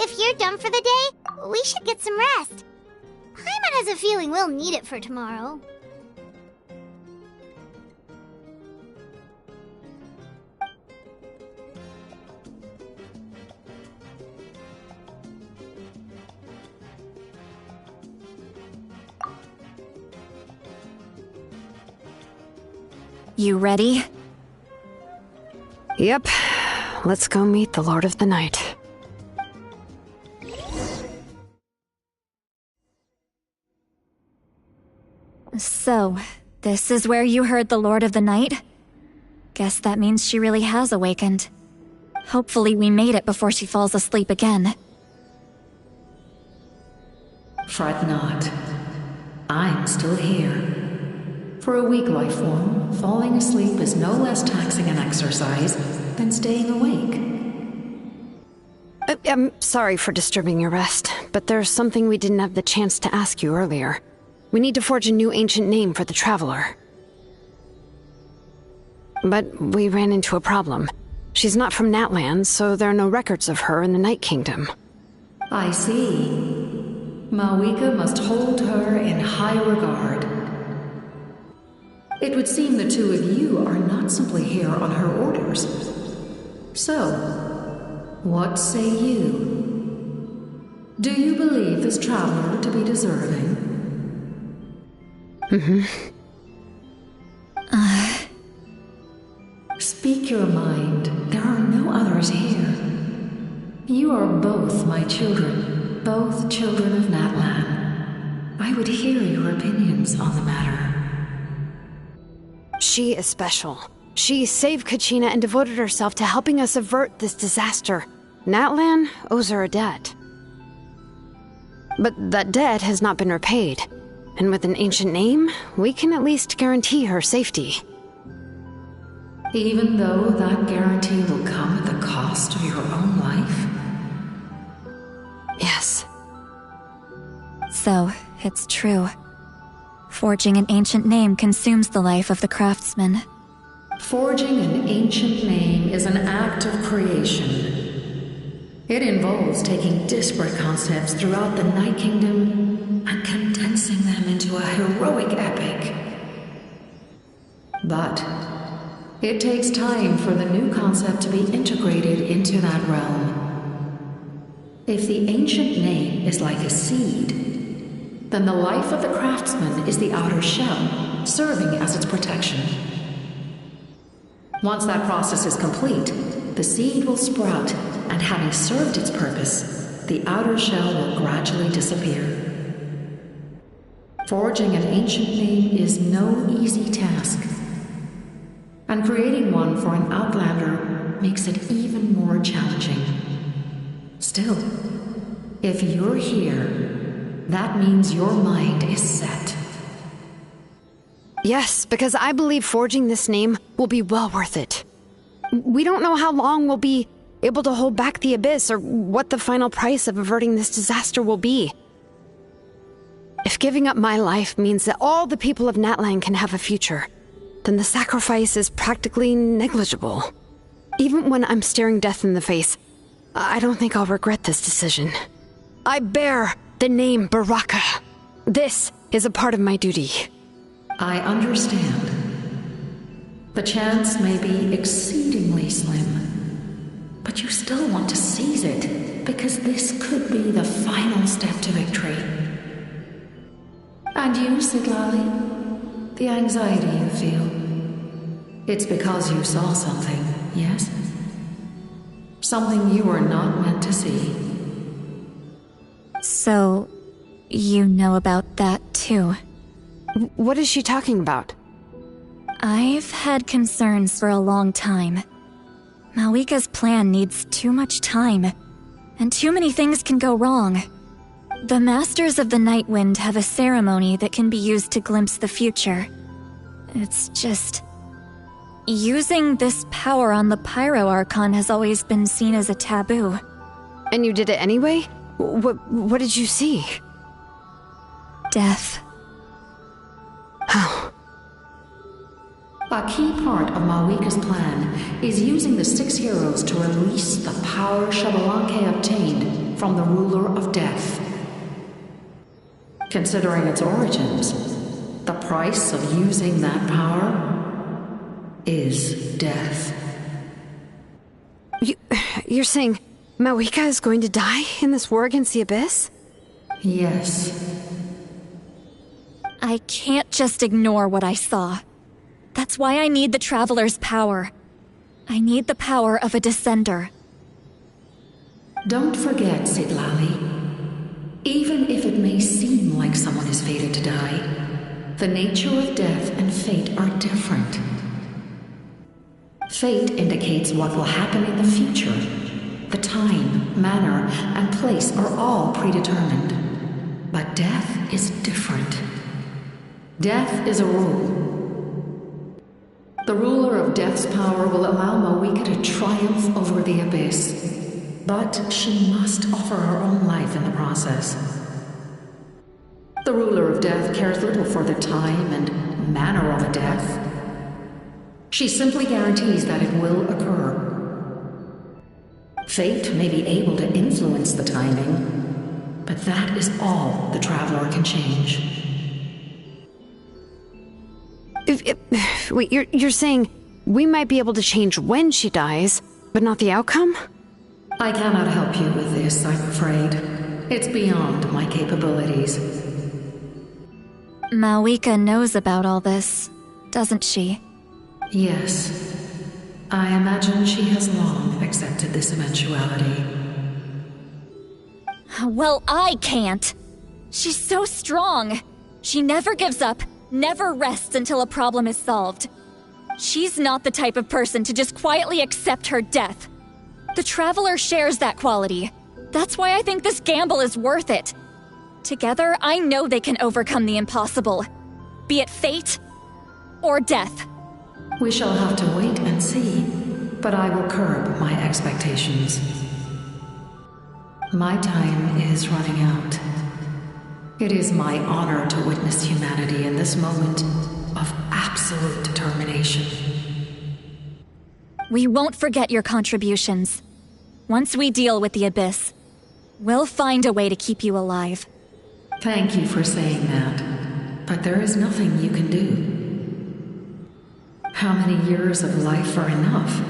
If you're done for the day, we should get some rest. Paimon has a feeling we'll need it for tomorrow. You ready? Yep. Let's go meet the Lord of the Night. So, this is where you heard the Lord of the Night? Guess that means she really has awakened. Hopefully we made it before she falls asleep again. Fret not. I'm still here. For a weak life form, falling asleep is no less taxing an exercise than staying awake. I'm sorry for disturbing your rest, but there's something we didn't have the chance to ask you earlier. We need to forge a new ancient name for the Traveler. But we ran into a problem. She's not from Natland, so there are no records of her in the Night Kingdom. I see. Mawika must hold her in high regard. It would seem the two of you are not simply here on her orders. So, what say you? Do you believe this traveler to be deserving? Speak your mind. There are no others here. You are both my children, both children of Natlan. I would hear your opinions on the matter. She is special. She saved Kachina and devoted herself to helping us avert this disaster. Natlan owes her a debt. But that debt has not been repaid. And with an ancient name, we can at least guarantee her safety. Even though that guarantee will come at the cost of your own life? Yes. So, it's true. Forging an ancient name consumes the life of the craftsman. Forging an ancient name is an act of creation. It involves taking disparate concepts throughout the Night Kingdom and condensing them into a heroic epic. But it takes time for the new concept to be integrated into that realm. If the ancient name is like a seed, then the life of the craftsman is the outer shell, serving as its protection. Once that process is complete, the seed will sprout, and having served its purpose, the outer shell will gradually disappear. Forging an ancient name is no easy task, and creating one for an outlander makes it even more challenging. Still, if you're here, that means your mind is set. Yes, because I believe forging this name will be well worth it. We don't know how long we'll be able to hold back the abyss or what the final price of averting this disaster will be. If giving up my life means that all the people of Natlan can have a future, then the sacrifice is practically negligible. Even when I'm staring death in the face, I don't think I'll regret this decision. I bear the name Baraka. This is a part of my duty. I understand. The chance may be exceedingly slim, but you still want to seize it, because this could be the final step to victory. And you, Siglali? The anxiety you feel. It's because you saw something, yes? Something you were not meant to see. So, you know about that too? What is she talking about? I've had concerns for a long time. Mawika's plan needs too much time, and too many things can go wrong. The Masters of the Night Wind have a ceremony that can be used to glimpse the future. It's just... using this power on the Pyro Archon has always been seen as a taboo. And you did it anyway? What did you see? Death. How? A key part of Mawika's plan is using the 6 heroes to release the power Xbalanque obtained from the ruler of death. Considering its origins, the price of using that power is death. You're saying Mawika is going to die in this war against the Abyss? Yes. I can't just ignore what I saw. That's why I need the Traveler's power. I need the power of a Descender. Don't forget, Citlali. Even if it may seem like someone is fated to die, the nature of death and fate are different. Fate indicates what will happen in the future. The time, manner, and place are all predetermined. But death is different. Death is a rule. The ruler of death's power will allow Mawika to triumph over the Abyss. But she must offer her own life in the process. The ruler of death cares little for the time and manner of a death. She simply guarantees that it will occur. Fate may be able to influence the timing, but that is all the Traveler can change. Wait, you're saying we might be able to change when she dies, but not the outcome? I cannot help you with this, I'm afraid. It's beyond my capabilities. Mawika knows about all this, doesn't she? Yes. I imagine she has long accepted this eventuality. Well, I can't. She's so strong. She never gives up, never rests until a problem is solved. She's not the type of person to just quietly accept her death. The Traveler shares that quality. That's why I think this gamble is worth it. Together, I know they can overcome the impossible. Be it fate or death. We shall have to wait and see, but I will curb my expectations. My time is running out. It is my honor to witness humanity in this moment of absolute determination. We won't forget your contributions. Once we deal with the Abyss, we'll find a way to keep you alive. Thank you for saying that, but there is nothing you can do. How many years of life are enough?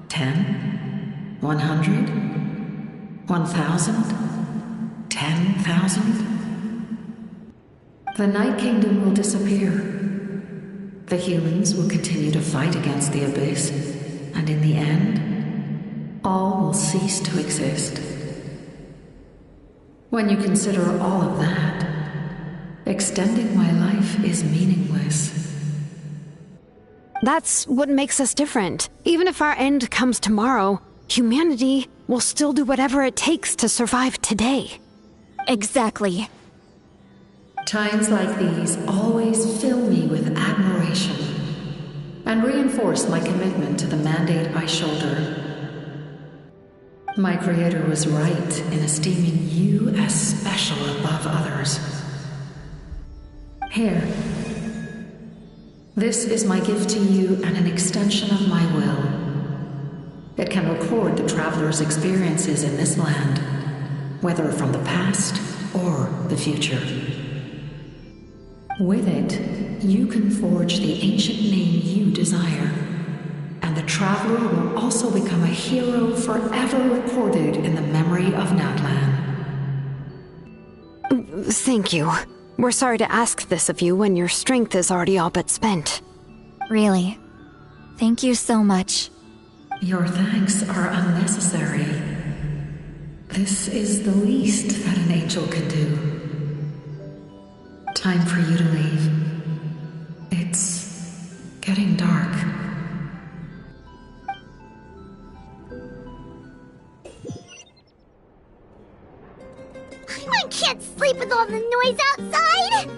10? 100? 1,000? 10,000? The Night Kingdom will disappear. The humans will continue to fight against the Abyss, and in the end, all will cease to exist. When you consider all of that, extending my life is meaningless. That's what makes us different. Even if our end comes tomorrow, humanity will still do whatever it takes to survive today. Exactly. Times like these always fill me with admiration and reinforce my commitment to the mandate I shoulder. My Creator was right in esteeming you as special above others. Here. This is my gift to you and an extension of my will. It can record the Traveler's experiences in this land, whether from the past or the future. With it, you can forge the ancient name you desire, and the Traveler will also become a hero forever recorded in the memory of Natlan. Thank you. We're sorry to ask this of you when your strength is already all but spent. Really. Thank you so much. Your thanks are unnecessary. This is the least that an angel can do. Time for you to leave. It's getting dark. I can't sleep with all the noise outside!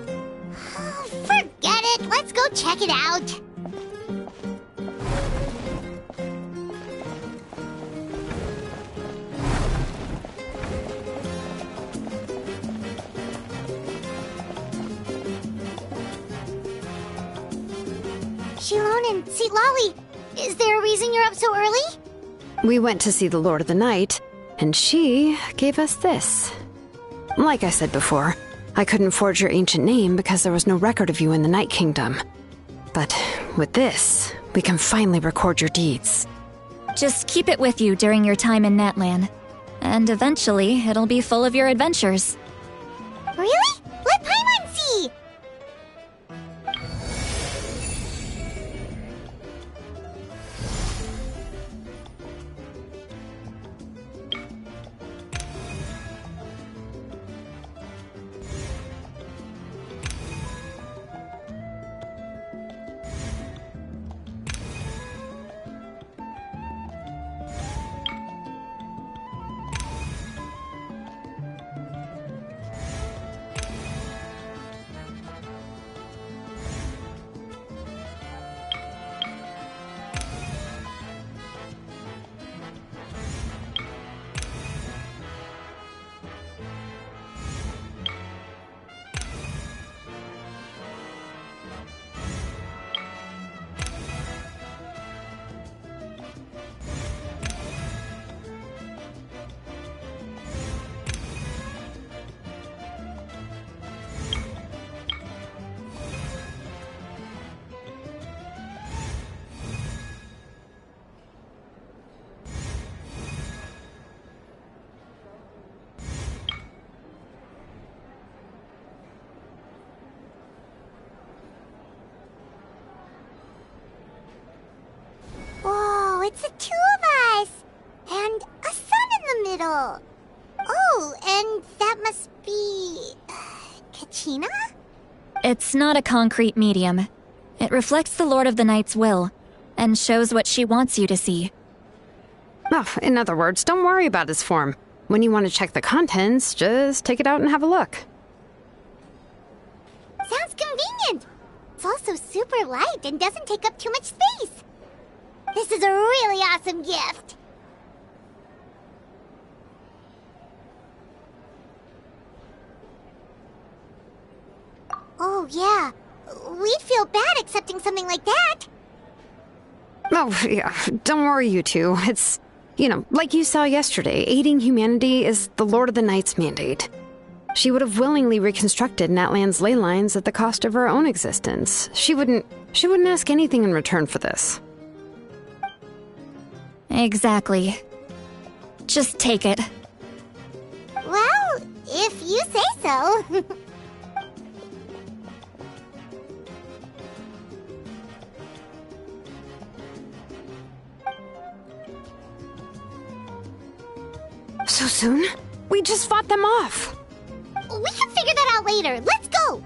Forget it, let's go check it out. Shilon and Citlali, is there a reason you're up so early? We went to see the Lord of the Night, And she gave us this. Like I said before, I couldn't forge your ancient name because there was no record of you in the Night Kingdom. But with this, we can finally record your deeds. Just keep it with you during your time in Natlan. And eventually, it'll be full of your adventures. Really? Let Paimon see! Whoa, it's the two of us! And a sun in the middle! Oh, and that must be... Kachina? It's not a concrete medium. It reflects the Lord of the Night's will, and shows what she wants you to see. Oh, in other words, don't worry about his form. When you want to check the contents, just take it out and have a look. Sounds convenient! It's also super light and doesn't take up too much space. This is a really awesome gift! Oh, yeah. We'd feel bad accepting something like that. Oh, yeah, don't worry, you two. It's, like you saw yesterday, aiding humanity is the Lord of the Night's mandate. She would have willingly reconstructed Natlan's ley lines at the cost of her own existence. She wouldn't ask anything in return for this. Exactly. Just take it. Well, if you say so. So soon? We just fought them off. We can figure that out later. Let's go!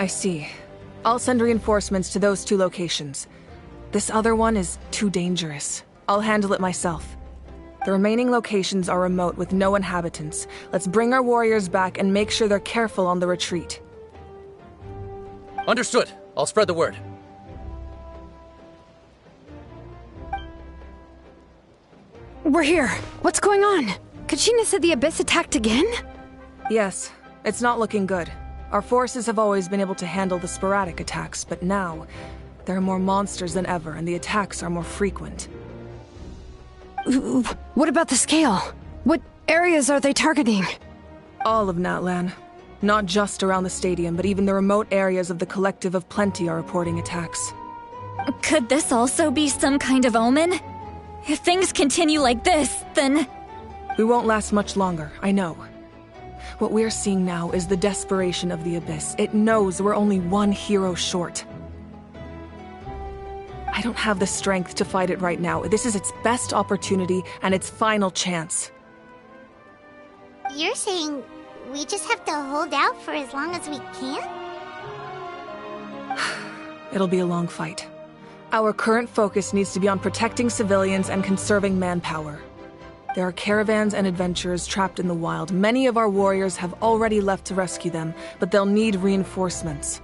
I see. I'll send reinforcements to those 2 locations. This other one is too dangerous. I'll handle it myself. The remaining locations are remote with no inhabitants. Let's bring our warriors back and make sure they're careful on the retreat. Understood. I'll spread the word. We're here. What's going on? Kachina said the Abyss attacked again? Yes, it's not looking good. Our forces have always been able to handle the sporadic attacks, but now there are more monsters than ever, and the attacks are more frequent. What about the scale? What areas are they targeting? All of Natlan. Not just around the stadium, but even the remote areas of the Collective of Plenty are reporting attacks. Could this also be some kind of omen? If things continue like this, then... We won't last much longer, I know. What we're seeing now is the desperation of the Abyss. It knows we're only one hero short. I don't have the strength to fight it right now. This is its best opportunity and its final chance. You're saying we just have to hold out for as long as we can? It'll be a long fight. Our current focus needs to be on protecting civilians and conserving manpower. There are caravans and adventurers trapped in the wild. Many of our warriors have already left to rescue them, but they'll need reinforcements.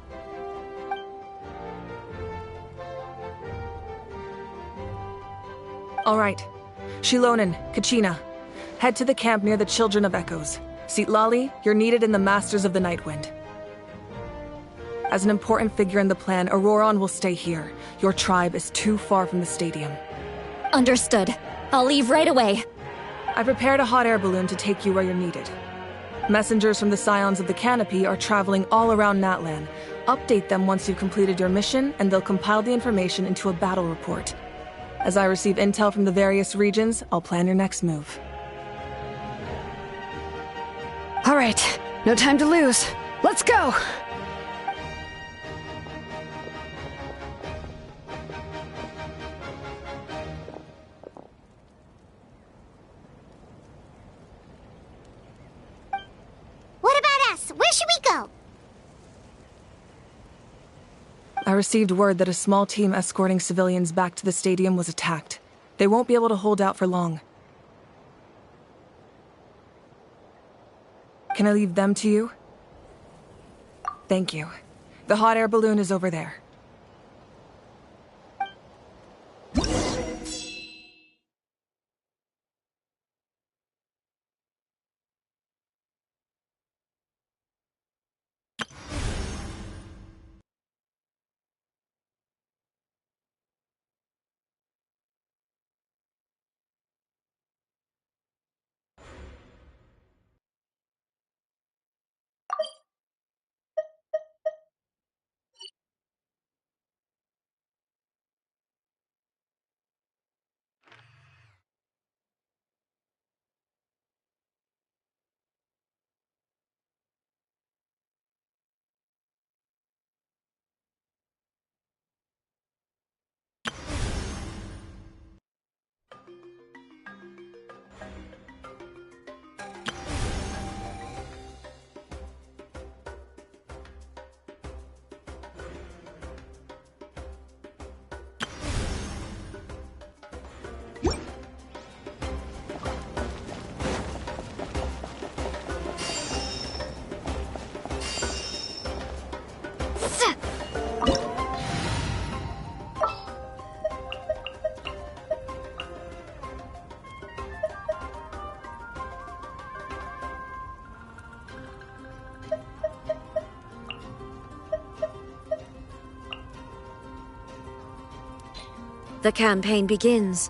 All right. Shilonen, Kachina, head to the camp near the Children of Echoes. Sitlali, you're needed in the Masters of the Nightwind. As an important figure in the plan, Auroron will stay here. Your tribe is too far from the stadium. Understood. I'll leave right away. I prepared a hot air balloon to take you where you're needed. Messengers from the Scions of the Canopy are traveling all around Natlan. Update them once you've completed your mission, and they'll compile the information into a battle report. As I receive intel from the various regions, I'll plan your next move. All right, no time to lose. Let's go! What about us? Where should we go? I received word that a small team escorting civilians back to the stadium was attacked. They won't be able to hold out for long. Can I leave them to you? Thank you. The hot air balloon is over there. The campaign begins.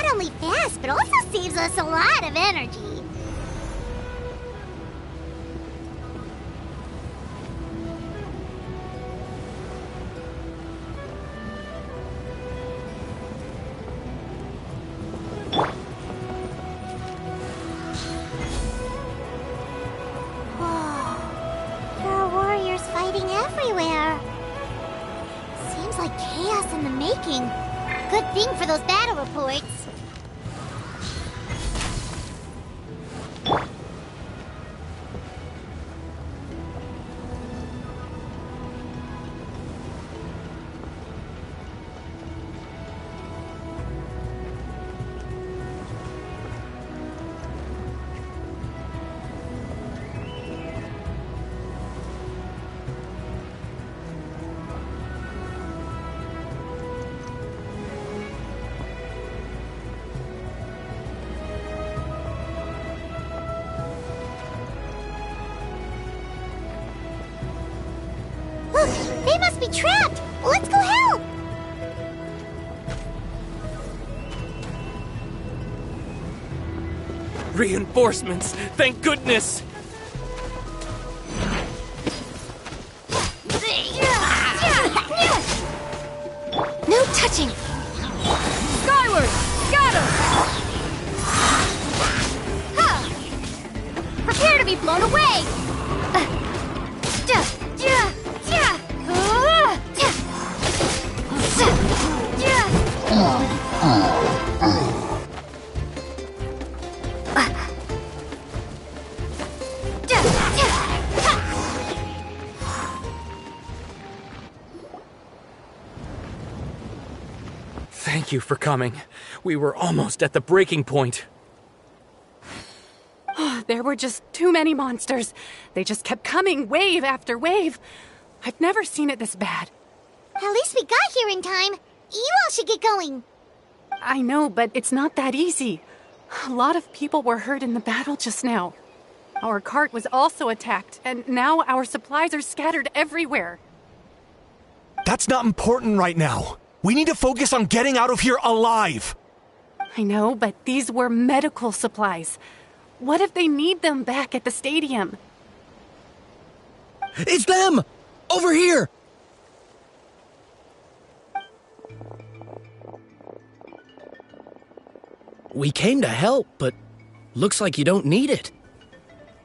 not only fast, but also saves us a lot of energy. There are warriors fighting everywhere. Seems like chaos in the making. Good thing for those battle reports. Look, they must be trapped! Let's go help! Reinforcements! Thank goodness! No touching! Skyward! Got him! Prepare to be blown away! Thank you for coming. We were almost at the breaking point. There were just too many monsters. They just kept coming, wave after wave. I've never seen it this bad. At least we got here in time. You all should get going. I know, but it's not that easy. A lot of people were hurt in the battle just now. Our cart was also attacked, and now our supplies are scattered everywhere. That's not important right now. We need to focus on getting out of here alive. I know, but these were medical supplies. What if they need them back at the stadium? It's them! Over here! We came to help, but looks like you don't need it.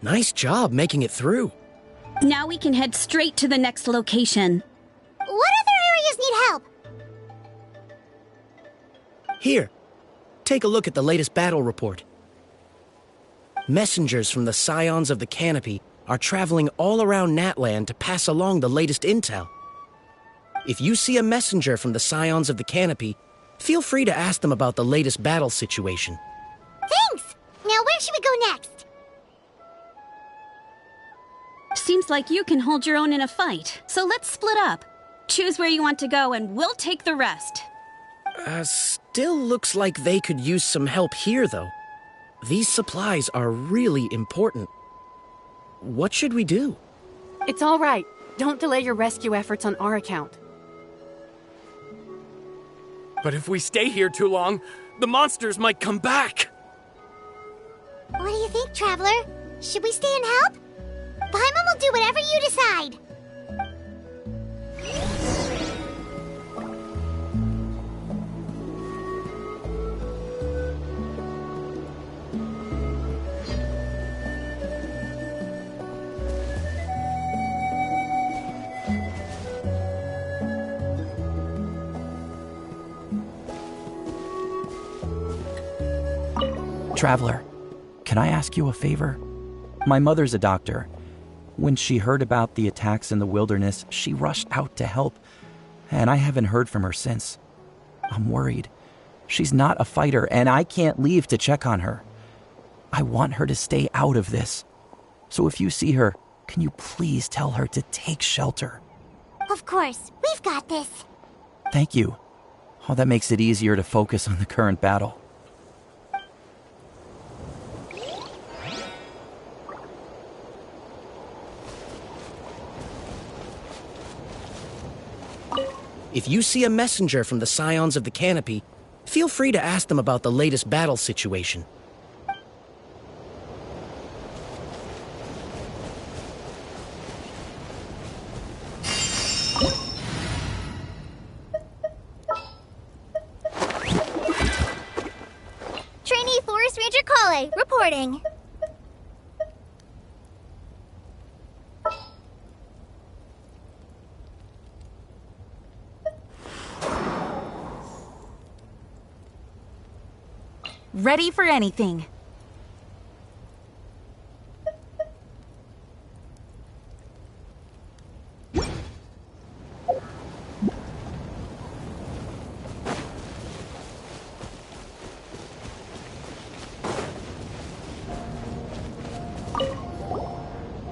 Nice job making it through. Now we can head straight to the next location. What other areas need help? Here, take a look at the latest battle report. Messengers from the Scions of the Canopy are traveling all around Natland to pass along the latest intel. If you see a messenger from the Scions of the Canopy, feel free to ask them about the latest battle situation. Thanks! Now where should we go next? Seems like you can hold your own in a fight, so let's split up. Choose where you want to go and we'll take the rest. Still looks like they could use some help here, though. These supplies are really important. What should we do? It's all right. Don't delay your rescue efforts on our account. But if we stay here too long, the monsters might come back! What do you think, Traveler? Should we stay and help? Paimon will do whatever you decide. Traveler, can I ask you a favor? My mother's a doctor. When she heard about the attacks in the wilderness, she rushed out to help, and I haven't heard from her since. I'm worried. She's not a fighter, and I can't leave to check on her. I want her to stay out of this. So if you see her, can you please tell her to take shelter? Of course, we've got this. Thank you. Oh, that makes it easier to focus on the current battle. If you see a messenger from the Scions of the Canopy, feel free to ask them about the latest battle situation. Trainee Forest Ranger Kale, reporting. Ready for anything.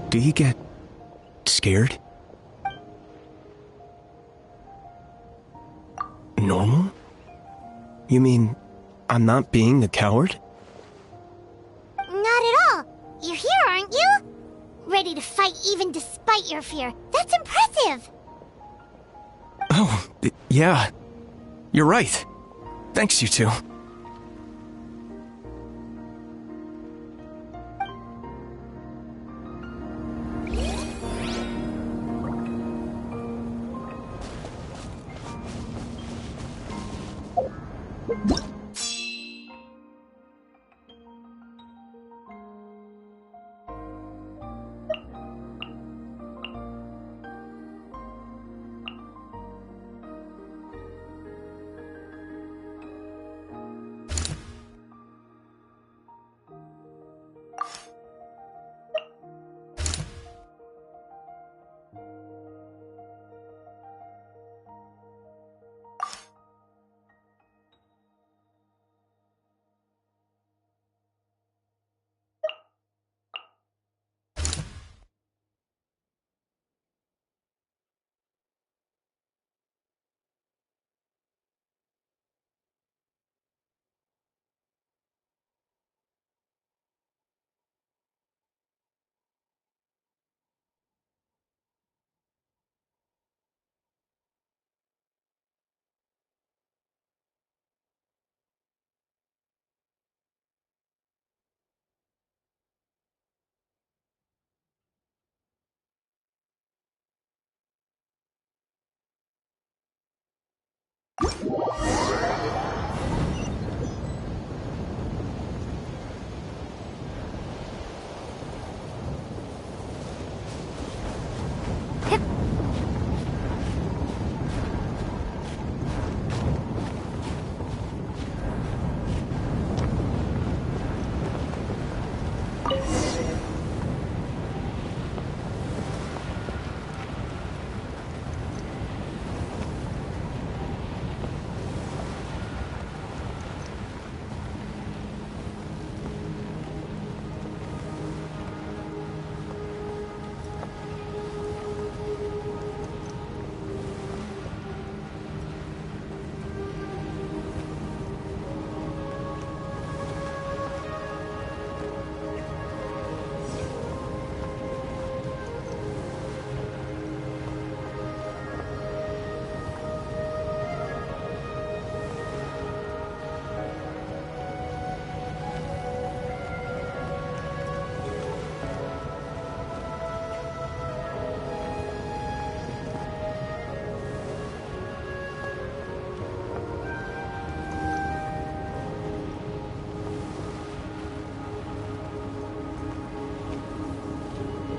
Do you get scared? Normal? You mean I'm not being a coward? Not at all. You're here, aren't you? Ready to fight even despite your fear. That's impressive. Oh, yeah. You're right. Thanks, you two.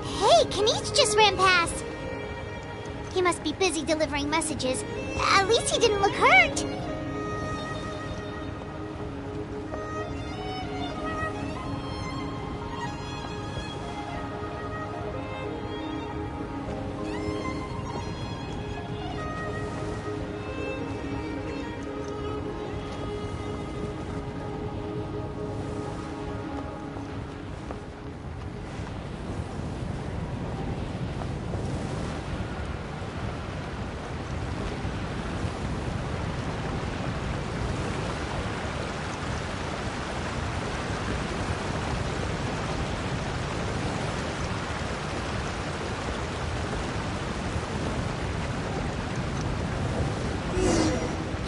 Hey, Kanish just ran past. He must be busy delivering messages. At least he didn't look hurt.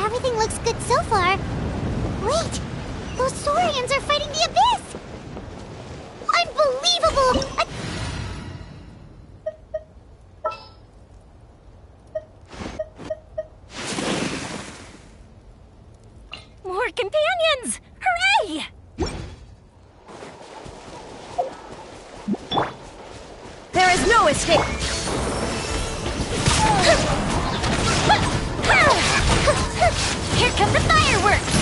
Everything looks good so far. Wait! Those Saurians are fighting the Abyss! Unbelievable! More companions! Hooray! There is no escape! Here come the fireworks!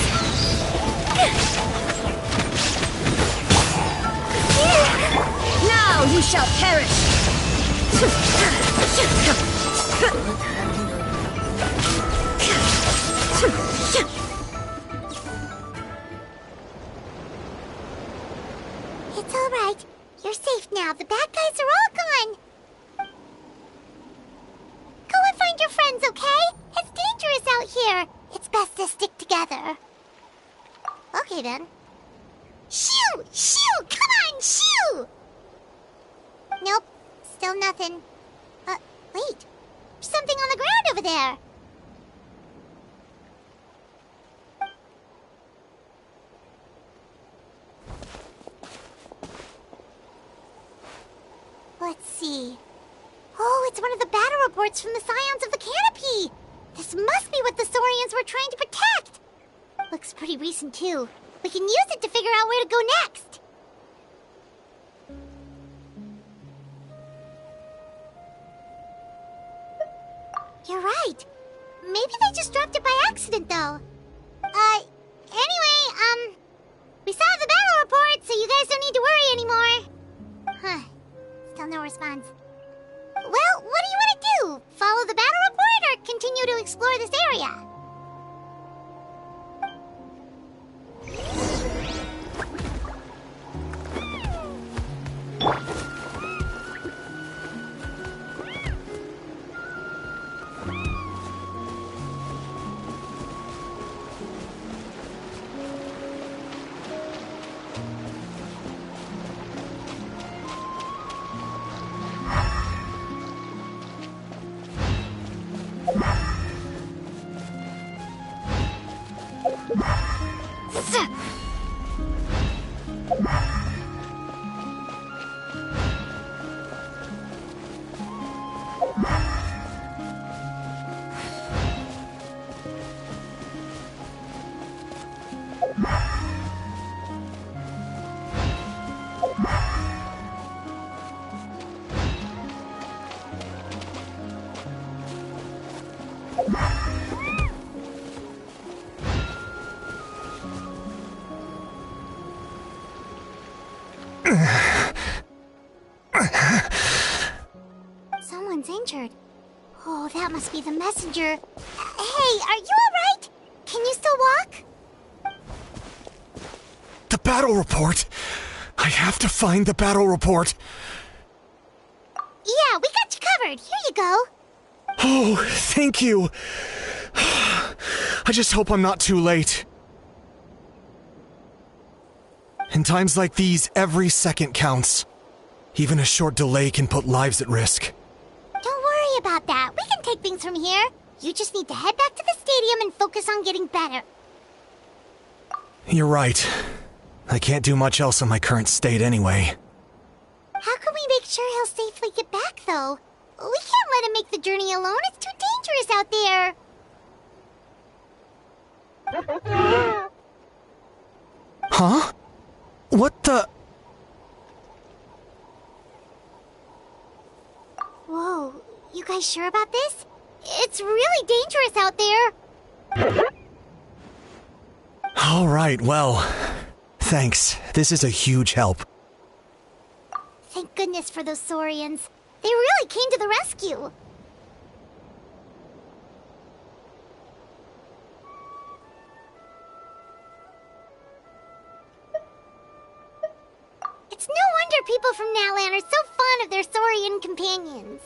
Now you shall perish! It's all right. You're safe now. The bad guys are all gone. Go and find your friends, okay? It's dangerous out here. It's best to stick together. Okay, then. Shoo! Shoo! Come on, shoo! Nope. Still nothing. Wait. There's something on the ground over there. Let's see. Oh, it's one of the battle reports from the Scions of the Canopy! This must be what the Saurians were trying to protect! Looks pretty recent, too. We can use it to figure out where to go next. You're right. Maybe they just dropped it by accident, though. Anyway, we saw the battle report, so you guys don't need to worry anymore. Huh. Still no response. Well, what do you want to do? Follow the battle report or continue to explore this area? Someone's injured. Oh, that must be the messenger. Hey, are you alright? Can you still walk? The battle report! I have to find the battle report! Yeah, we got you covered. Here you go. Oh, thank you! I just hope I'm not too late. In times like these, every second counts. Even a short delay can put lives at risk. Don't worry about that. We can take things from here. You just need to head back to the stadium and focus on getting better. You're right. I can't do much else in my current state anyway. How can we make sure he'll safely get back, though? We can't let him make the journey alone. It's too dangerous out there. Huh? What the... Whoa, you guys sure about this? It's really dangerous out there. All right, well, thanks. This is a huge help. Thank goodness for those Saurians. They really came to the rescue. It's no wonder people from Natlan are so fond of their Saurian companions.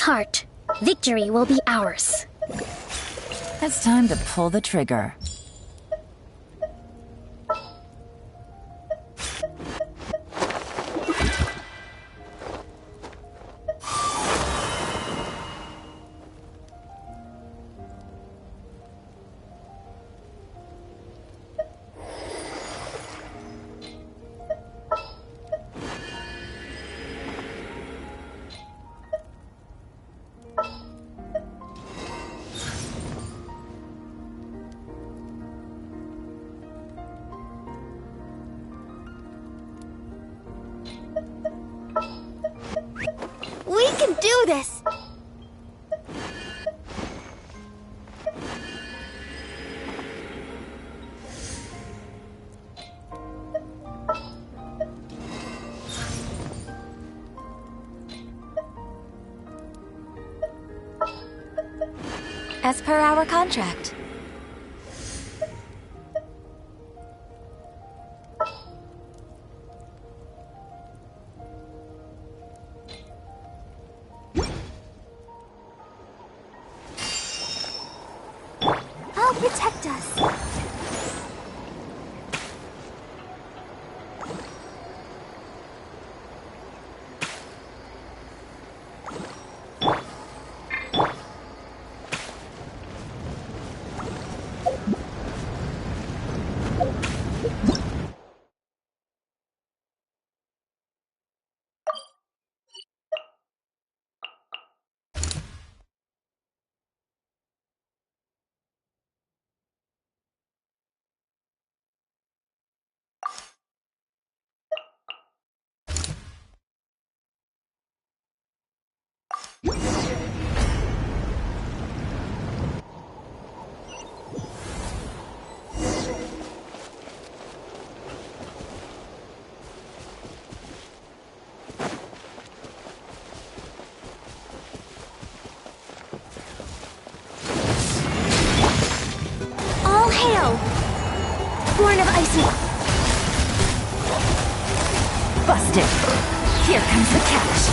heart, victory will be ours. It's time to pull the trigger. We can do this! As per our contract. I'll protect us. All hail! Born of Icy. Busted! Here comes the catch!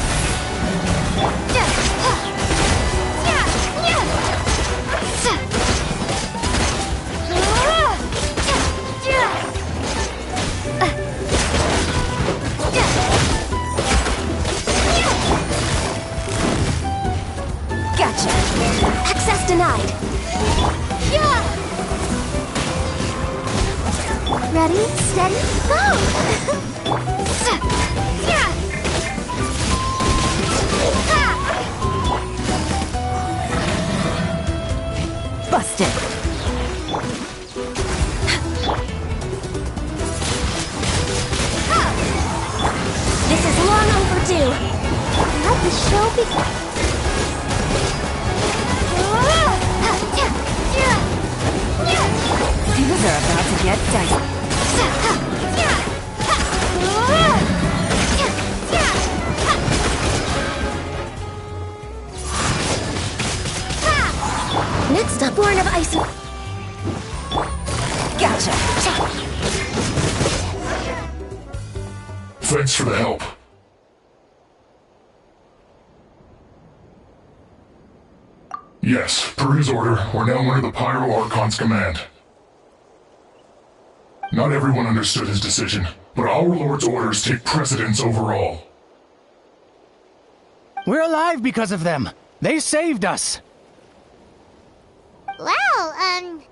Gotcha! Access denied! Ready, steady, go! Busted! This is long overdue! Let the show begin! Things are about to get dicey. Next up, Born of Ice. Gotcha! Thanks for the help. Yes, per his order, we're now under the Pyro Archon's command. Not everyone understood his decision, but our Lord's orders take precedence over all. We're alive because of them. They saved us. Well,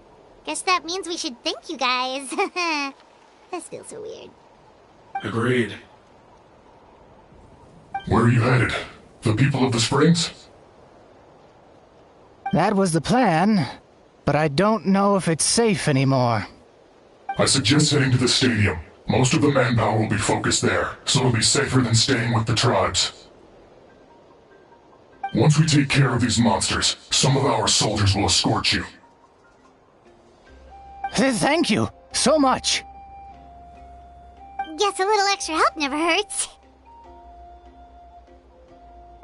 guess that means we should thank you guys. This feels so weird. Agreed. Where are you headed? The people of the Springs? That was the plan, but I don't know if it's safe anymore. I suggest heading to the stadium. Most of the manpower will be focused there, so it'll be safer than staying with the tribes. Once we take care of these monsters, some of our soldiers will escort you. Thank you so much. Guess a little extra help never hurts.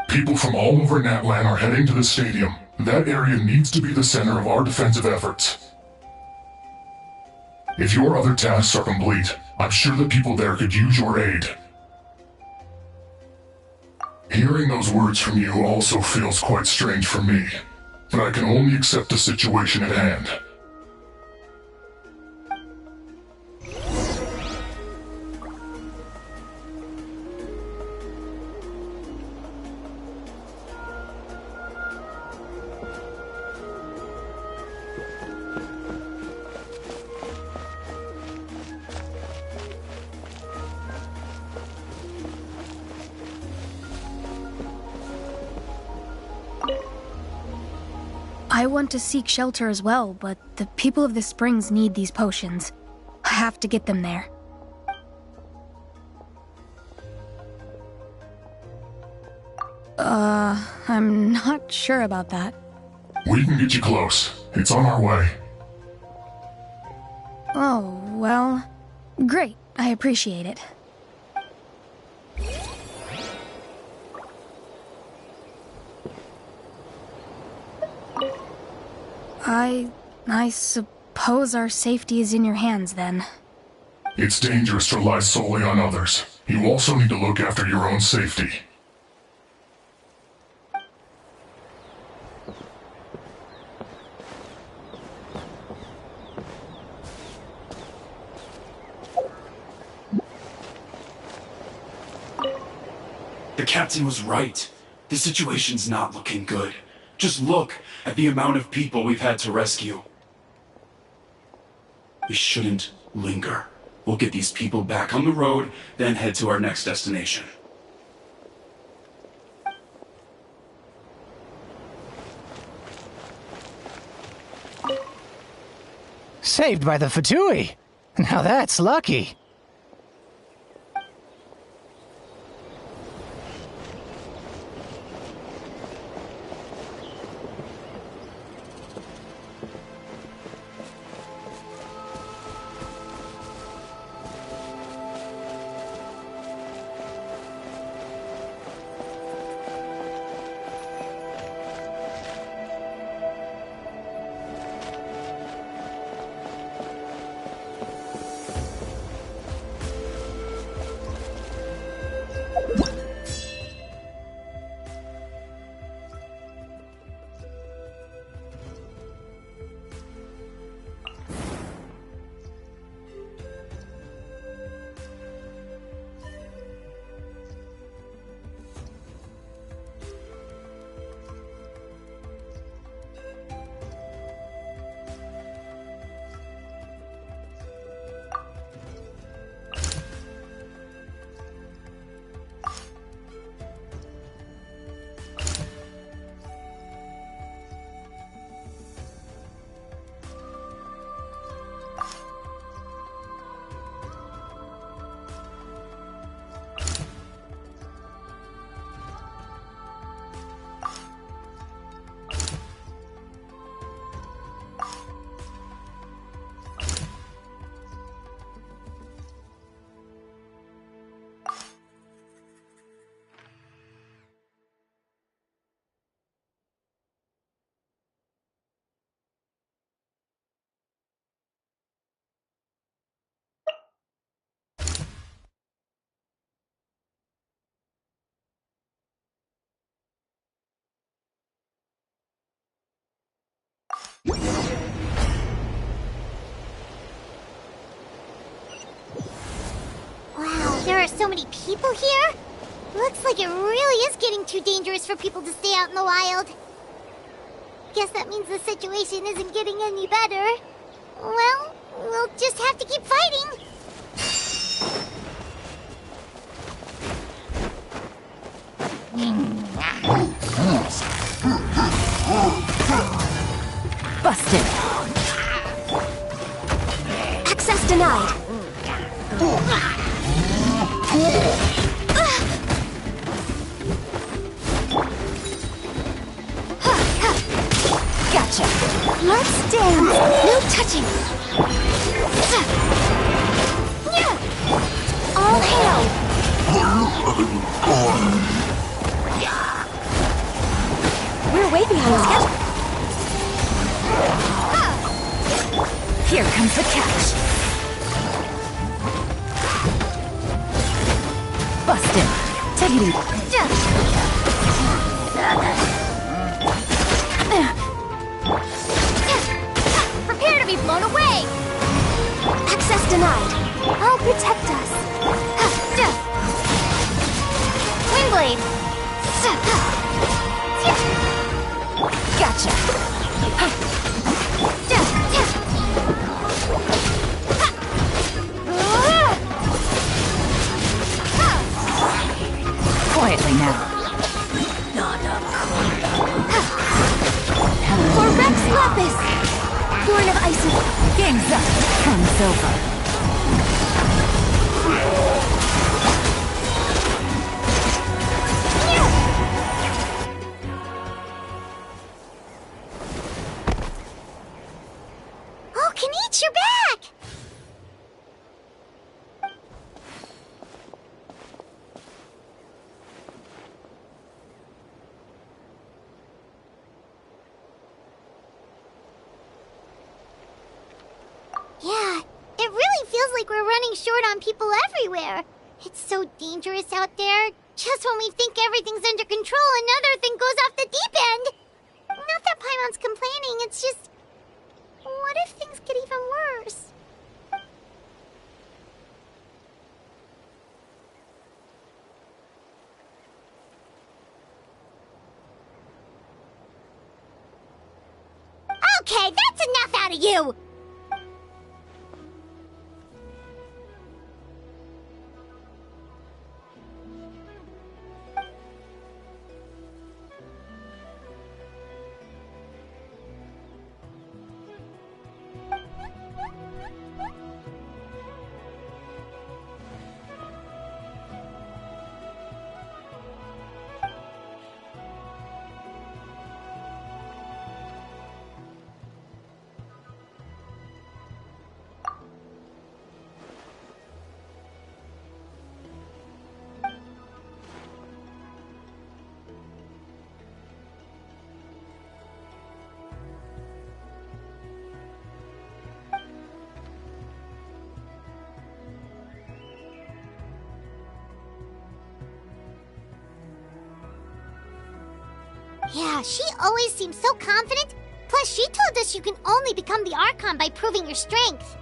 People from all over Natlan are heading to the stadium. That area needs to be the center of our defensive efforts. If your other tasks are complete, I'm sure the people there could use your aid. Hearing those words from you also feels quite strange for me, but I can only accept the situation at hand. I want to seek shelter as well, but the people of the springs need these potions. I have to get them there. I'm not sure about that. We can get you close. It's on our way. Oh, well, great. I appreciate it. I suppose our safety is in your hands, then. It's dangerous to rely solely on others. You also need to look after your own safety. The captain was right. The situation's not looking good. Just look at the amount of people we've had to rescue. We shouldn't linger. We'll get these people back on the road, then head to our next destination. Saved by the Fatui! Now that's lucky! Wow, there are so many people here? Looks like it really is getting too dangerous for people to stay out in the wild. Guess that means the situation isn't getting any better. Well, we'll just have to keep fighting. Busted. Access denied. Gotcha. Let's dance. No touching. All hail. We're way behind schedule. Here comes the catch. Busted. Take it easy. Prepare to be blown away! Access denied. I'll protect us. Wingblade! Gotcha. Quietly now. For Rex Lapis! Born of Icy. Game's up. Fun's over. Oh, Kenichi, you're back! Yeah, it really feels like we're running short on people everywhere. It's so dangerous out there. Just when we think everything's under control, another thing goes off the deep end. Not that Paimon's complaining, it's just... What if things get even worse? Okay, that's enough out of you! Yeah, she always seems so confident. Plus, she told us you can only become the Archon by proving your strength.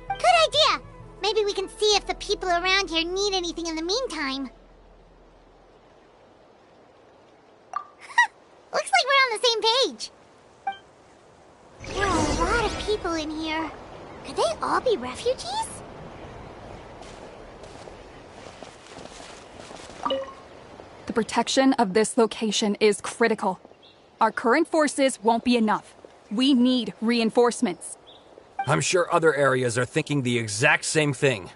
Good idea! Maybe we can see if the people around here need anything in the meantime. Looks like we're on the same page. There are a lot of people in here. Could they all be refugees? The protection of this location is critical. Our current forces won't be enough. We need reinforcements. I'm sure other areas are thinking the exact same thing.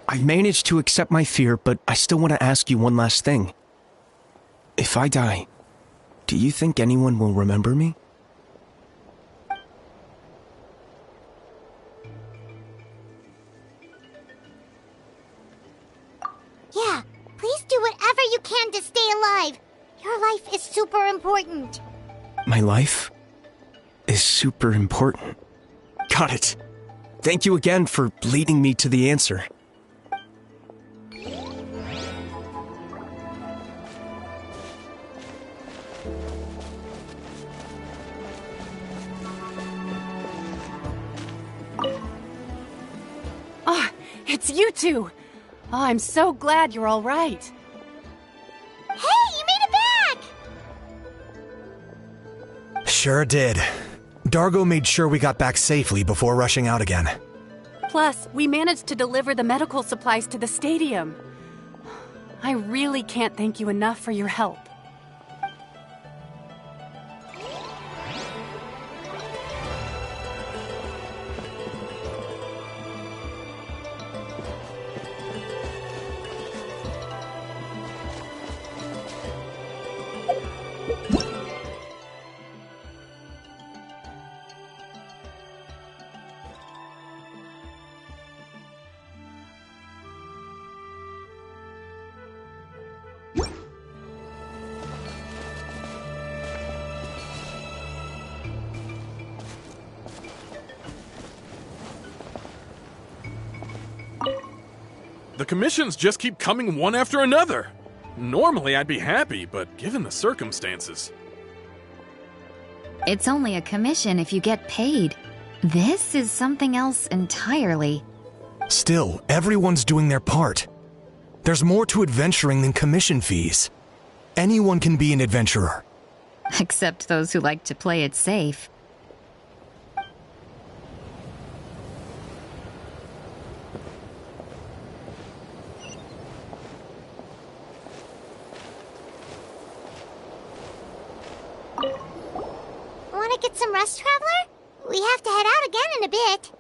I managed to accept my fear, but I still want to ask you one last thing. If I die, do you think anyone will remember me? Yeah, please do whatever you can to stay alive. Your life is super important. My life is super important. Got it. Thank you again for leading me to the answer. Ah, it's you two! Oh, I'm so glad you're all right. Hey, you made it back! Sure did. Dargo made sure we got back safely before rushing out again. Plus, we managed to deliver the medical supplies to the stadium. I really can't thank you enough for your help. The commissions just keep coming one after another. Normally I'd be happy, but given the circumstances... It's only a commission if you get paid. This is something else entirely. Still, everyone's doing their part. There's more to adventuring than commission fees. Anyone can be an adventurer. Except those who like to play it safe. Want to get some rest, Traveler? We have to head out again in a bit.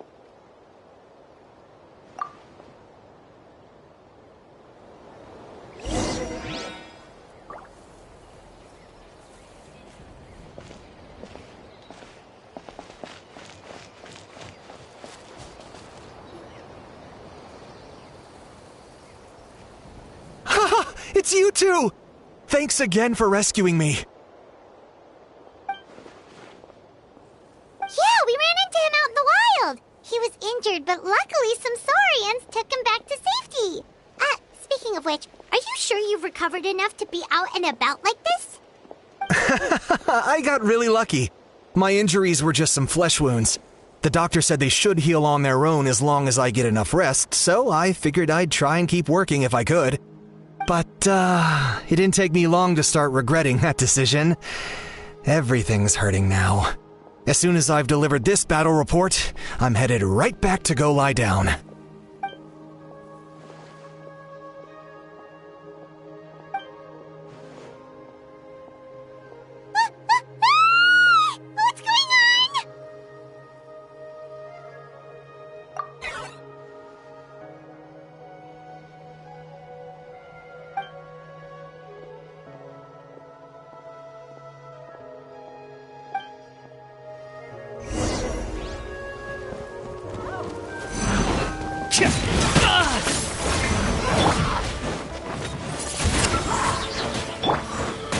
Haha! It's you two! Thanks again for rescuing me. Yeah, we ran into him out in the wild. He was injured, but luckily some saurians took him back to safety. Speaking of which, are you sure you've recovered enough to be out and about like this? I got really lucky. My injuries were just some flesh wounds. The doctor said they should heal on their own as long as I get enough rest, so I figured I'd try and keep working if I could. But, it didn't take me long to start regretting that decision. Everything's hurting now. As soon as I've delivered this battle report, I'm headed right back to go lie down. What's going on?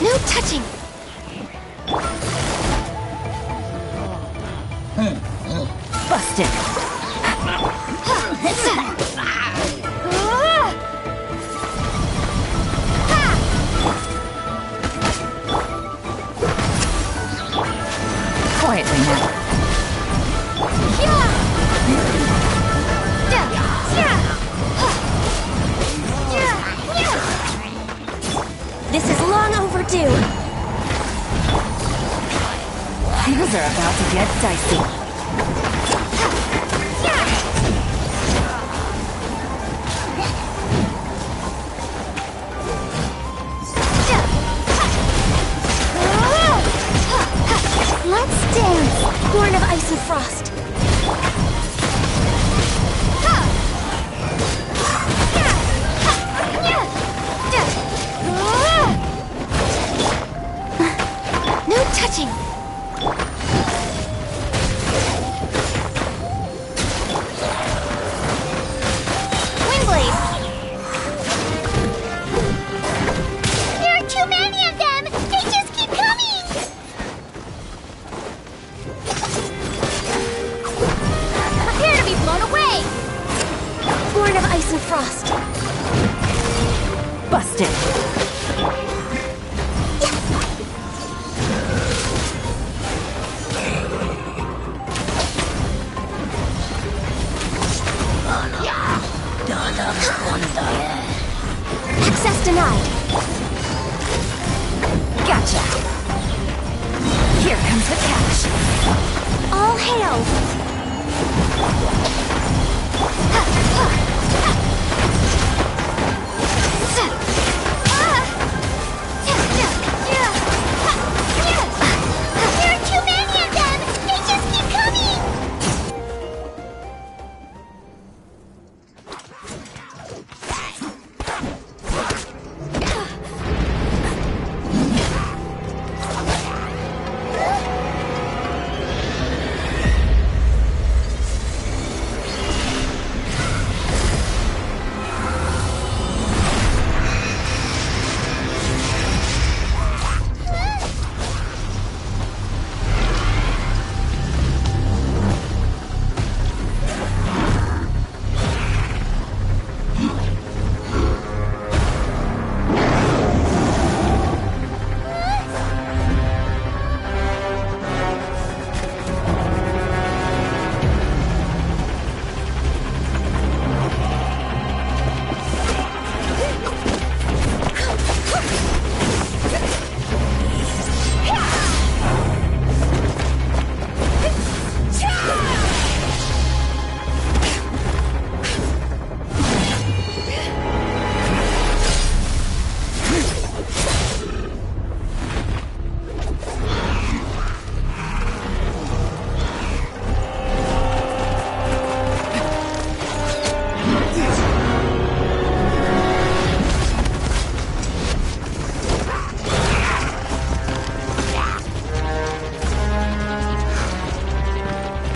No touching! Busted! Quietly now. This is long overdue! Things are about to get dicey. Let's dance! Born of ice and frost! No touching! Windblade! There are too many of them! They just keep coming! Prepare to be blown away! Born of ice and frost! Busted! Access denied! Gotcha! Here comes the catch! All hail! There are too many of them! They just keep coming!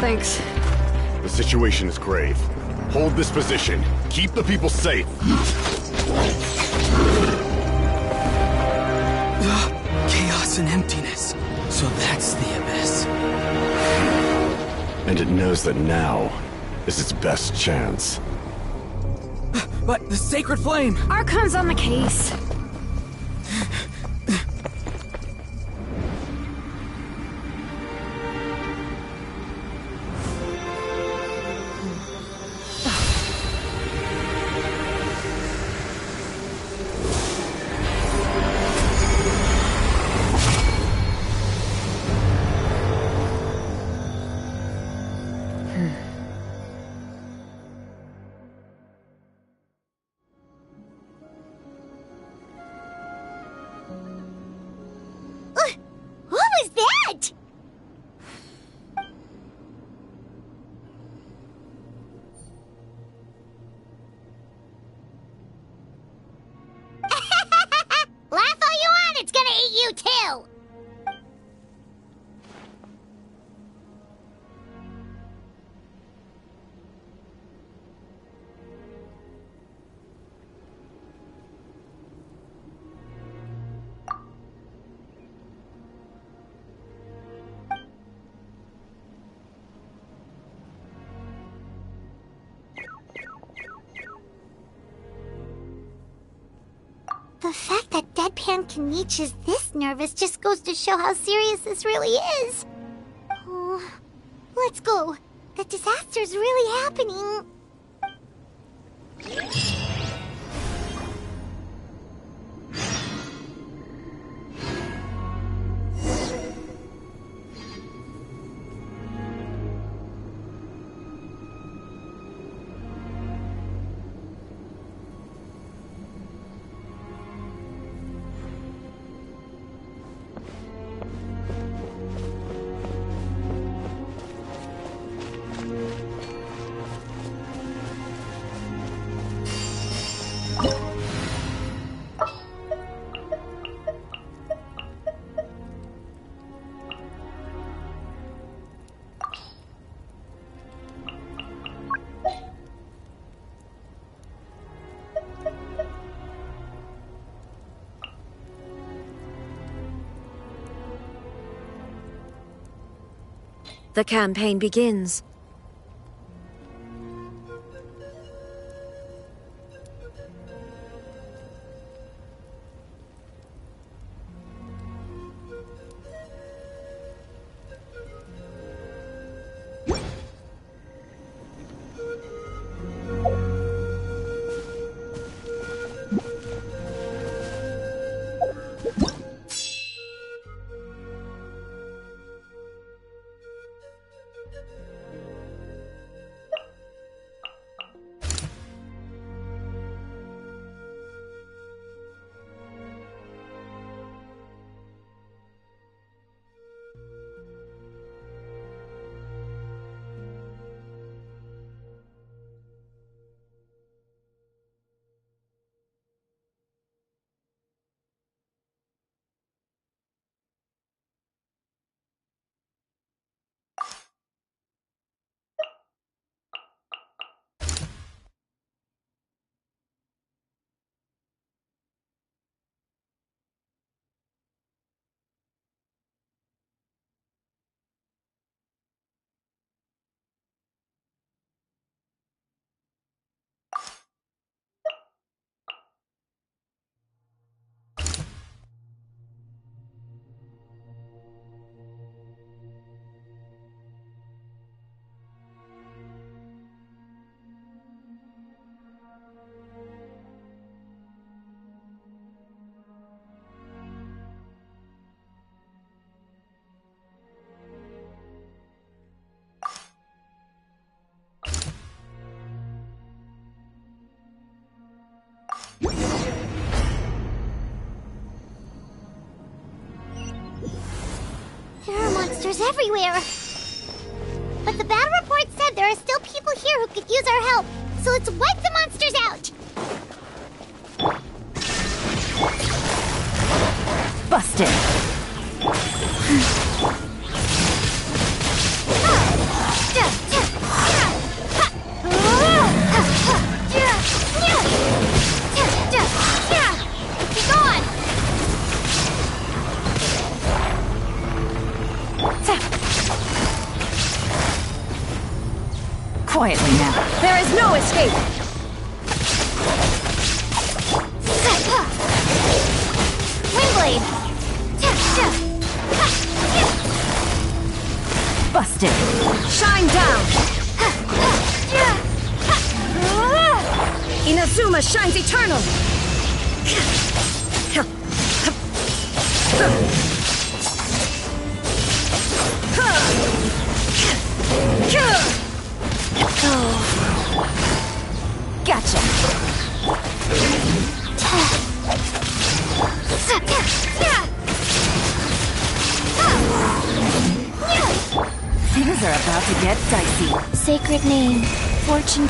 Thanks. The situation is grave. Hold this position. Keep the people safe. Chaos and emptiness. So that's the abyss. And it knows that now is its best chance. But the sacred flame! Archon's on the case. What was that? Laugh all you want, it's gonna eat you too! The fact that Deadpan Kenichi is this nervous just goes to show how serious this really is. Oh, let's go. The disaster's really happening. The campaign begins. monsters everywhere. But the battle report said there are still people here who could use our help, so let's wipe the monsters out! Busted. Keep on! Quietly now. There is no escape! Windblade! Busted. Shine down! Inazuma shines eternal! Gotcha! Things are about to get dicey. Sacred name, fortune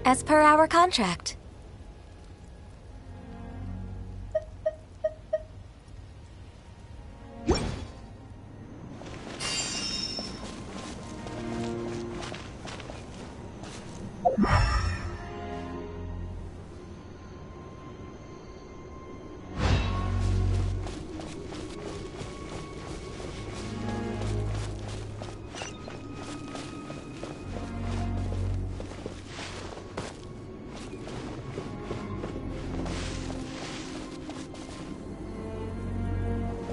As per our contract.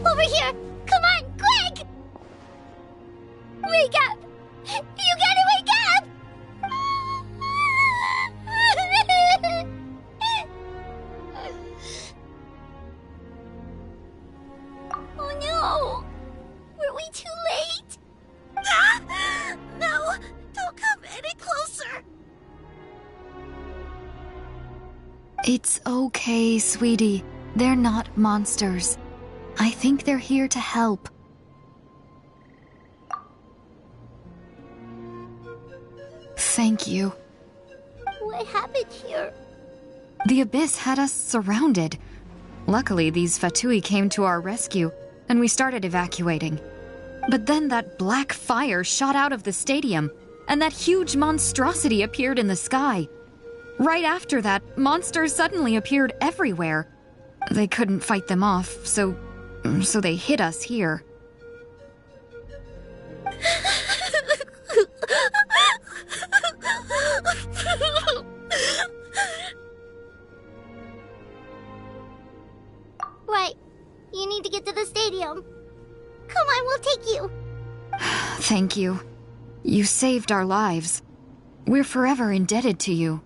Over here! Come on, quick! Wake up! You gotta wake up! Oh no! Were we too late? No! Don't come any closer! It's okay, sweetie. They're not monsters. I think they're here to help. Thank you. What happened here? The Abyss had us surrounded. Luckily, these Fatui came to our rescue, and we started evacuating. But then that black fire shot out of the stadium, and that huge monstrosity appeared in the sky. Right after that, monsters suddenly appeared everywhere. They couldn't fight them off, so they hit us here. Right. You need to get to the stadium. Come on, we'll take you. Thank you. You saved our lives. We're forever indebted to you.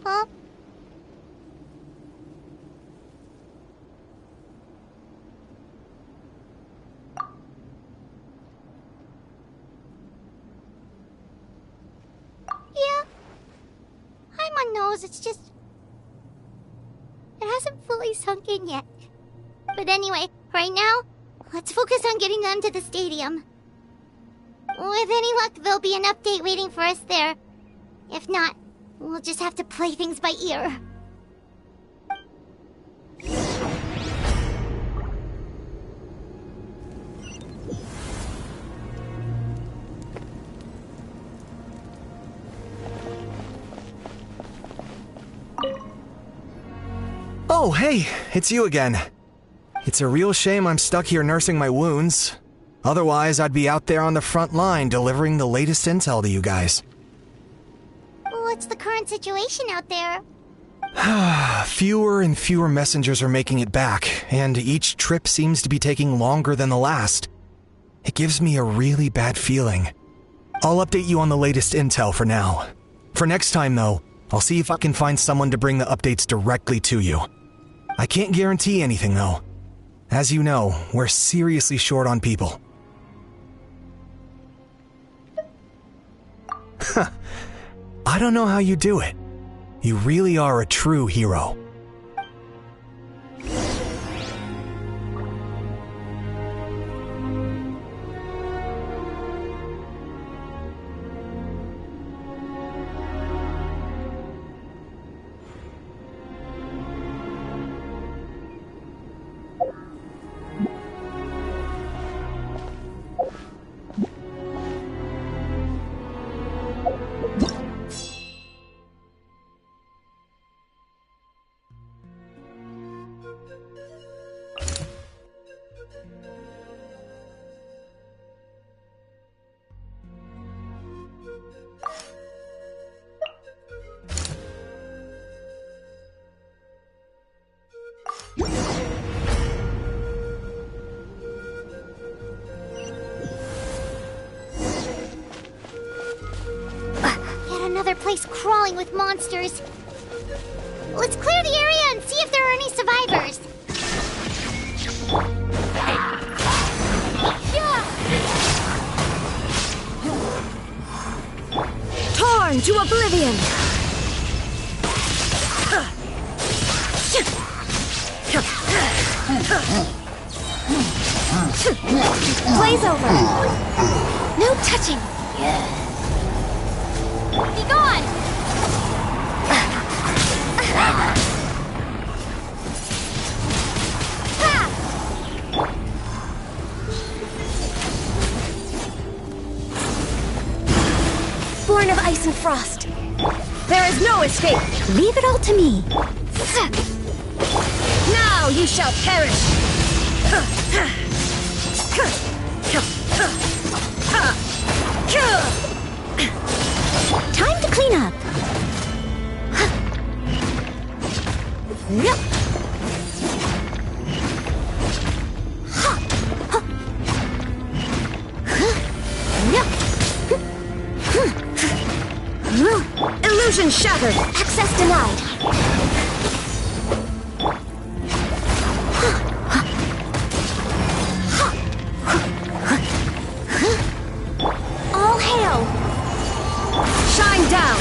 Huh? Yeah. I'm on nose, it's just... It hasn't fully sunk in yet. But anyway, right now, let's focus on getting them to the stadium. With any luck, there'll be an update waiting for us there. If not, We'll just have to play things by ear. Oh, hey, it's you again. It's a real shame I'm stuck here nursing my wounds. Otherwise, I'd be out there on the front line delivering the latest intel to you guys. What's the current situation out there? Fewer and fewer messengers are making it back, and each trip seems to be taking longer than the last. It gives me a really bad feeling. I'll update you on the latest intel for now. For next time, though, I'll see if I can find someone to bring the updates directly to you. I can't guarantee anything, though. As you know, we're seriously short on people. I don't know how you do it. You really are a true hero. Yet another place crawling with monsters. Let's clear the area and see if there are any survivors. Torn to oblivion! Blaze over! No touching! Be gone! Born of ice and frost. There is no escape! Leave it all to me. Now you shall perish! Time to clean up. Illusion shattered! Access denied. All hail! Shine down!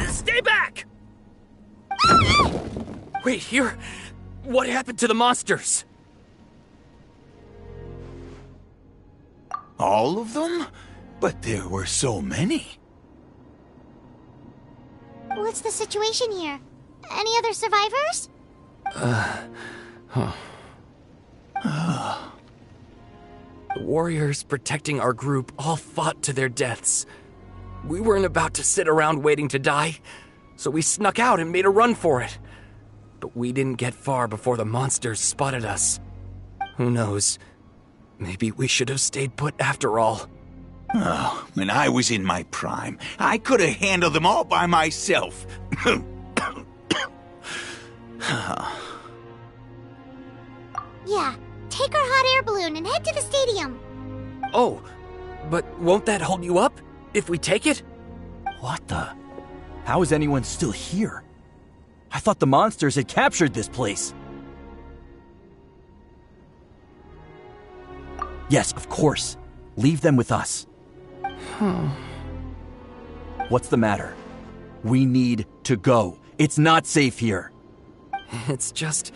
Stay back! Wait, here? What happened to the monsters? All of them? But there were so many. What's the situation here? Any other survivors? The warriors protecting our group all fought to their deaths. We weren't about to sit around waiting to die, so we snuck out and made a run for it. But we didn't get far before the monsters spotted us. Who knows? Maybe we should have stayed put after all. Oh, when I was in my prime, I could have handled them all by myself. Yeah, take our hot air balloon and head to the stadium. Oh, but won't that hold you up if we take it? What the? How is anyone still here? I thought the monsters had captured this place. Yes, of course. Leave them with us. What's the matter? We need to go. It's not safe here. It's just...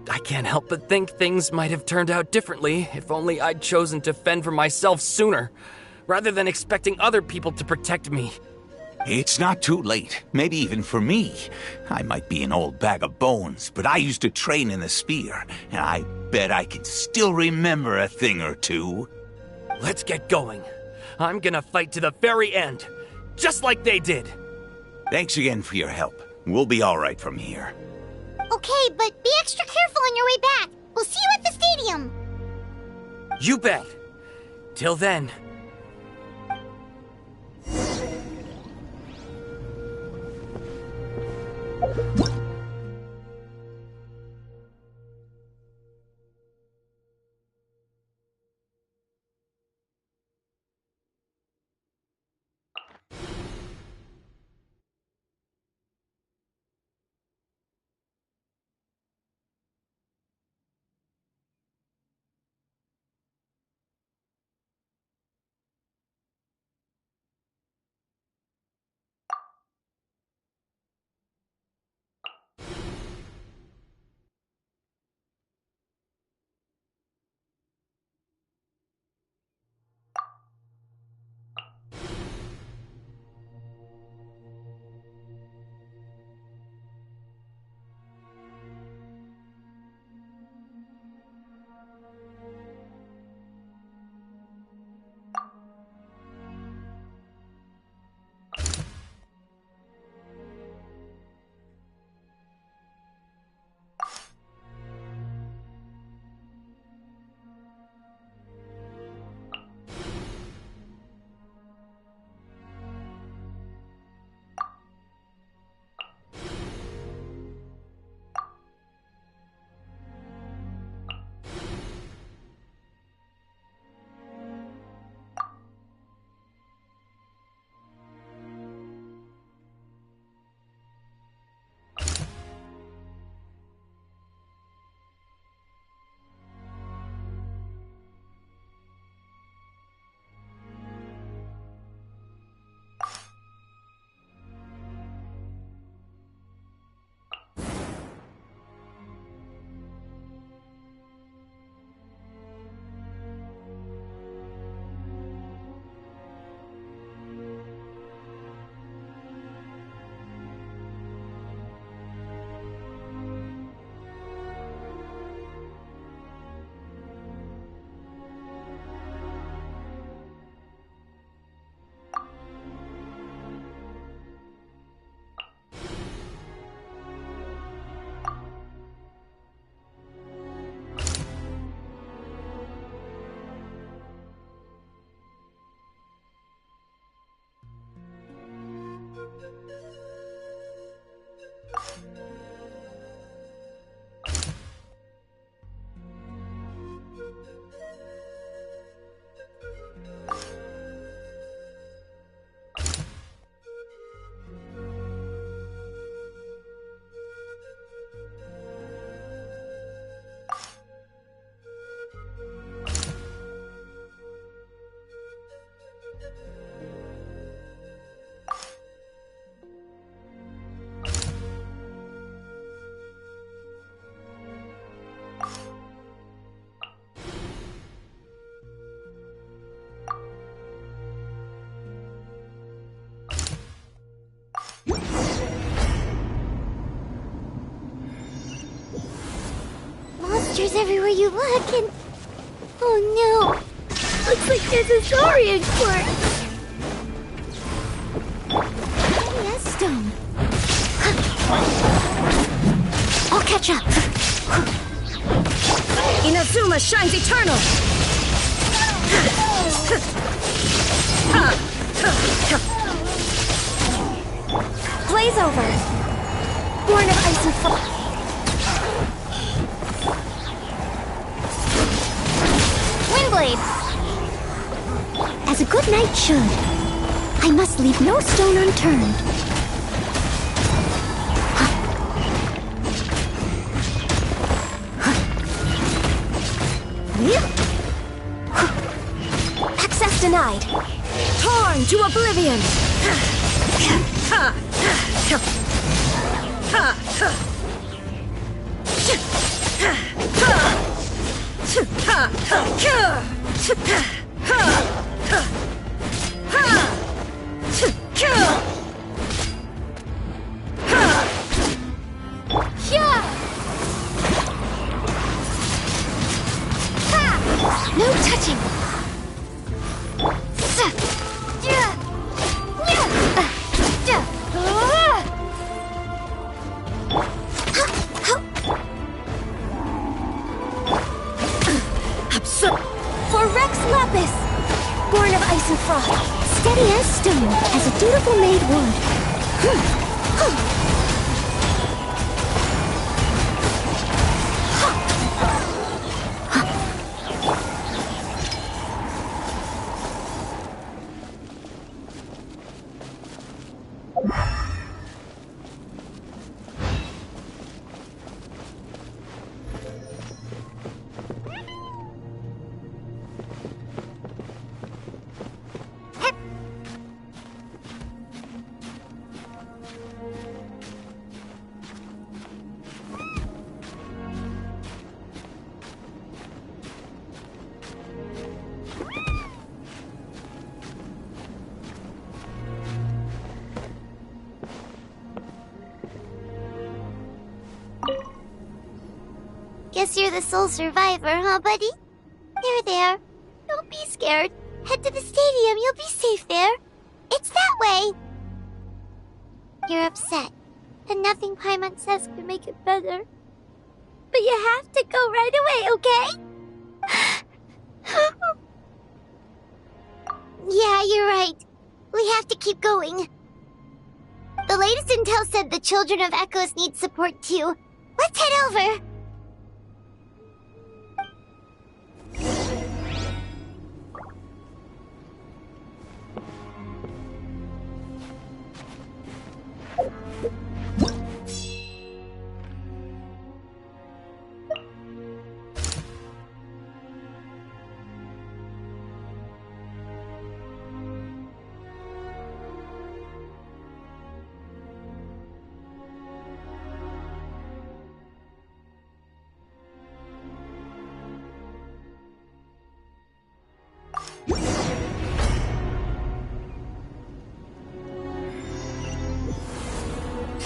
I can't help but think things might have turned out differently if only I'd chosen to fend for myself sooner, rather than expecting other people to protect me. It's not too late, maybe even for me. I might be an old bag of bones, but I used to train in the spear, and I bet I can still remember a thing or two. Let's get going. I'm gonna fight to the very end, just like they did. Thanks again for your help. We'll be all right from here. Okay, but be extra careful on your way back. We'll see you at the stadium. You bet. Till then. Monsters everywhere you look, and... Oh no! Looks like there's a saurian corpse! Yes, stone. I'll catch up. Inazuma shines eternal! Blaze over! Born of ice and frost. Windblade! As a good knight should, I must leave no stone unturned. Access denied. Torn to oblivion! No touching. For Rex Lapis, born of ice and frost, steady as stone, as a dutiful maid would. Guess you're the sole survivor, huh, buddy? There. Don't be scared. Head to the stadium, you'll be safe there. It's that way. You're upset, and nothing Paimon says could make it better. But you have to go right away, okay? Yeah, you're right. We have to keep going. The latest intel said the Children of Echoes need support too. Let's head over.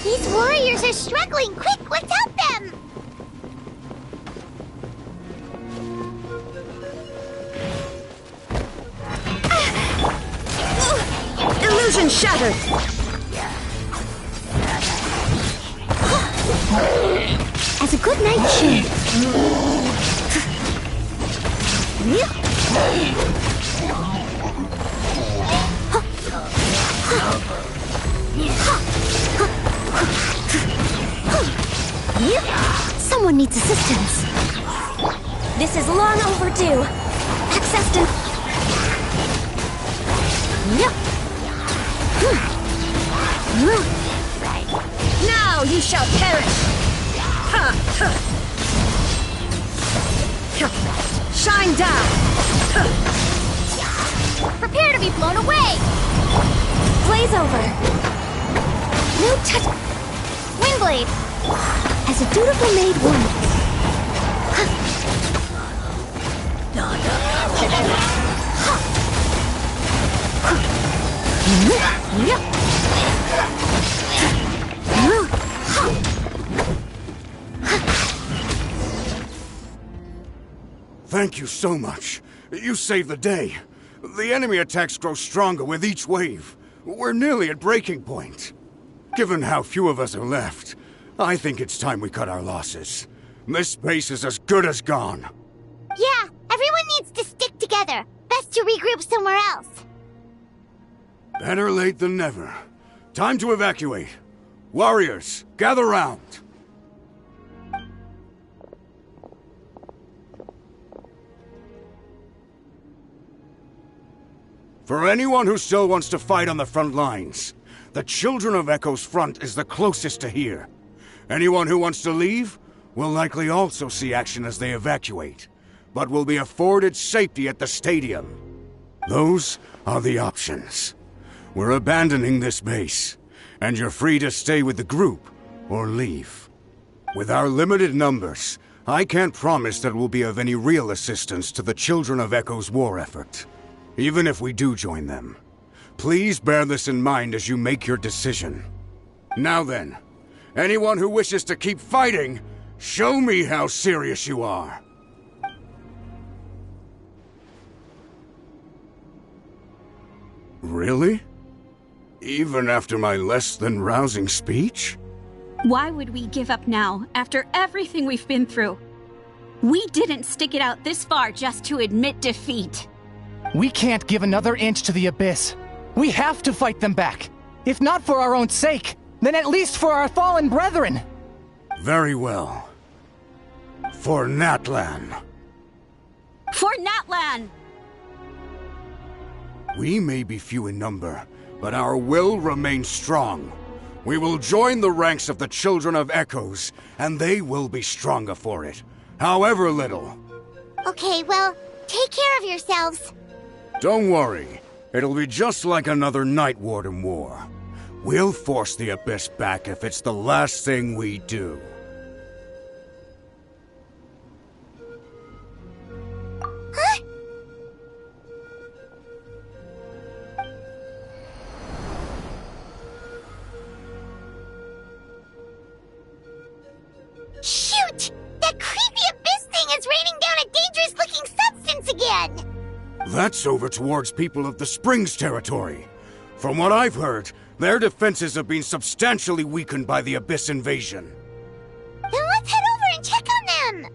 These warriors are struggling. Quick, let's help them! Illusion shattered! As a good knight should. Someone needs assistance. This is long overdue. Access to... Now you shall perish! Shine down! Prepare to be blown away! Blaze over! No touch... Windblade! As a dutiful maid would. Thank you so much. You saved the day. The enemy attacks grow stronger with each wave. We're nearly at breaking point. Given how few of us are left, I think it's time we cut our losses. This base is as good as gone. Yeah, everyone needs to stick together. Best to regroup somewhere else. Better late than never. Time to evacuate. Warriors, gather round. For anyone who still wants to fight on the front lines, the Children of Echo's front is the closest to here. Anyone who wants to leave will likely also see action as they evacuate, but will be afforded safety at the stadium. Those are the options. We're abandoning this base, and you're free to stay with the group or leave. With our limited numbers, I can't promise that we'll be of any real assistance to the Children of Echo's war effort. Even if we do join them, please bear this in mind as you make your decision. Now then, anyone who wishes to keep fighting, show me how serious you are. Really? Even after my less than rousing speech? Why would we give up now, after everything we've been through? We didn't stick it out this far just to admit defeat. We can't give another inch to the Abyss. We have to fight them back. If not for our own sake, then at least for our fallen brethren. Very well. For Natlan. For Natlan! We may be few in number, but our will remains strong. We will join the ranks of the Children of Echoes, and they will be stronger for it, however little. Okay, well, take care of yourselves. Don't worry. It'll be just like another Night Warden war. We'll force the Abyss back if it's the last thing we do. Huh? Shoot! That creepy Abyss thing is raining down a dangerous-looking substance again! That's over towards people of the Springs territory. From what I've heard, their defenses have been substantially weakened by the Abyss invasion. Then let's head over and check on them!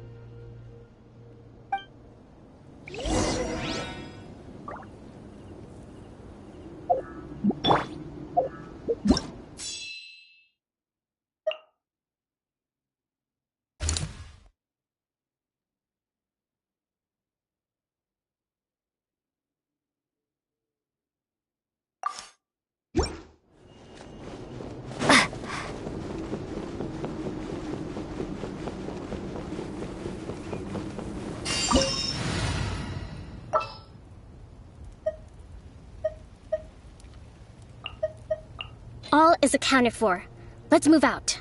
All is accounted for. Let's move out.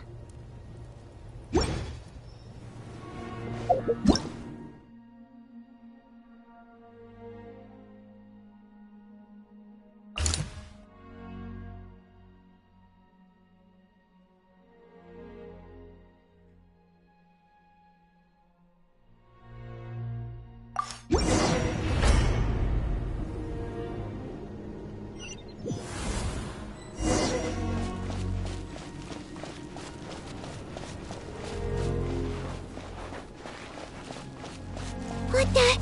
What the?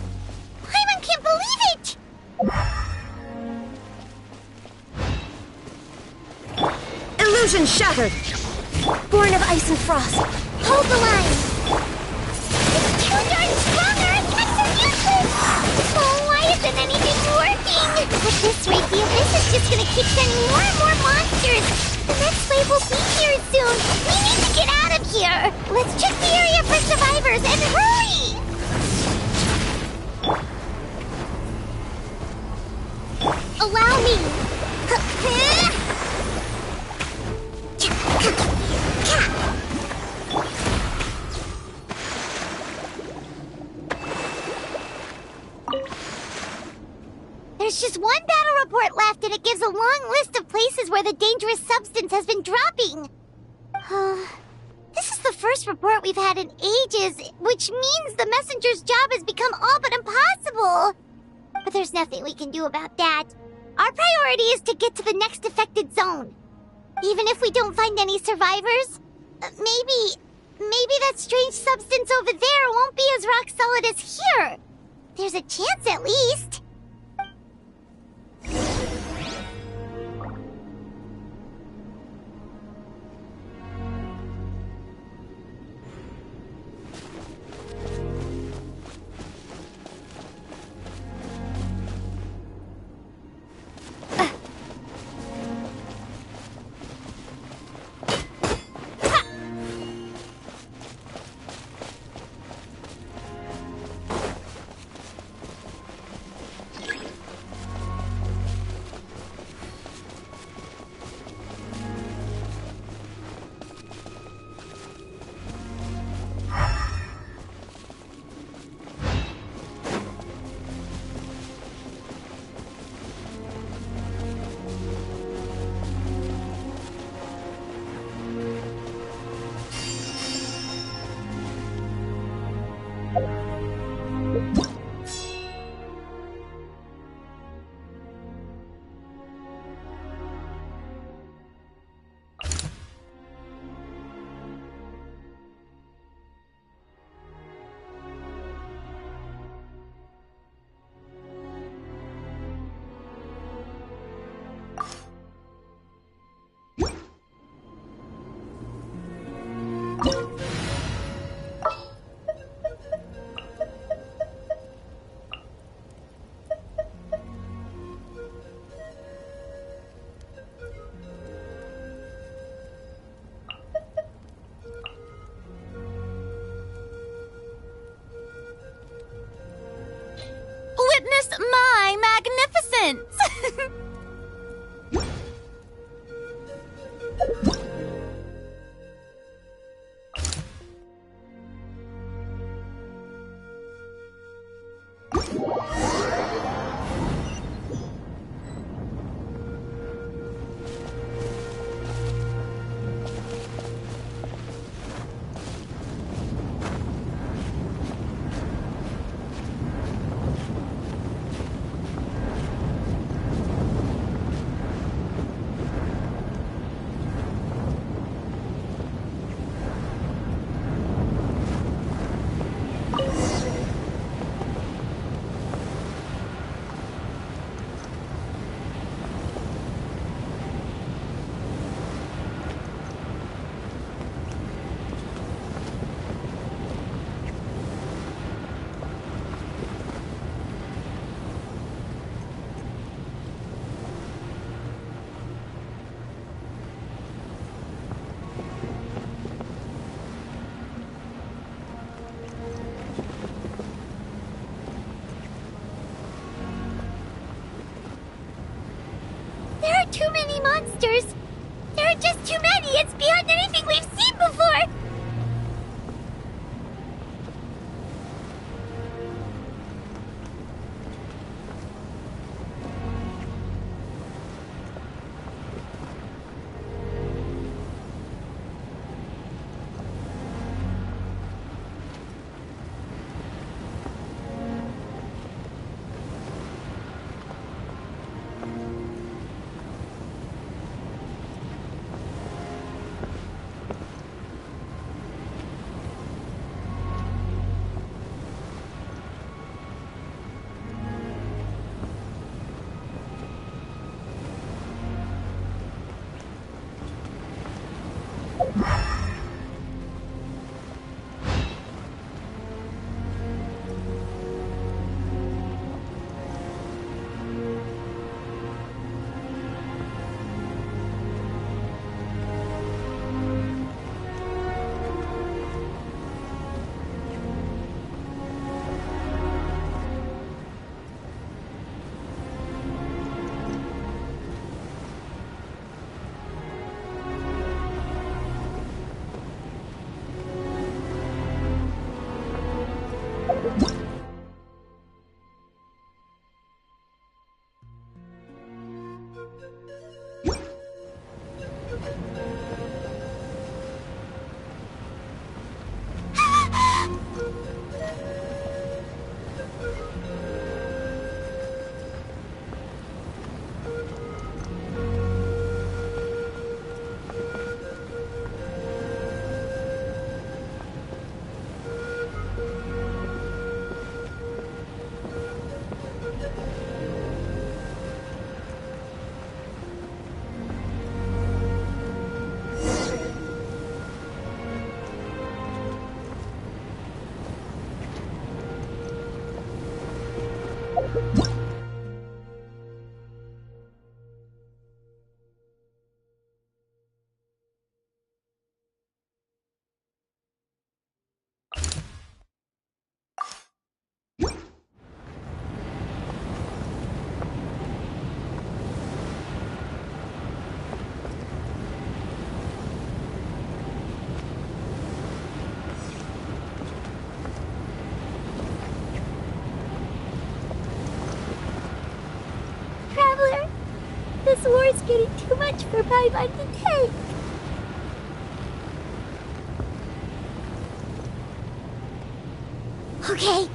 Paimon can't believe it! Illusion shattered! Born of ice and frost. Hold the line! It's too darn strong, our attacks are useless! Oh, why isn't anything working? At this rate, the Abyss is just gonna keep sending more and more monsters! The next wave will be here soon! We need to get out of here! Let's check the area for survivors, and hurry! Allow me! There's just one battle report left, and it gives a long list of places where the dangerous substance has been dropping. This is the first report we've had in ages, which means the messenger's job has become all but impossible. But there's nothing we can do about that. Our priority is to get to the next affected zone. Even if we don't find any survivors, maybe that strange substance over there won't be as rock solid as here. There's a chance at least. Witness my magnificence! There are too many monsters. There are just too many. It's beyond anything we've seen before. This war's getting too much for my mind to take. Okay,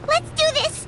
let's do this!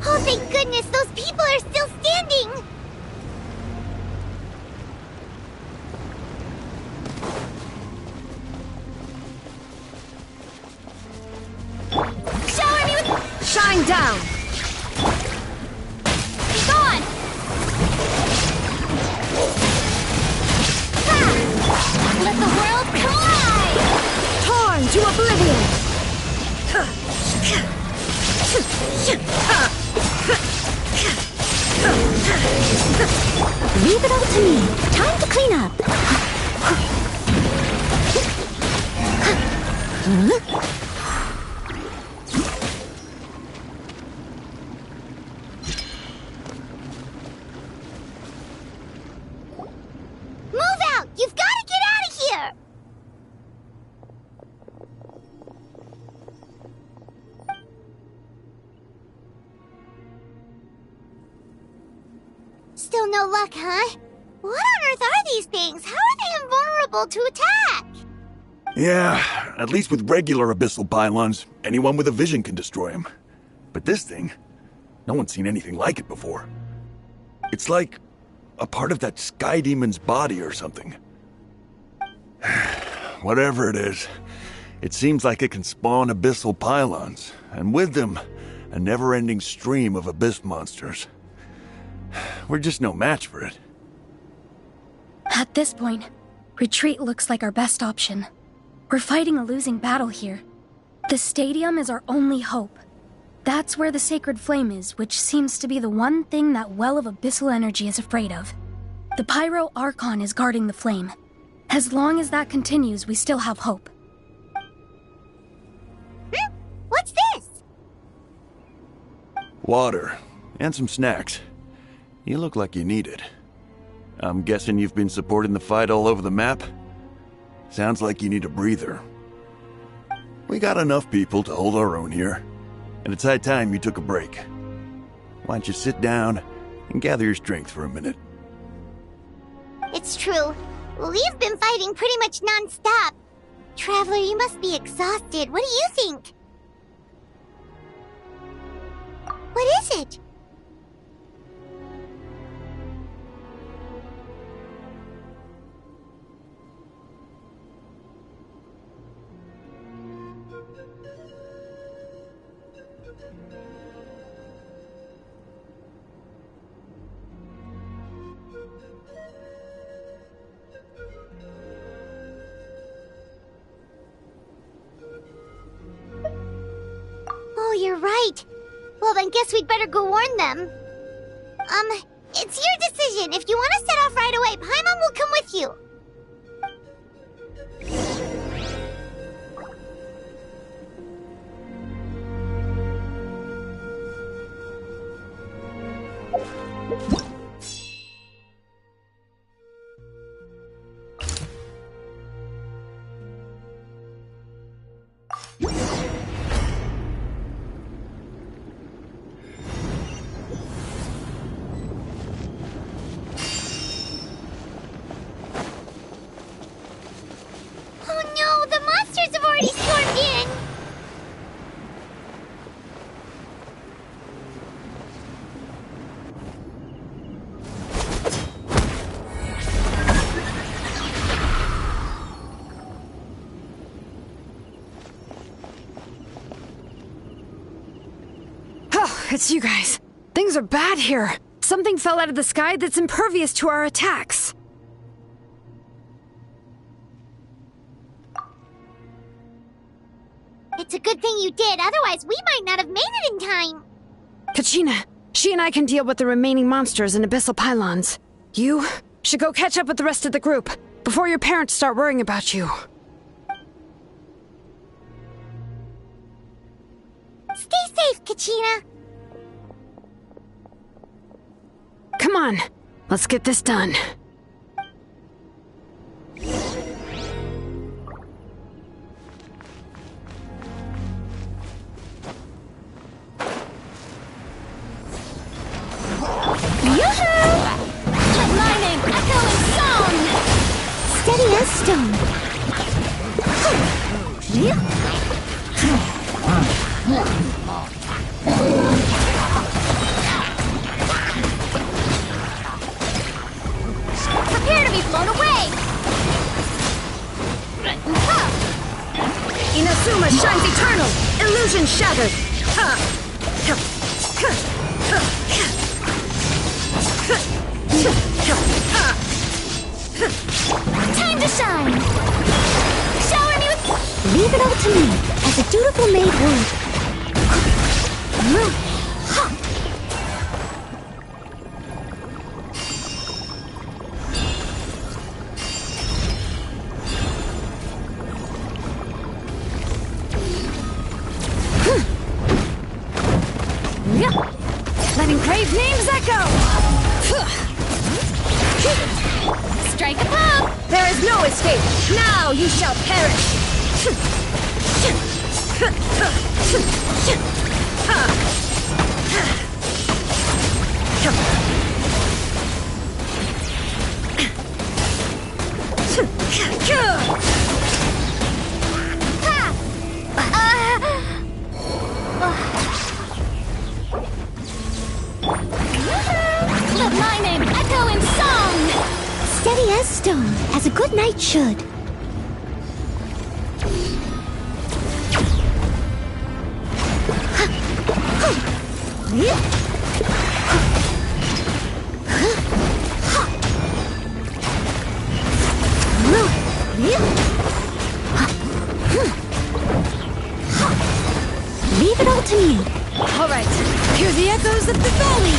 Oh, thank goodness, those people are still standing! Shower me with... Shine down! Be gone! Ha! Let the world collide! Torn to oblivion! Leave it all to me. Time to clean up. Move out! You've got to get out of here! Still no luck, huh? What on earth are these things? How are they invulnerable to attack? Yeah, at least with regular abyssal pylons, anyone with a vision can destroy them. But this thing, no one's seen anything like it before. It's like a part of that sky demon's body or something. Whatever it is, it seems like it can spawn abyssal pylons, and with them, a never-ending stream of abyss monsters. We're just no match for it. At this point, retreat looks like our best option. We're fighting a losing battle here. The stadium is our only hope. That's where the sacred flame is, which seems to be the one thing that well of abyssal energy is afraid of. The Pyro Archon is guarding the flame. As long as that continues, we still have hope. What's this? Water, and some snacks. You look like you need it. I'm guessing you've been supporting the fight all over the map? Sounds like you need a breather. We got enough people to hold our own here, and it's high time you took a break. Why don't you sit down and gather your strength for a minute? It's true. We've been fighting pretty much non-stop. Traveler, you must be exhausted. What do you think? What is it? Oh, you're right. Well, then guess we'd better go warn them. It's your decision. If you want to set off right away, Paimon will come with you. It's you guys. Things are bad here. Something fell out of the sky that's impervious to our attacks. It's a good thing you did, otherwise we might not have made it in time. Kachina, she and I can deal with the remaining monsters and abyssal pylons. You should go catch up with the rest of the group before your parents start worrying about you. Stay safe, Kachina. Come on, let's get this done. Let my name echo in song! Steady as stone. Prepare to be blown away! Inazuma shines eternal! Illusion shattered! Time to shine! Shower me with... Leave it all to me, as a dutiful maid would. Letting grave names echo! Strike a pop! There is no escape! Now you shall perish! Let my name echo in song! Steady as stone, as a good knight should. Leave it all to me. All right, hear the echoes of the valley!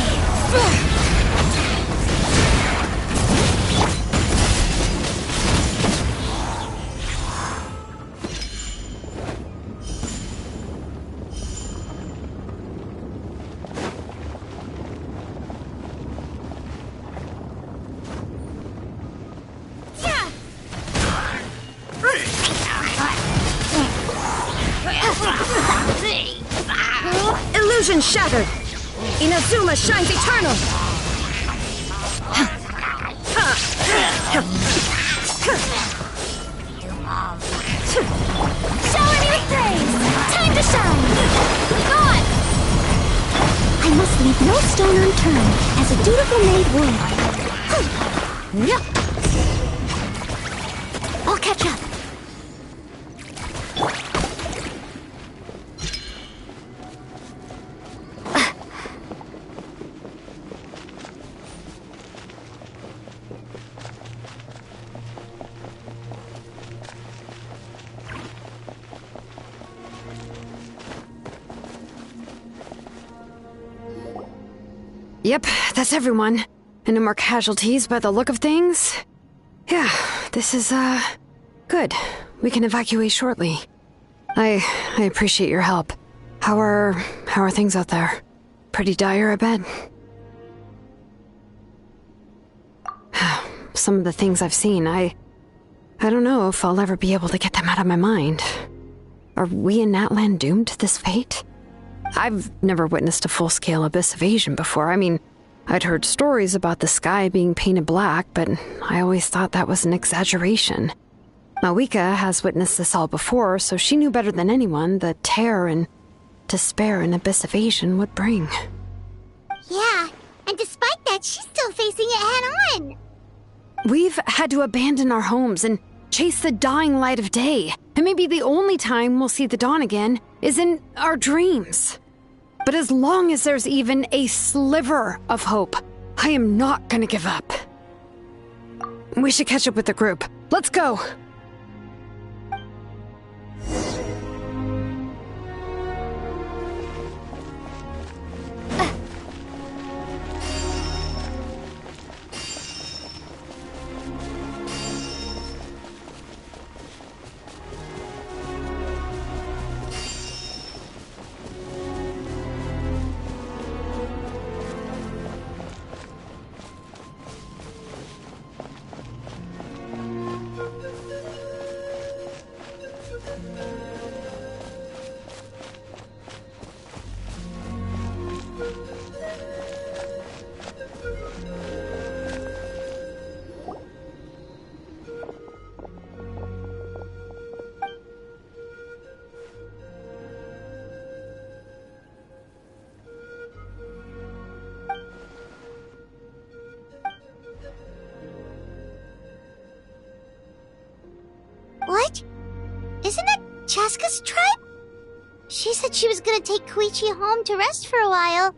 Illusion shattered! Inazuma shines eternal! Shower me with praise! Time to shine! Gone! I must leave no stone unturned, as a dutiful maid would. I'll catch up. Yep, that's everyone. And no more casualties by the look of things. Yeah, this is, good. We can evacuate shortly. I appreciate your help. How are things out there? Pretty dire, I bet. Some of the things I've seen, I don't know if I'll ever be able to get them out of my mind. Are we in Natlan doomed to this fate? I've never witnessed a full-scale abyss invasion before. I mean, I'd heard stories about the sky being painted black, but I always thought that was an exaggeration. Mawika has witnessed this all before, so she knew better than anyone the terror and despair an abyss invasion would bring. Yeah, and despite that, she's still facing it head-on. We've had to abandon our homes and chase the dying light of day, and maybe the only time we'll see the dawn again is in our dreams. But as long as there's even a sliver of hope, I am not gonna give up. We should catch up with the group. Let's go! What? Isn't that Chaska's tribe? She said she was gonna take Koichi home to rest for a while.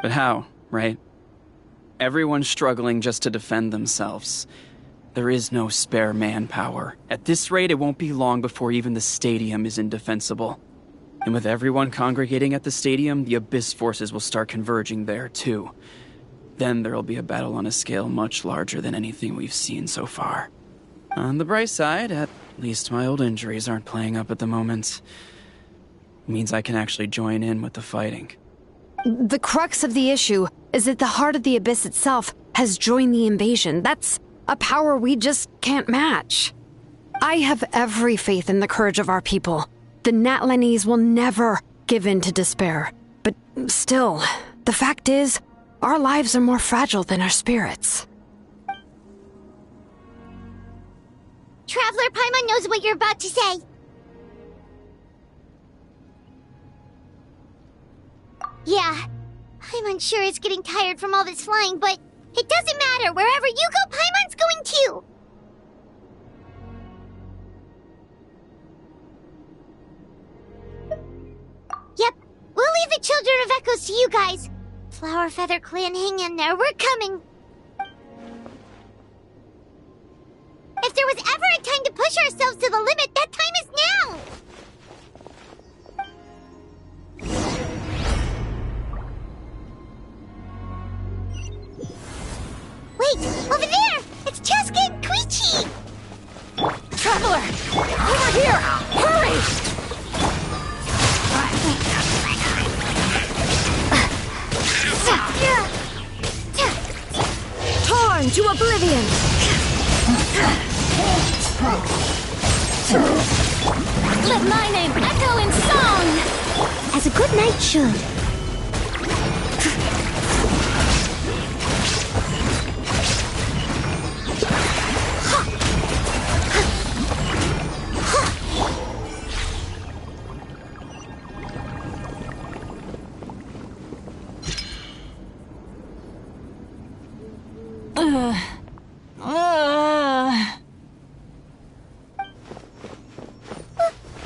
But how, right? Everyone's struggling just to defend themselves. There is no spare manpower. At this rate, it won't be long before even the stadium is indefensible. And with everyone congregating at the stadium, the Abyss forces will start converging there, too. Then there'll be a battle on a scale much larger than anything we've seen so far. On the bright side, at least my old injuries aren't playing up at the moment. It means I can actually join in with the fighting. The crux of the issue is that the heart of the Abyss itself has joined the invasion. That's a power we just can't match. I have every faith in the courage of our people. The Natlanese will never give in to despair. But still, the fact is, our lives are more fragile than our spirits. Traveler Paimon knows what you're about to say. Yeah, Paimon's sure is getting tired from all this flying, but it doesn't matter. Wherever you go, Paimon's going too. Yep, we'll leave the Children of Echoes to you guys. Flower Feather Clan, hang in there. We're coming. If there was ever a time to push ourselves to the limit, that time is now! Wait! Over there! It's Chaska and Koichi! Traveler! Over here! Hurry! Torn to oblivion! Let my name echo in song! As a good knight should.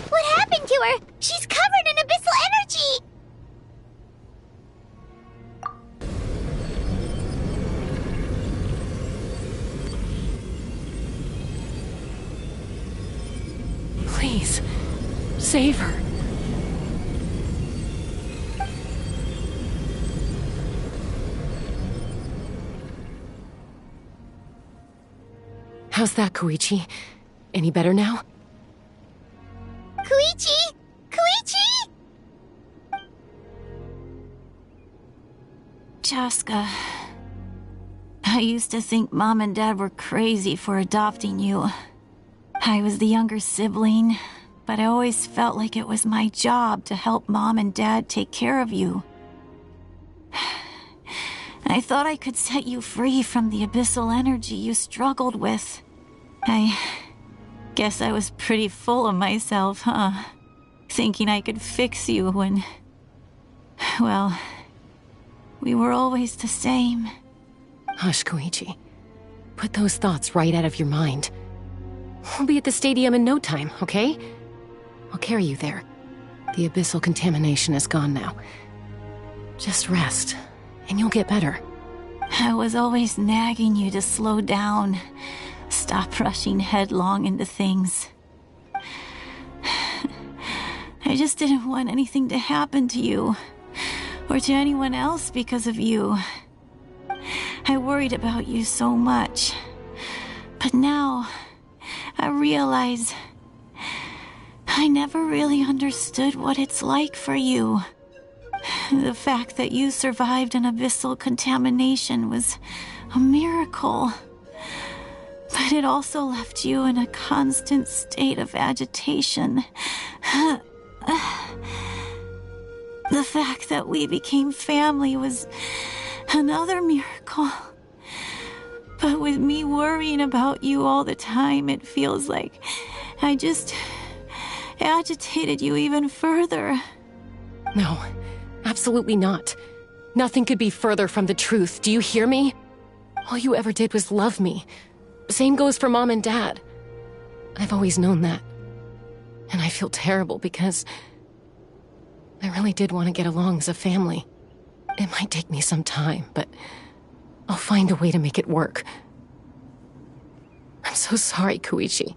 What happened to her? She's covered in abyssal energy! Please, save her. How's that, Koichi? Any better now? Koichi! Koichi! Chaska, I used to think Mom and Dad were crazy for adopting you. I was the younger sibling, but I always felt like it was my job to help Mom and Dad take care of you. I thought I could set you free from the abyssal energy you struggled with. I guess I was pretty full of myself, huh? Thinking I could fix you when... well, we were always the same. Hush, Koichi. Put those thoughts right out of your mind. We'll be at the stadium in no time, okay? I'll carry you there. The abyssal contamination is gone now. Just rest, and you'll get better. I was always nagging you to slow down. Stop rushing headlong into things. I just didn't want anything to happen to you, or to anyone else because of you. I worried about you so much. But now, I realize I never really understood what it's like for you. The fact that you survived an abyssal contamination was a miracle. But it also left you in a constant state of agitation. The fact that we became family was another miracle. But with me worrying about you all the time, it feels like I just agitated you even further. No, absolutely not. Nothing could be further from the truth. Do you hear me? All you ever did was love me. Same goes for Mom and Dad. I've always known that. And I feel terrible because I really did want to get along as a family. It might take me some time, but I'll find a way to make it work. I'm so sorry, Koichi.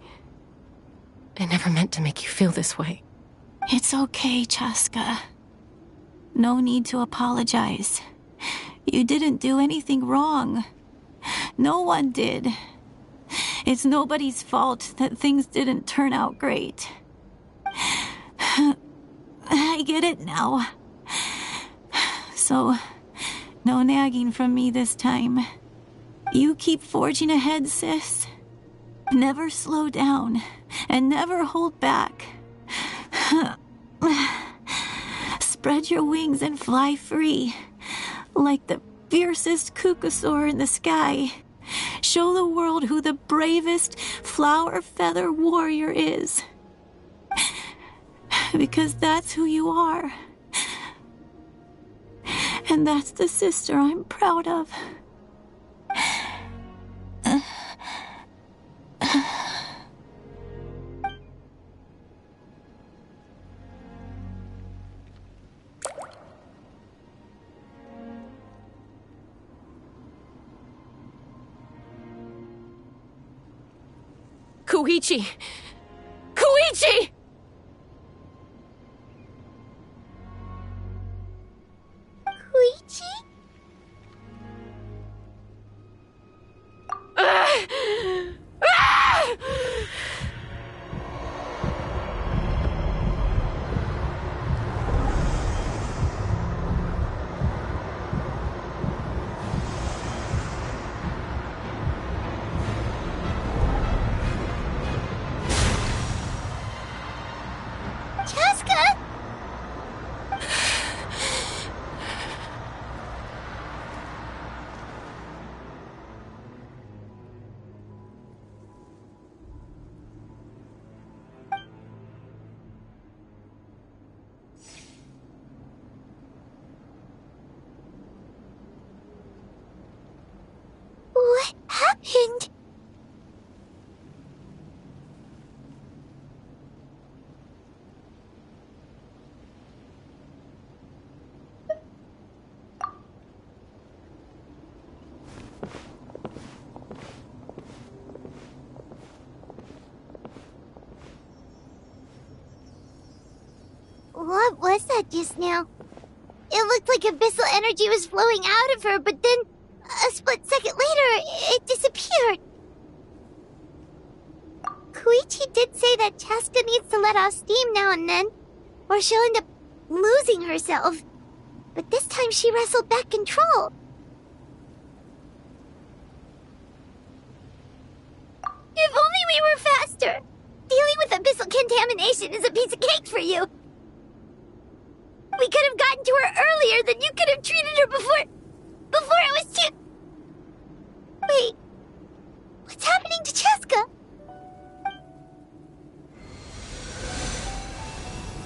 I never meant to make you feel this way. It's okay, Chaska. No need to apologize. You didn't do anything wrong. No one did. It's nobody's fault that things didn't turn out great. I get it now. So, no nagging from me this time. You keep forging ahead, sis. Never slow down, and never hold back. Spread your wings and fly free, like the fiercest kukusaur in the sky. Show the world who the bravest flower feather warrior is. Because that's who you are. And that's the sister I'm proud of. Koichi! Koichi! Koichi? Chaska? What happened? What was that just now? It looked like abyssal energy was flowing out of her, but then a split second later, it disappeared. Koichi did say that Chaska needs to let off steam now and then, or she'll end up losing herself. But this time she wrestled back control. If only we were faster! Dealing with abyssal contamination is a piece of cake for you. We could have gotten to her earlier, then you could have treated her before it was too... Wait, what's happening to Chaska?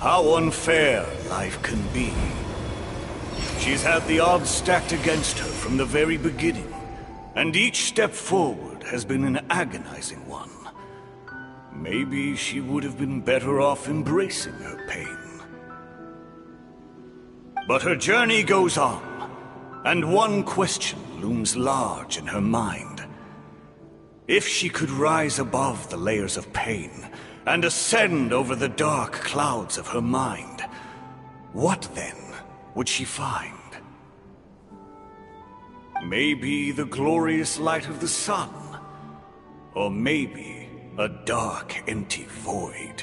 How unfair life can be. She's had the odds stacked against her from the very beginning, and each step forward has been an agonizing one. maybe she would have been better off embracing her pain. But her journey goes on, and one question looms large in her mind. If she could rise above the layers of pain and ascend over the dark clouds of her mind, what then would she find? Maybe the glorious light of the sun, or maybe a dark, empty void.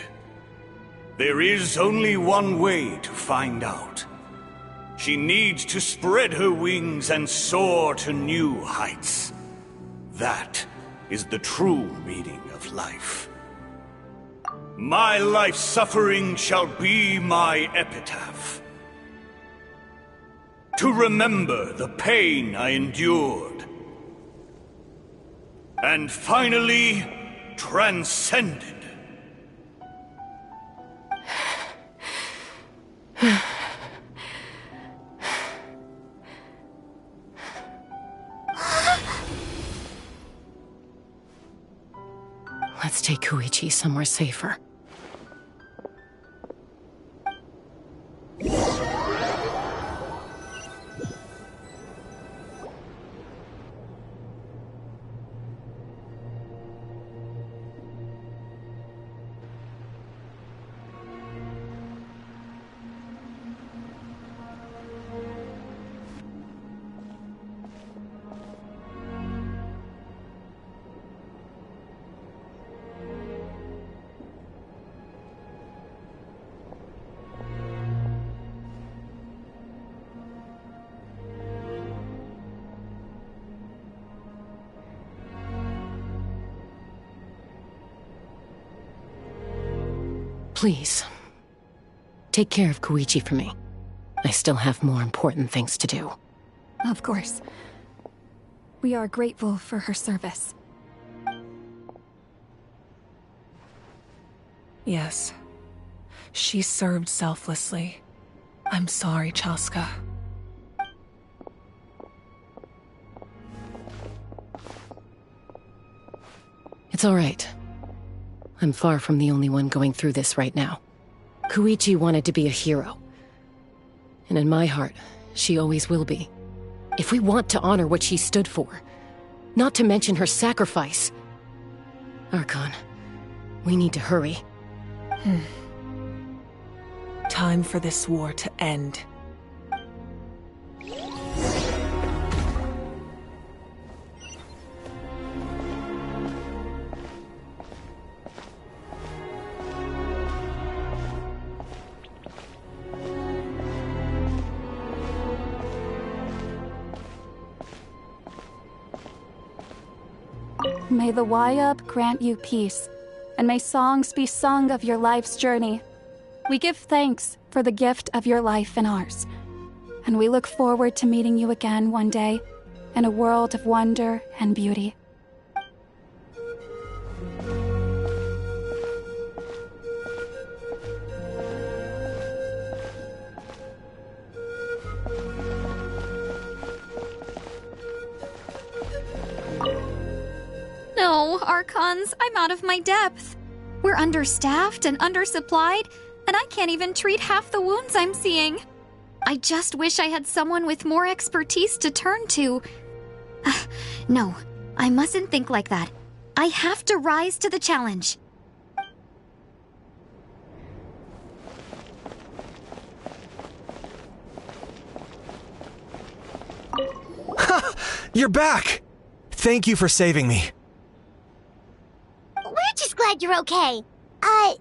There is only one way to find out. She needs to spread her wings and soar to new heights. That is the true meaning of life. My life's suffering shall be my epitaph. To remember the pain I endured. And finally, transcended. Let's take Koichi somewhere safer. Please, take care of Koichi for me. I still have more important things to do. Of course. We are grateful for her service. Yes. She served selflessly. I'm sorry, Chaska. It's all right. I'm far from the only one going through this right now. Koichi wanted to be a hero. And in my heart, she always will be. If we want to honor what she stood for, not to mention her sacrifice. Archon, we need to hurry. Time for this war to end. May the Wayub grant you peace, and may songs be sung of your life's journey. We give thanks for the gift of your life and ours, and we look forward to meeting you again one day in a world of wonder and beauty. No, Archons, I'm out of my depth. We're understaffed and undersupplied, and I can't even treat half the wounds I'm seeing. I just wish I had someone with more expertise to turn to. No, I mustn't think like that. I have to rise to the challenge. You're back! Thank you for saving me. We're just glad you're okay. Hey,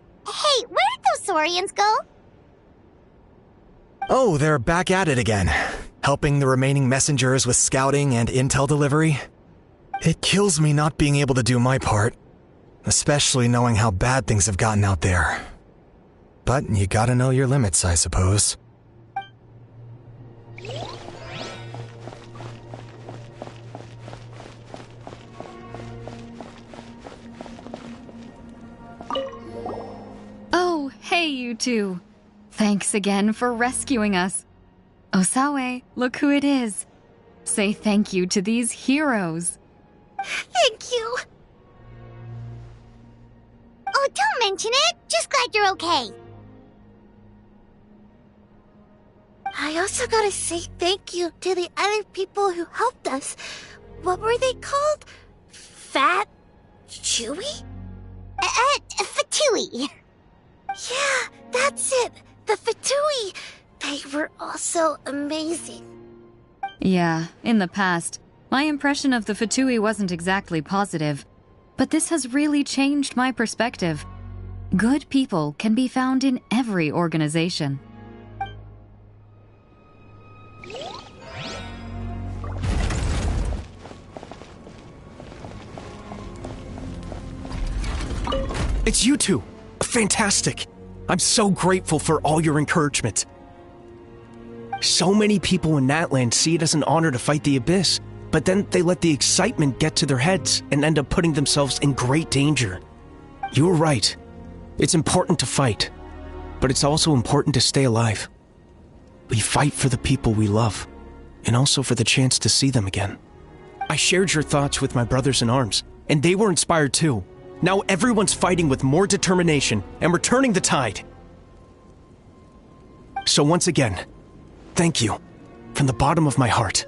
where did those Saurians go? Oh, they're back at it again. Helping the remaining messengers with scouting and intel delivery. It kills me not being able to do my part. Especially knowing how bad things have gotten out there. But you gotta know your limits, I suppose. Oh, hey, you two. Thanks again for rescuing us. Osawe, look who it is. Say thank you to these heroes. Thank you. Oh, don't mention it. Just glad you're okay. I also gotta say thank you to the other people who helped us. What were they called? Fat? Chewy? Fatui. Yeah, that's it. The Fatui. They were also amazing. Yeah, in the past, my impression of the Fatui wasn't exactly positive. But this has really changed my perspective. Good people can be found in every organization. It's you two! Fantastic! I'm so grateful for all your encouragement. So many people in Natland see it as an honor to fight the Abyss, but then they let the excitement get to their heads and end up putting themselves in great danger. You were right. It's important to fight, but it's also important to stay alive. We fight for the people we love, and also for the chance to see them again. I shared your thoughts with my brothers in arms, and they were inspired too. Now everyone's fighting with more determination and we're turning the tide. So once again, thank you from the bottom of my heart.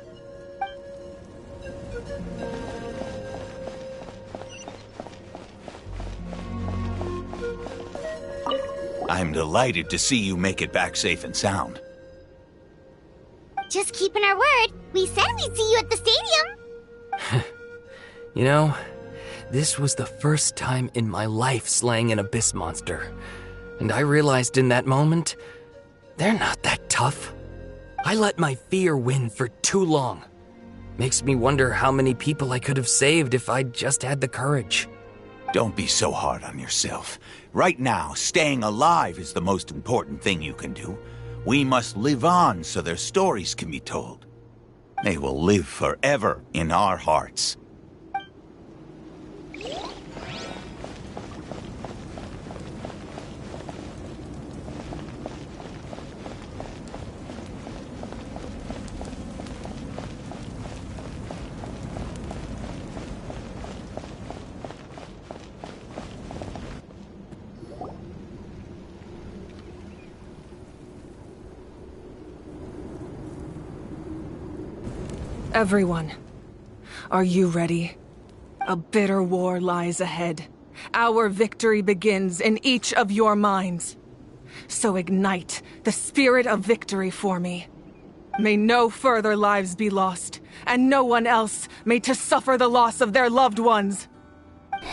I'm delighted to see you make it back safe and sound. Just keeping our word. We said we'd see you at the stadium. You know, this was the first time in my life slaying an abyss monster. And I realized in that moment, they're not that tough. I let my fear win for too long. Makes me wonder how many people I could have saved if I'd just had the courage. Don't be so hard on yourself. Right now, staying alive is the most important thing you can do. We must live on so their stories can be told. They will live forever in our hearts. Everyone, are you ready? A bitter war lies ahead. Our victory begins in each of your minds. So ignite the spirit of victory for me. May no further lives be lost, and no one else may to suffer the loss of their loved ones.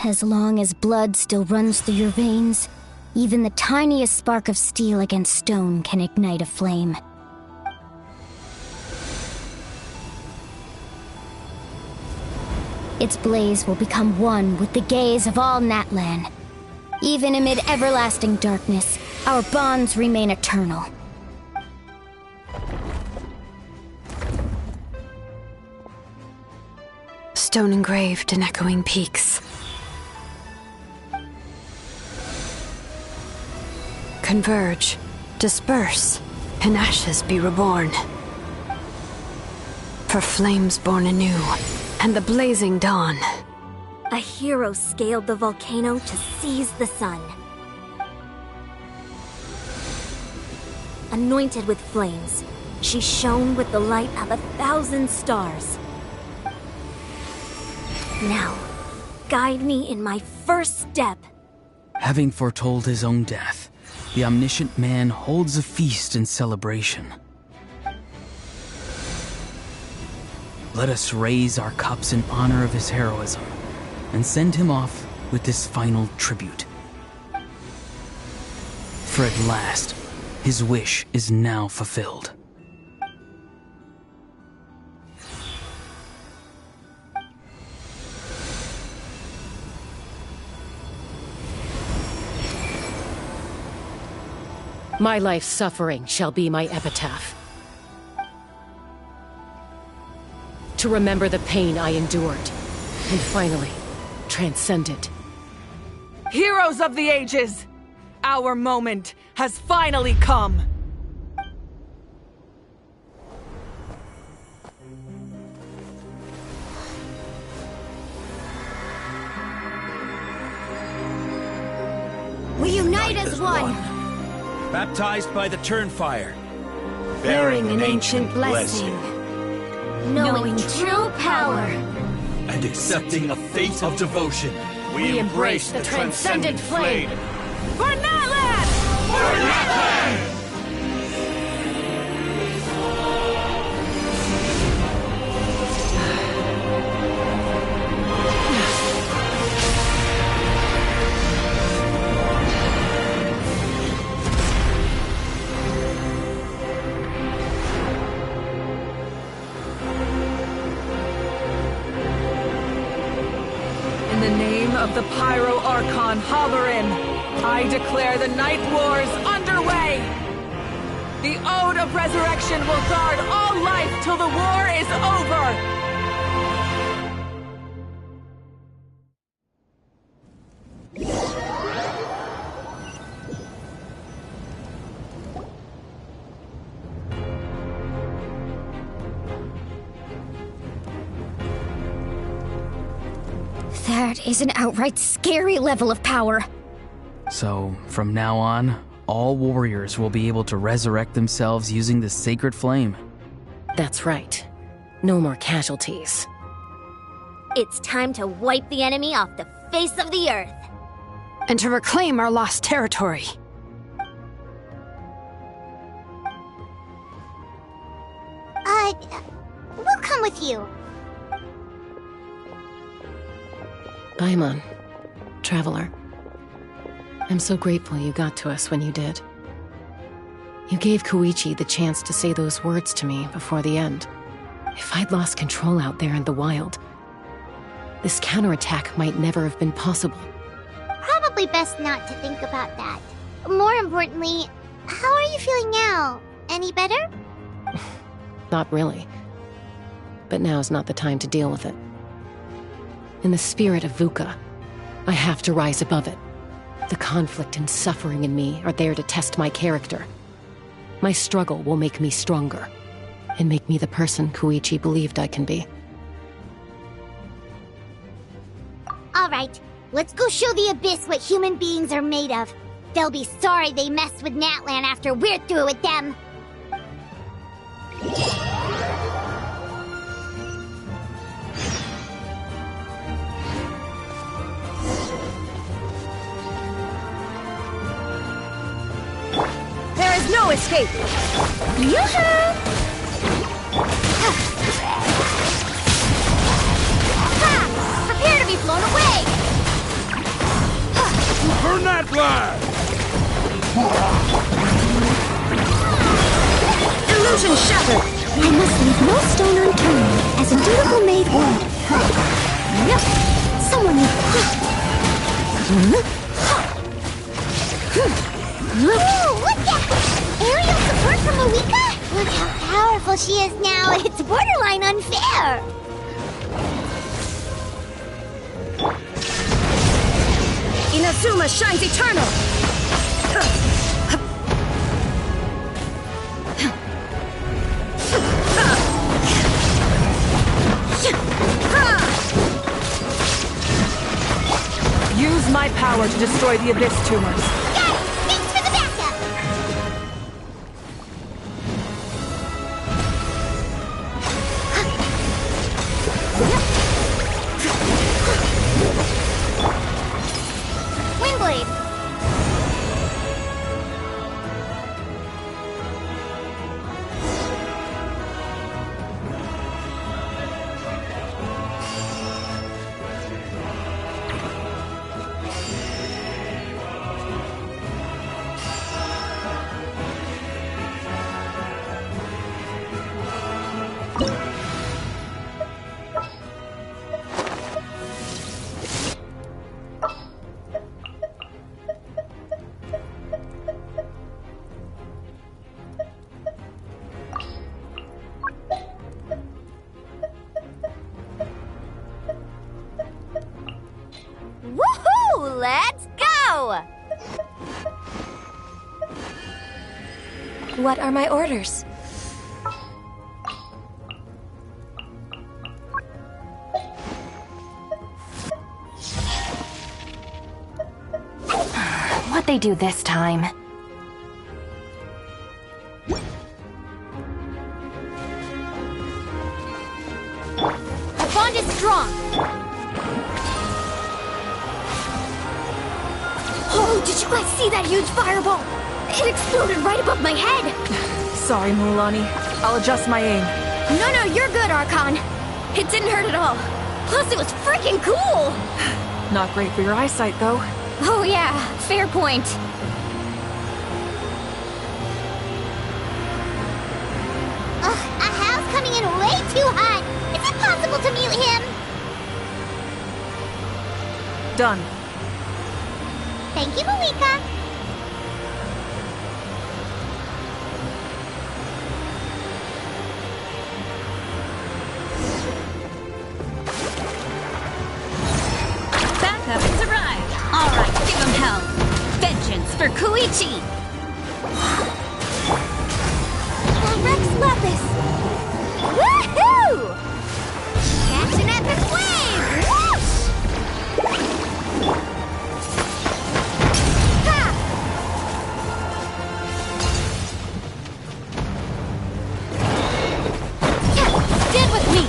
As long as blood still runs through your veins, even the tiniest spark of steel against stone can ignite a flame. Its blaze will become one with the gaze of all Natlan. Even amid everlasting darkness, our bonds remain eternal. Stone engraved in echoing peaks. Converge, disperse, and ashes be reborn. For flames born anew, and the blazing dawn. A hero scaled the volcano to seize the sun. Anointed with flames, she shone with the light of 1,000 stars. Now, guide me in my first step. Having foretold his own death, the omniscient man holds a feast in celebration. Let us raise our cups in honor of his heroism and send him off with this final tribute. For at last, his wish is now fulfilled. My life's suffering shall be my epitaph. To remember the pain I endured, and finally, transcend it. Heroes of the ages! Our moment has finally come! one. Baptized by the Turnfire. Bearing an ancient blessing. Knowing true power. And accepting a fate of devotion. We embrace the transcendent flame. For Natlan! For Natlan! In the name of the Pyro Archon Halloran, I declare the Night Wars underway! The Ode of Resurrection will guard all life till the war is over! That is an outright scary level of power. So, from now on, all warriors will be able to resurrect themselves using the sacred flame. That's right. No more casualties. It's time to wipe the enemy off the face of the earth. And to reclaim our lost territory. We'll come with you. Paimon, Traveler. I'm so grateful you got to us when you did. You gave Koichi the chance to say those words to me before the end. If I'd lost control out there in the wild, this counterattack might never have been possible. Probably best not to think about that. More importantly, how are you feeling now? Any better? Not really. But now's not the time to deal with it. In the spirit of VUCA, I have to rise above it. The conflict and suffering in me are there to test my character. My struggle will make me stronger, and make me the person Koichi believed I can be. All right, let's go show the Abyss what human beings are made of. They'll be sorry they messed with Natlan after we're through with them. There is no escape! Yoo-hoo! Prepare to be blown away! Burn that flag! Illusion shattered! I must leave no stone unturned, as a dutiful maid would. Yep. Someone Ooh, look at aerial support from Malika? Look how powerful she is now. It's borderline unfair. Inazuma shines eternal! Use my power to destroy the Abyss tumors. Thanks for the backup. Windblade. Woohoo! Let's go! What are my orders? What what they do this time. Our bond is strong. Oh, did you guys see that huge fireball? It exploded right above my head. Sorry, Mulan. I'll adjust my aim. No, you're good, Archon. It didn't hurt at all. Plus, it was freaking cool. Not great for your eyesight, though. Oh yeah, fair point. Ugh, a house coming in way too hot. Is it possible to mute him? Done. Thank you, Malika. Backup has arrived. All right, give him hell. Vengeance for Koichi. Rex Lepus! Woohoo! Catch an epic wave! Whoosh! Ha! Stand with me.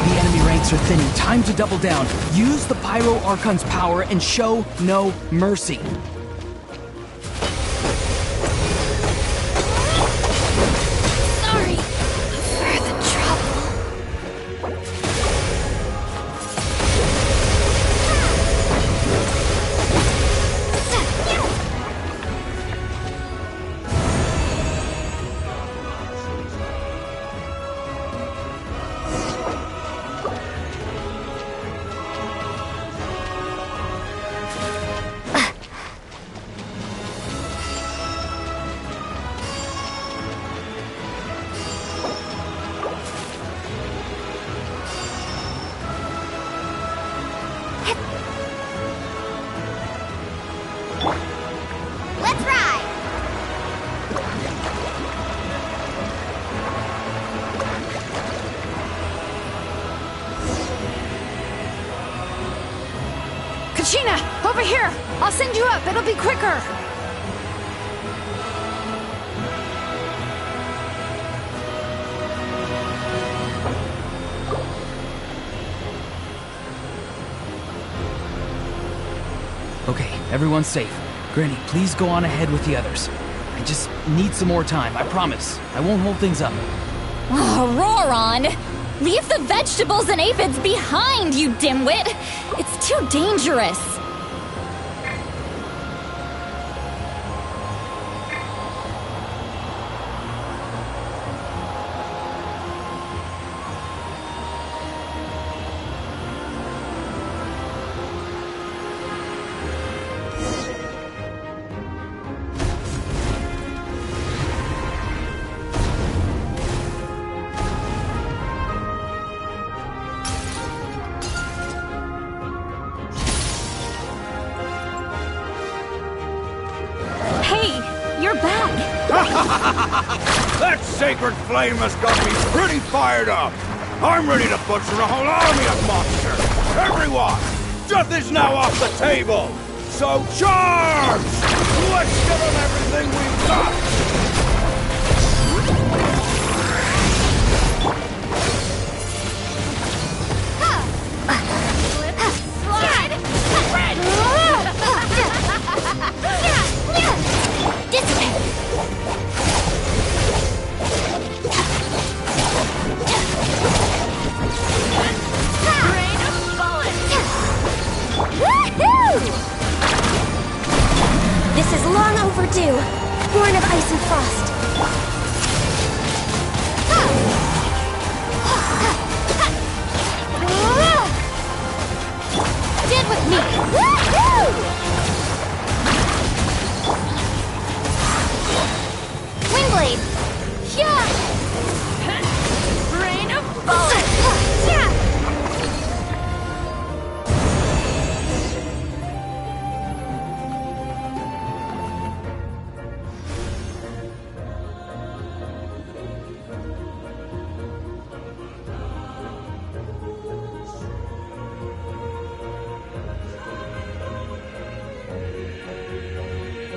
The enemy ranks are thinning. Time to double down. Use the Pyro Archon's power and show no mercy. Sorry for the trouble. Let's ride! Kachina, over here! I'll send you up, it'll be quicker! Okay, everyone's safe. Granny, please go on ahead with the others. I just need some more time, I promise. I won't hold things up. Oh, Roron! Leave the vegetables and aphids behind, you dimwit! It's too dangerous! That sacred flame has got me pretty fired up. I'm ready to butcher a whole army of monsters. Everyone, death is now off the table. So charge! Let's give them everything we've got. This is long overdue. Born of Ice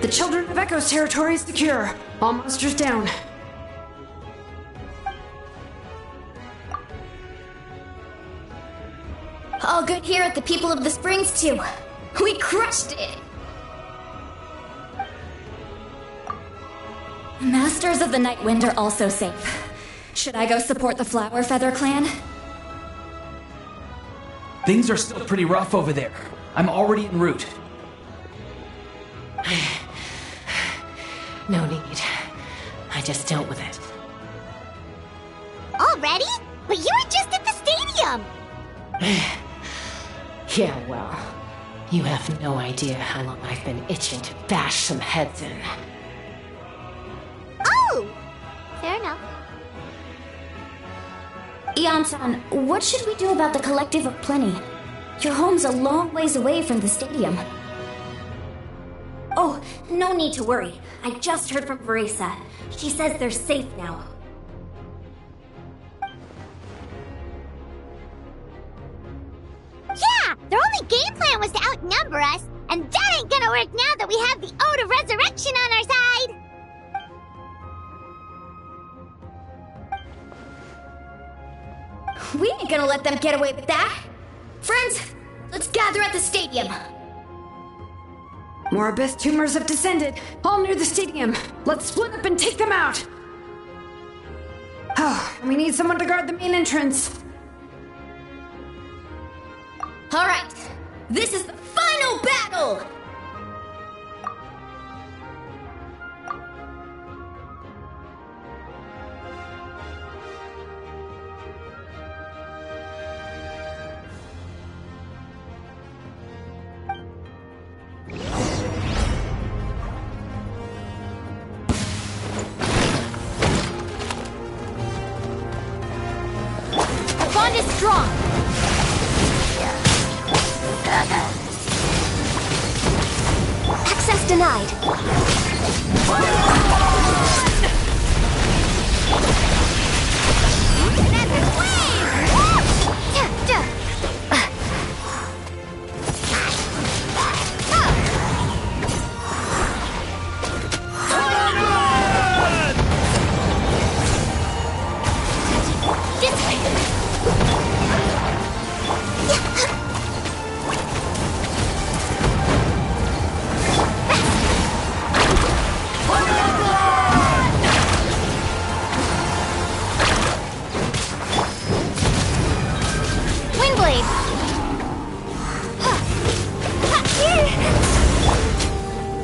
The Children of Echo's territory is secure. All monsters down. All good here at the People of the Springs, too. We crushed it! Masters of the Night Wind are also safe. Should I go support the Flower Feather clan? Things are still pretty rough over there. I'm already en route. No need. I just dealt with it. Already? But you were just at the stadium! Yeah, well, you have no idea how long I've been itching to bash some heads in. Oh! Fair enough. Ian-san, what should we do about the Collective of Plenty? Your home's a long ways away from the stadium. Oh, no need to worry. I just heard from Veresa. She says they're safe now. Yeah! Their only game plan was to outnumber us, and that ain't gonna work now that we have the Ode of Resurrection on our side! We ain't gonna let them get away with that! Friends, let's gather at the stadium! More abyss tumors have descended, all near the stadium. Let's split up and take them out! Oh, we need someone to guard the main entrance. Alright, this is the final battle! The bond is strong! Access denied.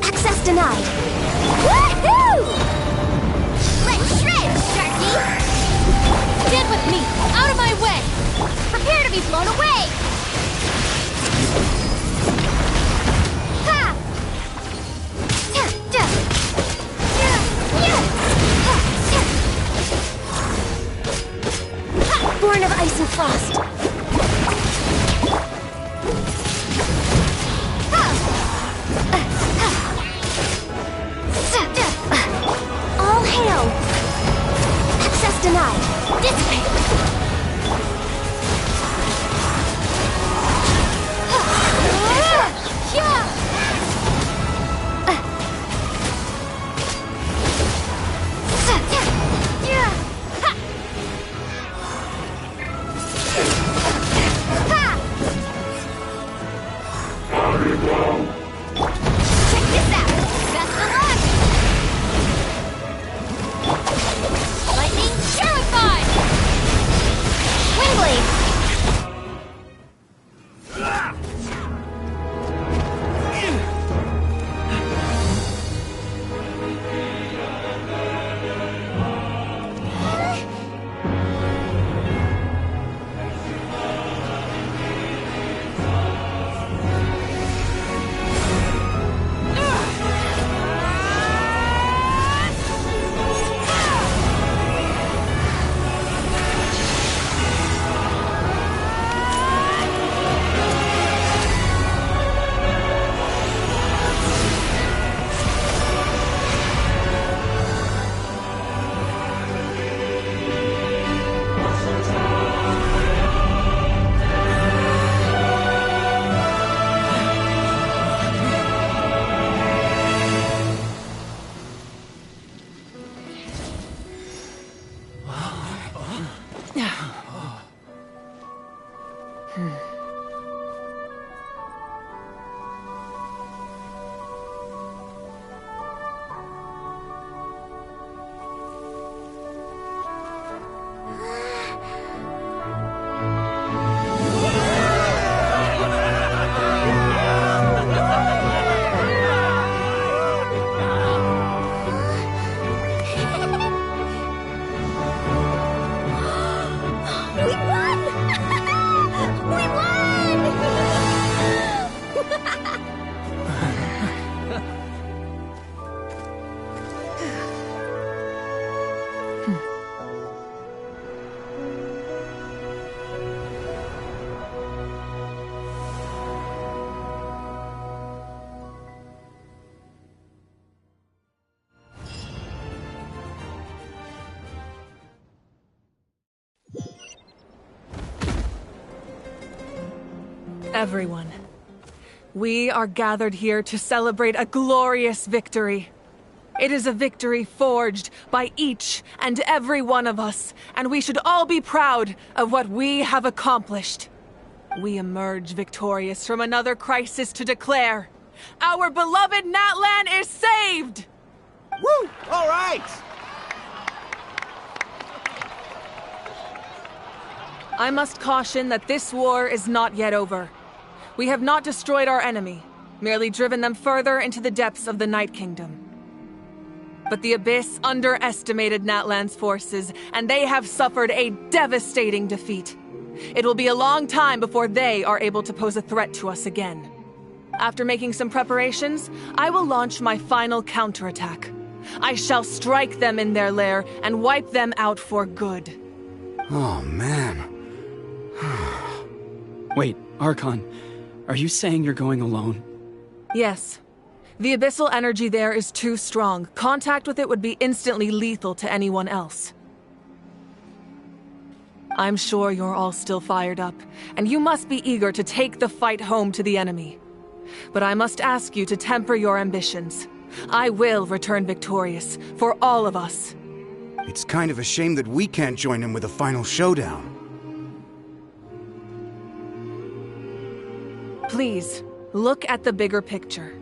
Access denied. Woohoo! Let's shred, Sharky! Get with me! Out of my way! Prepare to be blown away! Ha! Born of ice and frost. All hail! Access denied. This way! Everyone, we are gathered here to celebrate a glorious victory. It is a victory forged by each and every one of us, and we should all be proud of what we have accomplished. We emerge victorious from another crisis to declare, our beloved Natlan is saved! Woo! All right! I must caution that this war is not yet over. We have not destroyed our enemy, merely driven them further into the depths of the Night Kingdom. But the Abyss underestimated Natlan's forces, and they have suffered a devastating defeat. It will be a long time before they are able to pose a threat to us again. After making some preparations, I will launch my final counterattack. I shall strike them in their lair and wipe them out for good. Oh, man. Wait, Archon, are you saying you're going alone? Yes. The abyssal energy there is too strong. Contact with it would be instantly lethal to anyone else. I'm sure you're all still fired up, and you must be eager to take the fight home to the enemy. But I must ask you to temper your ambitions. I will return victorious, for all of us. It's kind of a shame that we can't join him with a final showdown. Please, look at the bigger picture.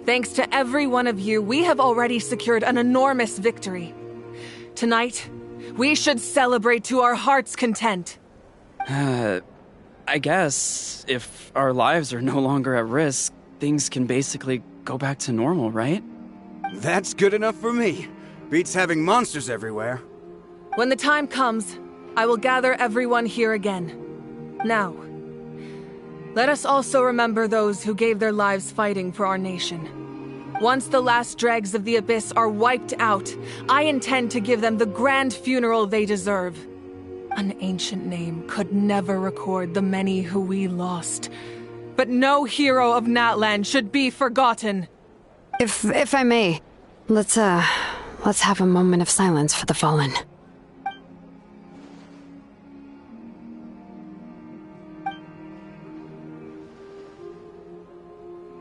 Thanks to every one of you, we have already secured an enormous victory. Tonight, we should celebrate to our heart's content. I guess if our lives are no longer at risk, things can basically go back to normal, right? That's good enough for me. Beats having monsters everywhere. When the time comes, I will gather everyone here again. Now, let us also remember those who gave their lives fighting for our nation. Once the last dregs of the Abyss are wiped out, I intend to give them the grand funeral they deserve. An ancient name could never record the many who we lost. But no hero of Natlan should be forgotten. If I may, let's have a moment of silence for the fallen.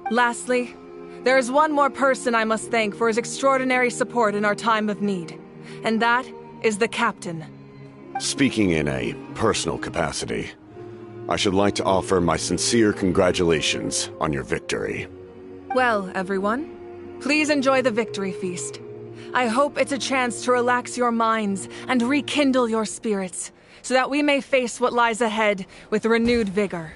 Lastly, there is one more person I must thank for his extraordinary support in our time of need, and that is the Captain. Speaking in a personal capacity, I should like to offer my sincere congratulations on your victory. Well, everyone, please enjoy the victory feast. I hope it's a chance to relax your minds and rekindle your spirits, so that we may face what lies ahead with renewed vigor.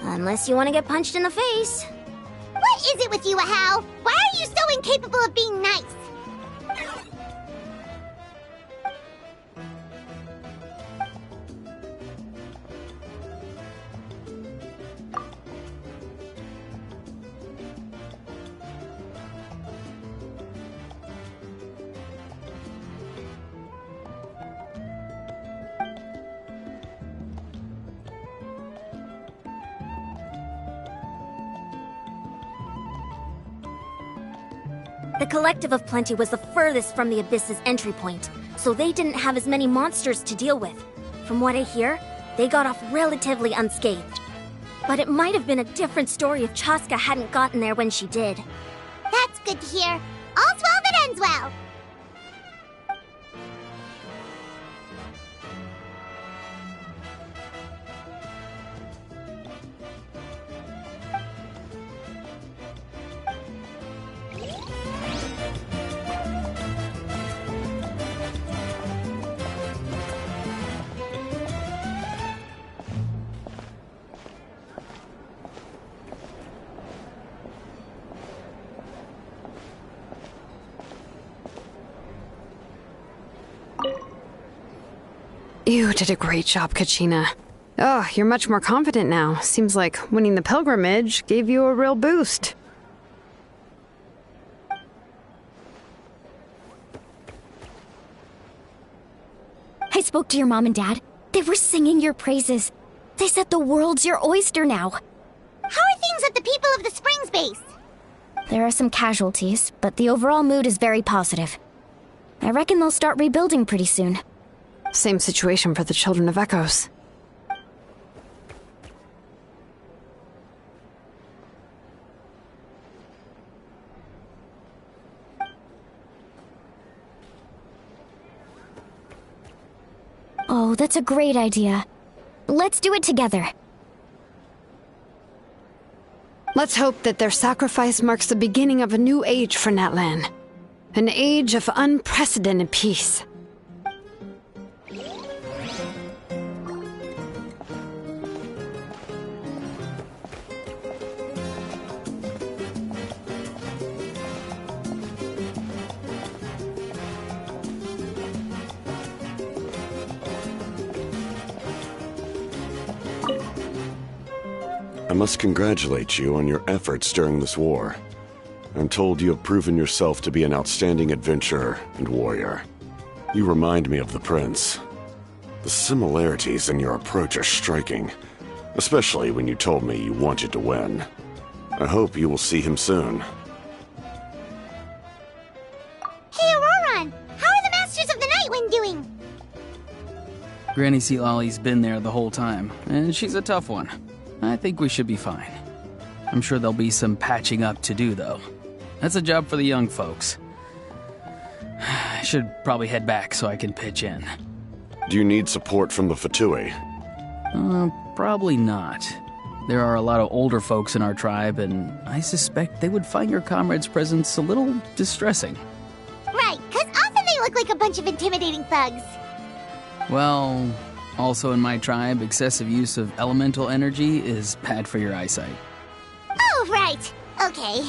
Unless you want to get punched in the face. What is it with you, Ahau? Why are you so incapable of being nice? The Collective of Plenty was the furthest from the Abyss's entry point, so they didn't have as many monsters to deal with. From what I hear, they got off relatively unscathed. But it might have been a different story if Chaska hadn't gotten there when she did. That's good to hear. All's well that ends well. You did a great job, Kachina. Oh, you're much more confident now. Seems like winning the pilgrimage gave you a real boost. I spoke to your mom and dad. They were singing your praises. They said the world's your oyster now. How are things at the People of the Springs base? There are some casualties, but the overall mood is very positive. I reckon they'll start rebuilding pretty soon. Same situation for the Children of Echoes. Oh, that's a great idea. Let's do it together. Let's hope that their sacrifice marks the beginning of a new age for Natlan. An age of unprecedented peace. I must congratulate you on your efforts during this war. I'm told you have proven yourself to be an outstanding adventurer and warrior. You remind me of the Prince. The similarities in your approach are striking, especially when you told me you wanted to win. I hope you will see him soon. Hey, Auroron! How are the Masters of the Nightwind doing? Granny Sealolly's been there the whole time, and she's a tough one. I think we should be fine. I'm sure there'll be some patching up to do, though. That's a job for the young folks. I should probably head back so I can pitch in. Do you need support from the Fatui? Probably not. There are a lot of older folks in our tribe, and I suspect they would find your comrade's presence a little distressing. Right, because often they look like a bunch of intimidating thugs. Well, also in my tribe, excessive use of elemental energy is bad for your eyesight. Oh, right. Okay.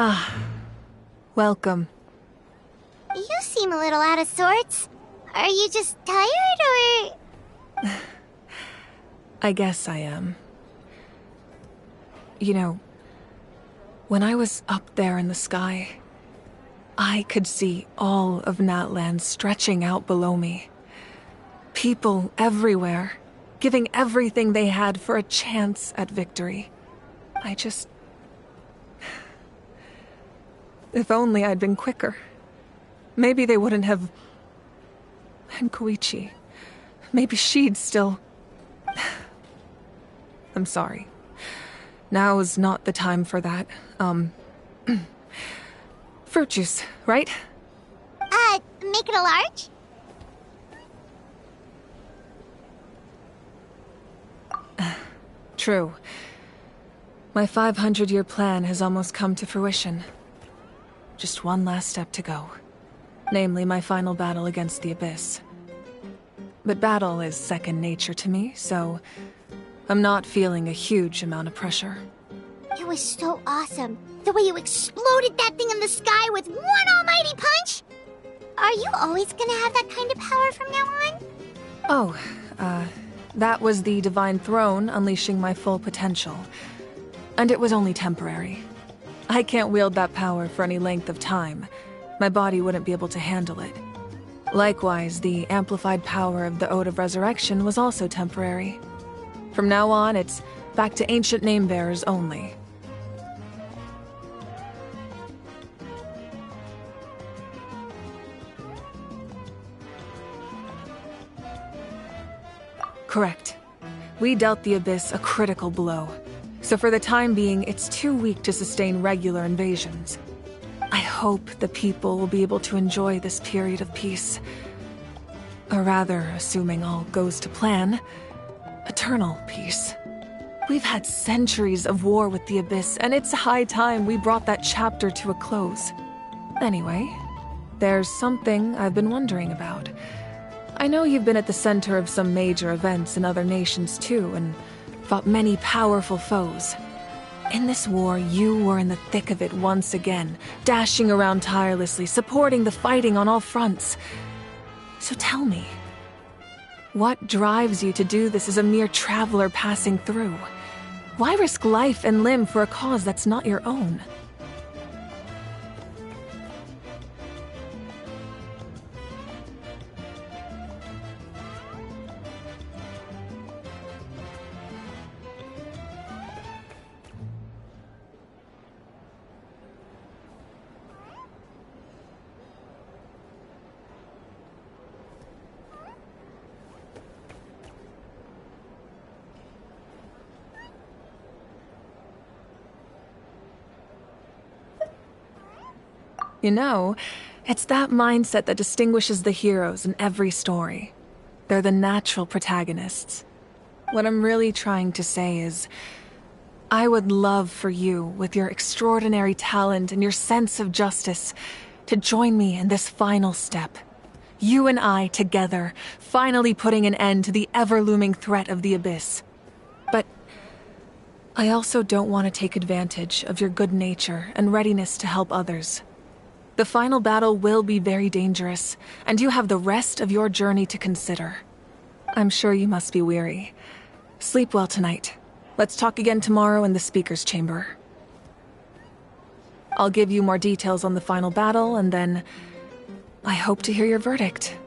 Ah, welcome. You seem a little out of sorts. Are you just tired, or...? I guess I am. You know, when I was up there in the sky, I could see all of Natlan stretching out below me. People everywhere, giving everything they had for a chance at victory. If only I'd been quicker. Maybe they wouldn't have... And Koichi. Maybe she'd still... I'm sorry. Now is not the time for that. Fruit juice, right? Make it a large? True. My 500-year plan has almost come to fruition. Just one last step to go. Namely, my final battle against the Abyss. But battle is second nature to me, so I'm not feeling a huge amount of pressure. It was so awesome. The way you exploded that thing in the sky with one almighty punch! Are you always gonna have that kind of power from now on? Oh, that was the Divine Throne unleashing my full potential. And it was only temporary. I can't wield that power for any length of time. My body wouldn't be able to handle it. Likewise, the amplified power of the Ode of Resurrection was also temporary. From now on, it's back to ancient name-bearers only. Correct. We dealt the Abyss a critical blow. So for the time being, it's too weak to sustain regular invasions. I hope the people will be able to enjoy this period of peace. Or rather, assuming all goes to plan, eternal peace. We've had centuries of war with the Abyss, and it's high time we brought that chapter to a close. Anyway, there's something I've been wondering about. I know you've been at the center of some major events in other nations too, and fought many powerful foes. In this war, you were in the thick of it once again, dashing around tirelessly, supporting the fighting on all fronts. So tell me, what drives you to do this as a mere traveler passing through? Why risk life and limb for a cause that's not your own? You know, it's that mindset that distinguishes the heroes in every story. They're the natural protagonists. What I'm really trying to say is, I would love for you, with your extraordinary talent and your sense of justice, to join me in this final step. You and I together, finally putting an end to the ever-looming threat of the Abyss. But I also don't want to take advantage of your good nature and readiness to help others. The final battle will be very dangerous, and you have the rest of your journey to consider. I'm sure you must be weary. Sleep well tonight. Let's talk again tomorrow in the speaker's chamber. I'll give you more details on the final battle, and then I hope to hear your verdict.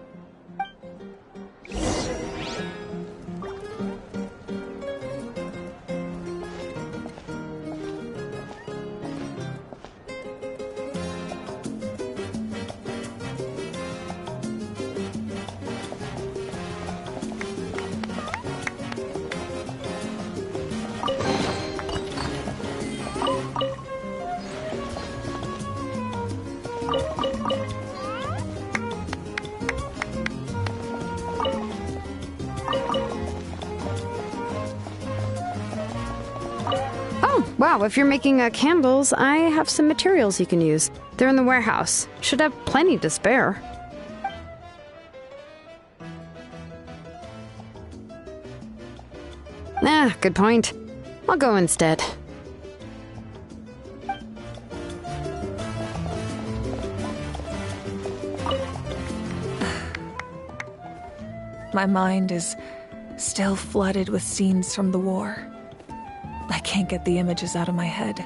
Wow, if you're making candles, I have some materials you can use. They're in the warehouse. Should have plenty to spare. Good point. I'll go instead. My mind is still flooded with scenes from the war. I can't get the images out of my head.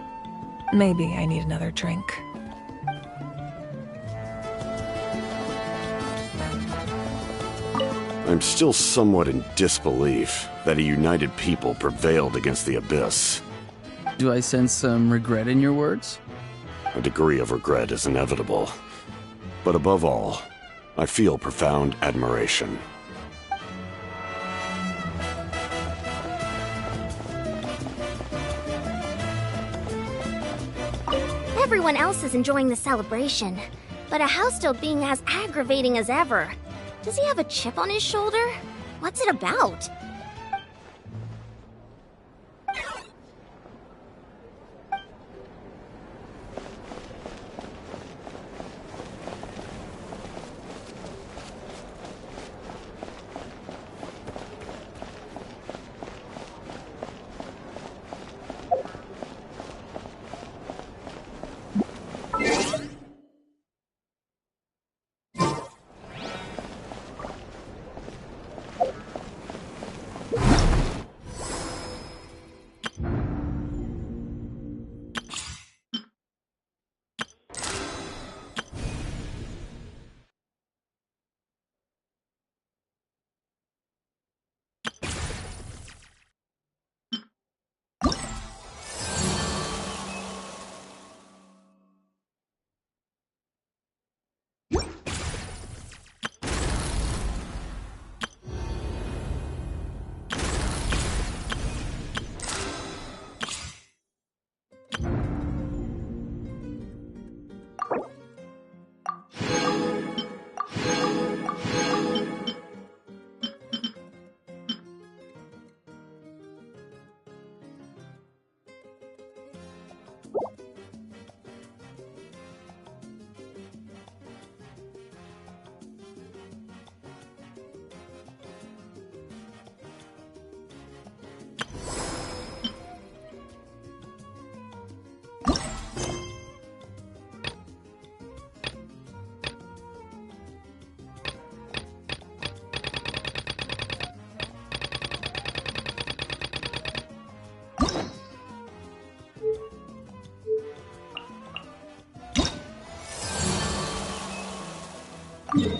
Maybe I need another drink. I'm still somewhat in disbelief that a united people prevailed against the Abyss. Do I sense some regret in your words? A degree of regret is inevitable. But above all, I feel profound admiration. Everyone else is enjoying the celebration, but a house-still being as aggravating as ever. Does he have a chip on his shoulder? What's it about? The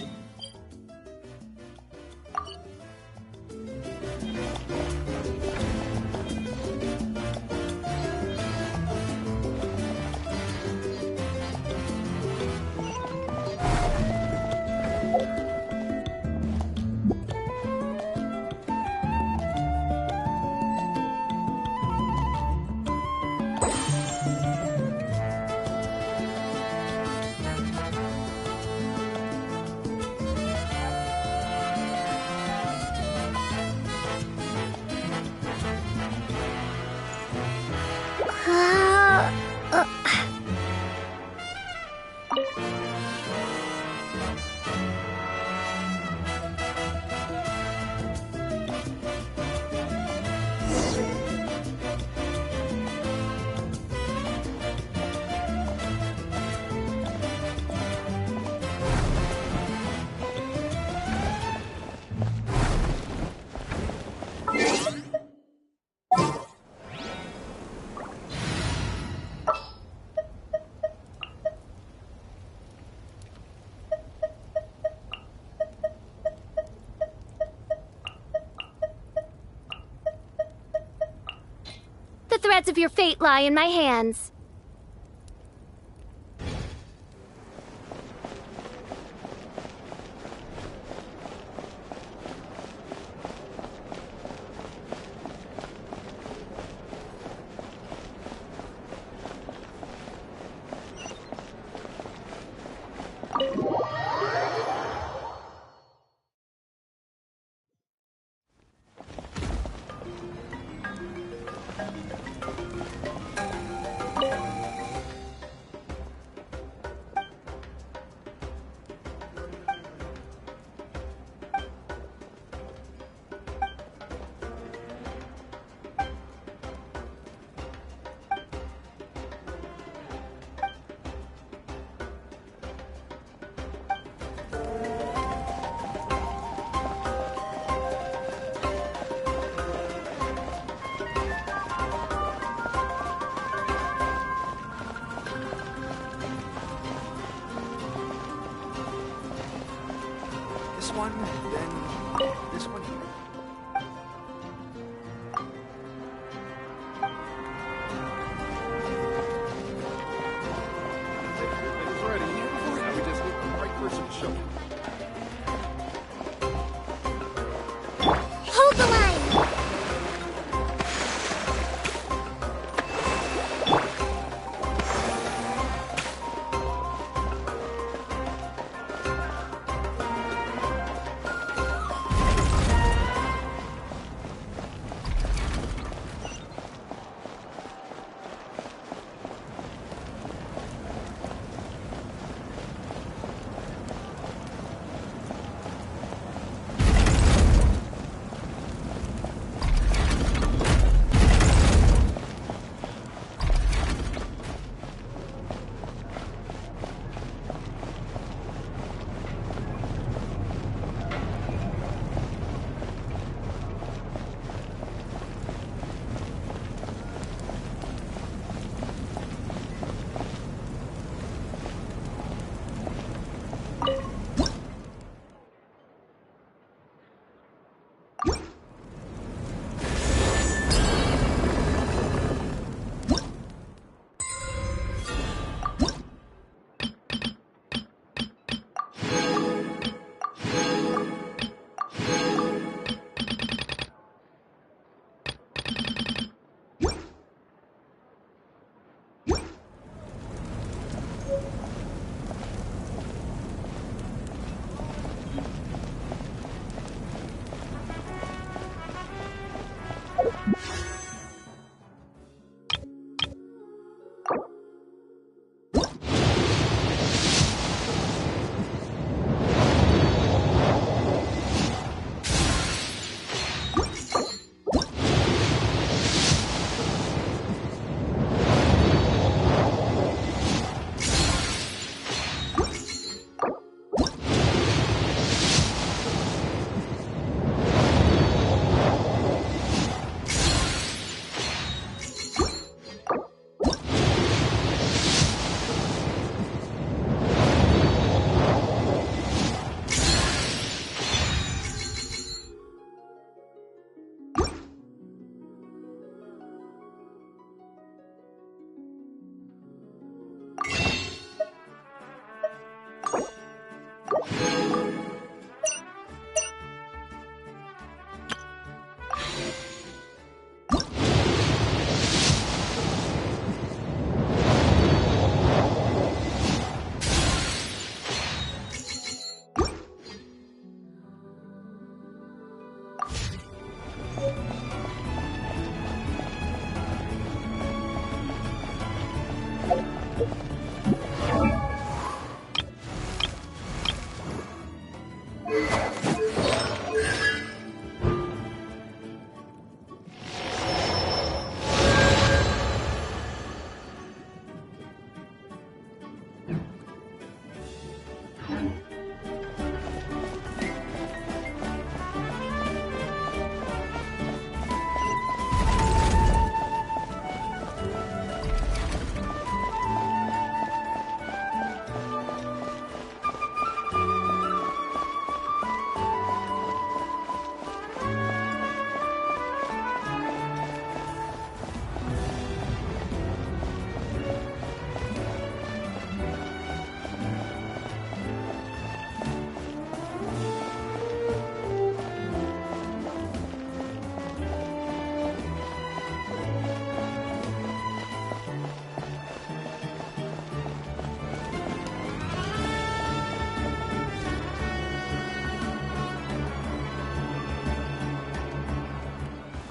threads of your fate lie in my hands. This one, then this one. Everything's ready. Now we just need the right person to show it. Hold the line!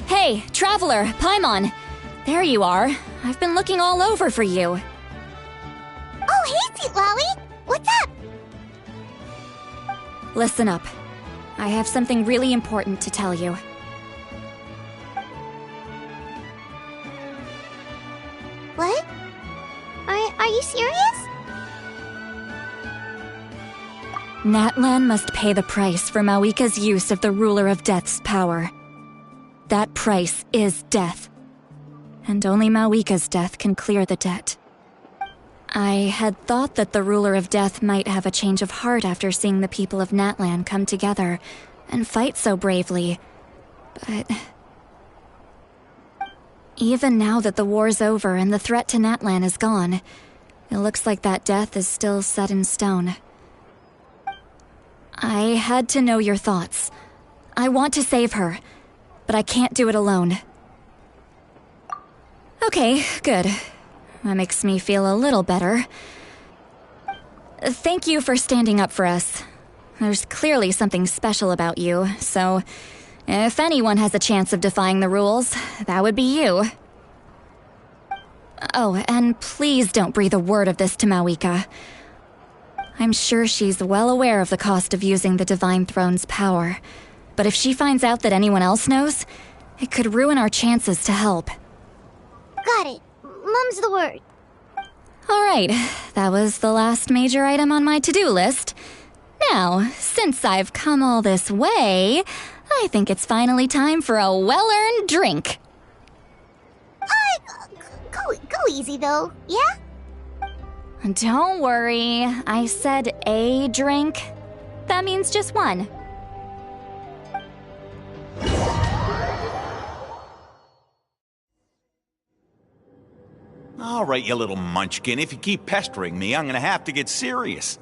Hey, Traveler, Paimon! There you are. I've been looking all over for you. Oh, hey, Sweet Lolly! What's up? Listen up. I have something really important to tell you. What? Are you serious? Natlan must pay the price for Mawika's use of the Ruler of Death's power. That price is death. And only Mawika's death can clear the debt. I had thought that the Ruler of Death might have a change of heart after seeing the people of Natlan come together and fight so bravely, but... even now that the war's over and the threat to Natlan is gone, it looks like that death is still set in stone. I had to know your thoughts. I want to save her, but I can't do it alone. Okay, good. That makes me feel a little better. Thank you for standing up for us. There's clearly something special about you, so if anyone has a chance of defying the rules, that would be you. Oh, and please don't breathe a word of this to Mawika. I'm sure she's well aware of the cost of using the Divine Throne's power, but if she finds out that anyone else knows, it could ruin our chances to help. Got it. Mum's the word. Alright, that was the last major item on my to-do list. Now, since I've come all this way, I think it's finally time for a well-earned drink. Go easy though, yeah? Don't worry, I said a drink. That means just one. All right, you little munchkin. If you keep pestering me, I'm gonna have to get serious.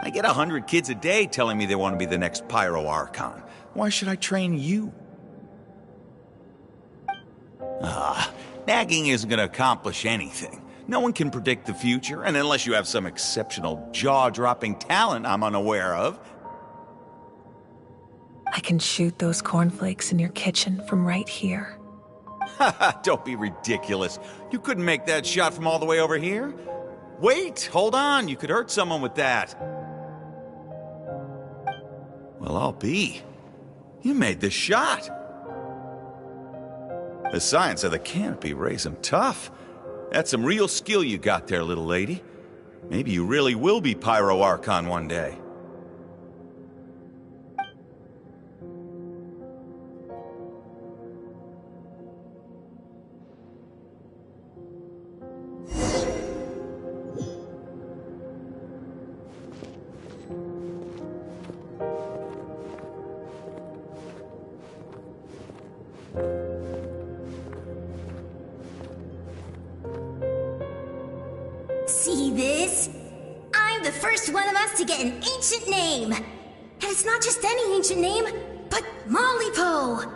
I get 100 kids a day telling me they want to be the next Pyro Archon. Why should I train you? Nagging isn't gonna accomplish anything. No one can predict the future, and unless you have some exceptional jaw-dropping talent I'm unaware of. I can shoot those cornflakes in your kitchen from right here. Don't be ridiculous. You couldn't make that shot from all the way over here? Wait, hold on. You could hurt someone with that. Well, I'll be. You made the shot. The science of the canopy raised him tough. That's some real skill you got there, little lady. Maybe you really will be Pyro Archon one day. See this? I I'm the first one of us to get an ancient name. And it's not just any ancient name, but Mollypo.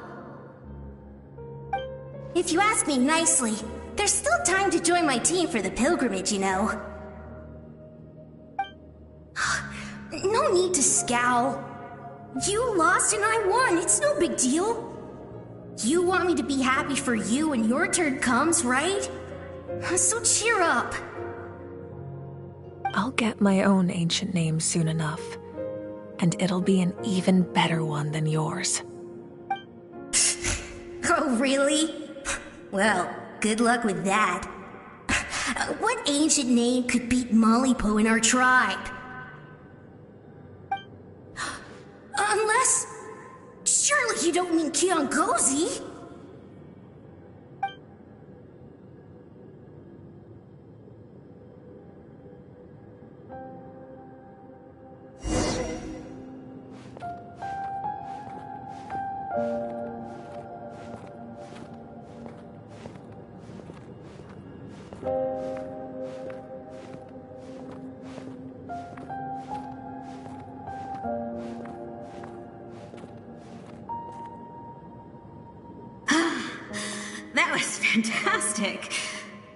If you ask me nicely, there's still time to join my team for the pilgrimage, you know. No need to scowl. You lost and I won, it's no big deal. You want me to be happy for you when your turn comes, right? So cheer up. I'll get my own ancient name soon enough. And it'll be an even better one than yours. Oh, really? Well, good luck with that. What ancient name could beat Mollypo in our tribe? Unless... surely you don't mean Kiangozi? That was fantastic.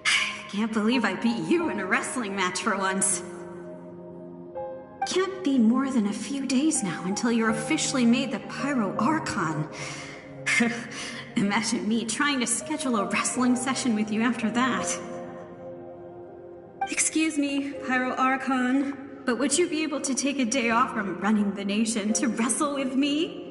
I can't believe I beat you in a wrestling match for once. Can't be more than a few days now until you're officially made the Pyro Archon. Imagine me trying to schedule a wrestling session with you after that. Excuse me, Pyro Archon, but would you be able to take a day off from running the nation to wrestle with me?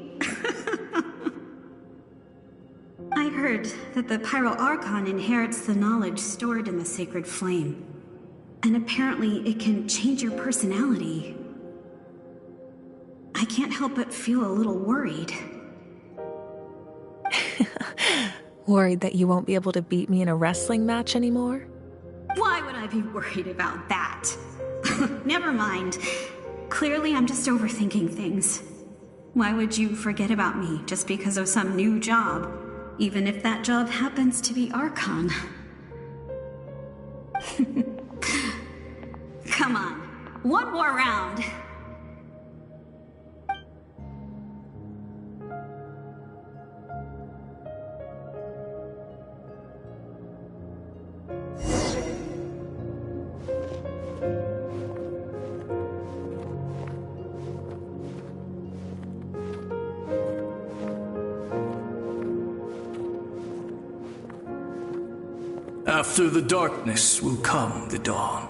I heard that the Pyro Archon inherits the knowledge stored in the sacred flame. And apparently it can change your personality. I can't help but feel a little worried. Worried that you won't be able to beat me in a wrestling match anymore? Why would I be worried about that? Never mind. Clearly I'm just overthinking things. Why would you forget about me just because of some new job? Even if that job happens to be Archon. Come on, one more round. After the darkness will come the dawn.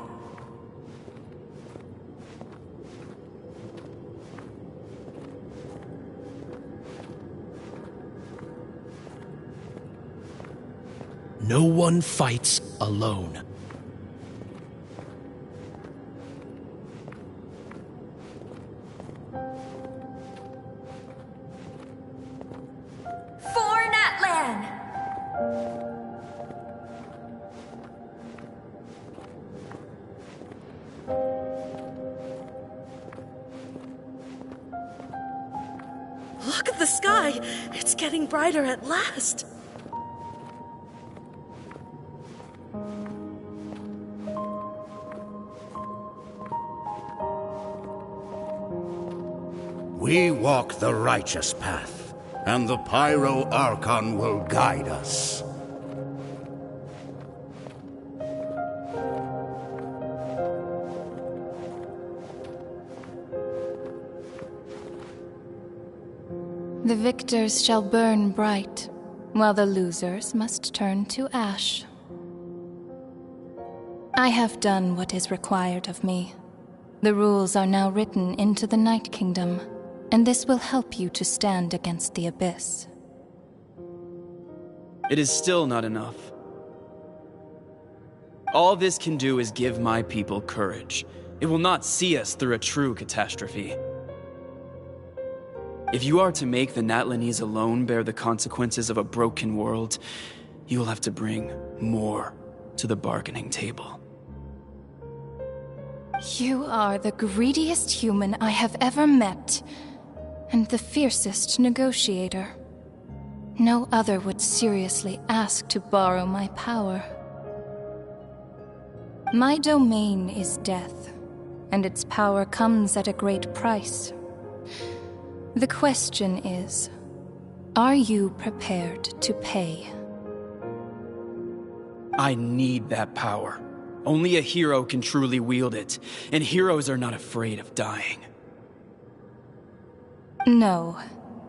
No one fights alone. For Natlan! Look at the sky! It's getting brighter at last! We walk the righteous path, and the Pyro Archon will guide us. The victors shall burn bright, while the losers must turn to ash. I have done what is required of me. The rules are now written into the Night Kingdom, and this will help you to stand against the Abyss. It is still not enough. All this can do is give my people courage. It will not see us through a true catastrophe. If you are to make the Natlanese alone bear the consequences of a broken world, you will have to bring more to the bargaining table. You are the greediest human I have ever met, and the fiercest negotiator. No other would seriously ask to borrow my power. My domain is death, and its power comes at a great price. The question is, are you prepared to pay? I need that power. Only a hero can truly wield it, and heroes are not afraid of dying. No.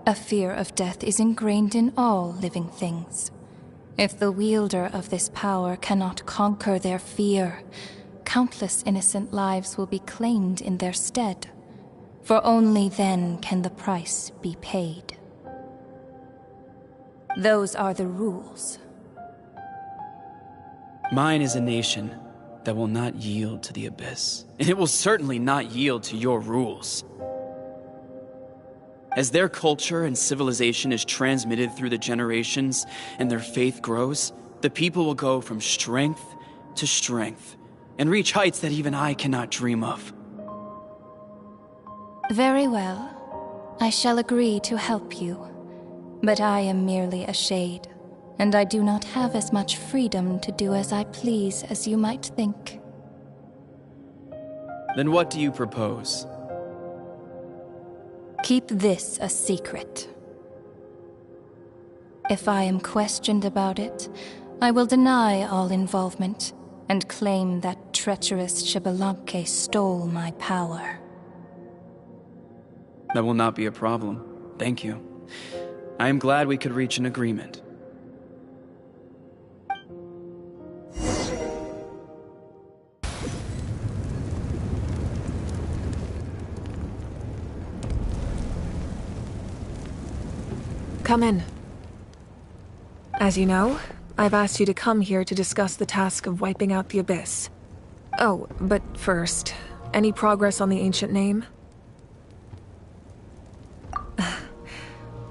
A fear of death is ingrained in all living things. If the wielder of this power cannot conquer their fear, countless innocent lives will be claimed in their stead. For only then can the price be paid. Those are the rules. Mine is a nation that will not yield to the Abyss, and it will certainly not yield to your rules. As their culture and civilization is transmitted through the generations and their faith grows, the people will go from strength to strength and reach heights that even I cannot dream of. Very well. I shall agree to help you. But I am merely a shade, and I do not have as much freedom to do as I please as you might think. Then what do you propose? Keep this a secret. If I am questioned about it, I will deny all involvement and claim that treacherous Xbalanque stole my power. That will not be a problem. Thank you. I am glad we could reach an agreement. Come in. As you know, I've asked you to come here to discuss the task of wiping out the Abyss. Oh, but first, any progress on the ancient name?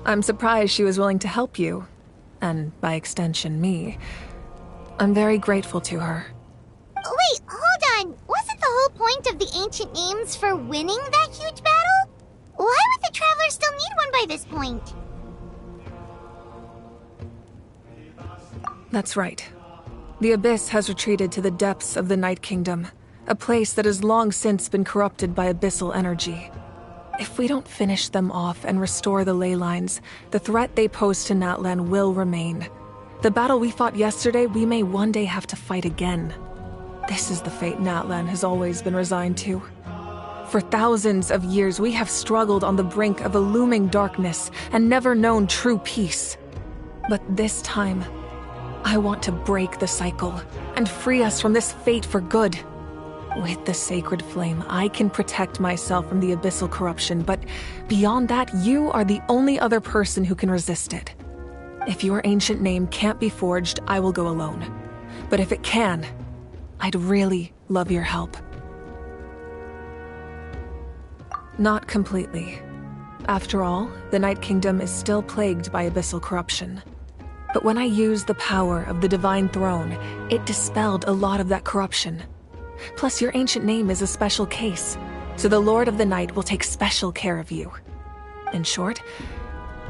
I'm surprised she was willing to help you, and by extension me. I'm very grateful to her. Wait, hold on. Wasn't the whole point of the ancient names for winning that huge battle? Why would the Traveler still need one by this point? That's right. The Abyss has retreated to the depths of the Night Kingdom, a place that has long since been corrupted by abyssal energy. If we don't finish them off and restore the ley lines, the threat they pose to Natlan will remain. The battle we fought yesterday, we may one day have to fight again. This is the fate Natlan has always been resigned to. For thousands of years, we have struggled on the brink of a looming darkness and never known true peace. But this time, I want to break the cycle and free us from this fate for good. With the sacred flame, I can protect myself from the abyssal corruption, but beyond that, you are the only other person who can resist it. If your ancient name can't be forged, I will go alone. But if it can, I'd really love your help. Not completely. After all, the Night Kingdom is still plagued by abyssal corruption. But when I used the power of the Divine Throne, it dispelled a lot of that corruption. Plus, your ancient name is a special case, so the Lord of the Night will take special care of you. In short,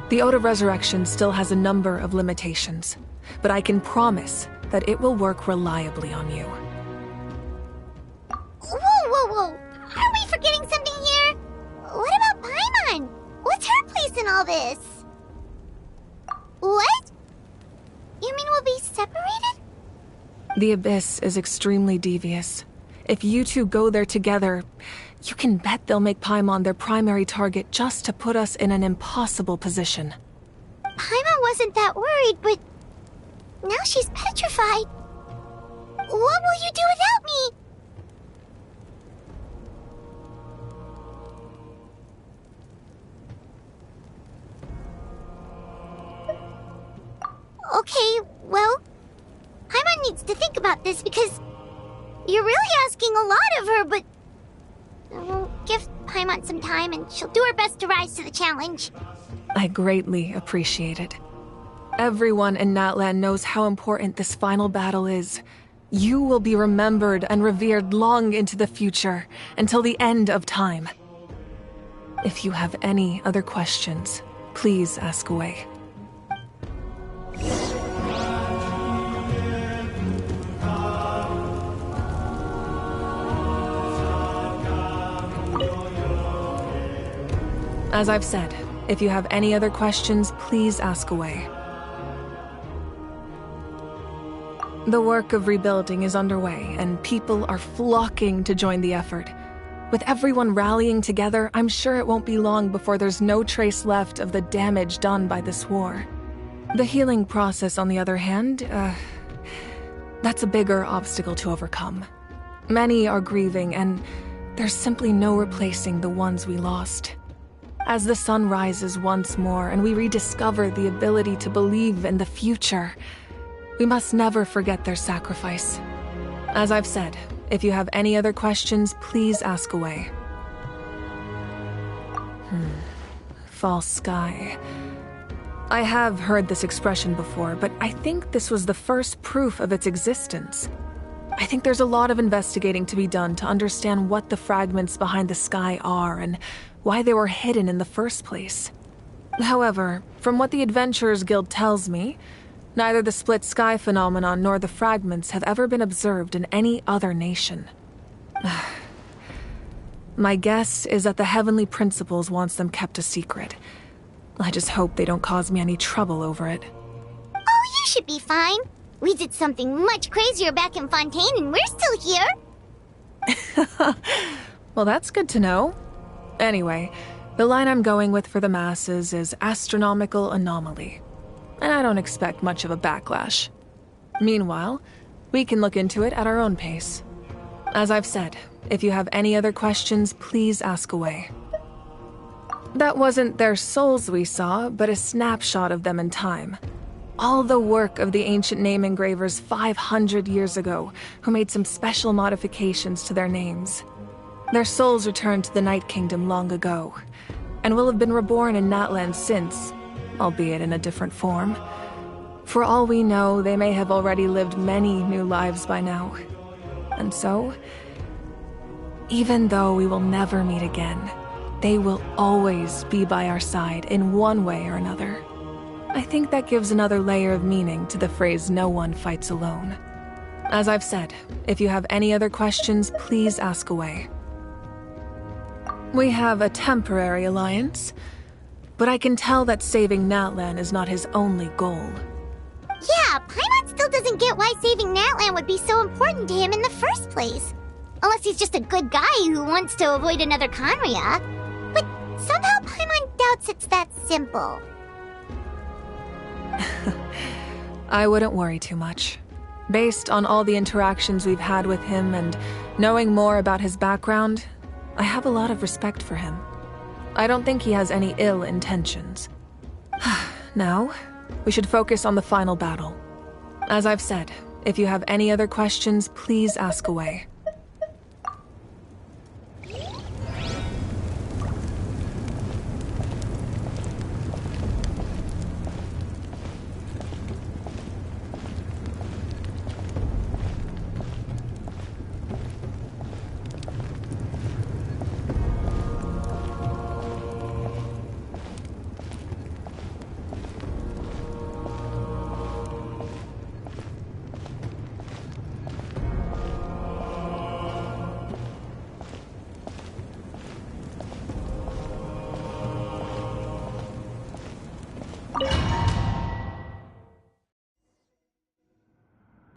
the Ode of Resurrection still has a number of limitations, but I can promise that it will work reliably on you. Whoa. Are we forgetting something here? What about Paimon? What's her place in all this? What? You mean we'll be separated? The Abyss is extremely devious. If you two go there together, you can bet they'll make Paimon their primary target just to put us in an impossible position. Paimon wasn't that worried, but now she's petrified. What will you do without me? Okay, well, Paimon needs to think about this because you're really asking a lot of her, but we'll give Paimon some time and she'll do her best to rise to the challenge. I greatly appreciate it. Everyone in Natlan knows how important this final battle is. You will be remembered and revered long into the future, until the end of time. If you have any other questions, please ask away. As I've said, if you have any other questions, please ask away. The work of rebuilding is underway, and people are flocking to join the effort. With everyone rallying together, I'm sure it won't be long before there's no trace left of the damage done by this war. The healing process, on the other hand, that's a bigger obstacle to overcome. Many are grieving, and there's simply no replacing the ones we lost. As the sun rises once more and we rediscover the ability to believe in the future, we must never forget their sacrifice. As I've said, if you have any other questions, please ask away. False sky. I have heard this expression before, but I think this was the first proof of its existence. I think there's a lot of investigating to be done to understand what the fragments behind the sky are and why they were hidden in the first place. However, from what the Adventurers Guild tells me, neither the split sky phenomenon nor the fragments have ever been observed in any other nation. My guess is that the Heavenly Principles wants them kept a secret. I just hope they don't cause me any trouble over it. Oh, you should be fine. We did something much crazier back in Fontaine and we're still here. Well, that's good to know. Anyway, the line I'm going with for the masses is astronomical anomaly. And I don't expect much of a backlash. Meanwhile, we can look into it at our own pace. As I've said, if you have any other questions, please ask away. That wasn't their souls we saw, but a snapshot of them in time. All the work of the ancient name engravers 500 years ago, who made some special modifications to their names. Their souls returned to the Night Kingdom long ago, and will have been reborn in Natlan since, albeit in a different form. For all we know, they may have already lived many new lives by now. And so, even though we will never meet again, they will always be by our side in one way or another. I think that gives another layer of meaning to the phrase, "no one fights alone." As I've said, if you have any other questions, please ask away. We have a temporary alliance, but I can tell that saving Natlan is not his only goal. Yeah, Paimon still doesn't get why saving Natlan would be so important to him in the first place. Unless he's just a good guy who wants to avoid another Conria. But somehow Paimon doubts it's that simple. I wouldn't worry too much. Based on all the interactions we've had with him and knowing more about his background, I have a lot of respect for him. I don't think he has any ill intentions. Now, we should focus on the final battle. As I've said, if you have any other questions, please ask away.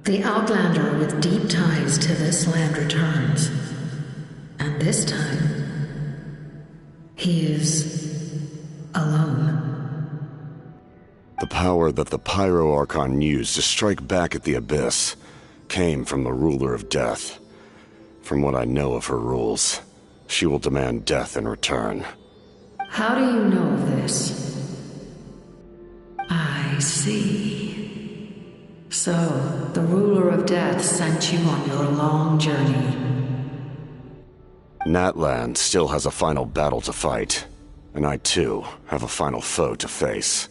The Outlander with deep ties to this land returns. And this time, he is alone. The power that the Pyro Archon used to strike back at the Abyss came from the Ruler of Death. From what I know of her rules, she will demand death in return. How do you know of this? I see. So, the Ruler of Death sent you on your long journey. Natlan still has a final battle to fight, and I too have a final foe to face.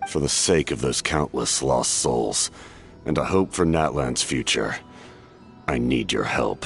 For the sake of those countless lost souls, and a hope for Natlan's future, I need your help.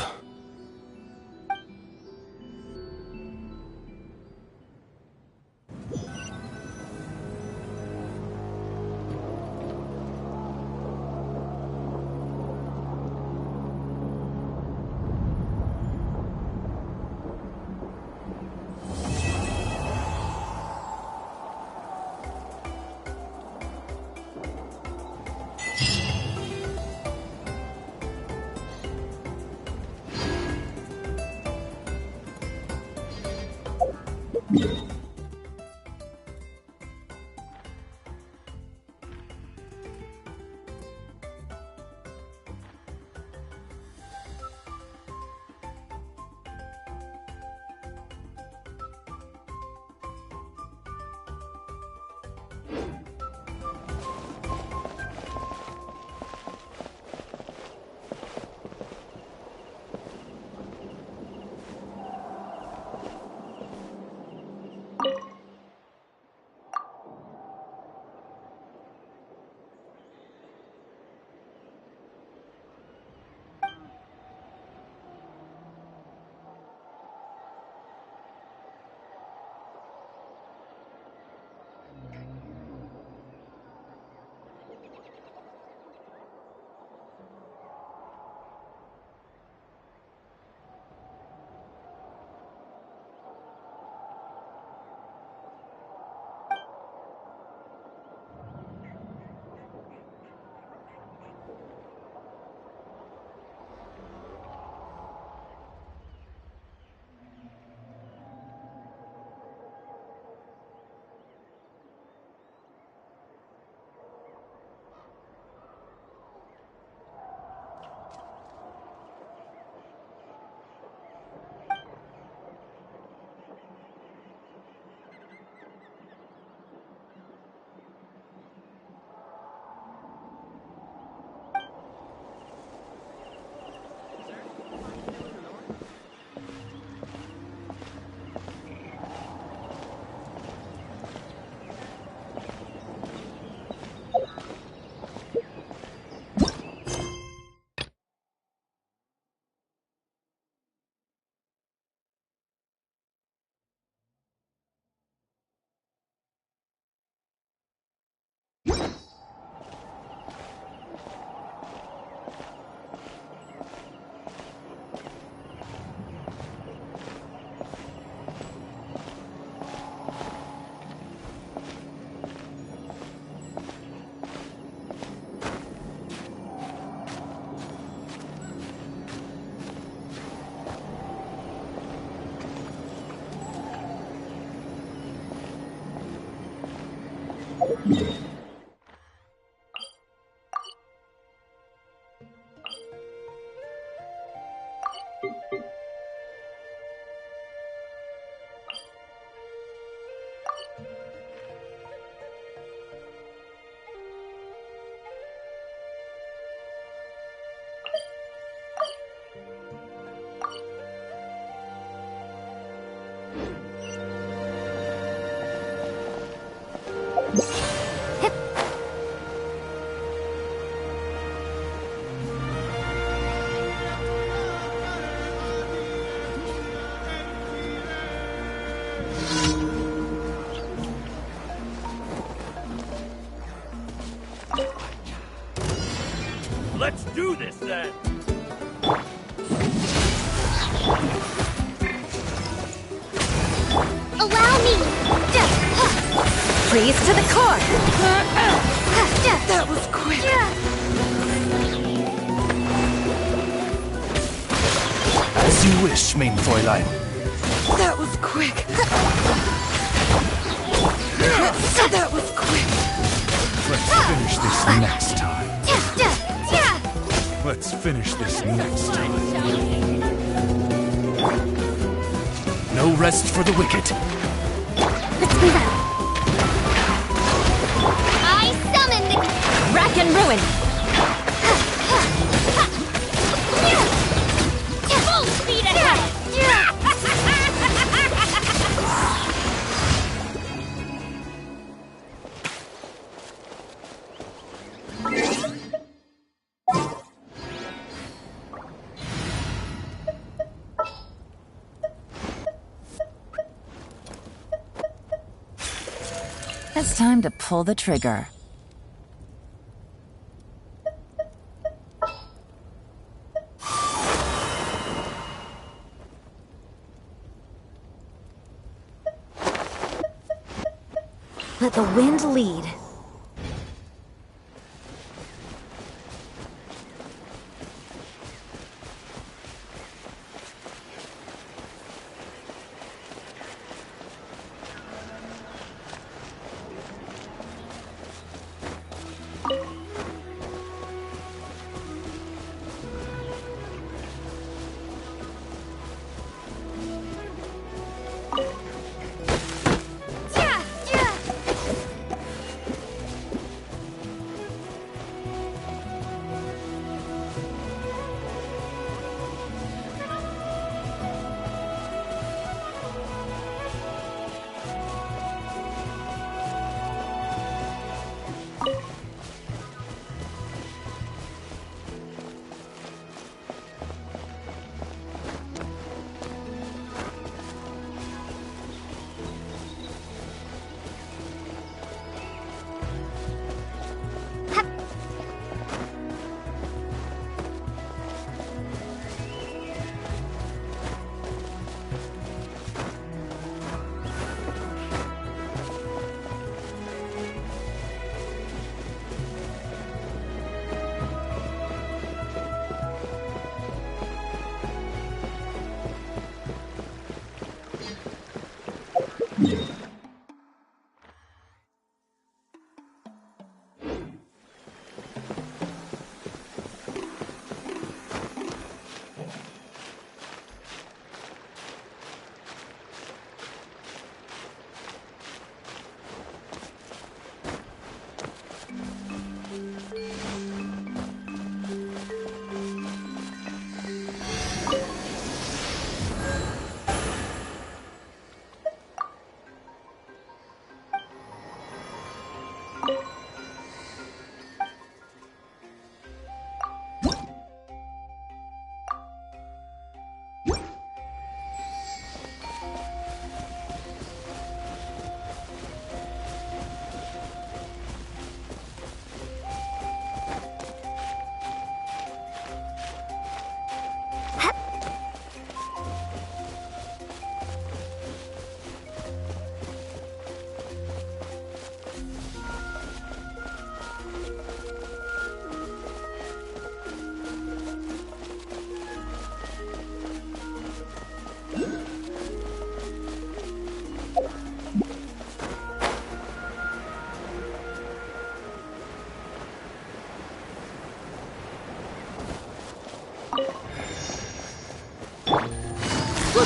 Let's do this then! Allow me! Freeze to the core! That was quick! As you wish, mein Fräulein. That was quick! That was quick! Let's finish this next time. Let's finish this next time. No rest for the wicked. Let's move out. I summon the Rack and ruin! full speed ahead. It's time to pull the trigger. Let the wind lead.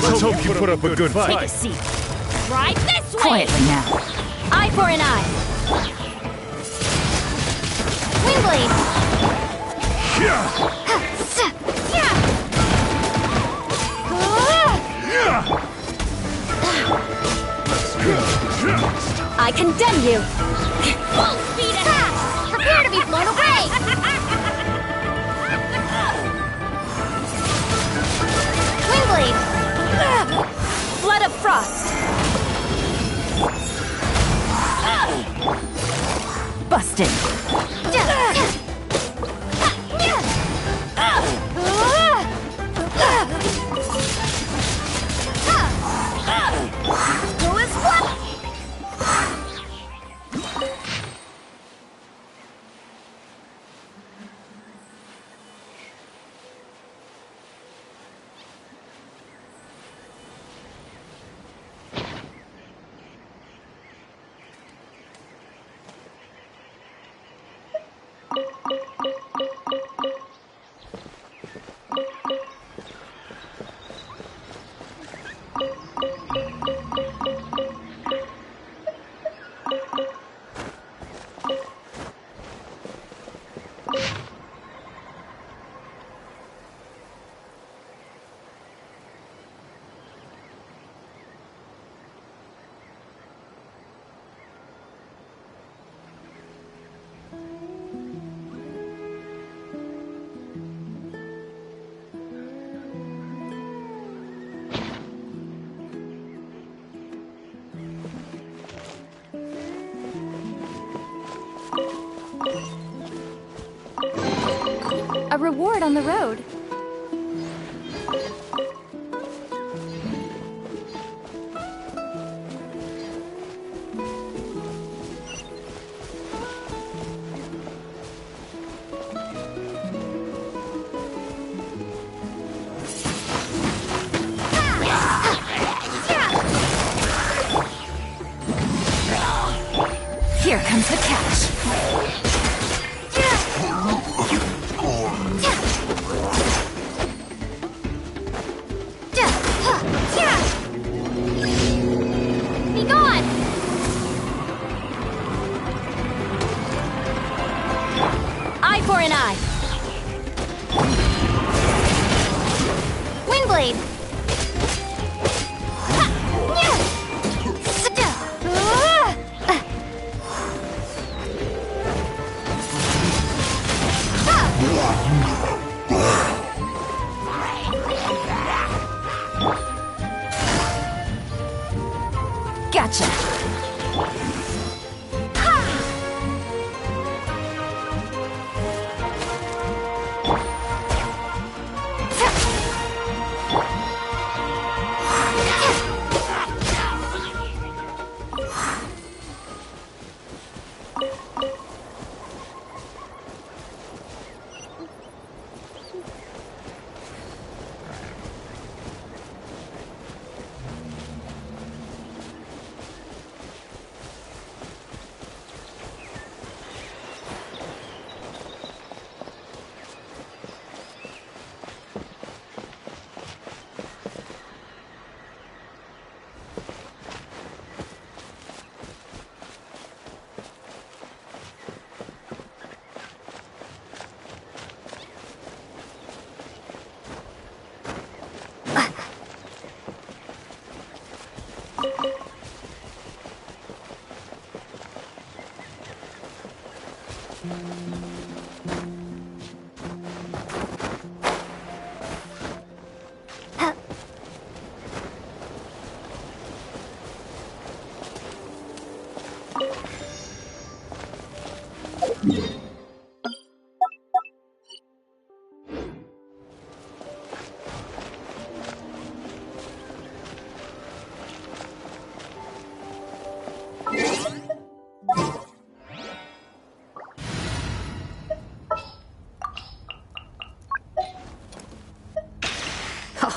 Let's hope you put up a good Take a fight. seat. Right this way! Quietly now. Eye for an eye. Windblade! I condemn you! Full speed ahead! Prepare to be blown away! Windblade! Blood of Frost! Busted. Go as one! A reward on the road. Here comes the catch. Be gone! Eye for an eye. Windblade! Gotcha.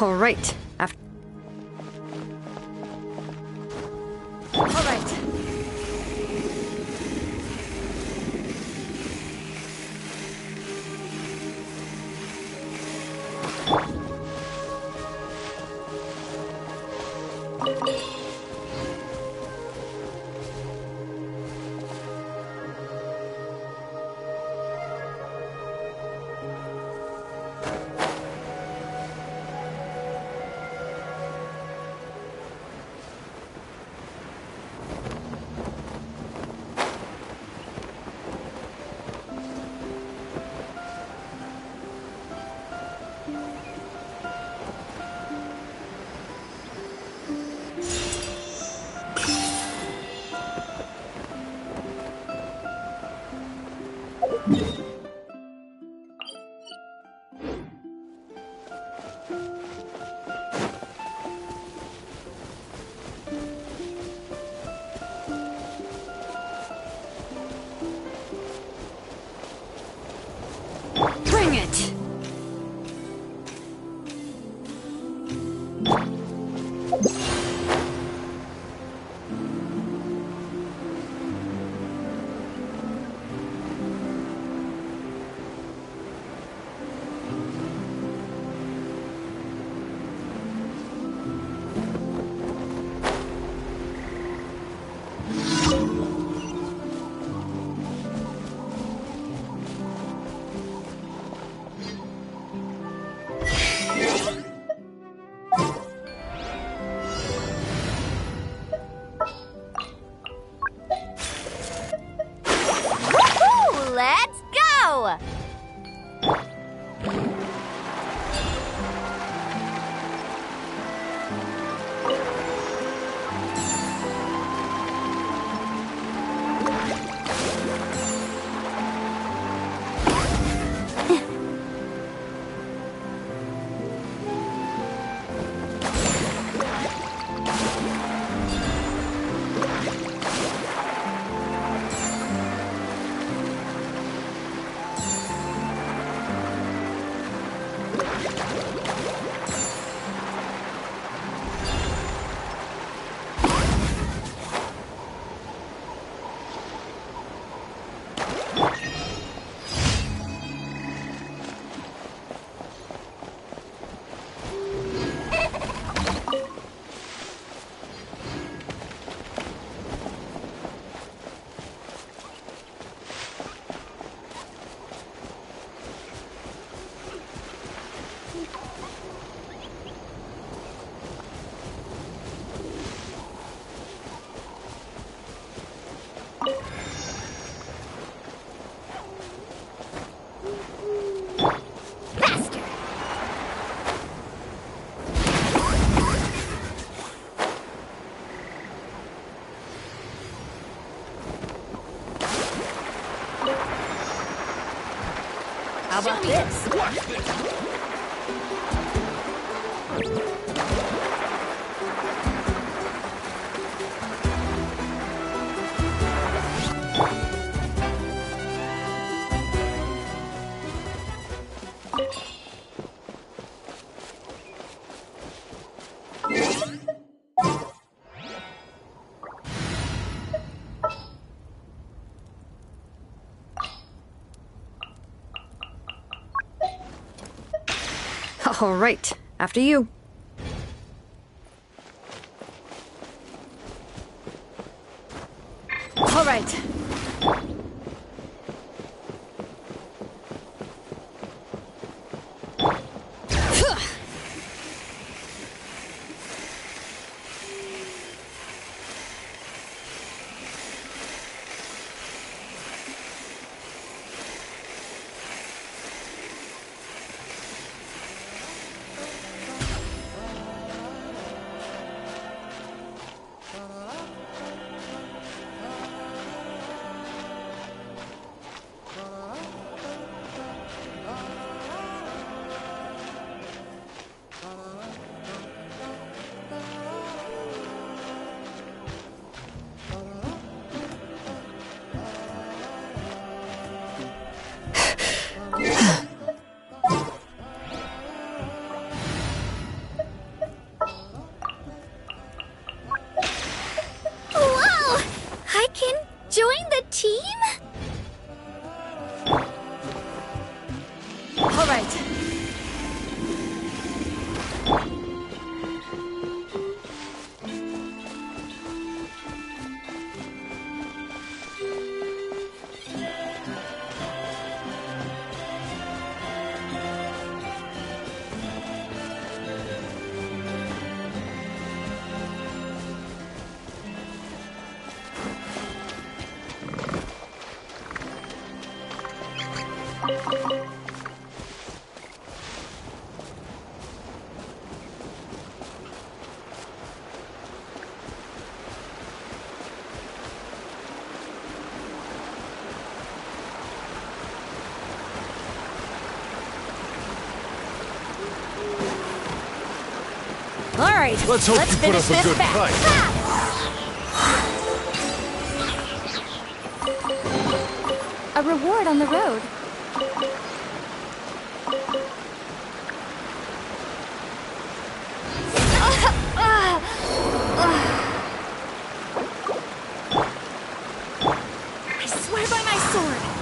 All right. All right. Bring it! Let's go! How about this? Watch this! All right, after you. All right. right, Let's hope you put up a good fight. A reward on the road. I swear by my sword.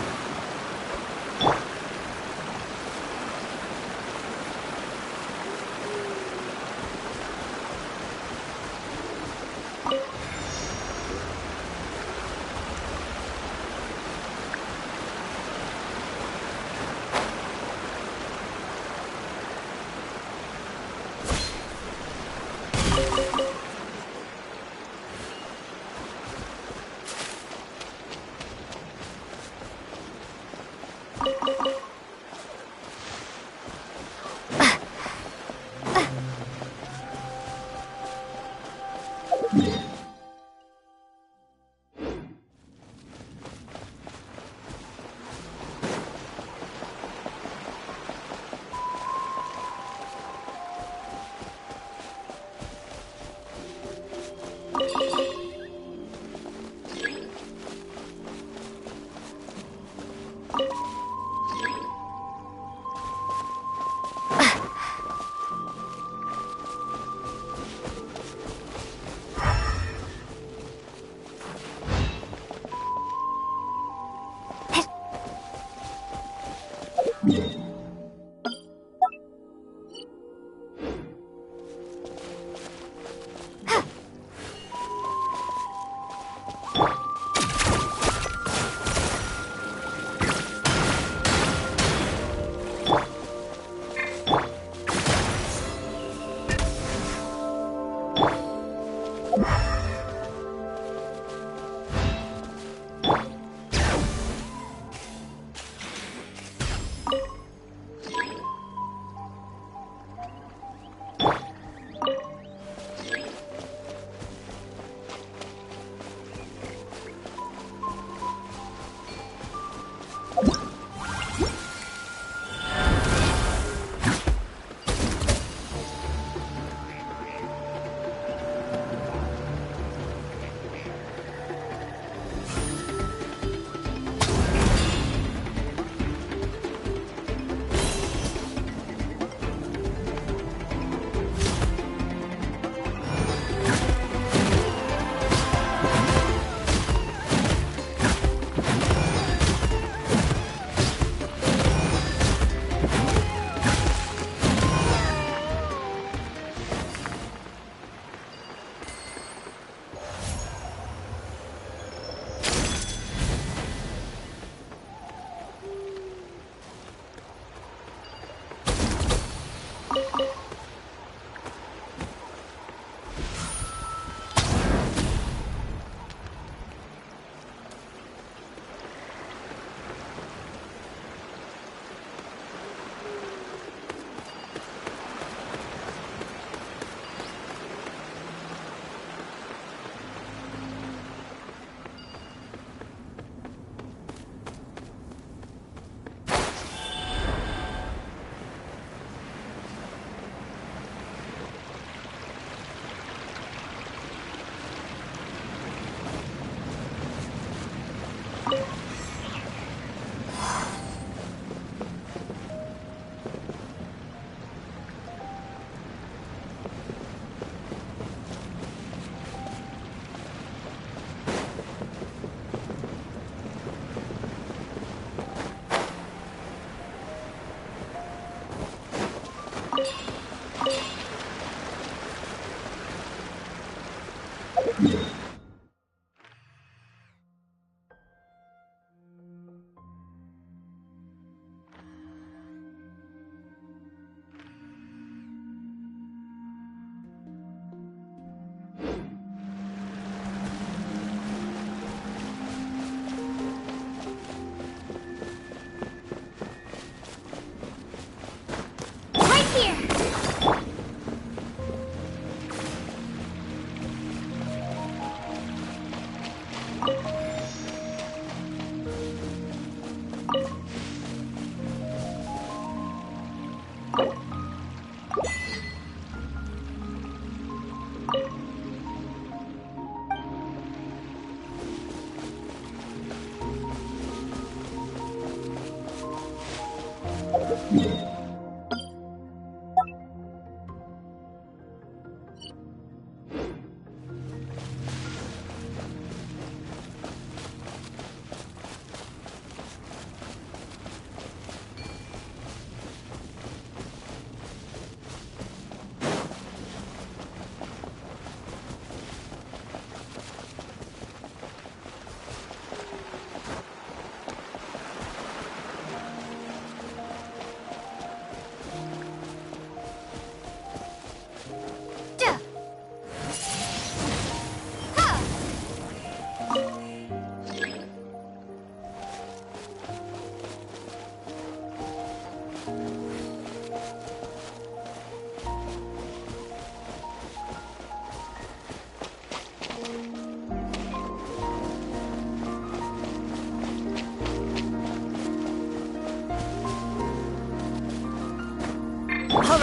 Here!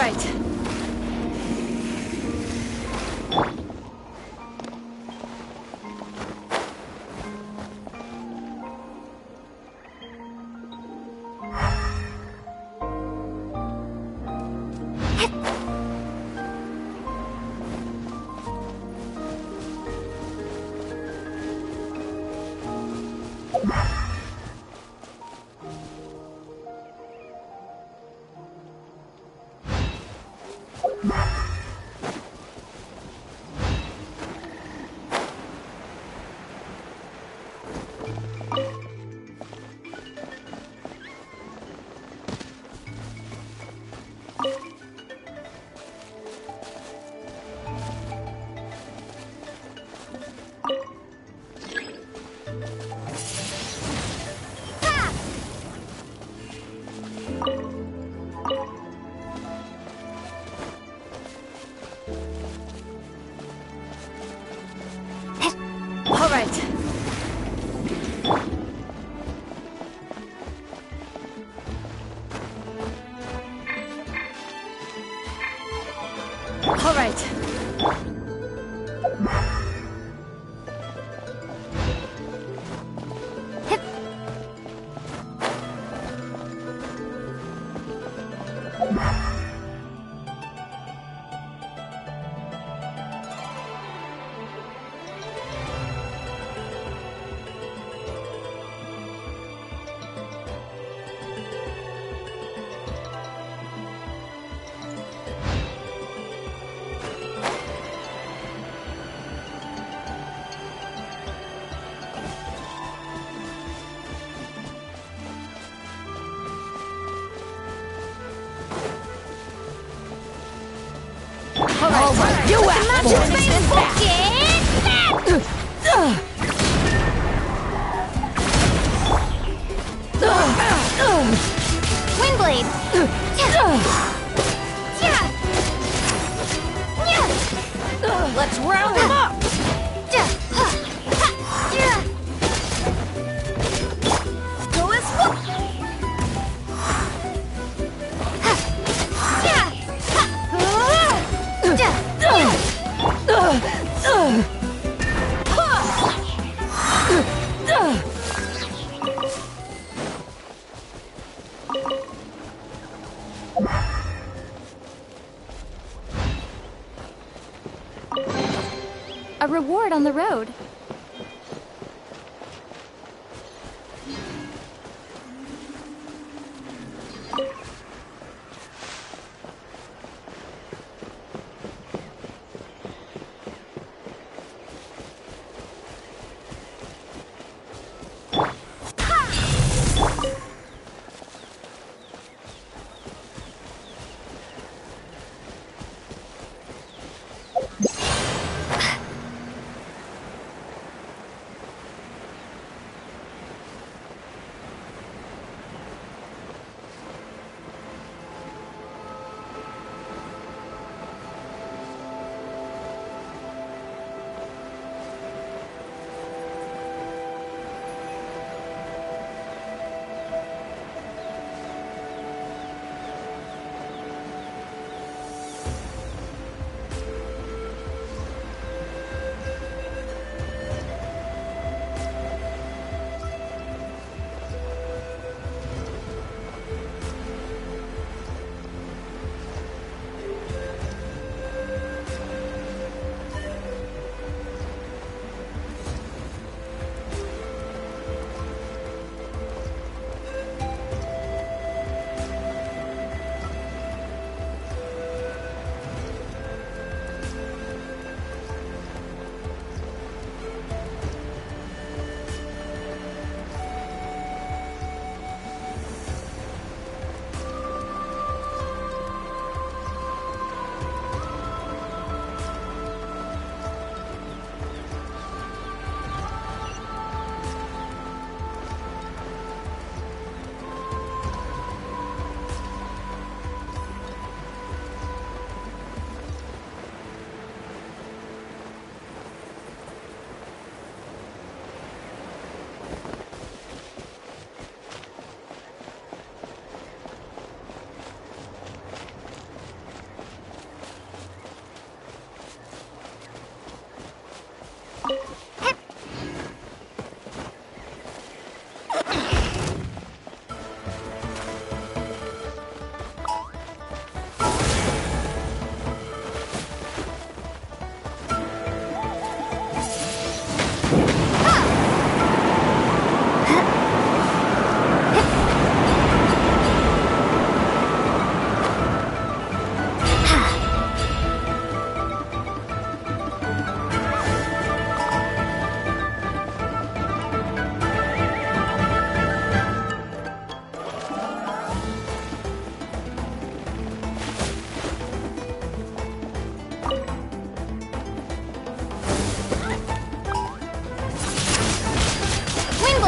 right. All right. All right. Hip. All right, you asked for Windblade! Let's round him up! Go as well! A reward on the road.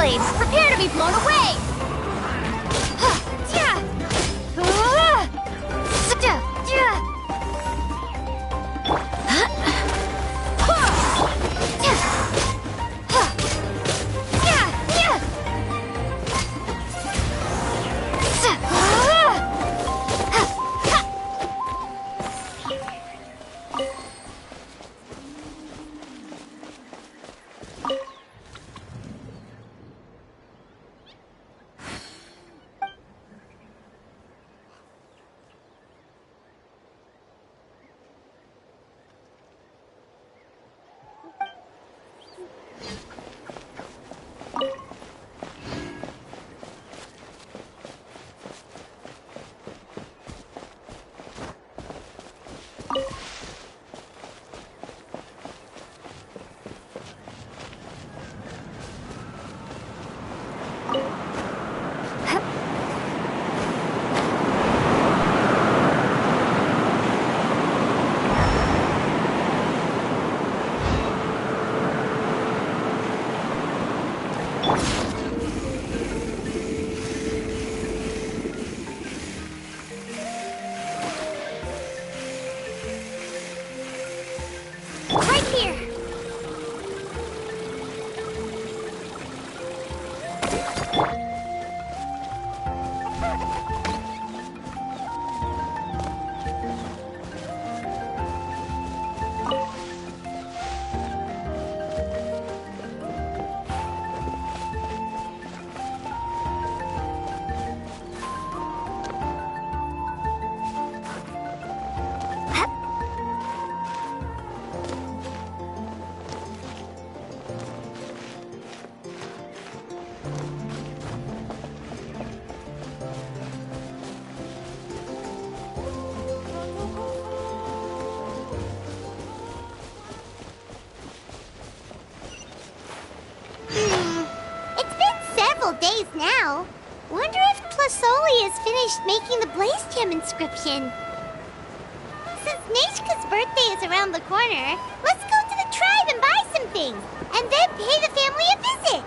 Windblade, prepare to be blown away! Right here! It's been several days now. Wonder if Plasoli has finished making the Blaze Gem inscription. Since Nechka's birthday is around the corner, let's go to the tribe and buy some things, and then pay the family a visit.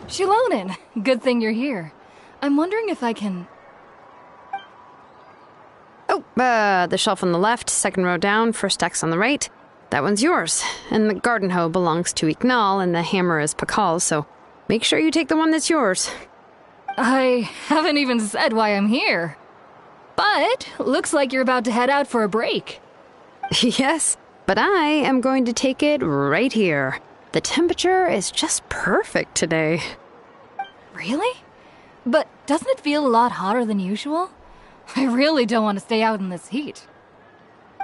Shilonen, good thing you're here. I'm wondering if I can... Oh, the shelf on the left, second row down, first X on the right. That one's yours. And the garden hoe belongs to Ignal, and the hammer is Pakal's, so make sure you take the one that's yours. I haven't even said why I'm here. But looks like you're about to head out for a break. Yes, but I am going to take it right here. The temperature is just perfect today. Really? But doesn't it feel a lot hotter than usual? I really don't want to stay out in this heat.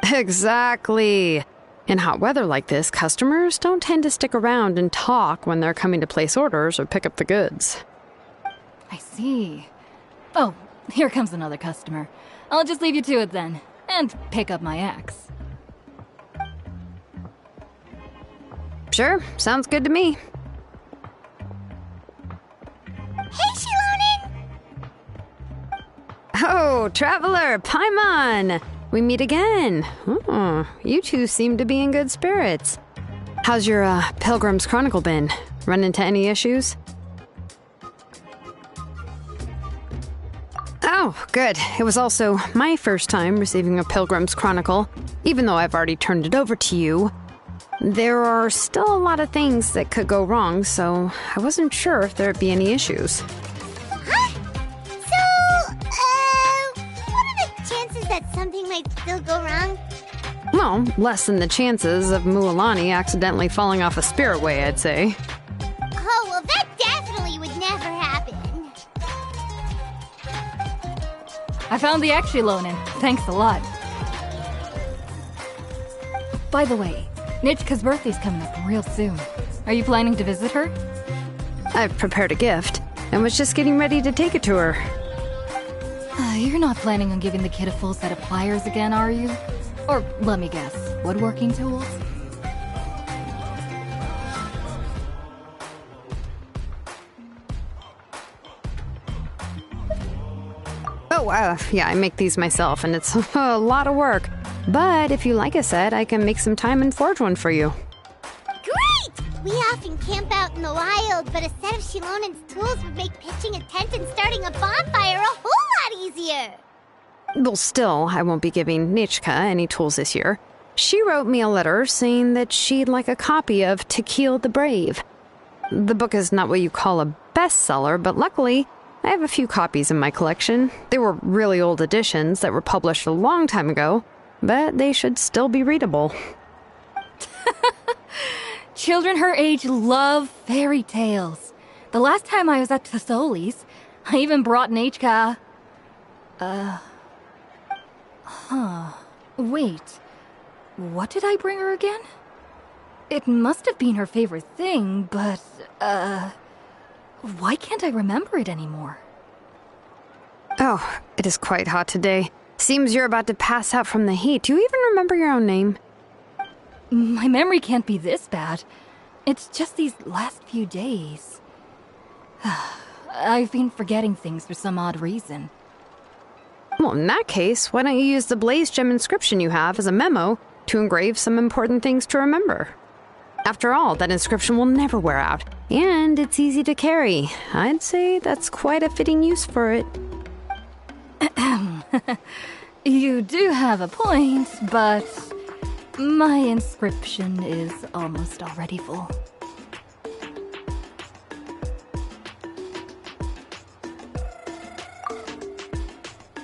Exactly. In hot weather like this, customers don't tend to stick around and talk when they're coming to place orders or pick up the goods. I see. Oh, here comes another customer. I'll just leave you to it then, and pick up my axe. Sure, sounds good to me. Hey, Shilonen! Oh, Traveler, Paimon! We meet again. Oh, you two seem to be in good spirits. How's your Pilgrim's Chronicle been? Run into any issues? Oh, good. It was also my first time receiving a Pilgrim's Chronicle, even though I've already turned it over to you. There are still a lot of things that could go wrong, so I wasn't sure if there'd be any issues. Huh? So, what are the chances that something might still go wrong? Well, less than the chances of Mualani accidentally falling off a spirit way, I'd say. Oh, well, that definitely would never happen. I found the axe, Shilonen. Thanks a lot. By the way, Nichka's birthday's coming up real soon. Are you planning to visit her? I've prepared a gift, and was just getting ready to take it to her. You're not planning on giving the kid a full set of pliers again, are you? Or, let me guess, woodworking tools? Oh, yeah, I make these myself, and it's a lot of work. But if you like a set, I can make some time and forge one for you. Great! We often camp out in the wild, but a set of Shilonen's tools would make pitching a tent and starting a bonfire a whole lot easier. Well, still, I won't be giving Nichka any tools this year. She wrote me a letter saying that she'd like a copy of To Kill the Brave. The book is not what you call a bestseller, but luckily, I have a few copies in my collection. They were really old editions that were published a long time ago, but they should still be readable. Children her age love fairy tales. The last time I was at Tasoli's, I even brought Nichka... Wait. What did I bring her again? It must have been her favorite thing, but, why can't I remember it anymore? Oh, it is quite hot today. Seems you're about to pass out from the heat. Do you even remember your own name? My memory can't be this bad. It's just these last few days. I've been forgetting things for some odd reason. Well, in that case, why don't you use the blaze gem inscription you have as a memo to engrave some important things to remember? After all, that inscription will never wear out, and it's easy to carry. I'd say that's quite a fitting use for it. You do have a point, but My inscription is almost already full.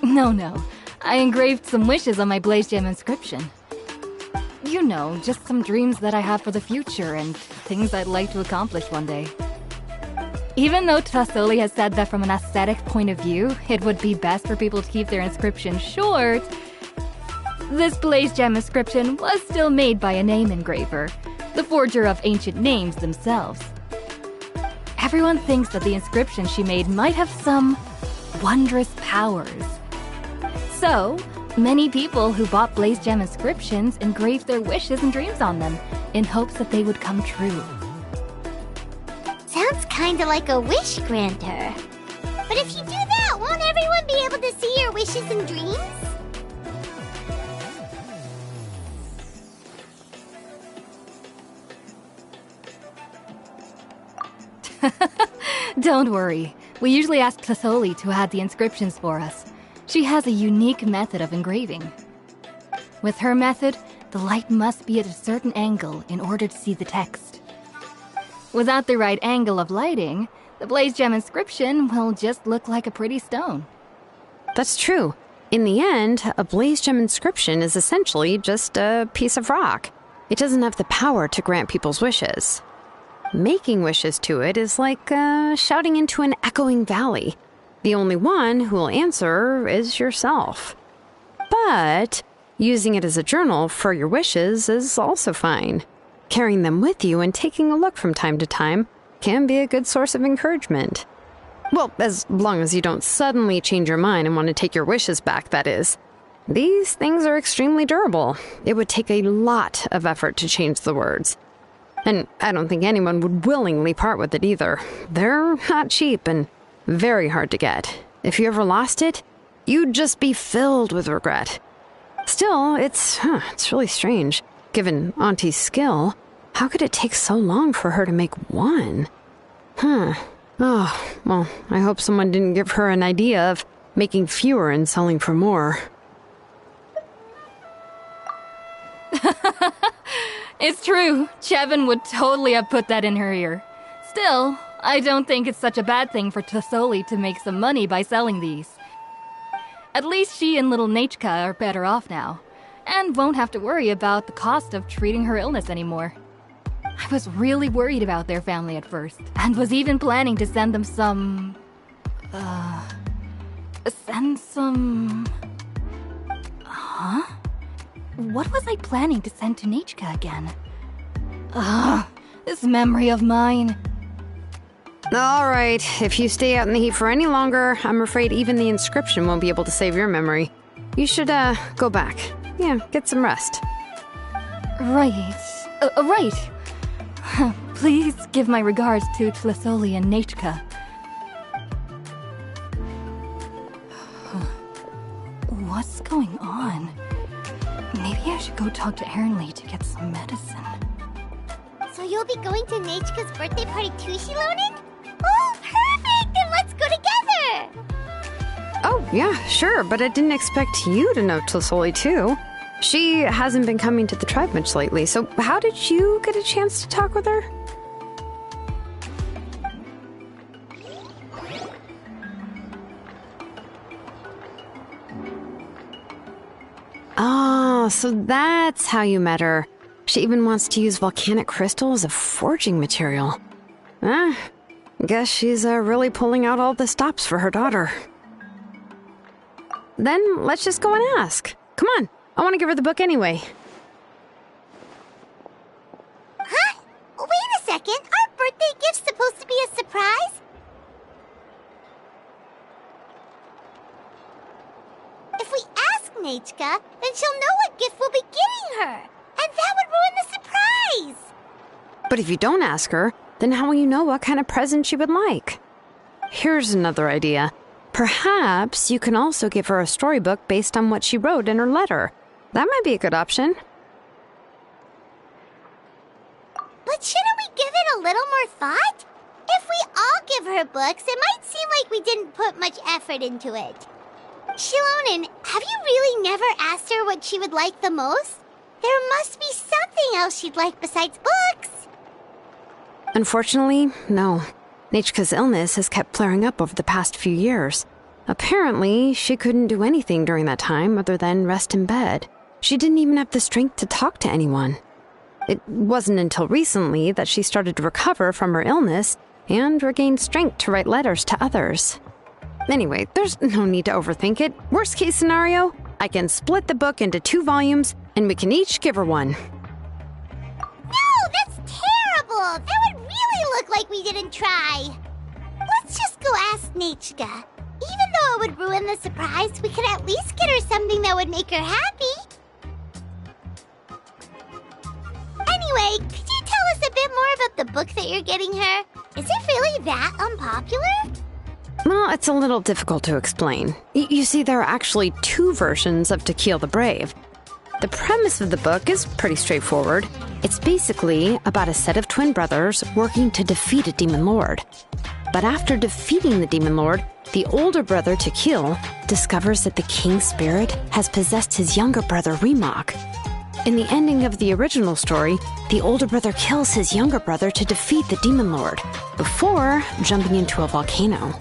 No. I engraved some wishes on my Blaze Gem inscription. You know, just some dreams that I have for the future and things I'd like to accomplish one day. Even though Tasoli has said that from an aesthetic point of view, it would be best for people to keep their inscription short, this Blaze Gem inscription was still made by a name engraver, the forger of ancient names themselves. Everyone thinks that the inscription she made might have some wondrous powers. So, many people who bought Blaze Gem inscriptions engraved their wishes and dreams on them, in hopes that they would come true. Sounds kinda like a wish granter. But if you do that, won't everyone be able to see your wishes and dreams? Don't worry. We usually ask Tasoli to add the inscriptions for us. She has a unique method of engraving. With her method, the light must be at a certain angle in order to see the text. Without the right angle of lighting, the Blaze Gem inscription will just look like a pretty stone. That's true. In the end, a Blaze Gem inscription is essentially just a piece of rock. It doesn't have the power to grant people's wishes. Making wishes to it is like shouting into an echoing valley. The only one who will answer is yourself. But using it as a journal for your wishes is also fine. Carrying them with you and taking a look from time to time can be a good source of encouragement. Well, as long as you don't suddenly change your mind and want to take your wishes back, that is. These things are extremely durable. It would take a lot of effort to change the words. And I don't think anyone would willingly part with it either. They're not cheap and very hard to get. If you ever lost it, you'd just be filled with regret. Still, it's really strange. Given Auntie's skill, how could it take so long for her to make one? Oh, well, I hope someone didn't give her an idea of making fewer and selling for more. It's true. Chevin would totally have put that in her ear. Still, I don't think it's such a bad thing for Tasoli to make some money by selling these. At least she and little Nachka are better off now, and won't have to worry about the cost of treating her illness anymore. I was really worried about their family at first, and was even planning to send them some... Huh? What was I planning to send to Nachka again? This memory of mine. Alright, if you stay out in the heat for any longer, I'm afraid even the inscription won't be able to save your memory. You should, go back. Yeah, get some rest. Right. Right. Please give my regards to Tlasoli and Nachka. What's going on? Maybe I should go talk to Ernly to get some medicine. So you'll be going to Nachka's birthday party too, Shilonen? Oh, perfect! Then let's go together! Oh, yeah, sure, but I didn't expect you to know Tlasoli too. She hasn't been coming to the tribe much lately, so how did you get a chance to talk with her? Oh, so that's how you met her. She even wants to use volcanic crystal as a forging material. Guess she's really pulling out all the stops for her daughter. Then let's just go and ask. Come on, I want to give her the book anyway. Huh? Wait a second, aren't birthday gifts supposed to be a surprise? If we ask Nachka, then she'll know what gift we'll be getting her, and that would ruin the surprise! But if you don't ask her, then how will you know what kind of present she would like? Here's another idea. Perhaps you can also give her a storybook based on what she wrote in her letter. That might be a good option. But shouldn't we give it a little more thought? If we all give her books, it might seem like we didn't put much effort into it. Shilonen, have you really never asked her what she would like the most? There must be something else she'd like besides books. Unfortunately, no. Nechka's illness has kept flaring up over the past few years. Apparently, she couldn't do anything during that time other than rest in bed. She didn't even have the strength to talk to anyone. It wasn't until recently that she started to recover from her illness and regained strength to write letters to others. Anyway, there's no need to overthink it. Worst case scenario, I can split the book into 2 volumes and we can each give her one. No, that's terrible! That would really look like we didn't try. Let's just go ask Nechka. Even though it would ruin the surprise, we could at least get her something that would make her happy. Anyway, could you tell us a bit more about the book that you're getting her? Is it really that unpopular? Well, it's a little difficult to explain. You see, there are actually 2 versions of To Kill the Brave. The premise of the book is pretty straightforward. It's basically about a set of twin brothers working to defeat a demon lord. But after defeating the demon lord, the older brother, To Kill, discovers that the king's spirit has possessed his younger brother, Remok. In the ending of the original story, the older brother kills his younger brother to defeat the demon lord, before jumping into a volcano.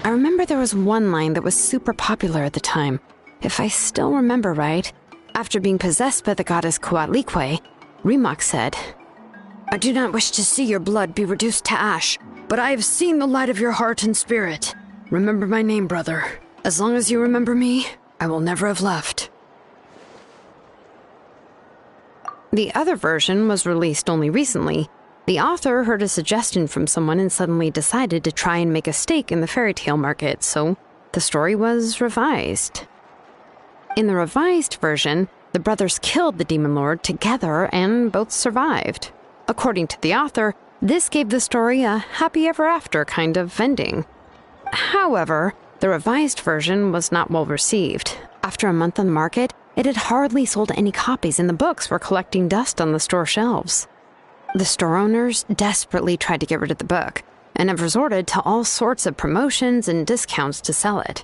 I remember there was one line that was super popular at the time. If I still remember right, after being possessed by the goddess Coatlicue, Rimac said, "I do not wish to see your blood be reduced to ash, but I have seen the light of your heart and spirit. Remember my name, brother. As long as you remember me, I will never have left." The other version was released only recently. The author heard a suggestion from someone and suddenly decided to try and make a stake in the fairy tale market, so the story was revised. In the revised version, the brothers killed the demon lord together and both survived. According to the author, this gave the story a happy ever after kind of ending. However, the revised version was not well received. After a month on the market, it had hardly sold any copies and the books were collecting dust on the store shelves. The store owners desperately tried to get rid of the book and have resorted to all sorts of promotions and discounts to sell it.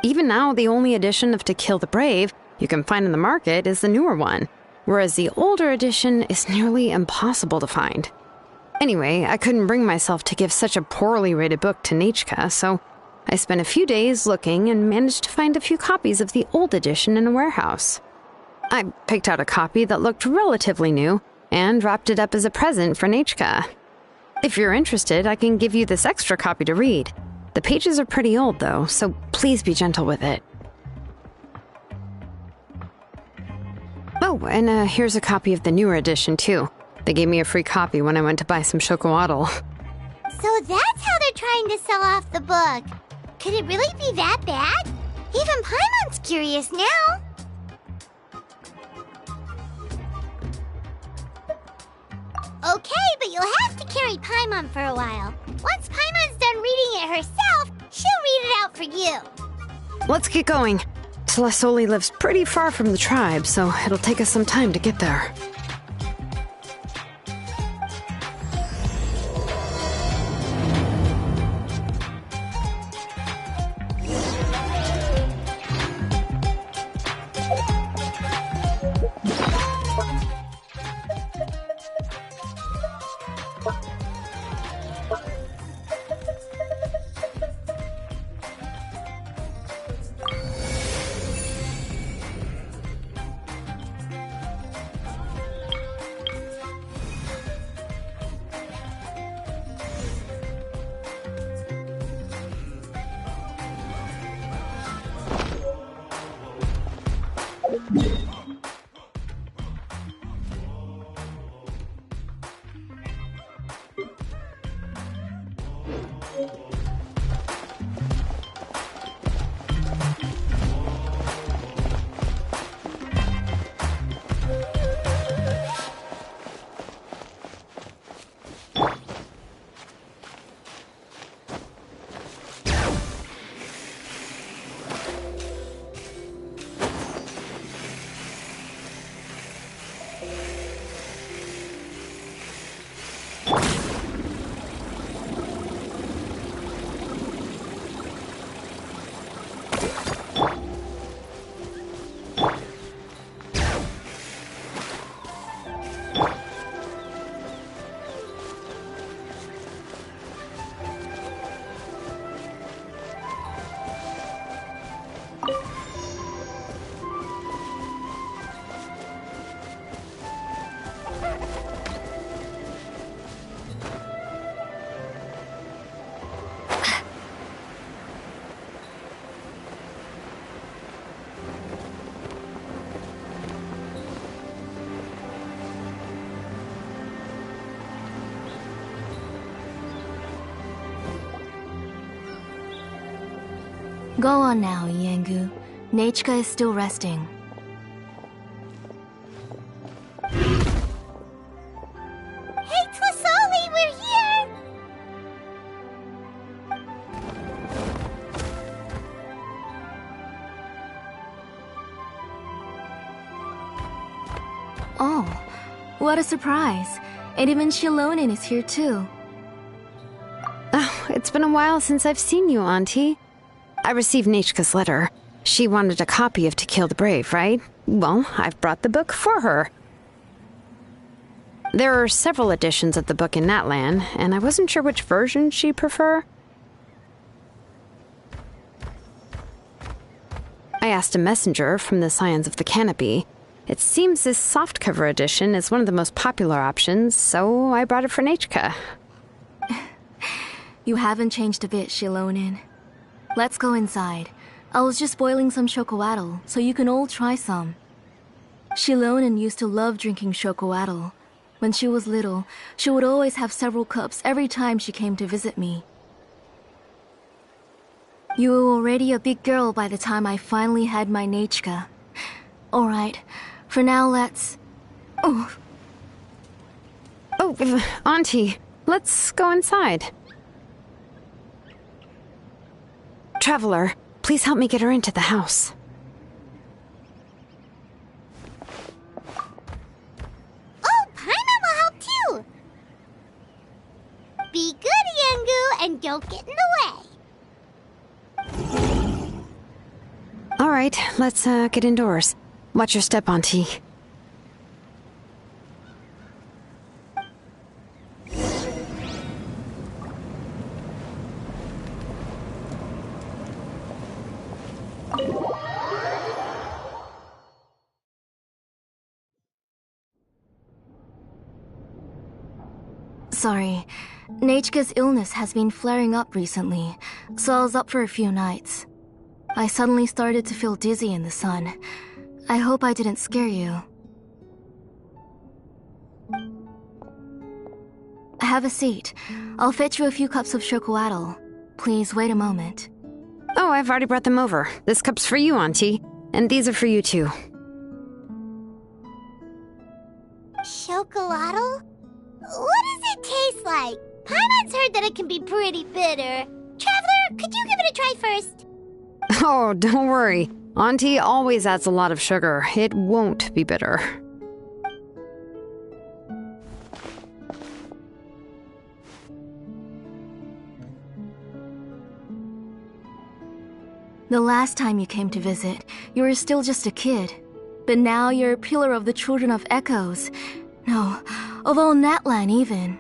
Even now, the only edition of To Kill the Brave you can find in the market is the newer one, whereas the older edition is nearly impossible to find. Anyway, I couldn't bring myself to give such a poorly rated book to Nechka, so I spent a few days looking and managed to find a few copies of the old edition in a warehouse. I picked out a copy that looked relatively new and wrapped it up as a present for Nechka. If you're interested, I can give you this extra copy to read. The pages are pretty old, though, so please be gentle with it. Oh, and here's a copy of the newer edition, too. They gave me a free copy when I went to buy some chocolatl. So that's how they're trying to sell off the book. Could it really be that bad? Even Paimon's curious now. Okay, but you'll have to carry Paimon for a while. Once Paimon's done reading it herself, she'll read it out for you. Let's get going. Tlasoli lives pretty far from the tribe, so it'll take us some time to get there. Go on now, Yengu. Nechka is still resting. Hey, Tlasoli, we're here! Oh, what a surprise. And even Shilonin is here too. Oh, it's been a while since I've seen you, Auntie. I received Nechka's letter. She wanted a copy of To Kill the Brave, right? Well, I've brought the book for her. There are several editions of the book in Natlan, and I wasn't sure which version she'd prefer. asked a messenger from the Scions of the Canopy. It seems this softcover edition is one of the most popular options, so I brought it for Nechka. You haven't changed a bit, Shilonin. Let's go inside. I was just boiling some chocoatl, so you can all try some. Shilonin used to love drinking chocoatl. When she was little, she would always have several cups every time she came to visit me. You were already a big girl by the time I finally had my Nechka. Alright, for now let's... Oh, Auntie, let's go inside. Traveler, please help me get her into the house. Oh, Paimon will help too! Be good, Yangu, and don't get in the way. All right, let's get indoors. Watch your step, Auntie. Sorry. Nechka's illness has been flaring up recently, so I was up for a few nights. I suddenly started to feel dizzy in the sun. I hope I didn't scare you. Have a seat. I'll fetch you a few cups of chocoatl. Please wait a moment. Oh, I've already brought them over. This cup's for you, Auntie. And these are for you, too. Chocolatl? What does it taste like? Paimon's heard that it can be pretty bitter. Traveler, could you give it a try first? Oh, don't worry. Auntie always adds a lot of sugar. It won't be bitter. The last time you came to visit, you were still just a kid. But now you're a pillar of the Children of Echoes. No, of all Natlan even.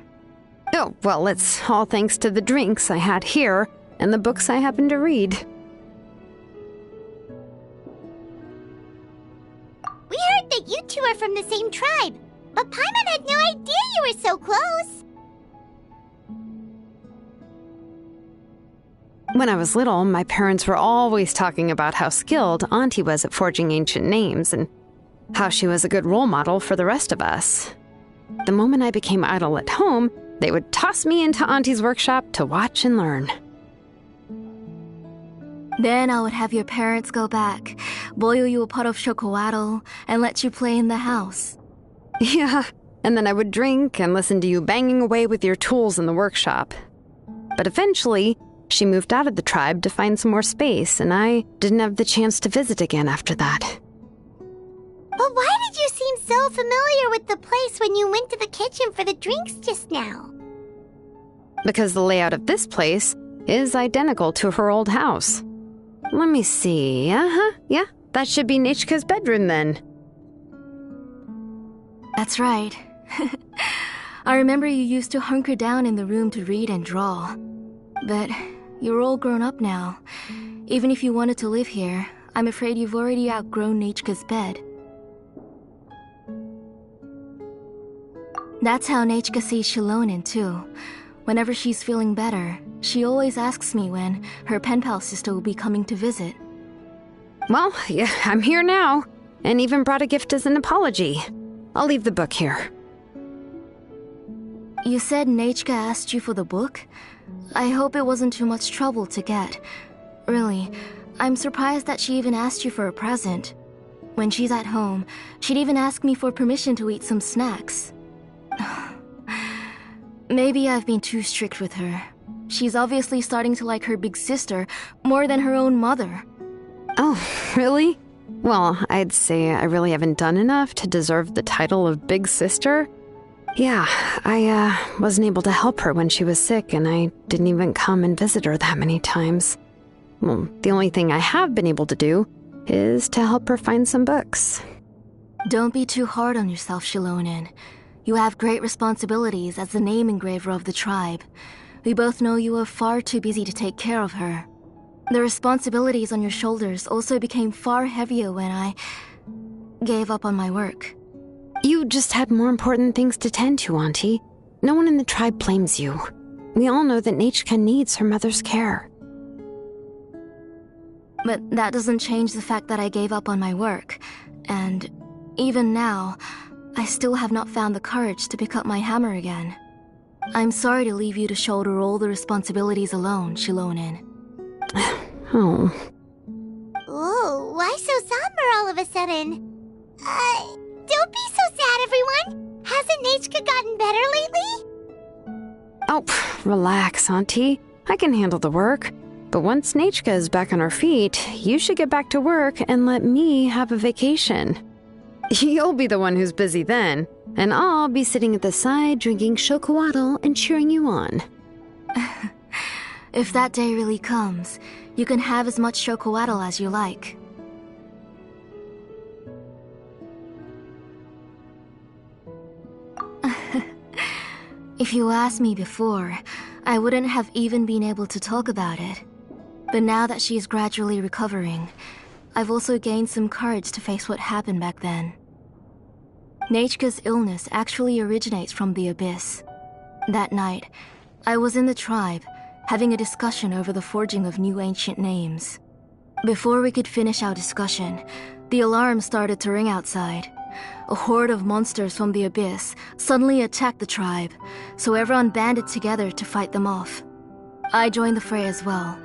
Oh, well, it's all thanks to the drinks I had here and the books I happened to read. We heard that you two are from the same tribe, but Paimon had no idea you were so close. When I was little, my parents were always talking about how skilled Auntie was at forging ancient names and how she was a good role model for the rest of us. The moment I became idle at home, they would toss me into Auntie's workshop to watch and learn. Then I would have your parents go back, boil you a pot of chocoatl, and let you play in the house. Yeah, and then I would drink and listen to you banging away with your tools in the workshop. But eventually, she moved out of the tribe to find some more space, and I didn't have the chance to visit again after that. But why did you seem so familiar with the place when you went to the kitchen for the drinks just now? Because the layout of this place is identical to her old house. Let me see. Yeah, that should be Nechka's bedroom then. That's right. I remember you used to hunker down in the room to read and draw. But you're all grown up now. Even if you wanted to live here, I'm afraid you've already outgrown Nechka's bed. That's how Nechka sees Shilonin too. Whenever she's feeling better, she always asks me when her pen pal sister will be coming to visit. Well, yeah, I'm here now, and even brought a gift as an apology. I'll leave the book here. You said Nechka asked you for the book? I hope it wasn't too much trouble to get. Really, I'm surprised that she even asked you for a present. When she's at home, she'd even ask me for permission to eat some snacks. Maybe I've been too strict with her. She's obviously starting to like her big sister more than her own mother. Oh, really? Well, I'd say I really haven't done enough to deserve the title of big sister. Yeah, I wasn't able to help her when she was sick, and I didn't even come and visit her that many times. Well, the only thing I have been able to do is to help her find some books. Don't be too hard on yourself, Shilonin. You have great responsibilities as the name engraver of the tribe. We both know you are far too busy to take care of her. The responsibilities on your shoulders also became far heavier when I gave up on my work. You just had more important things to tend to, Auntie. No one in the tribe blames you. We all know that Nachka needs her mother's care. But that doesn't change the fact that I gave up on my work. And even now, I still have not found the courage to pick up my hammer again. I'm sorry to leave you to shoulder all the responsibilities alone, Shilonen. Oh. Ooh, why so somber all of a sudden? Don't be so sad, everyone! Hasn't Nachka gotten better lately? Oh, relax, Auntie. I can handle the work. But once Nachka is back on her feet, you should get back to work and let me have a vacation. You'll be the one who's busy then, and I'll be sitting at the side drinking chocolatl and cheering you on. If that day really comes, you can have as much chocolatl as you like. If you asked me before, I wouldn't have even been able to talk about it. But now that she is gradually recovering, I've also gained some courage to face what happened back then. Nachka's illness actually originates from the Abyss. That night, I was in the tribe, having a discussion over the forging of new ancient names. Before we could finish our discussion, the alarm started to ring outside. A horde of monsters from the Abyss suddenly attacked the tribe, so everyone banded together to fight them off. I joined the fray as well,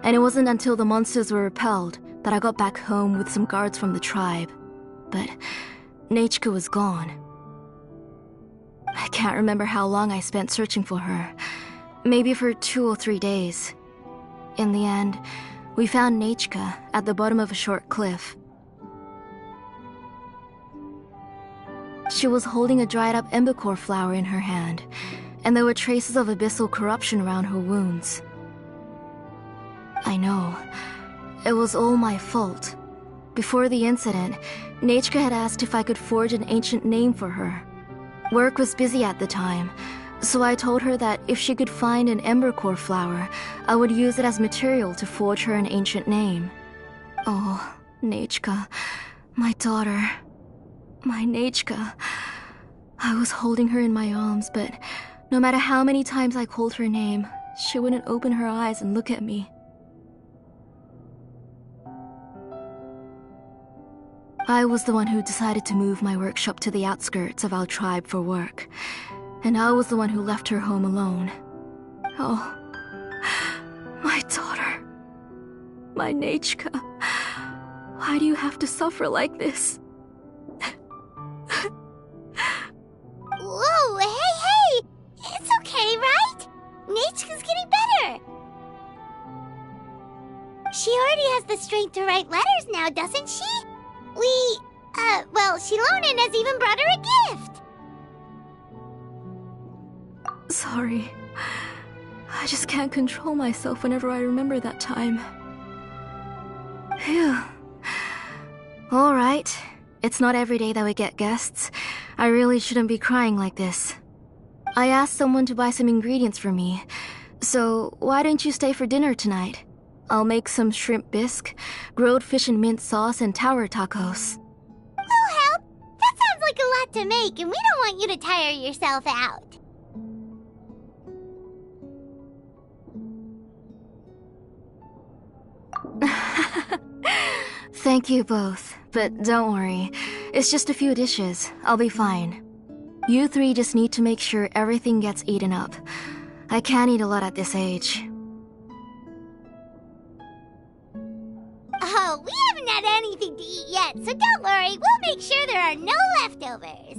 and it wasn't until the monsters were repelled that I got back home with some guards from the tribe. But Nachka was gone. I can't remember how long I spent searching for her. Maybe for 2 or 3 days. In the end, we found Nachka at the bottom of a short cliff. She was holding a dried-up embercore flower in her hand, and there were traces of abyssal corruption around her wounds. I know. It was all my fault. Before the incident, Nachka had asked if I could forge an ancient name for her. Work was busy at the time, so I told her that if she could find an embercore flower, I would use it as material to forge her an ancient name. Oh, Nachka, my daughter. My Nachka. I was holding her in my arms, but no matter how many times I called her name, she wouldn't open her eyes and look at me. I was the one who decided to move my workshop to the outskirts of our tribe for work, and I was the one who left her home alone. Oh, my daughter. My Nachka. Why do you have to suffer like this? Whoa, hey! It's okay, right? Nachka's getting better. She already has the strength to write letters now, doesn't she? Shilonen has even brought her a gift. Sorry. I just can't control myself whenever I remember that time. Phew. Alright. It's not every day that we get guests. I really shouldn't be crying like this. I asked someone to buy some ingredients for me, so why don't you stay for dinner tonight? I'll make some shrimp bisque, grilled fish and mint sauce, and tower tacos. Oh, help! That sounds like a lot to make, and we don't want you to tire yourself out. Thank you both, but don't worry. It's just a few dishes. I'll be fine. You three just need to make sure everything gets eaten up. I can't eat a lot at this age. Oh, we haven't had anything to eat yet, so don't worry. We'll make sure there are no leftovers.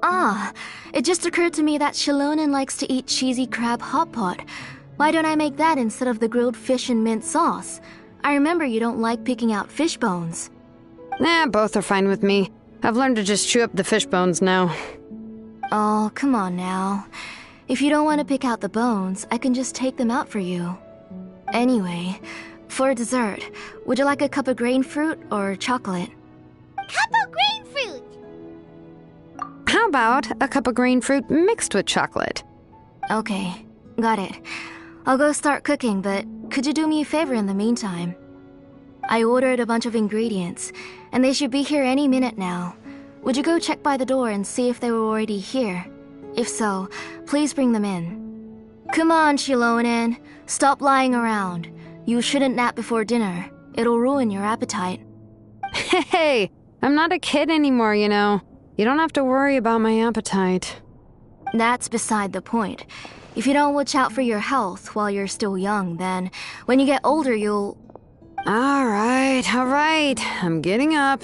Ah, it just occurred to me that Shilonen likes to eat cheesy crab hot pot. Why don't I make that instead of the grilled fish and mint sauce? I remember you don't like picking out fish bones. Nah, both are fine with me. I've learned to just chew up the fish bones now. Oh, come on now. If you don't want to pick out the bones, I can just take them out for you. Anyway, for dessert, would you like a cup of grain fruit or chocolate? Cup of grain fruit! about a cup of green fruit mixed with chocolate? Okay, got it. I'll go start cooking, but could you do me a favor in the meantime? I ordered a bunch of ingredients, and they should be here any minute now. Would you go check by the door and see if they were already here? If so, please bring them in. Come on, Shilonen. Stop lying around. You shouldn't nap before dinner. It'll ruin your appetite. Hey, I'm not a kid anymore, you know. You don't have to worry about my appetite. That's beside the point. If you don't watch out for your health while you're still young, then when you get older, you'll... All right. I'm getting up.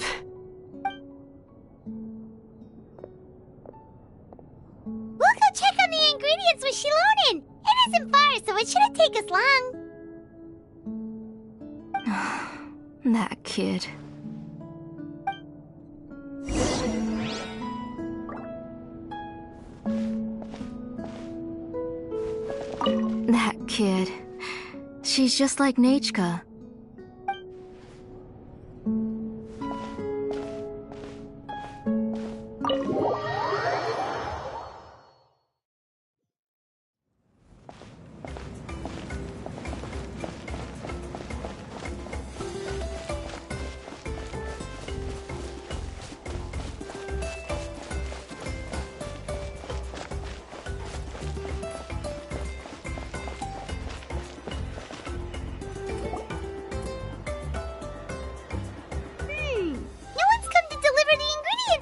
We'll go check on the ingredients with Shilonen. It isn't far, so it shouldn't take us long. That kid. That kid. She's just like Nachka.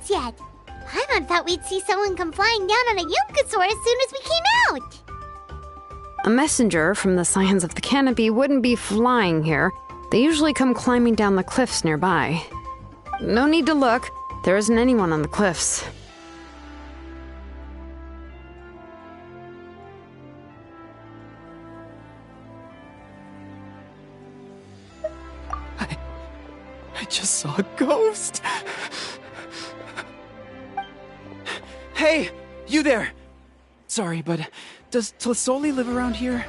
Yet. Paimon thought we'd see someone come flying down on a Yunkasaur as soon as we came out. A messenger from the Scions of the Canopy wouldn't be flying here. They usually come climbing down the cliffs nearby. No need to look. There isn't anyone on the cliffs. I just saw a ghost. Hey, you there! Sorry, but does Tlisoli live around here?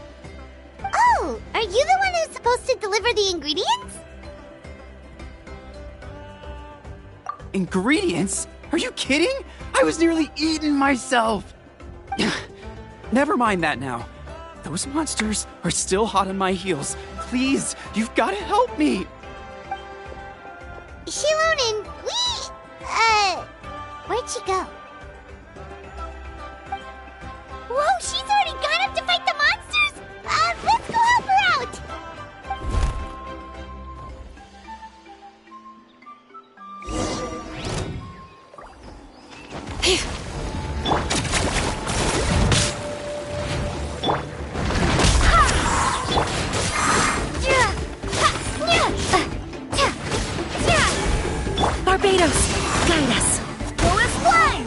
Oh, are you the one who's supposed to deliver the ingredients? Ingredients? Are you kidding? I was nearly eaten myself! Never mind that now. Those monsters are still hot on my heels. Please, you've got to help me! Shilonen, where'd she go? Whoa, she's already gone up to fight the monsters! Let's go help her out! Barbados, guide us. Go as one!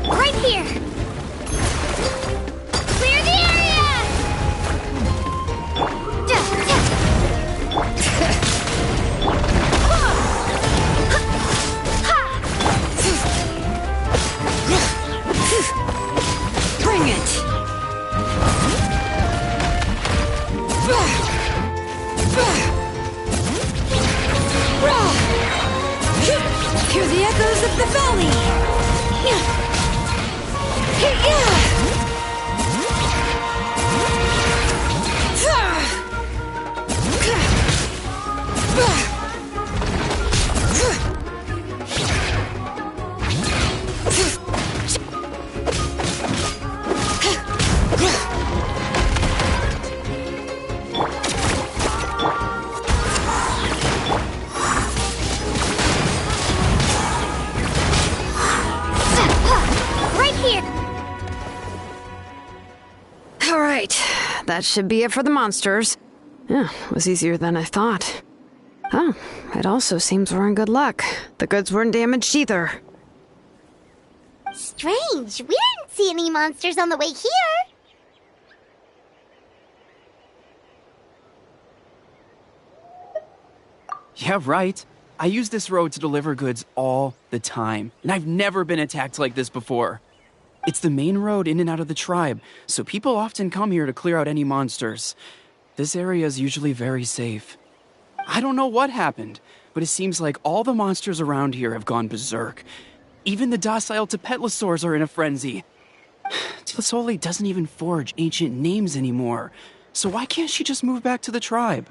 Right here! Clear the area! Bring it! Hear the echoes of the valley! That should be it for the monsters. Yeah, it was easier than I thought. Oh, it also seems we're in good luck. The goods weren't damaged either. Strange, we didn't see any monsters on the way here. Yeah, right. I use this road to deliver goods all the time, and I've never been attacked like this before. It's the main road in and out of the tribe, so people often come here to clear out any monsters. This area is usually very safe. I don't know what happened, but it seems like all the monsters around here have gone berserk. Even the docile Tepetlosaurs are in a frenzy. Tlisoli doesn't even forge ancient names anymore, so why can't she just move back to the tribe?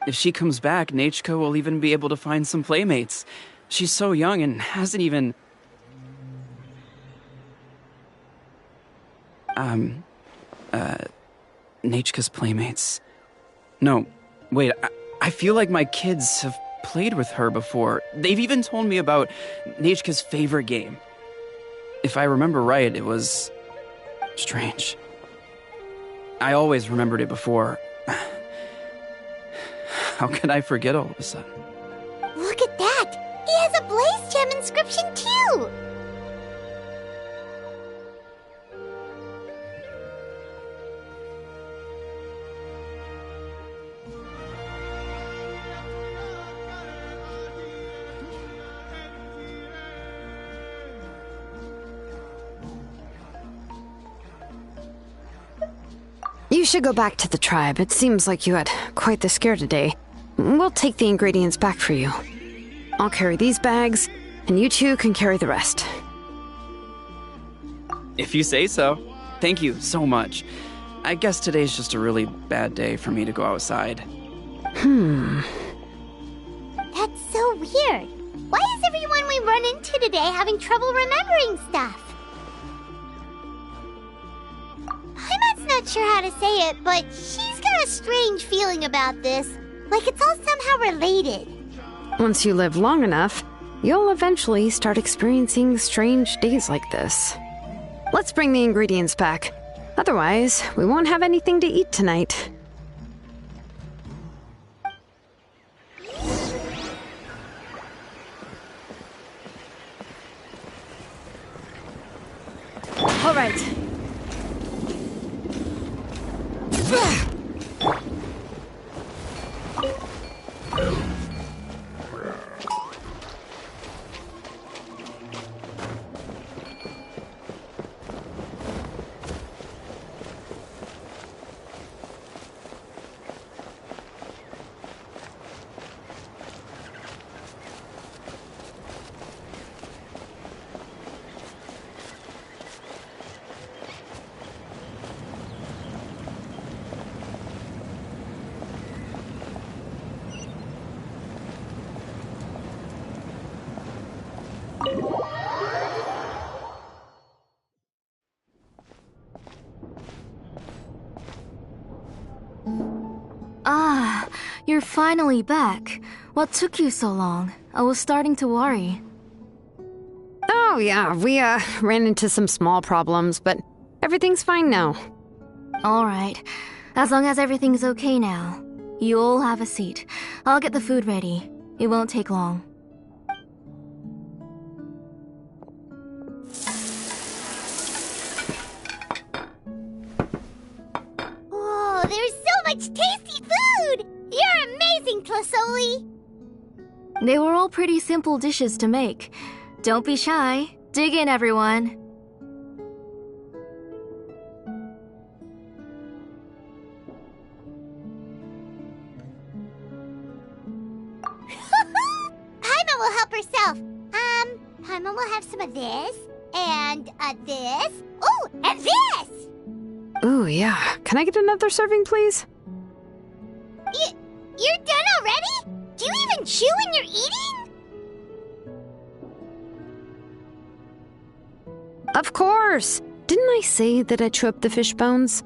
If she comes back, Nachka will even be able to find some playmates. She's so young and hasn't even... Nachka's playmates. No, wait, I feel like my kids have played with her before. They've even told me about Nachka's favorite game. If I remember right, it was... strange. I always remembered it before. How could I forget all of a sudden? Look at that! He has a Blaze Gem inscription too! You should go back to the tribe. It seems like you had quite the scare today. We'll take the ingredients back for you. I'll carry these bags, and you two can carry the rest. If you say so. Thank you so much. I guess today's just a really bad day for me to go outside. That's so weird. Why is everyone we run into today having trouble remembering stuff? Paimon's not sure how to say it, but she's got a strange feeling about this. Like it's all somehow related. Once you live long enough, you'll eventually start experiencing strange days like this. Let's bring the ingredients back. Otherwise, we won't have anything to eat tonight. All right. Ah, you're finally back. What took you so long? I was starting to worry. Oh yeah, we ran into some small problems, but everything's fine now. Alright, as long as everything's okay now. You all have a seat. I'll get the food ready. It won't take long. Oh, there's so much tasty food! You're amazing, Tlisoli! They were all pretty simple dishes to make. Don't be shy. Dig in, everyone. Paimon will help herself. Paimon will have some of this, and this. Oh, and this! Ooh, yeah. Can I get another serving, please? You're done already? Do you even chew when you're eating? Of course! Didn't I say that I chew up the fish bones?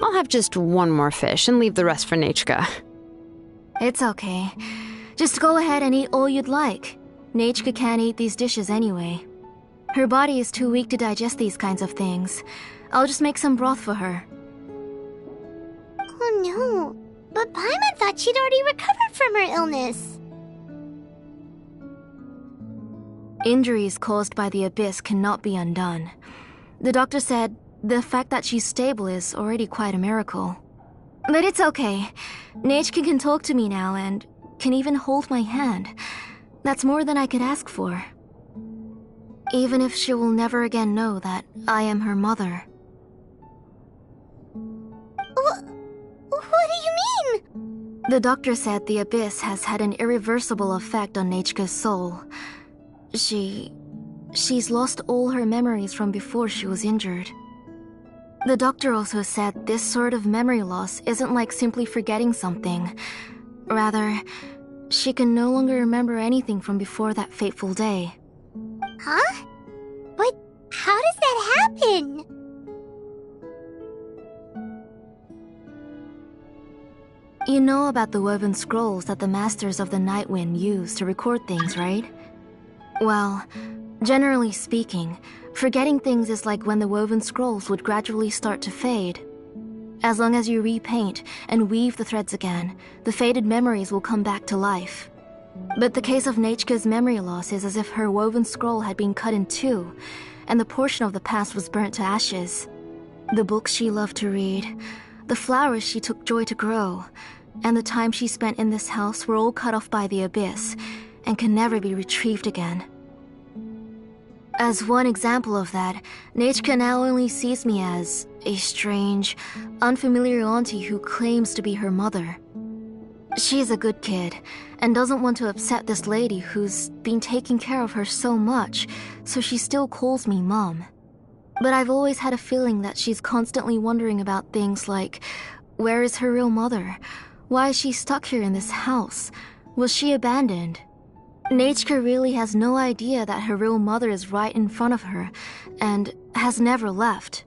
I'll have just one more fish and leave the rest for Nachka. It's okay. Just go ahead and eat all you'd like. Nachka can't eat these dishes anyway. Her body is too weak to digest these kinds of things. I'll just make some broth for her. Oh no, but Paimon thought she'd already recovered from her illness. Injuries caused by the abyss cannot be undone. The doctor said the fact that she's stable is already quite a miracle. But it's okay. Nachka can talk to me now and can even hold my hand. That's more than I could ask for. Even if she will never again know that I am her mother. What do you The doctor said the abyss has had an irreversible effect on Nechka's soul. She's lost all her memories from before she was injured. The doctor also said this sort of memory loss isn't like simply forgetting something. Rather, she can no longer remember anything from before that fateful day. Huh? But how does that happen? You know about the woven scrolls that the Masters of the Night Wind use to record things, right? Well, generally speaking, forgetting things is like when the woven scrolls would gradually start to fade. As long as you repaint and weave the threads again, the faded memories will come back to life. But the case of Nechka's memory loss is as if her woven scroll had been cut in two, and the portion of the past was burnt to ashes. The books she loved to read, the flowers she took joy to grow, and the time she spent in this house were all cut off by the abyss, and can never be retrieved again. As one example of that, Nechka now only sees me as a strange, unfamiliar auntie who claims to be her mother. She's a good kid, and doesn't want to upset this lady who's been taking care of her so much, so she still calls me Mom. But I've always had a feeling that she's constantly wondering about things like, where is her real mother? Why is she stuck here in this house? Was she abandoned? Nechka really has no idea that her real mother is right in front of her, and has never left.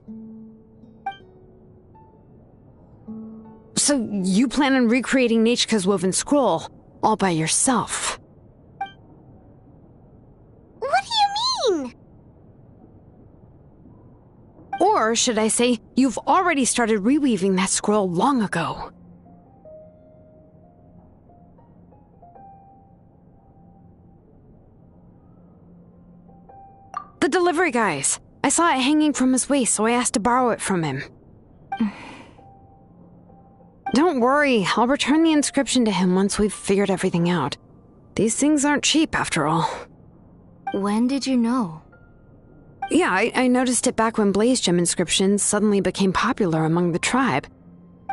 So you plan on recreating Nechka's woven scroll, all by yourself? What do you mean? Or should I say, you've already started reweaving that scroll long ago. The delivery guys. I saw it hanging from his waist, so I asked to borrow it from him. Don't worry, I'll return the inscription to him once we've figured everything out. These things aren't cheap, after all. When did you know? Yeah, I noticed it back when blaze gem inscriptions suddenly became popular among the tribe.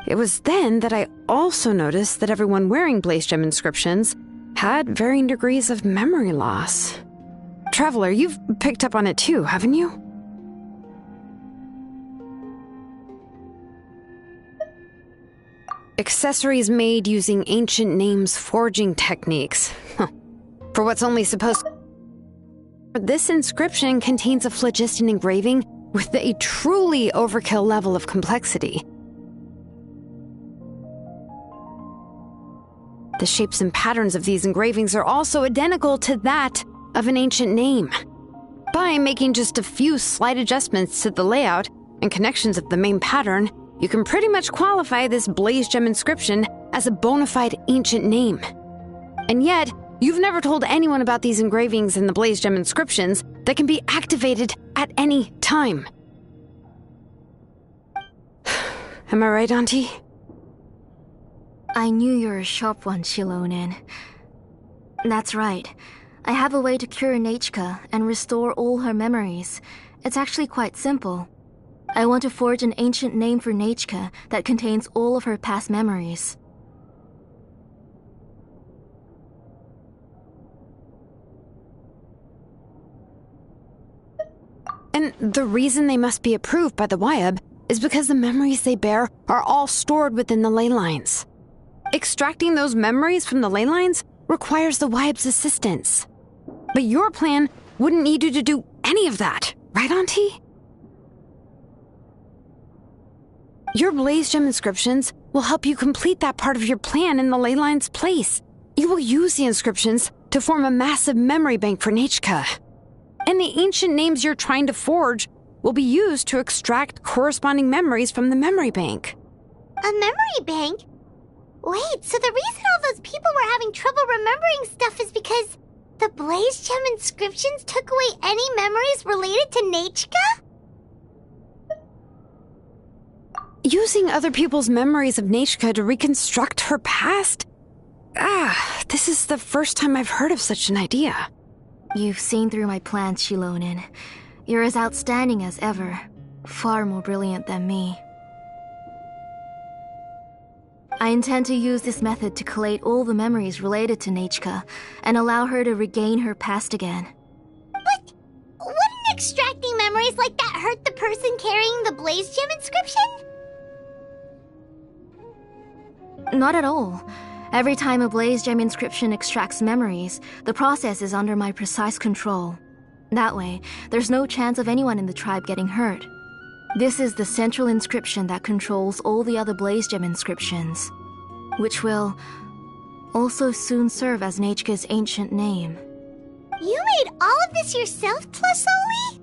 It was then that I also noticed that everyone wearing blaze gem inscriptions had varying degrees of memory loss. Traveler, you've picked up on it too, haven't you? Accessories made using ancient names forging techniques. For what's only supposed... This inscription contains a phlogiston engraving with a truly overkill level of complexity. The shapes and patterns of these engravings are also identical to that of an ancient name. By making just a few slight adjustments to the layout and connections of the main pattern, you can pretty much qualify this blaze gem inscription as a bona fide ancient name. And yet, you've never told anyone about these engravings and the blaze gem inscriptions that can be activated at any time. Am I right, Auntie? I knew you were a sharp one, Shilonin. That's right. I have a way to cure Nechka and restore all her memories. It's actually quite simple. I want to forge an ancient name for Nechka that contains all of her past memories. And the reason they must be approved by the Wyab is because the memories they bear are all stored within the ley lines. Extracting those memories from the ley lines requires the Wyab's assistance. But your plan wouldn't need you to do any of that, right, Auntie? Your blaze gem inscriptions will help you complete that part of your plan in the ley line's place. You will use the inscriptions to form a massive memory bank for Nechka. And the ancient names you're trying to forge will be used to extract corresponding memories from the memory bank. A memory bank? Wait, so the reason all those people were having trouble remembering stuff is because the blaze gem inscriptions took away any memories related to Nechka? Using other people's memories of Nechka to reconstruct her past? This is the first time I've heard of such an idea. You've seen through my plans, Shilonin. You're as outstanding as ever. Far more brilliant than me. I intend to use this method to collate all the memories related to Nechka and allow her to regain her past again. But wouldn't extracting memories like that hurt the person carrying the Blaze Gem inscription? Not at all. Every time a Blaze Gem inscription extracts memories, the process is under my precise control. That way, there's no chance of anyone in the tribe getting hurt. This is the central inscription that controls all the other Blaze Gem inscriptions, which will also soon serve as Nechka's ancient name. You made all of this yourself, Plusoli?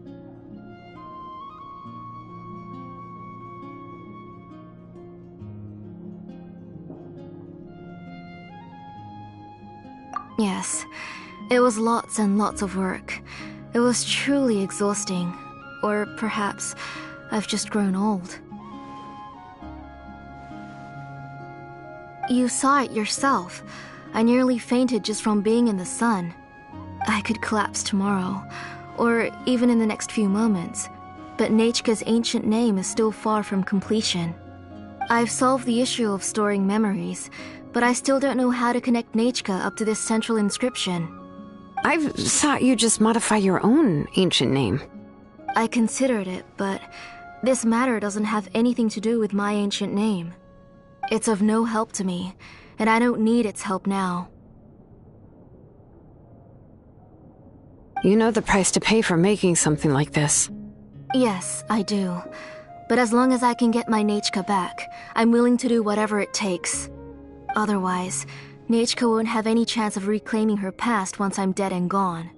Yes, it was lots and lots of work. It was truly exhausting. Or perhaps I've just grown old. You saw it yourself. I nearly fainted just from being in the sun. I could collapse tomorrow, or even in the next few moments, but Nechka's ancient name is still far from completion. I've solved the issue of storing memories, but I still don't know how to connect Nechka up to this central inscription. I thought you just modify your own ancient name. I considered it, but this matter doesn't have anything to do with my ancient name. It's of no help to me, and I don't need its help now. You know the price to pay for making something like this. Yes, I do. But as long as I can get my Nechka back, I'm willing to do whatever it takes. Otherwise, Nechka won't have any chance of reclaiming her past once I'm dead and gone.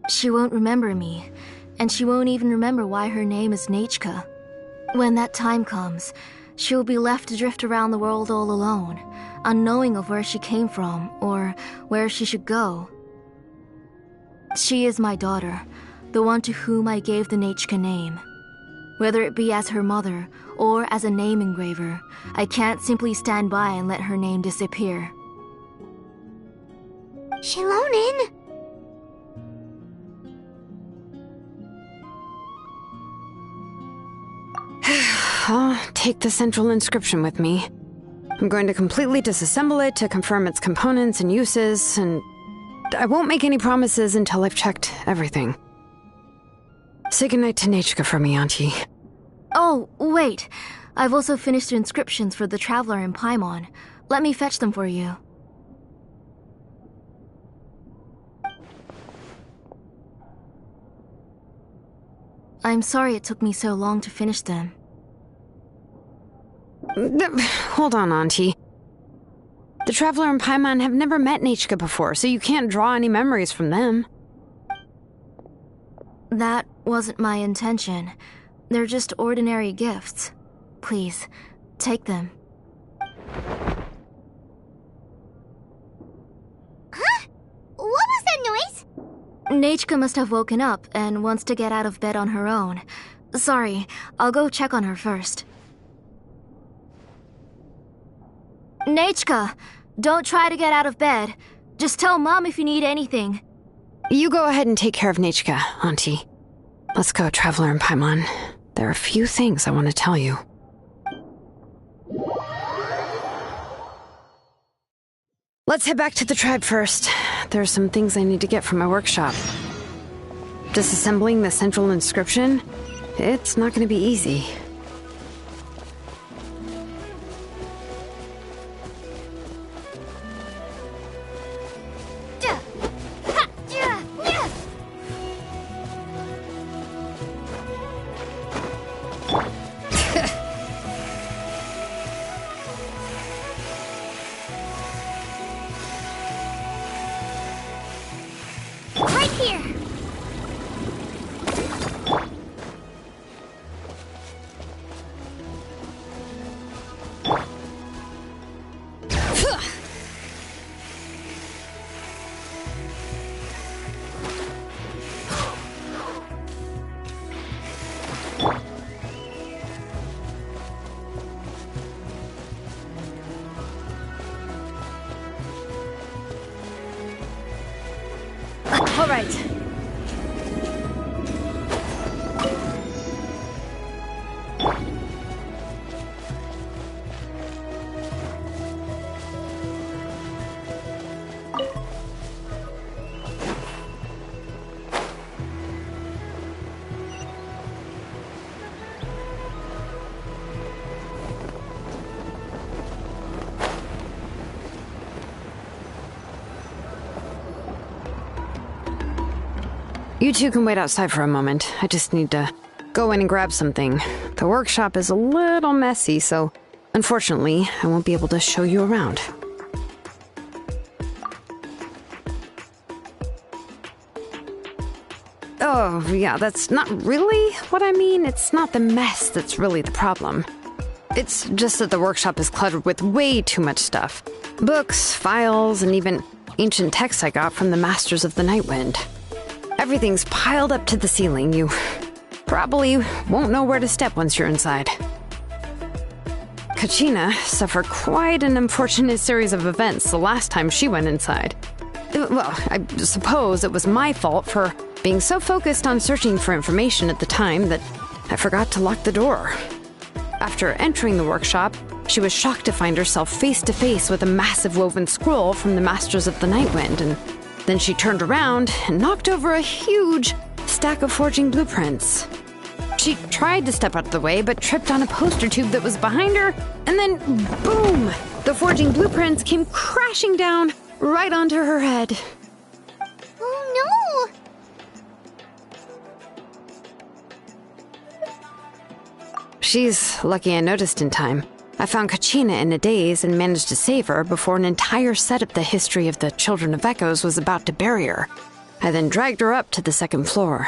She won't remember me, and she won't even remember why her name is Nechka. When that time comes, she'll be left to drift around the world all alone, unknowing of where she came from or where she should go. She is my daughter, the one to whom I gave the Nechka name. Whether it be as her mother or as a name engraver, I can't simply stand by and let her name disappear. Shilonin! I'll take the central inscription with me. I'm going to completely disassemble it to confirm its components and uses, and I won't make any promises until I've checked everything. Say goodnight to Nechka for me, Auntie. Oh, wait. I've also finished the inscriptions for the Traveler in Paimon. Let me fetch them for you. I'm sorry it took me so long to finish them. Hold on, Auntie. The Traveler and Paimon have never met Nechka before, so you can't draw any memories from them. That wasn't my intention. They're just ordinary gifts. Please, take them. Huh? What was that noise? Nechka must have woken up and wants to get out of bed on her own. Sorry, I'll go check on her first. Nechka, don't try to get out of bed. Just tell Mom if you need anything. You go ahead and take care of Nechka, Auntie. Let's go, Traveler and Paimon. There are a few things I want to tell you. Let's head back to the tribe first. There are some things I need to get from my workshop. Disassembling the central inscription? It's not going to be easy. Right here! All right. You two can wait outside for a moment. I just need to go in and grab something. The workshop is a little messy, so unfortunately, I won't be able to show you around. Oh, yeah, that's not really what I mean. It's not the mess that's really the problem. It's just that the workshop is cluttered with way too much stuff. Books, files, and even ancient texts I got from the Masters of the Nightwind. Everything's piled up to the ceiling. You probably won't know where to step once you're inside. Kachina suffered quite an unfortunate series of events the last time she went inside. Well, I suppose it was my fault for being so focused on searching for information at the time that I forgot to lock the door. After entering the workshop, she was shocked to find herself face to face with a massive woven scroll from the Masters of the Nightwind, and then she turned around and knocked over a huge stack of forging blueprints. She tried to step out of the way, but tripped on a poster tube that was behind her, and then boom! The forging blueprints came crashing down right onto her head. Oh no! She's lucky I noticed in time. I found Kachina in a daze and managed to save her before an entire set of the history of the Children of Echoes was about to bury her. I then dragged her up to the second floor.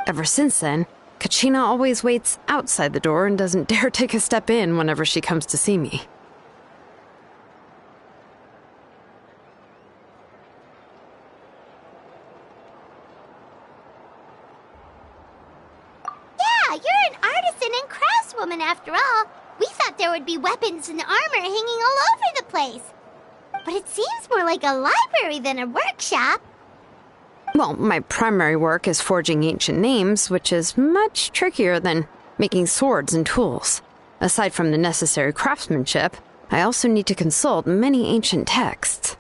Ever since then, Kachina always waits outside the door and doesn't dare take a step in whenever she comes to see me. Yeah, you're an artisan and craftswoman after all. We thought there would be weapons and armor hanging all over the place. But it seems more like a library than a workshop. Well, my primary work is forging ancient names, which is much trickier than making swords and tools. Aside from the necessary craftsmanship, I also need to consult many ancient texts.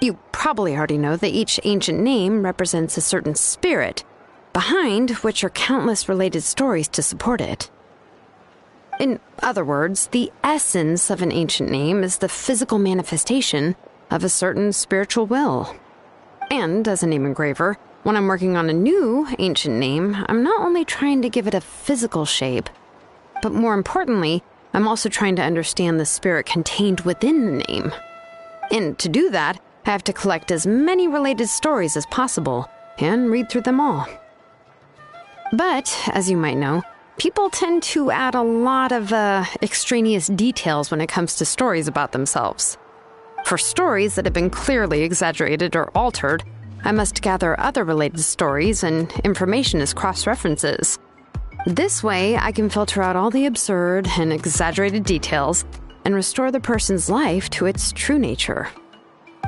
You probably already know that each ancient name represents a certain spirit, behind which are countless related stories to support it. In other words, the essence of an ancient name is the physical manifestation of a certain spiritual will. And as a name engraver, when I'm working on a new ancient name, I'm not only trying to give it a physical shape, but more importantly, I'm also trying to understand the spirit contained within the name. And to do that, I have to collect as many related stories as possible and read through them all. But, as you might know, people tend to add a lot of extraneous details when it comes to stories about themselves. For stories that have been clearly exaggerated or altered, I must gather other related stories and information as cross-references. This way, I can filter out all the absurd and exaggerated details and restore the person's life to its true nature.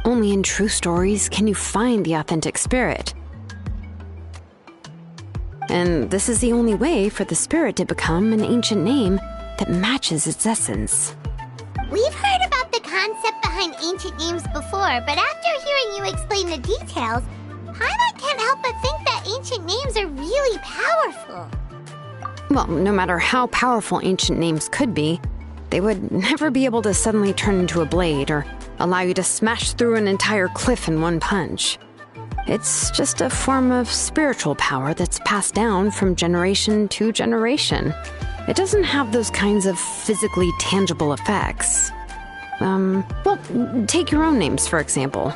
Only in true stories can you find the authentic spirit. And this is the only way for the spirit to become an ancient name that matches its essence. We've heard about the concept behind ancient names before, but after hearing you explain the details, Paimon can't help but think that ancient names are really powerful. Well, no matter how powerful ancient names could be, they would never be able to suddenly turn into a blade or allow you to smash through an entire cliff in one punch. It's just a form of spiritual power that's passed down from generation to generation. It doesn't have those kinds of physically tangible effects. Well, take your own names, for example.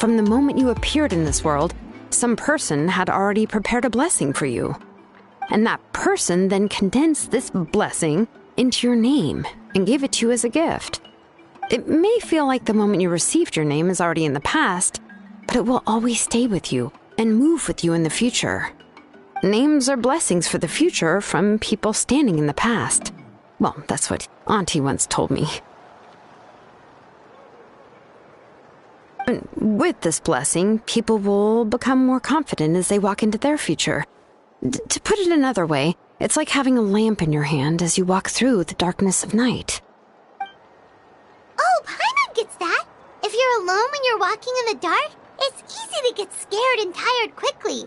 From the moment you appeared in this world, some person had already prepared a blessing for you. And that person then condensed this blessing into your name and gave it to you as a gift. It may feel like the moment you received your name is already in the past, but it will always stay with you and move with you in the future. Names are blessings for the future from people standing in the past. Well, that's what Auntie once told me. And with this blessing, people will become more confident as they walk into their future. To put it another way, it's like having a lamp in your hand as you walk through the darkness of night. Oh, Paimon gets that. If you're alone when you're walking in the dark, it's easy to get scared and tired quickly.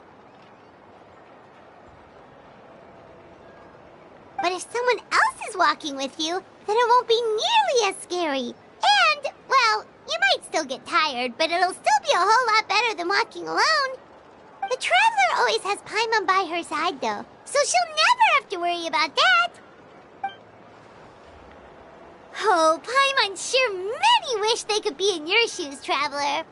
But if someone else is walking with you, then it won't be nearly as scary. And, well, you might still get tired, but it'll still be a whole lot better than walking alone. The Traveler always has Paimon by her side, though, so she'll never have to worry about that. Oh, Paimon sure many wish they could be in your shoes, Traveler.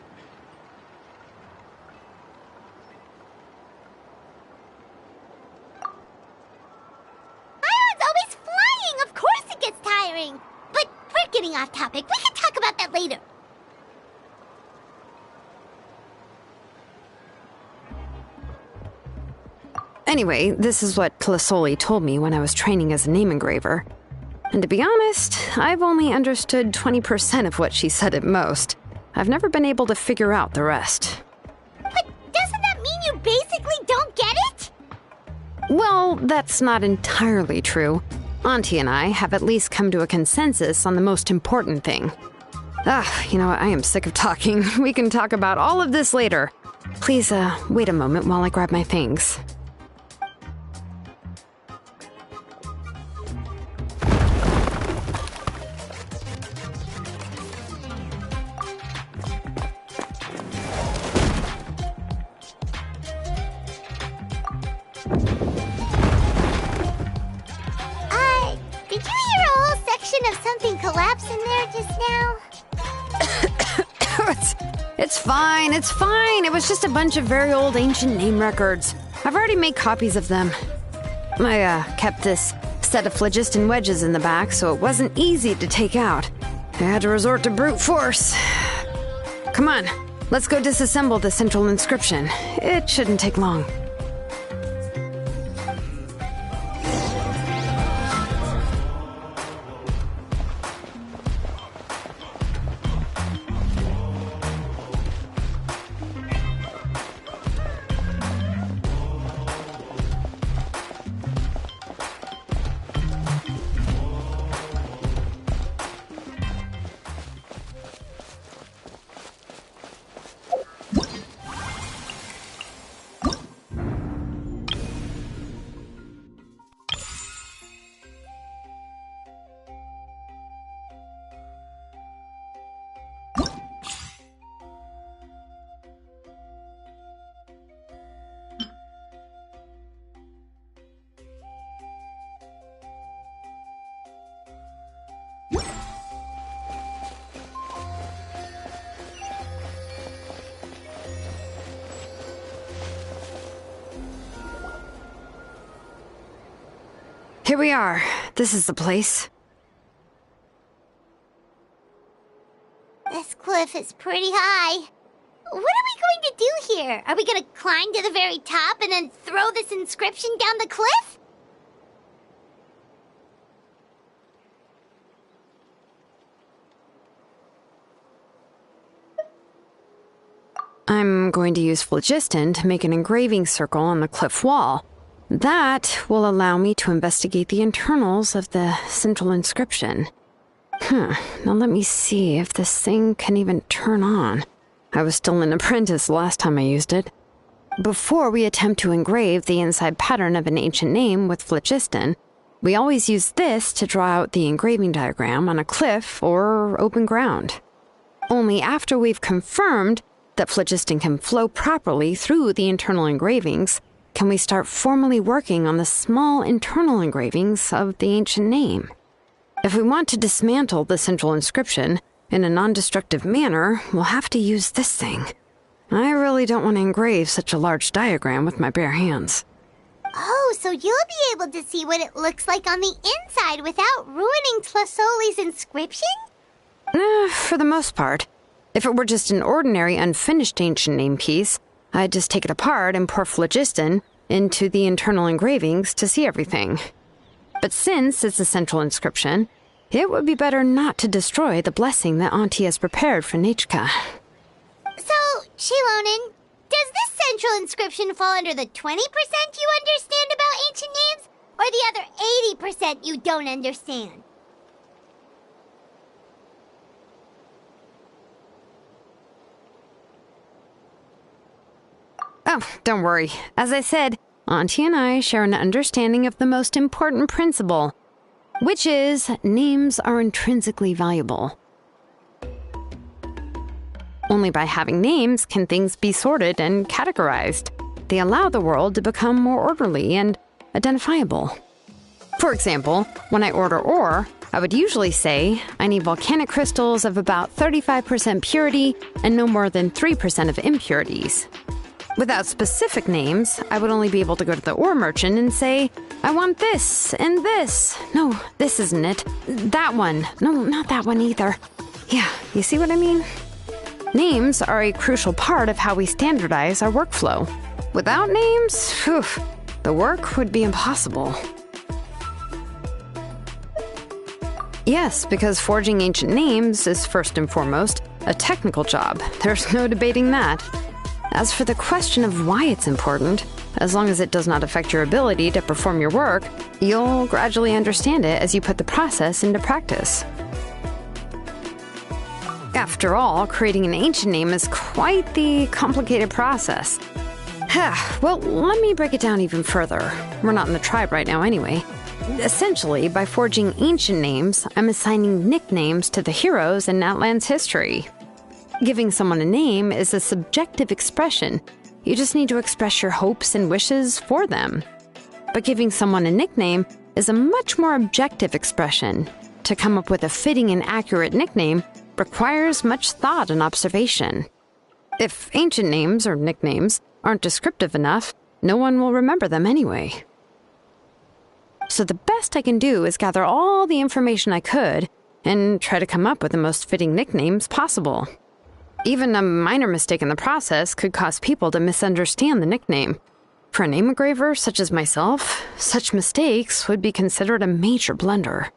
Paimon's always flying, of course it gets tiring. But we're getting off topic. We can talk about that later. Anyway, this is what Plisoli told me when I was training as a name engraver. And to be honest, I've only understood 20% of what she said at most. I've never been able to figure out the rest. But doesn't that mean you basically don't get it? Well, that's not entirely true. Auntie and I have at least come to a consensus on the most important thing. You know what? I am sick of talking. We can talk about all of this later. Please, wait a moment while I grab my things. Did you hear a whole section of something collapse in there just now? It's fine, it's fine. It was just a bunch of very old ancient name records. I've already made copies of them. I kept this set of phlogiston wedges in the back, so it wasn't easy to take out. I had to resort to brute force. Come on, let's go disassemble the central inscription. It shouldn't take long. Here we are. This is the place. This cliff is pretty high. What are we going to do here? Are we going to climb to the very top and then throw this inscription down the cliff? I'm going to use phlogiston to make an engraving circle on the cliff wall. That will allow me to investigate the internals of the central inscription. Now let me see if this thing can even turn on. I was still an apprentice last time I used it. Before we attempt to engrave the inside pattern of an ancient name with phlogiston, we always use this to draw out the engraving diagram on a cliff or open ground. Only after we've confirmed that phlogiston can flow properly through the internal engravings can we start formally working on the small internal engravings of the ancient name. If we want to dismantle the central inscription in a non-destructive manner, we'll have to use this thing. I really don't want to engrave such a large diagram with my bare hands. Oh, so you'll be able to see what it looks like on the inside without ruining Tlasoli's inscription? For the most part. If it were just an ordinary unfinished ancient name piece, I'd just take it apart and pour phlogiston into the internal engravings to see everything. But since it's a central inscription, it would be better not to destroy the blessing that Auntie has prepared for Nechka. So, Shilonen, does this central inscription fall under the 20% you understand about ancient names, or the other 80% you don't understand? Oh, don't worry. As I said, Auntie and I share an understanding of the most important principle, which is names are intrinsically valuable. Only by having names can things be sorted and categorized. They allow the world to become more orderly and identifiable. For example, when I order ore, I would usually say I need volcanic crystals of about 35% purity and no more than 3% of impurities. Without specific names, I would only be able to go to the ore merchant and say, I want this and this. No, this isn't it. That one. No, not that one either. Yeah, you see what I mean? Names are a crucial part of how we standardize our workflow. Without names, phew, the work would be impossible. Yes, because forging ancient names is first and foremost a technical job. There's no debating that. As for the question of why it's important, as long as it does not affect your ability to perform your work, you'll gradually understand it as you put the process into practice. After all, creating an ancient name is quite the complicated process. Well, let me break it down even further. We're not in the tribe right now anyway. Essentially, by forging ancient names, I'm assigning nicknames to the heroes in Outland's history. Giving someone a name is a subjective expression. You just need to express your hopes and wishes for them. But giving someone a nickname is a much more objective expression. To come up with a fitting and accurate nickname requires much thought and observation. If ancient names or nicknames aren't descriptive enough, no one will remember them anyway. So the best I can do is gather all the information I could and try to come up with the most fitting nicknames possible. Even a minor mistake in the process could cause people to misunderstand the nickname. For a name engraver such as myself, such mistakes would be considered a major blunder.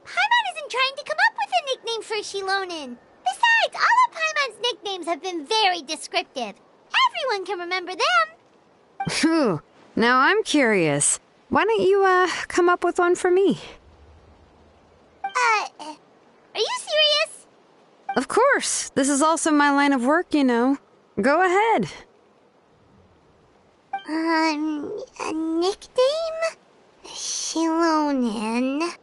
Paimon isn't trying to come up with a nickname for Shilonen. Besides, all of Paimon's nicknames have been very descriptive. Everyone can remember them. Phew. Now I'm curious. Why don't you, come up with one for me? Are you serious? Of course. This is also my line of work, you know. Go ahead. A nickname? Shilonen.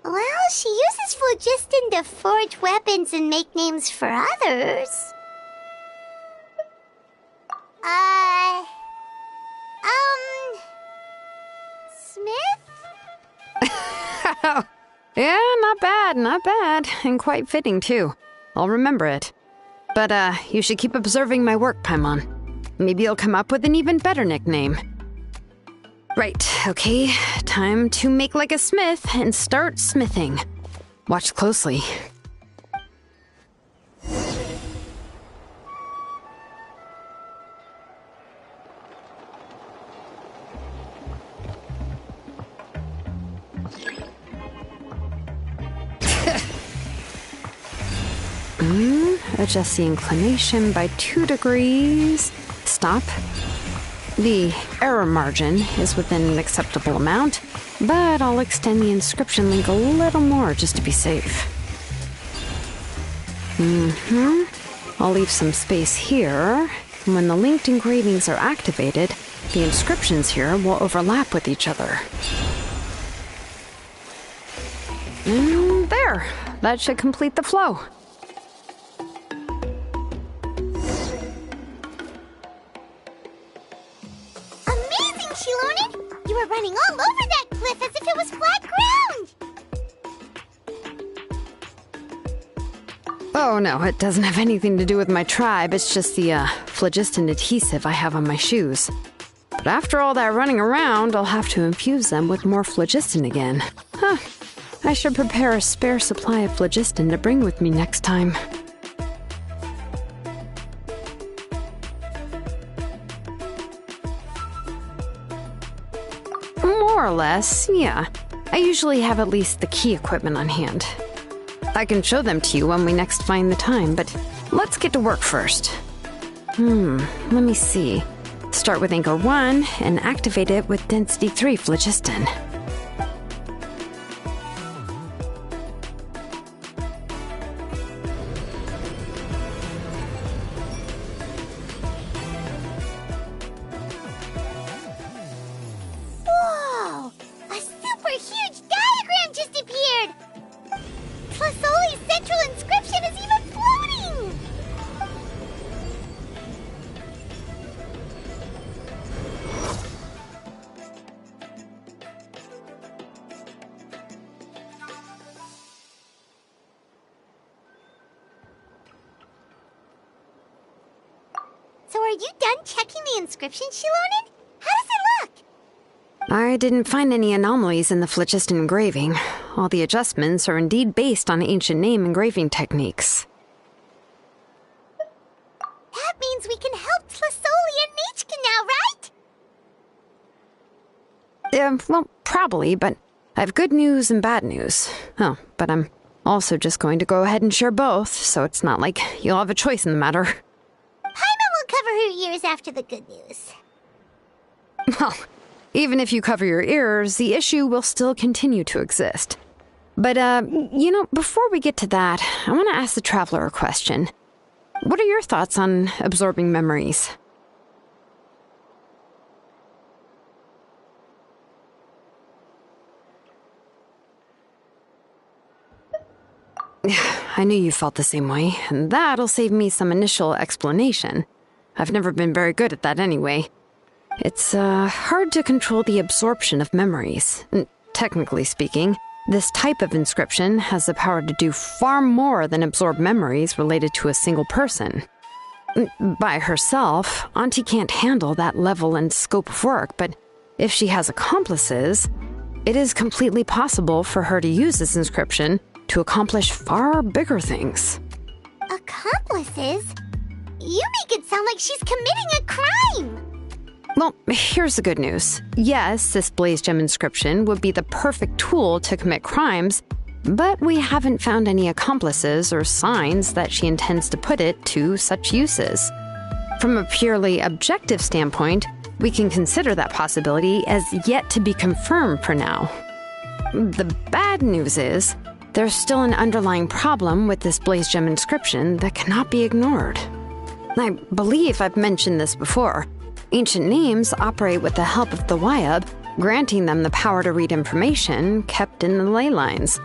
Well, she uses phlogiston to forge weapons and make names for others. Smith? Yeah, not bad, and quite fitting too. I'll remember it. But, you should keep observing my work, Paimon. Maybe you'll come up with an even better nickname. Right, okay, time to make like a smith and start smithing. Watch closely. Adjust the inclination by 2 degrees. Stop. The error margin is within an acceptable amount, but I'll extend the inscription link a little more just to be safe. I'll leave some space here, and when the linked engravings are activated, the inscriptions here will overlap with each other. And there! That should complete the flow. Shilonen, you were running all over that cliff as if it was flat ground! Oh no, it doesn't have anything to do with my tribe, it's just the, phlogiston adhesive I have on my shoes. But after all that running around, I'll have to infuse them with more phlogiston again. I should prepare a spare supply of phlogiston to bring with me next time. More or less, yeah. I usually have at least the key equipment on hand. I can show them to you when we next find the time, but let's get to work first. Let me see. Start with Anchor 1 and activate it with Density 3 phlogiston. are you done checking the inscription, Shilonen? How does it look? I didn't find any anomalies in the Phlogiston engraving. All the adjustments are indeed based on ancient name engraving techniques. That means we can help Tlisoli and Nichka now, right? Well, probably, but I have good news and bad news. Oh, but I'm also just going to go ahead and share both, so it's not like you'll have a choice in the matter. Paimon will cover her ears after the good news. Well, even if you cover your ears, the issue will still continue to exist. But, before we get to that, I want to ask the Traveler a question. What are your thoughts on absorbing memories? I knew you felt the same way, and that'll save me some initial explanation. I've never been very good at that anyway. It's hard to control the absorption of memories. Technically speaking, this type of inscription has the power to do far more than absorb memories related to a single person. By herself, Auntie can't handle that level and scope of work, but if she has accomplices, it is completely possible for her to use this inscription to accomplish far bigger things. Accomplices? You make it sound like she's committing a crime! Well, here's the good news. Yes, this blaze gem inscription would be the perfect tool to commit crimes, but we haven't found any accomplices or signs that she intends to put it to such uses. From a purely objective standpoint, we can consider that possibility as yet to be confirmed for now. The bad news is, there's still an underlying problem with this blaze gem inscription that cannot be ignored. I believe I've mentioned this before. Ancient names operate with the help of the Wyab, granting them the power to read information kept in the ley lines.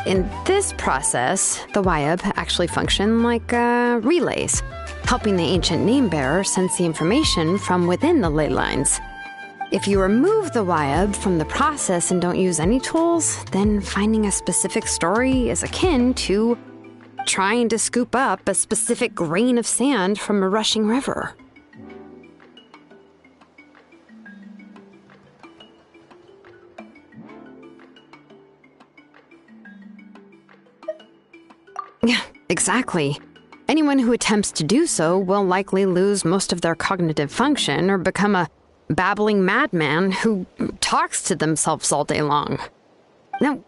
In this process, the Wyab actually function like relays, helping the ancient name bearer sense the information from within the ley lines. If you remove the Wyab from the process and don't use any tools, then finding a specific story is akin to trying to scoop up a specific grain of sand from a rushing river. Yeah, exactly. Anyone who attempts to do so will likely lose most of their cognitive function or become a babbling madman who talks to themselves all day long. Now,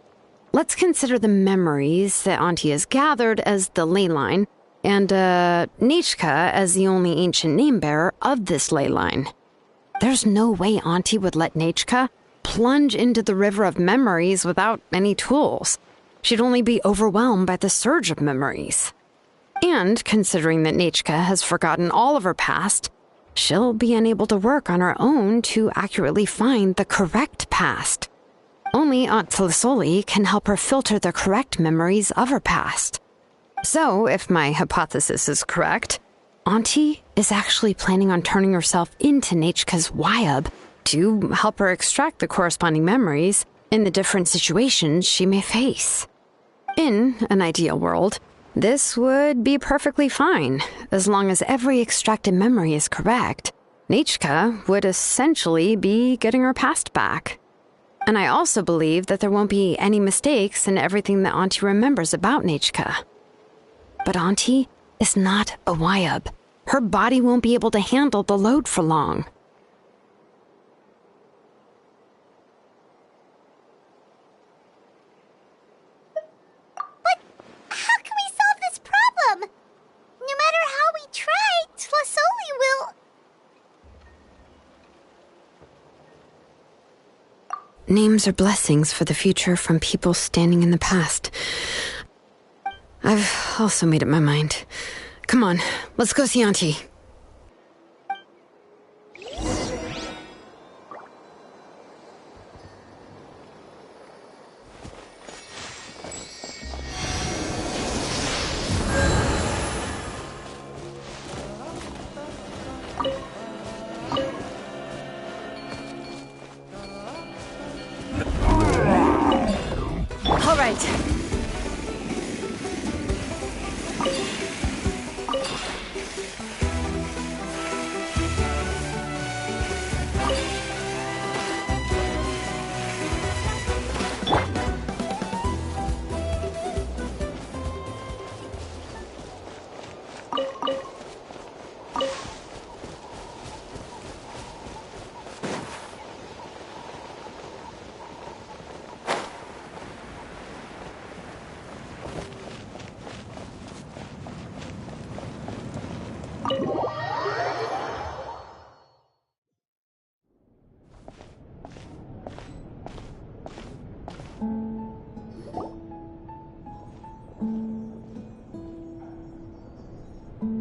let's consider the memories that Auntie has gathered as the ley line, and Nichka as the only ancient name-bearer of this ley line. There's no way Auntie would let Nichka plunge into the river of memories without any tools. She'd only be overwhelmed by the surge of memories. And considering that Nichka has forgotten all of her past, she'll be unable to work on her own to accurately find the correct past. Only Aunt Tlisoli can help her filter the correct memories of her past. So, if my hypothesis is correct, Auntie is actually planning on turning herself into Nichka's Wyab to help her extract the corresponding memories in the different situations she may face. In an ideal world, this would be perfectly fine. As long as every extracted memory is correct, Nichka would essentially be getting her past back. And I also believe that there won't be any mistakes in everything that Auntie remembers about Nichka. But Auntie is not a Wyab. Her body won't be able to handle the load for long. How can we solve this problem? No matter how we try, Tlisoli will... Names are blessings for the future from people standing in the past. I've also made up my mind. Come on, let's go see Auntie. All right.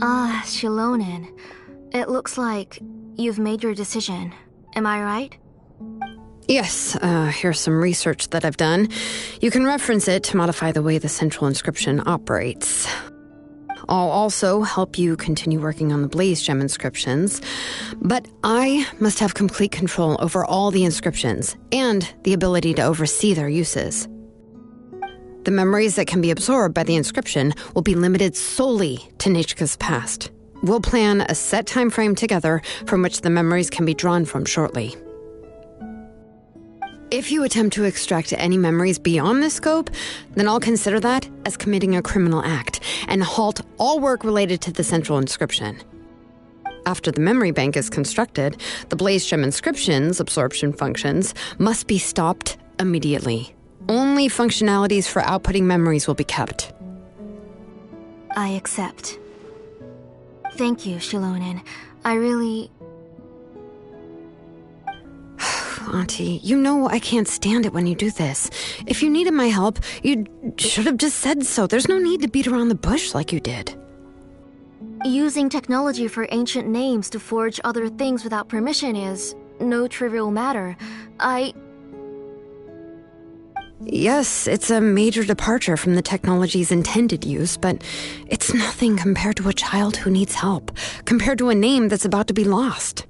Ah, Shilonen. It looks like you've made your decision. Am I right? Yes, here's some research that I've done. You can reference it to modify the way the central inscription operates. I'll also help you continue working on the Blaze Gem inscriptions, but I must have complete control over all the inscriptions and the ability to oversee their uses. The memories that can be absorbed by the inscription will be limited solely to Nechka's past. We'll plan a set time frame together from which the memories can be drawn from shortly. If you attempt to extract any memories beyond this scope, then I'll consider that as committing a criminal act and halt all work related to the central inscription. After the memory bank is constructed, the Blaze Gem inscription's absorption functions must be stopped immediately. Only functionalities for outputting memories will be kept. I accept. Thank you, Shilonen. I really... Auntie, you know I can't stand it when you do this. If you needed my help, you should have just said so. There's no need to beat around the bush like you did. Using technology for ancient names to forge other things without permission is no trivial matter. Yes, it's a major departure from the technology's intended use, but it's nothing compared to a child who needs help, compared to a name that's about to be lost.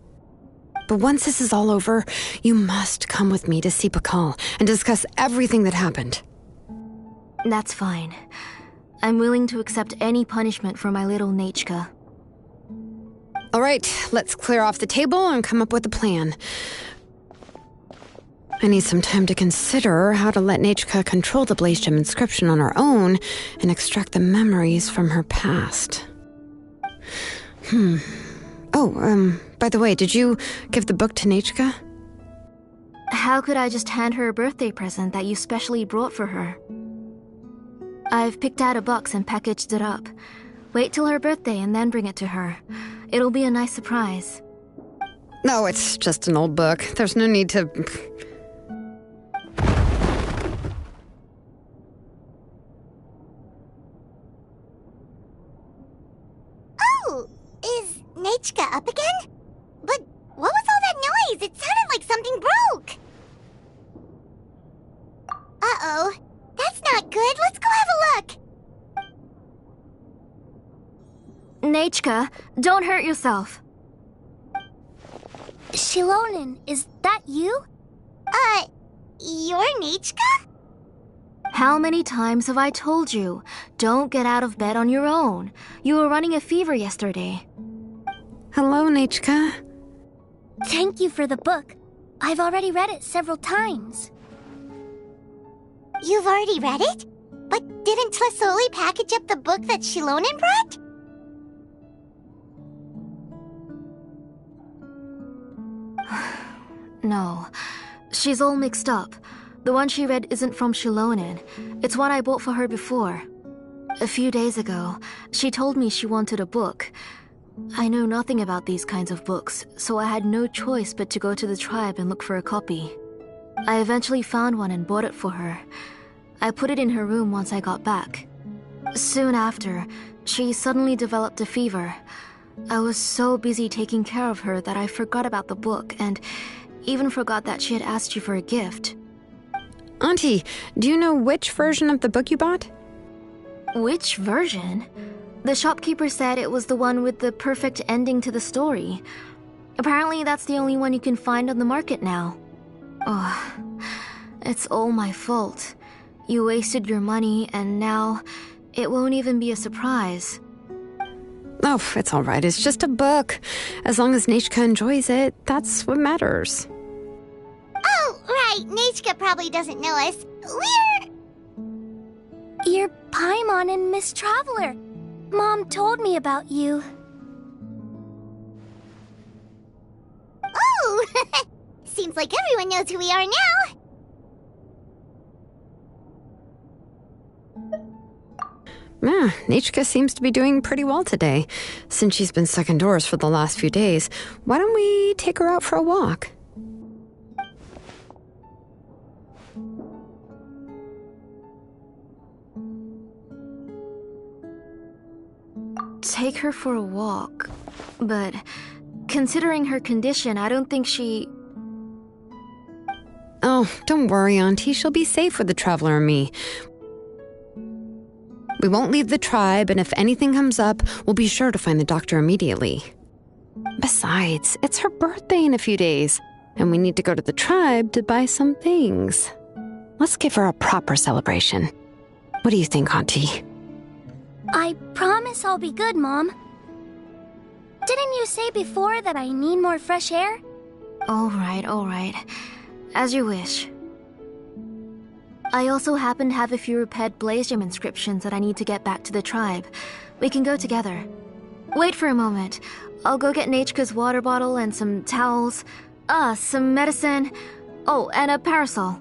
But once this is all over, you must come with me to see Pakal and discuss everything that happened. That's fine. I'm willing to accept any punishment for my little Nechka. All right, let's clear off the table and come up with a plan. I need some time to consider how to let Nechka control the Blaze Gem inscription on her own and extract the memories from her past. By the way, did you give the book to Nechka? How could I just hand her a birthday present that you specially brought for her? I've picked out a box and packaged it up. Wait till her birthday and then bring it to her. It'll be a nice surprise. No, it's just an old book. There's no need to... Oh! Is Nechka up again? But what was all that noise? It sounded like something broke! Uh-oh. That's not good. Let's go have a look! Nechka, don't hurt yourself. Shilonen, is that you? You're Nechka? How many times have I told you? Don't get out of bed on your own. You were running a fever yesterday. Hello, Nechka. Thank you for the book. I've already read it several times. You've already read it? But didn't Tlasoli package up the book that Shilonen brought? No. She's all mixed up. The one she read isn't from Shilonen. It's one I bought for her before. A few days ago, she told me she wanted a book. I know nothing about these kinds of books, so I had no choice but to go to the tribe and look for a copy. I eventually found one and bought it for her. I put it in her room once I got back. Soon after, she suddenly developed a fever. I was so busy taking care of her that I forgot about the book and even forgot that she had asked you for a gift. Auntie, do you know which version of the book you bought? Which version? The shopkeeper said it was the one with the perfect ending to the story. Apparently that's the only one you can find on the market now. Oh, it's all my fault. You wasted your money and now it won't even be a surprise. Oh, it's all right. It's just a book. As long as Nechka enjoys it, that's what matters. Oh, right. Nechka probably doesn't know us. You're Paimon and Miss Traveler. Mom told me about you. Oh! Seems like everyone knows who we are now. Yeah, Nechka seems to be doing pretty well today. Since she's been stuck indoors for the last few days, why don't we take her out for a walk? take her for a walk. But considering her condition, I don't think she... Oh, don't worry, Auntie. She'll be safe with the Traveler and me. We won't leave the tribe, and if anything comes up, we'll be sure to find the doctor immediately. Besides, it's her birthday in a few days, and we need to go to the tribe to buy some things. Let's give her a proper celebration. What do you think, Auntie? I promise I'll be good, Mom. Didn't you say before that I need more fresh air? All right. As you wish. I also happen to have a few repaired Blaze Gem inscriptions that I need to get back to the tribe. We can go together. Wait for a moment. I'll go get Nachka's water bottle and some towels. Some medicine. Oh, and a parasol.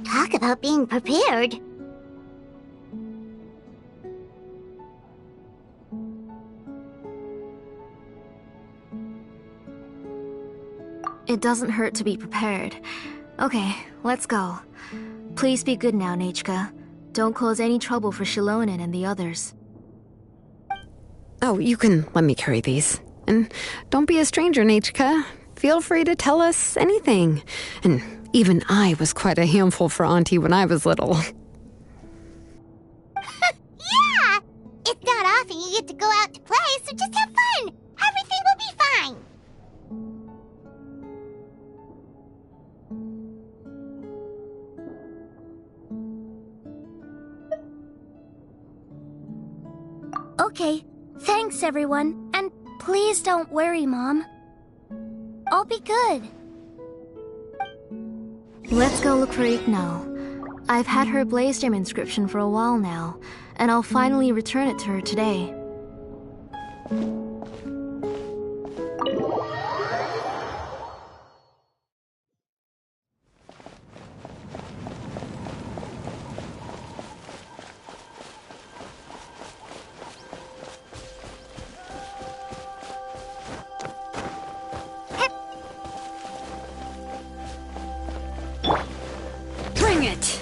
Talk about being prepared. It doesn't hurt to be prepared. Okay, let's go. Please be good now, Nachka. Don't cause any trouble for Shilonen and the others. Oh, you can let me carry these. And don't be a stranger, Nachka. Feel free to tell us anything. And even I was quite a handful for Auntie when I was little. Yeah! It's not often you get to go out to play, so just have fun! Everything will be fine! Okay, thanks everyone, and please don't worry, Mom. I'll be good. Let's go look for Ignal. I've had her Blaze Gem inscription for a while now, and I'll finally return it to her today. Bring it!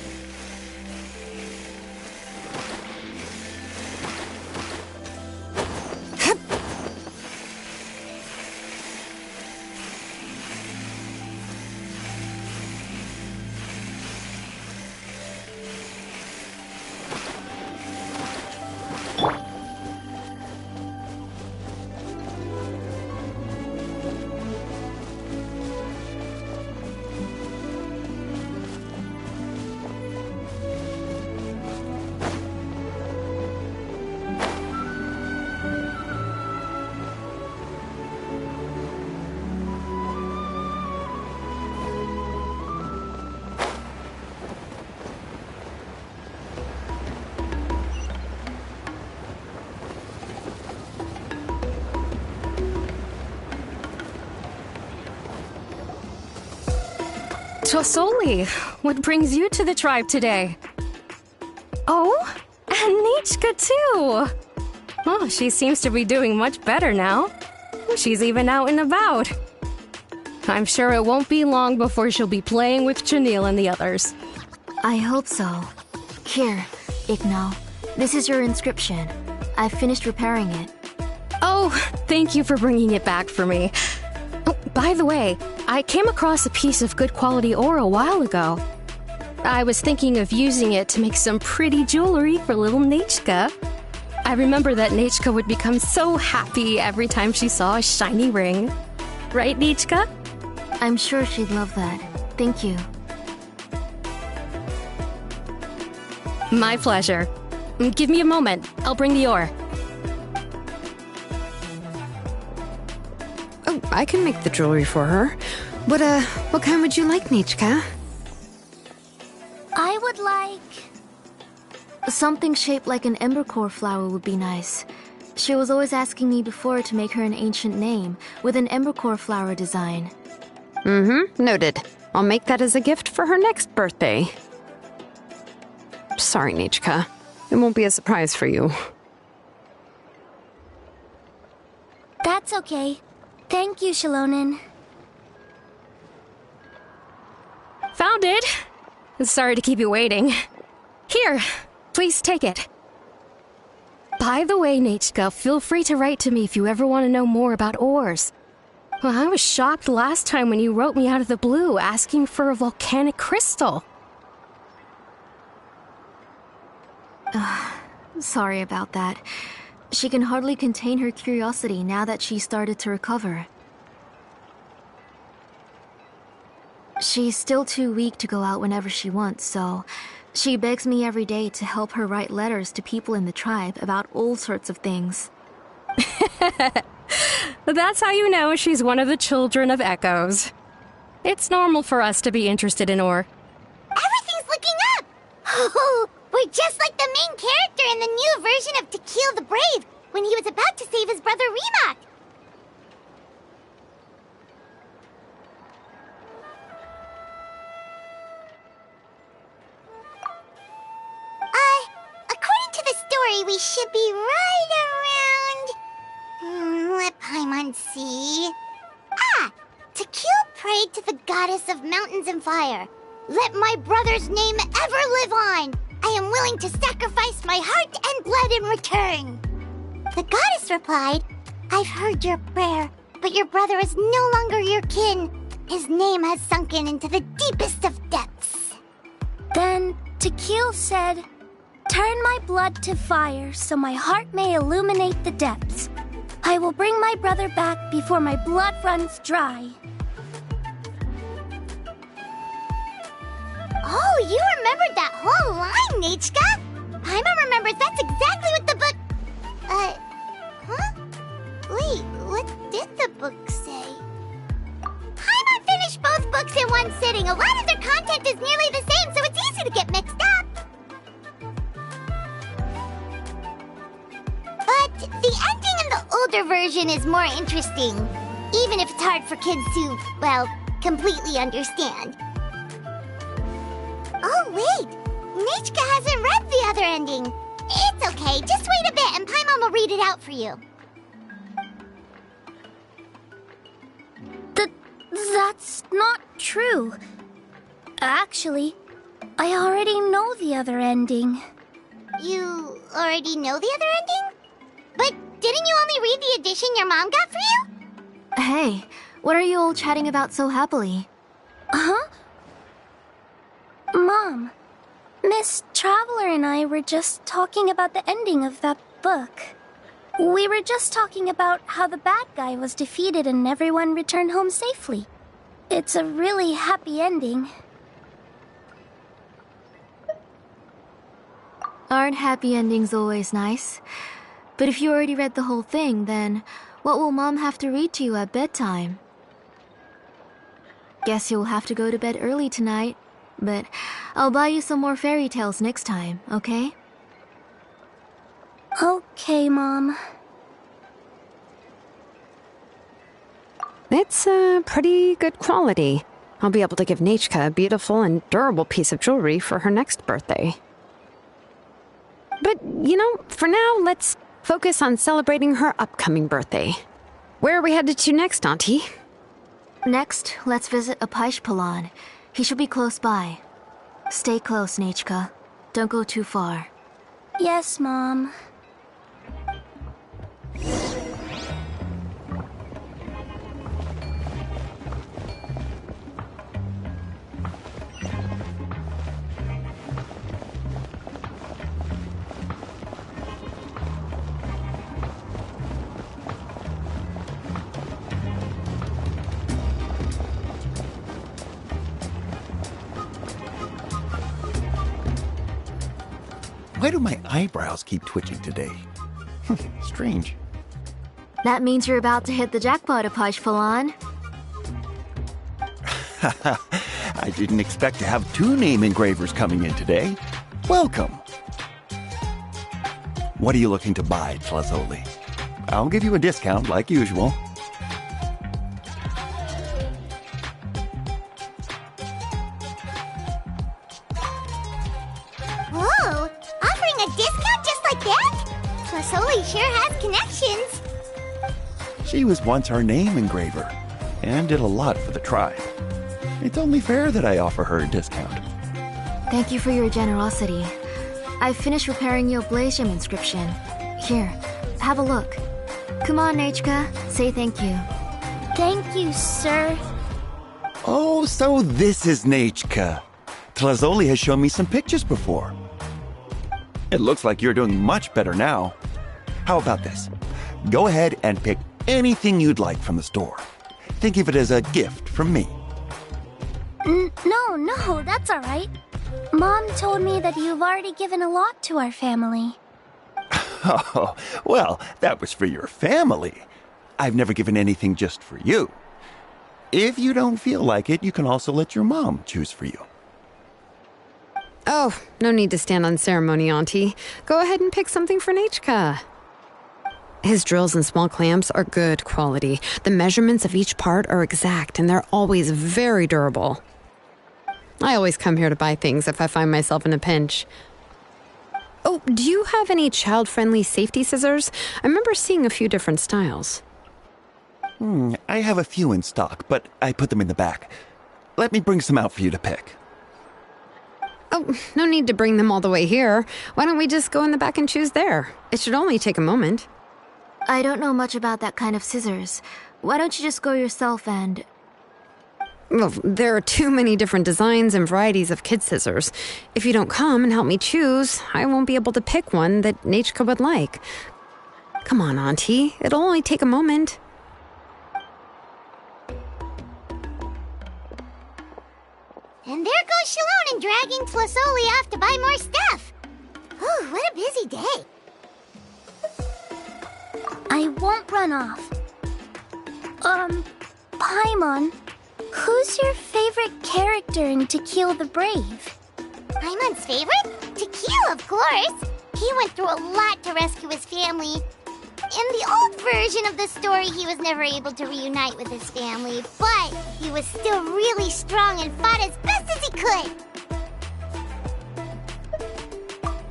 Tosoli, what brings you to the tribe today? Oh, and Nichka too! Oh, she seems to be doing much better now. She's even out and about. I'm sure it won't be long before she'll be playing with Janil and the others. I hope so. Here, Ignal. This is your inscription. I've finished repairing it. Oh, thank you for bringing it back for me. Oh, by the way, I came across a piece of good quality ore a while ago. I was thinking of using it to make some pretty jewelry for little Nachka. I remember that Nachka would become so happy every time she saw a shiny ring. Right, Nachka? I'm sure she'd love that. Thank you. My pleasure. Give me a moment. I'll bring the ore. Oh, I can make the jewelry for her. What kind would you like, Nichka? I would like... Something shaped like an embercore flower would be nice. She was always asking me before to make her an ancient name with an embercore flower design. Noted. I'll make that as a gift for her next birthday. Sorry, Nichka. It won't be a surprise for you. That's okay. Thank you, Shilonen. Found it! Sorry to keep you waiting. Here, please take it. By the way, Nachka, feel free to write to me if you ever want to know more about ores. Well, I was shocked last time when you wrote me out of the blue asking for a volcanic crystal. Sorry about that. She can hardly contain her curiosity now that she started to recover. She's still too weak to go out whenever she wants, so she begs me every day to help her write letters to people in the tribe about all sorts of things. That's how you know she's one of the children of Echoes. It's normal for us to be interested in ore. Everything's looking up! Oh, we're just like the main character in the new version of To Kill the Brave, when he was about to save his brother Rimac. According to the story, we should be right around... let Paimon see... To kill prayed to the goddess of mountains and fire. Let my brother's name ever live on. I am willing to sacrifice my heart and blood in return. The goddess replied, I've heard your prayer, but your brother is no longer your kin. His name has sunken into the deepest of depths. Then Tequil said, turn my blood to fire so my heart may illuminate the depths. I will bring my brother back before my blood runs dry. Oh, you remembered that whole line, Nachka! Paimon remembers that's exactly what the book... Wait, what did the book say? Paimon finished both books in one sitting. A lot of their content is nearly the same, so it's easy to get mixed up. But the ending in the older version is more interesting, even if it's hard for kids to, well, completely understand. Oh, wait! Nachka hasn't read the other ending. It's okay, just wait a bit and Paimon will read it out for you. That's not true. Actually, I already know the other ending. You already know the other ending? But didn't you only read the edition your mom got for you? Hey, what are you all chatting about so happily? Huh? Mom, Miss Traveler and I were just talking about the ending of that book. We were just talking about how the bad guy was defeated and everyone returned home safely. It's a really happy ending. Aren't happy endings always nice? But if you already read the whole thing, then what will Mom have to read to you at bedtime? Guess you'll have to go to bed early tonight. But I'll buy you some more fairy tales next time, okay? Okay, Mom. It's pretty good quality. I'll be able to give Nachka a beautiful and durable piece of jewelry for her next birthday. But, you know, for now, let's focus on celebrating her upcoming birthday. Where are we headed to next, Auntie? Next, let's visit Apaish. He should be close by. Stay close, Nachka. Don't go too far. Yes, Mom. Why do my eyebrows keep twitching today? Strange. That means you're about to hit the jackpot, Apaish. I didn't expect to have 2 name engravers coming in today. Welcome. What are you looking to buy, Tlazoli? I'll give you a discount like usual. Whoa! Offering a discount just like that? Tlazoli sure has connections. She was once our name engraver, and did a lot for the tribe. It's only fair that I offer her a discount. Thank you for your generosity. I finished repairing your Blaze Gem inscription. Here, have a look. Come on, Nechka, say thank you. Thank you, sir. Oh, so this is Nechka. Tlazoli has shown me some pictures before. It looks like you're doing much better now. How about this? Go ahead and pick anything you'd like from the store. Think of it as a gift from me. No, that's all right. Mom told me that you've already given a lot to our family. Oh, well, that was for your family. I've never given anything just for you. If you don't feel like it, you can also let your mom choose for you. Oh, no need to stand on ceremony, Auntie. Go ahead and pick something for Nechka. His drills and small clamps are good quality. The measurements of each part are exact, and they're always very durable. I always come here to buy things if I find myself in a pinch. Oh, do you have any child-friendly safety scissors? I remember seeing a few different styles. I have a few in stock, but I put them in the back. Let me bring some out for you to pick. Oh, no need to bring them all the way here. Why don't we just go in the back and choose there? It should only take a moment. I don't know much about that kind of scissors. Why don't you just go yourself and... Well, there are too many different designs and varieties of kid scissors. If you don't come and help me choose, I won't be able to pick one that Nechka would like. Come on, Auntie. It'll only take a moment. And there goes Shalon dragging Tlazoli off to buy more stuff. Whew, what a busy day. I won't run off. Paimon, who's your favorite character in To Kill the Brave? Paimon's favorite? To Kill, of course. He went through a lot to rescue his family. In the old version of the story, he was never able to reunite with his family, but he was still really strong and fought as best as he could.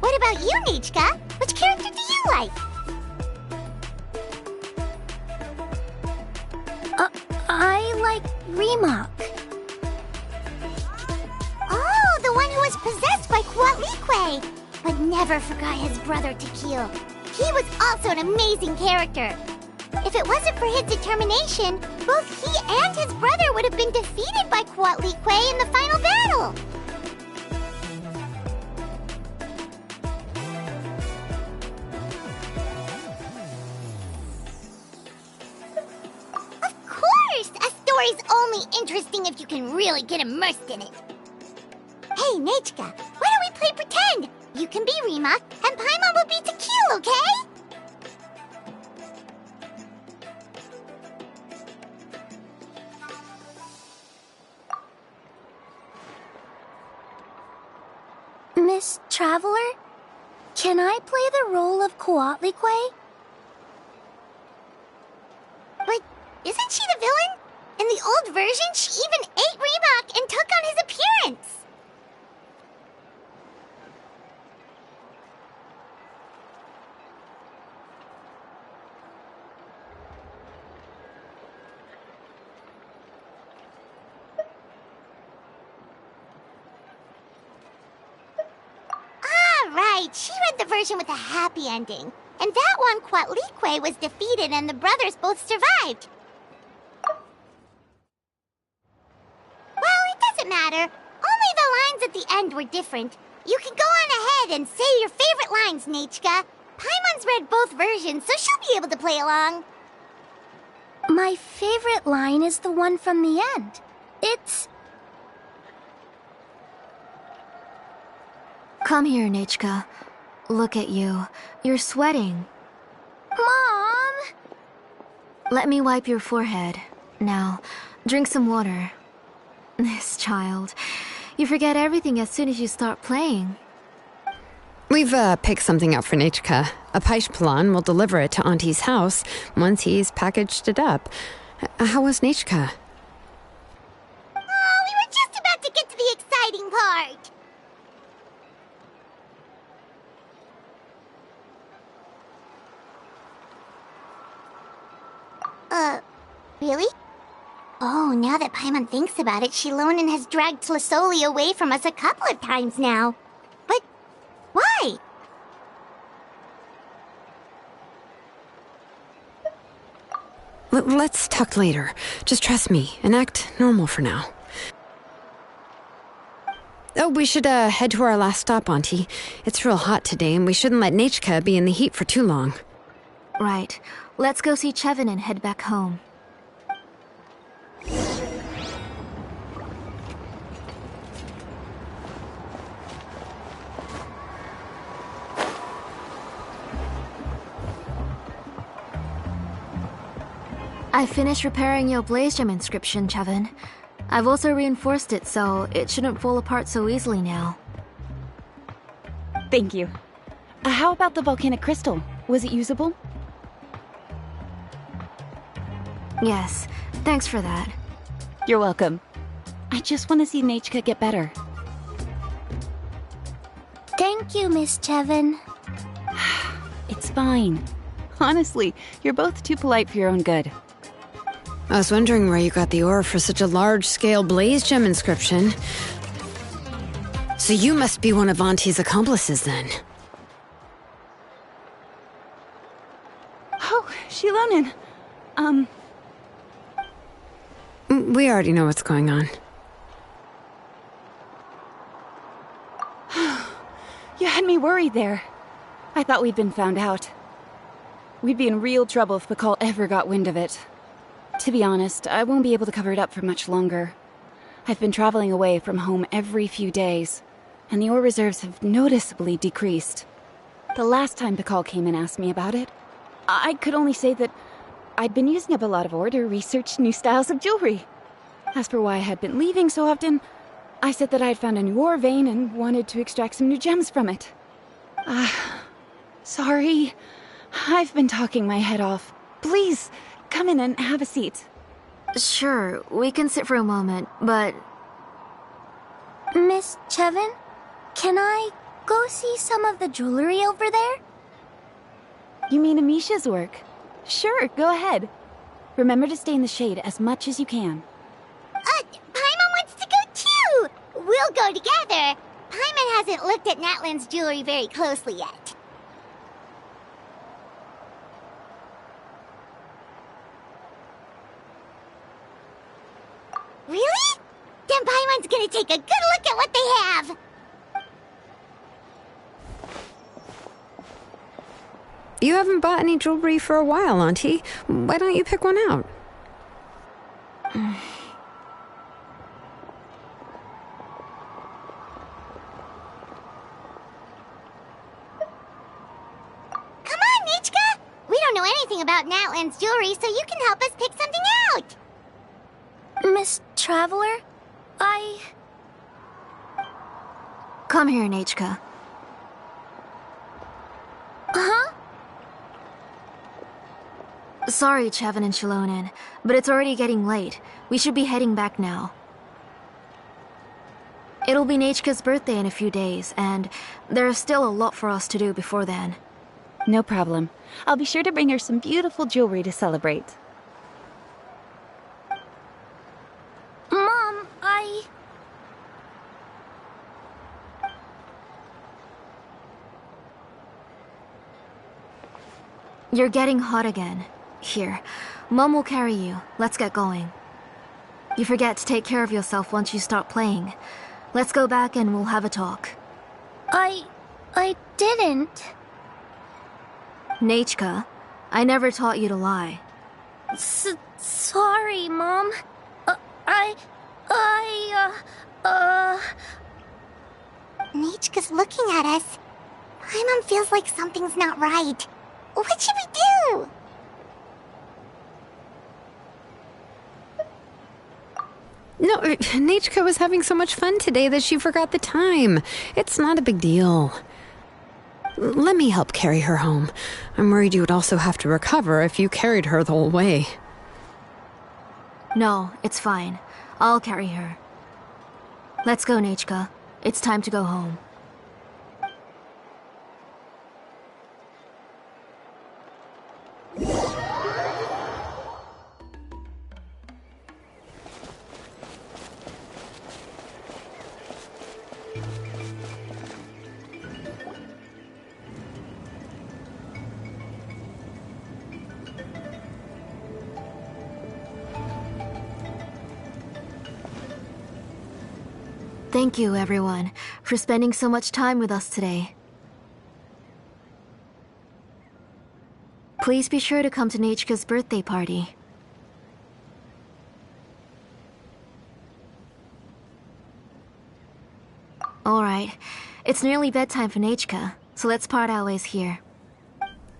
What about you, Nechka? Which character do you like? I like Remak. Oh, the one who was possessed by Kuatlique, but never forgot his brother Tequil. He was also an amazing character. If it wasn't for his determination, both he and his brother would have been defeated by Kuatlique in the final battle. Of course! A story's only interesting if you can really get immersed in it. Hey, Nechka, why don't we play pretend? You can be Remak, and Paimon will be Tequil, okay? Miss Traveler, can I play the role of Kuatlique? But isn't she the villain? In the old version, she even ate Remak and took on his appearance. Right, she read the version with a happy ending. And that one, Kuatlique was defeated and the brothers both survived. Well, it doesn't matter. Only the lines at the end were different. You can go on ahead and say your favorite lines, Nechka. Paimon's read both versions, so she'll be able to play along. My favorite line is the one from the end. It's... Come here, Nechka. Look at you. You're sweating. Mom! Let me wipe your forehead. Now, drink some water. This child. You forget everything as soon as you start playing. We've picked something up for Nechka. A Paishpalan will deliver it to Auntie's house once he's packaged it up. How was Nechka? Oh, we were just about to get to the exciting part. Really? Oh, now that Paimon thinks about it, Shilonen has dragged Tlisoli away from us a couple of times now. But why? Let's talk later. Just trust me and act normal for now. Oh, we should head to our last stop, Auntie. It's real hot today, and we shouldn't let Nechka be in the heat for too long. Right. Let's go see Chevin and head back home. I finished repairing your Blaze Gem inscription, Chevin. I've also reinforced it so it shouldn't fall apart so easily now. Thank you. How about the volcanic crystal? Was it usable? Yes, thanks for that. You're welcome. I just want to see Nechka get better. Thank you, Miss Chevin. It's fine. Honestly, you're both too polite for your own good. I was wondering where you got the ore for such a large-scale Blaze Gem inscription. So you must be one of Auntie's accomplices, then. Oh, Shilonen. We already know what's going on. You had me worried there. I thought we'd been found out. We'd be in real trouble if Pakal ever got wind of it. To be honest, I won't be able to cover it up for much longer. I've been traveling away from home every few days, and the ore reserves have noticeably decreased. The last time Pakal came and asked me about it, I could only say that I'd been using up a lot of ore to research new styles of jewelry. As for why I had been leaving so often, I said that I had found a new ore vein and wanted to extract some new gems from it. Sorry. I've been talking my head off. Please, come in and have a seat. Sure, we can sit for a moment, but... Miss Chevin, can I go see some of the jewelry over there? You mean Amisha's work? Sure, go ahead. Remember to stay in the shade as much as you can. Paimon wants to go too! We'll go together. Paimon hasn't looked at Natlan's jewelry very closely yet. Really? Then Paimon's gonna take a good look at what they have! You haven't bought any jewelry for a while, Auntie. Why don't you pick one out? Come on, Nechka! We don't know anything about Natlan's jewelry, so you can help us pick something out! Miss Traveler, Come here, Nechka. Huh? Sorry, Chevin and Shilonen, but it's already getting late. We should be heading back now. It'll be Nechka's birthday in a few days, and there's still a lot for us to do before then. No problem. I'll be sure to bring her some beautiful jewelry to celebrate. Mom, You're getting hot again. Here, Mom will carry you. Let's get going. You forget to take care of yourself once you start playing. Let's go back and we'll have a talk. I didn't. Nechka, I never taught you to lie. Sorry, Mom. Nechka's looking at us. Paimon feels like something's not right. What should we do? No, Nechka was having so much fun today that she forgot the time. It's not a big deal. Let me help carry her home. I'm worried you would also have to recover if you carried her the whole way. No, it's fine. I'll carry her. Let's go, Nechka. It's time to go home. Thank you, everyone, for spending so much time with us today. Please be sure to come to Nechka's birthday party. Alright, it's nearly bedtime for Nechka, so let's part our ways here.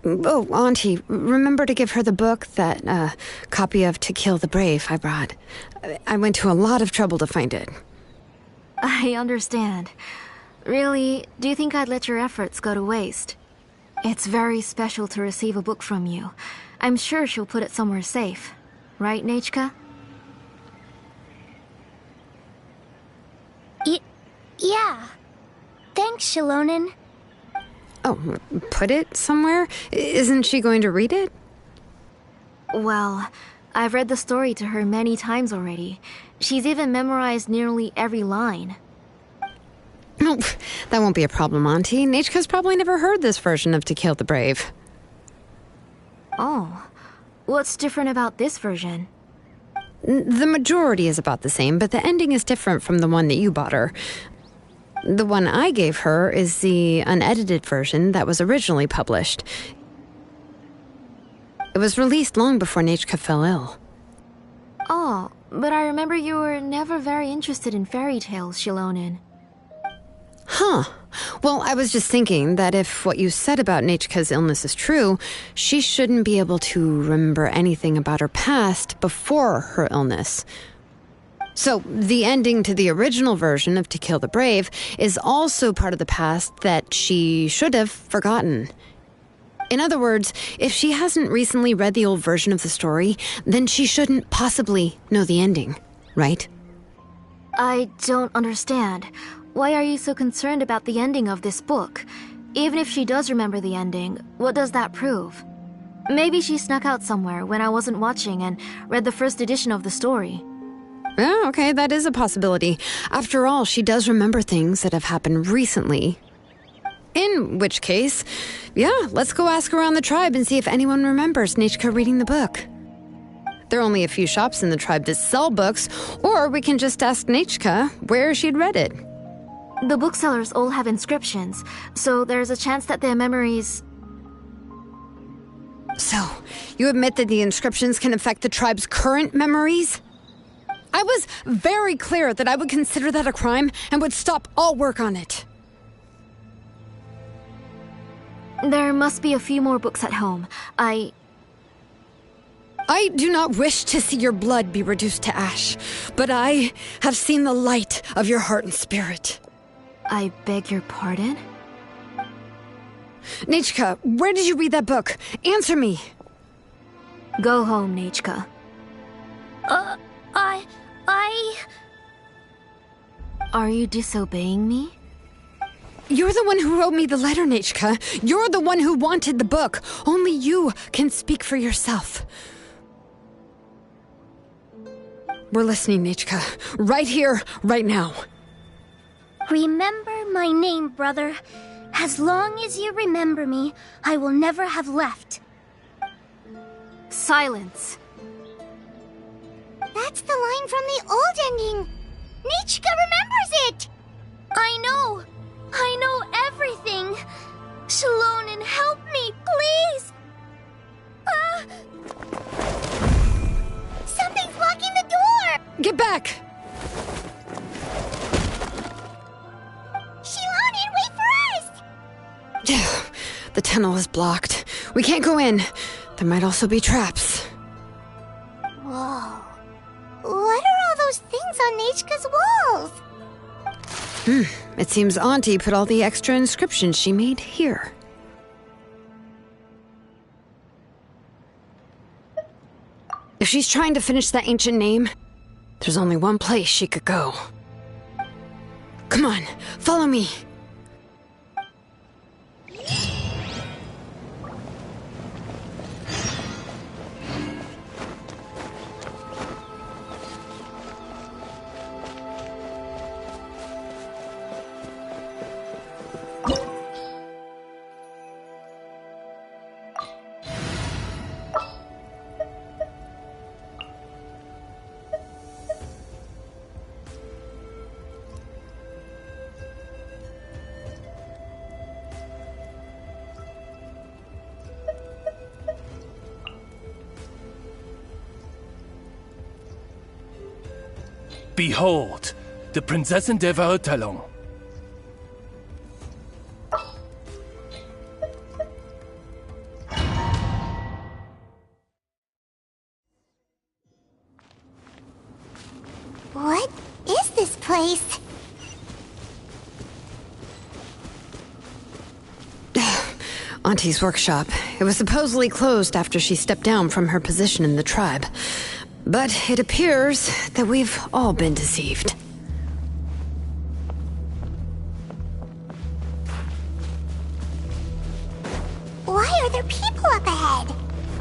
Oh, Auntie, remember to give her the book, that copy of To Kill the Brave I brought. I went to a lot of trouble to find it. I understand. Really, do you think I'd let your efforts go to waste? It's very special to receive a book from you. I'm sure she'll put it somewhere safe. Right, Nechka? Yeah. Thanks, Shilonen. Oh, put it somewhere? Isn't she going to read it? Well, I've read the story to her many times already. She's even memorized nearly every line. Oh, that won't be a problem, Auntie. Nechka's probably never heard this version of To Kill the Brave. Oh. What's different about this version? The majority is about the same, but the ending is different from the one that you bought her. The one I gave her is the unedited version that was originally published. It was released long before Nechka fell ill. Oh, but I remember you were never very interested in fairy tales, Shilonen. Huh. Well, I was just thinking that if what you said about Nechka's illness is true, she shouldn't be able to remember anything about her past before her illness. So, the ending to the original version of To Kill the Brave is also part of the past that she should have forgotten. In other words, if she hasn't recently read the old version of the story, then she shouldn't possibly know the ending, right? I don't understand. Why are you so concerned about the ending of this book? Even if she does remember the ending, what does that prove? Maybe she snuck out somewhere when I wasn't watching and read the first edition of the story. Oh, okay, that is a possibility. After all, she does remember things that have happened recently. In which case, yeah, let's go ask around the tribe and see if anyone remembers Nechka reading the book. There are only a few shops in the tribe that sell books, or we can just ask Nechka where she'd read it. The booksellers all have inscriptions, so there's a chance that their memories... So, you admit that the inscriptions can affect the tribe's current memories? I was very clear that I would consider that a crime and would stop all work on it. There must be a few more books at home. I do not wish to see your blood be reduced to ash, but I have seen the light of your heart and spirit. I beg your pardon? Nechka, where did you read that book? Answer me. Go home, Nechka. Are you disobeying me? You're the one who wrote me the letter, Nechka. You're the one who wanted the book. Only you can speak for yourself. We're listening, Nechka. Right here, right now. Remember my name, brother. As long as you remember me, I will never have left. Silence. That's the line from the old ending. Nechka remembers it. I know everything. Shilonen, help me, please. Something's blocking the door. Get back. Shilonen, wait for us. The tunnel is blocked. We can't go in. There might also be traps. Whoa. What are all those things on Nechka's walls? It seems Auntie put all the extra inscriptions she made here. If she's trying to finish that ancient name, there's only one place she could go. Come on, follow me. Behold, the Prinzessin der Verurteilung. What is this place? Auntie's workshop. It was supposedly closed after she stepped down from her position in the tribe. But it appears that we've all been deceived. Why are there people up ahead?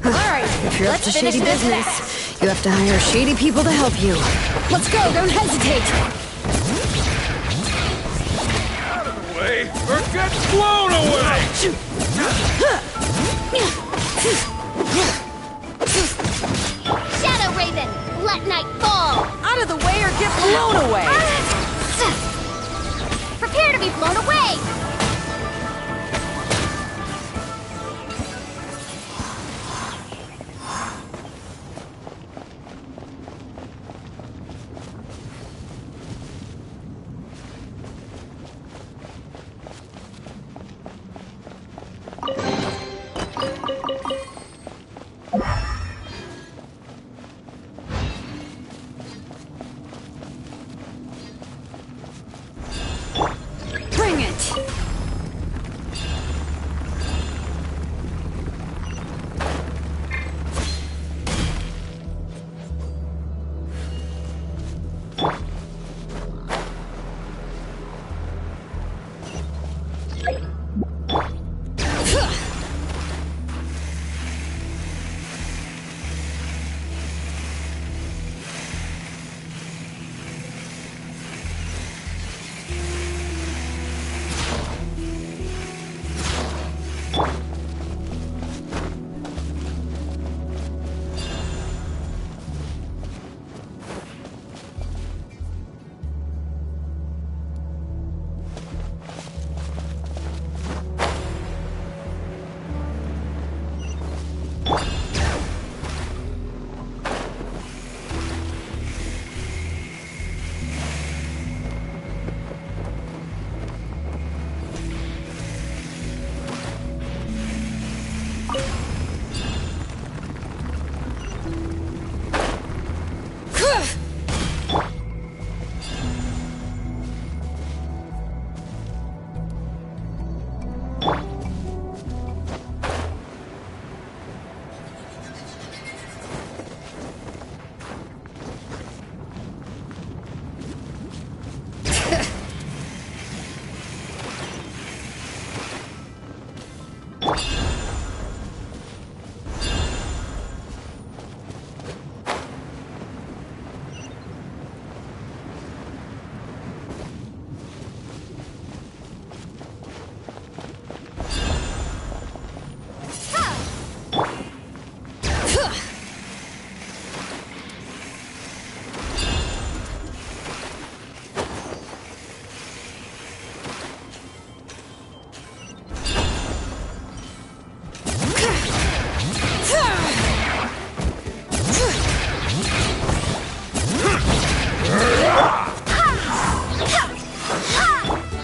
Alright, if you're up to shady business, you have to hire shady people to help you. Let's go, don't hesitate! Out of the way, or get blown away! Shadow Raven, let night fall! Out of the way or get blown away! Prepare to be blown away! Bring it!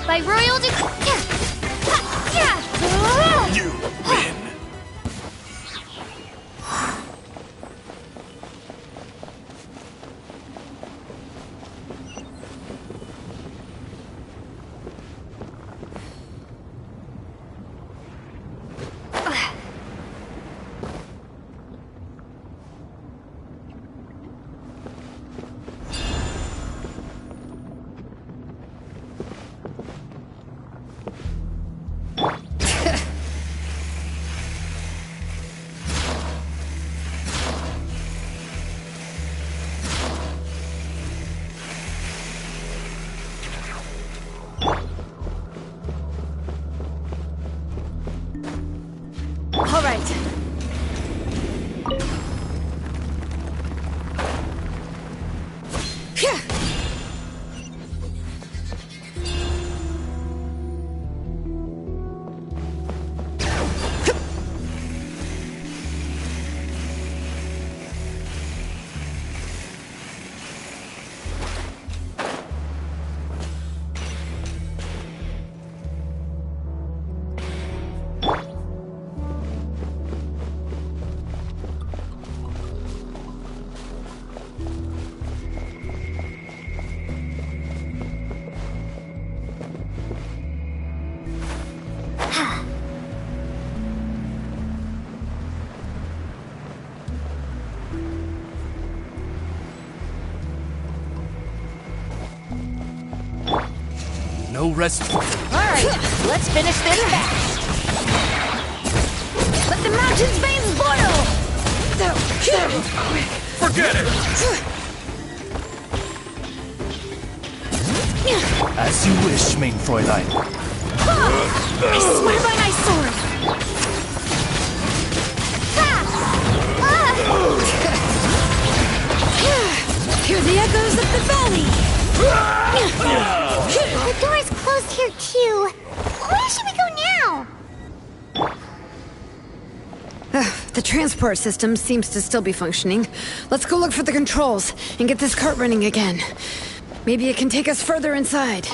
By royal You win. no rest for you. Alright, let's finish this fast. Let the mountain's veins boil! Forget it! As you wish, main Fräulein. I swear by my sword! Hear the echoes of the valley! The door's closed here too. Where should we go now? The transport system seems to still be functioning. Let's go look for the controls and get this cart running again. Maybe it can take us further inside.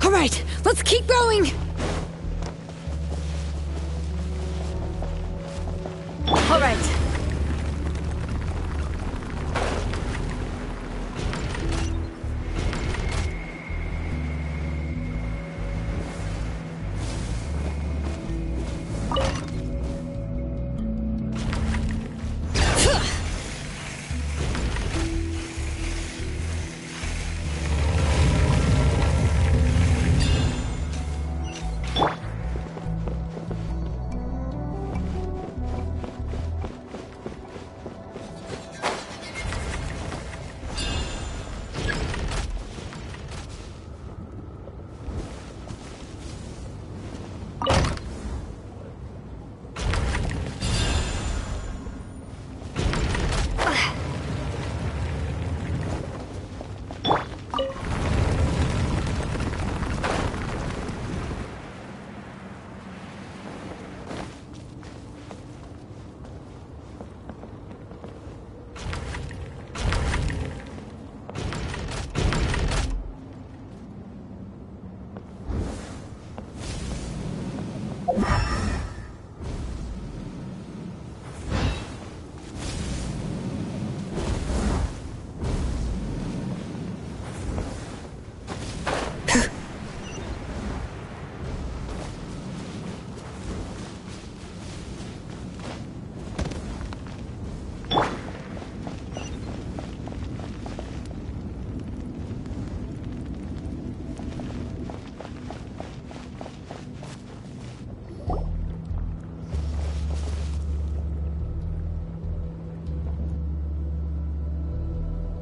All right, let's keep going! All right.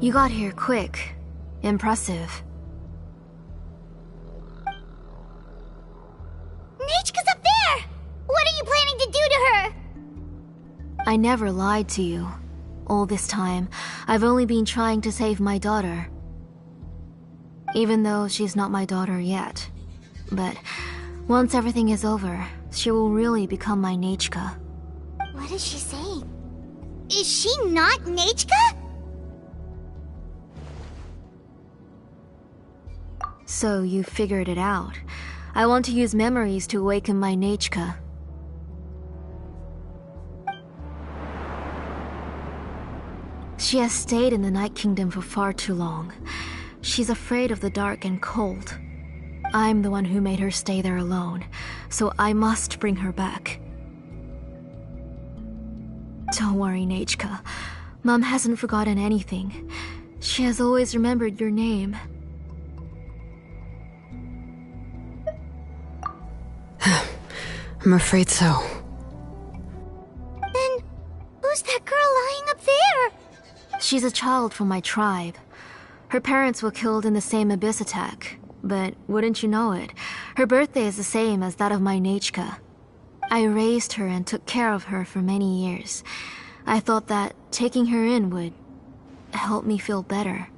You got here quick. Impressive. Nechka's up there! What are you planning to do to her? I never lied to you. All this time, I've only been trying to save my daughter. Even though she's not my daughter yet. But once everything is over, she will really become my Nechka. What is she saying? Is she not Nechka? So you figured it out. I want to use memories to awaken my Nechka. She has stayed in the Night Kingdom for far too long. She's afraid of the dark and cold. I'm the one who made her stay there alone, so I must bring her back. Don't worry, Nechka. Mom hasn't forgotten anything. She has always remembered your name. I'm afraid so. Then, who's that girl lying up there? She's a child from my tribe. Her parents were killed in the same abyss attack. But wouldn't you know it, her birthday is the same as that of my Nechka. I raised her and took care of her for many years. I thought that taking her in would help me feel better.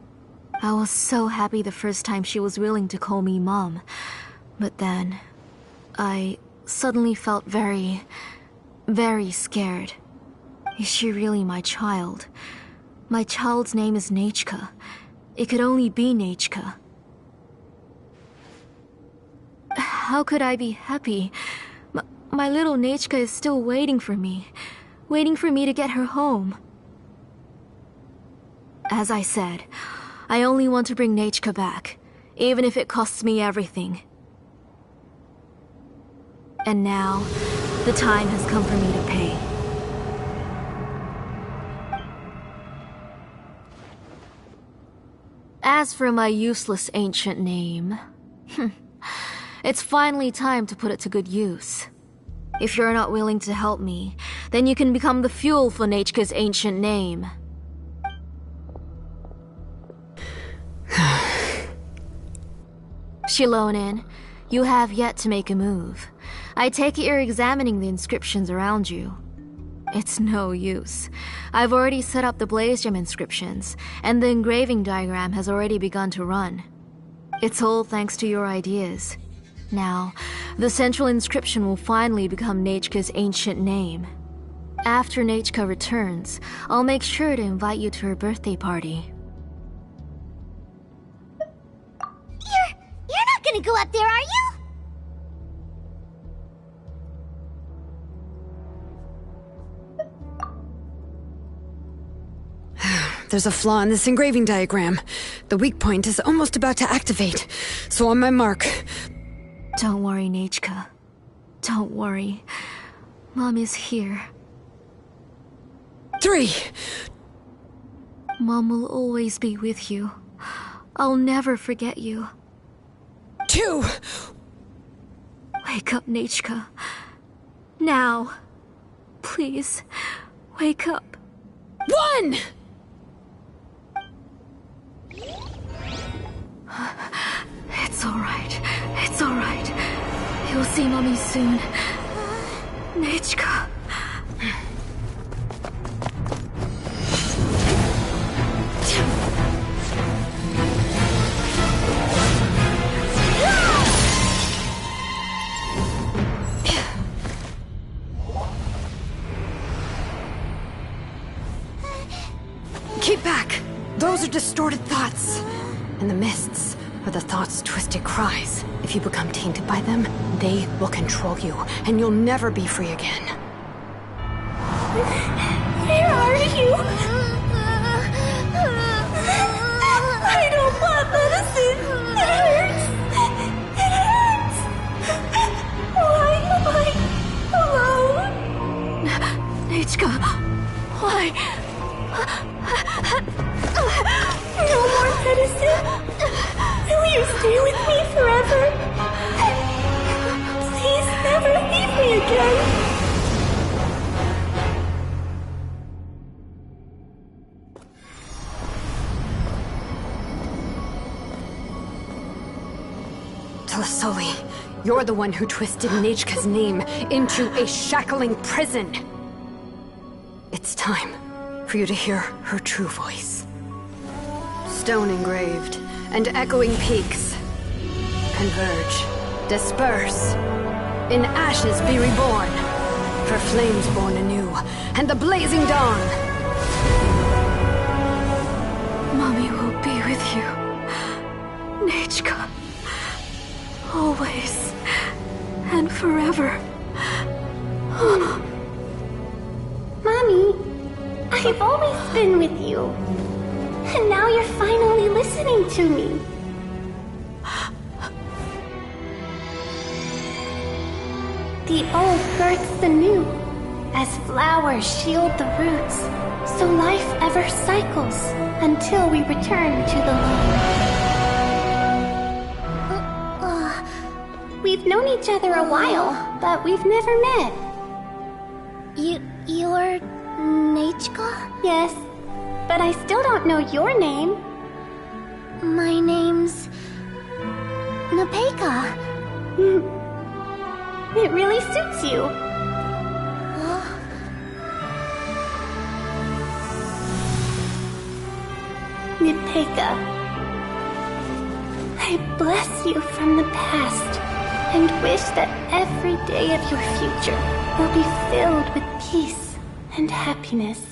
I was so happy the first time she was willing to call me Mom. But then, I suddenly felt very, very scared. Is she really my child? My child's name is Nechka. It could only be Nechka. How could I be happy? My little Nechka is still waiting for me to get her home. As I said, I only want to bring Nechka back, even if it costs me everything. And now, the time has come for me to pay. As for my useless ancient name, it's finally time to put it to good use. If you're not willing to help me, then you can become the fuel for Nechka's ancient name. Shilonin, you have yet to make a move. I take it you're examining the inscriptions around you. It's no use. I've already set up the Blaze Gem inscriptions, and the engraving diagram has already begun to run. It's all thanks to your ideas. Now, the central inscription will finally become Nechka's ancient name. After Nechka returns, I'll make sure to invite you to her birthday party. You're not gonna go up there, are you? There's a flaw in this engraving diagram. The weak point is almost about to activate. So on my mark. Don't worry, Nechka. Don't worry. Mom is here. 3. Mom will always be with you. I'll never forget you. 2. Wake up, Nechka. Now. Please, wake up. 1! It's alright. It's alright. You'll see Mommy soon. Nechka. Keep back! Those are distorted thoughts. And the mists are the thoughts' twisted cries. If you become tainted by them, they will control you, and you'll never be free again. Where are you? I don't want medicine. It hurts. It hurts. Why am I alone? Nechka, why? No more medicine. Will you stay with me forever? Please never leave me again. Tlasoli, you're the one who twisted Nechka's name into a shackling prison. It's time for you to hear her true voice. Stone engraved and echoing peaks converge, disperse, in ashes be reborn, for flames born anew, and the blazing dawn. Mommy will be with you, Nechka, always and forever. Mommy, I've always been with you. And now you're finally listening to me. The old births the new, as flowers shield the roots, so life ever cycles until we return to the land. We've known each other a while, but we've never met. You're Nechka? Yes, but I still don't know your name. My name's Nepeka. It really suits you. Nipeka. I bless you from the past and wish that every day of your future will be filled with peace and happiness.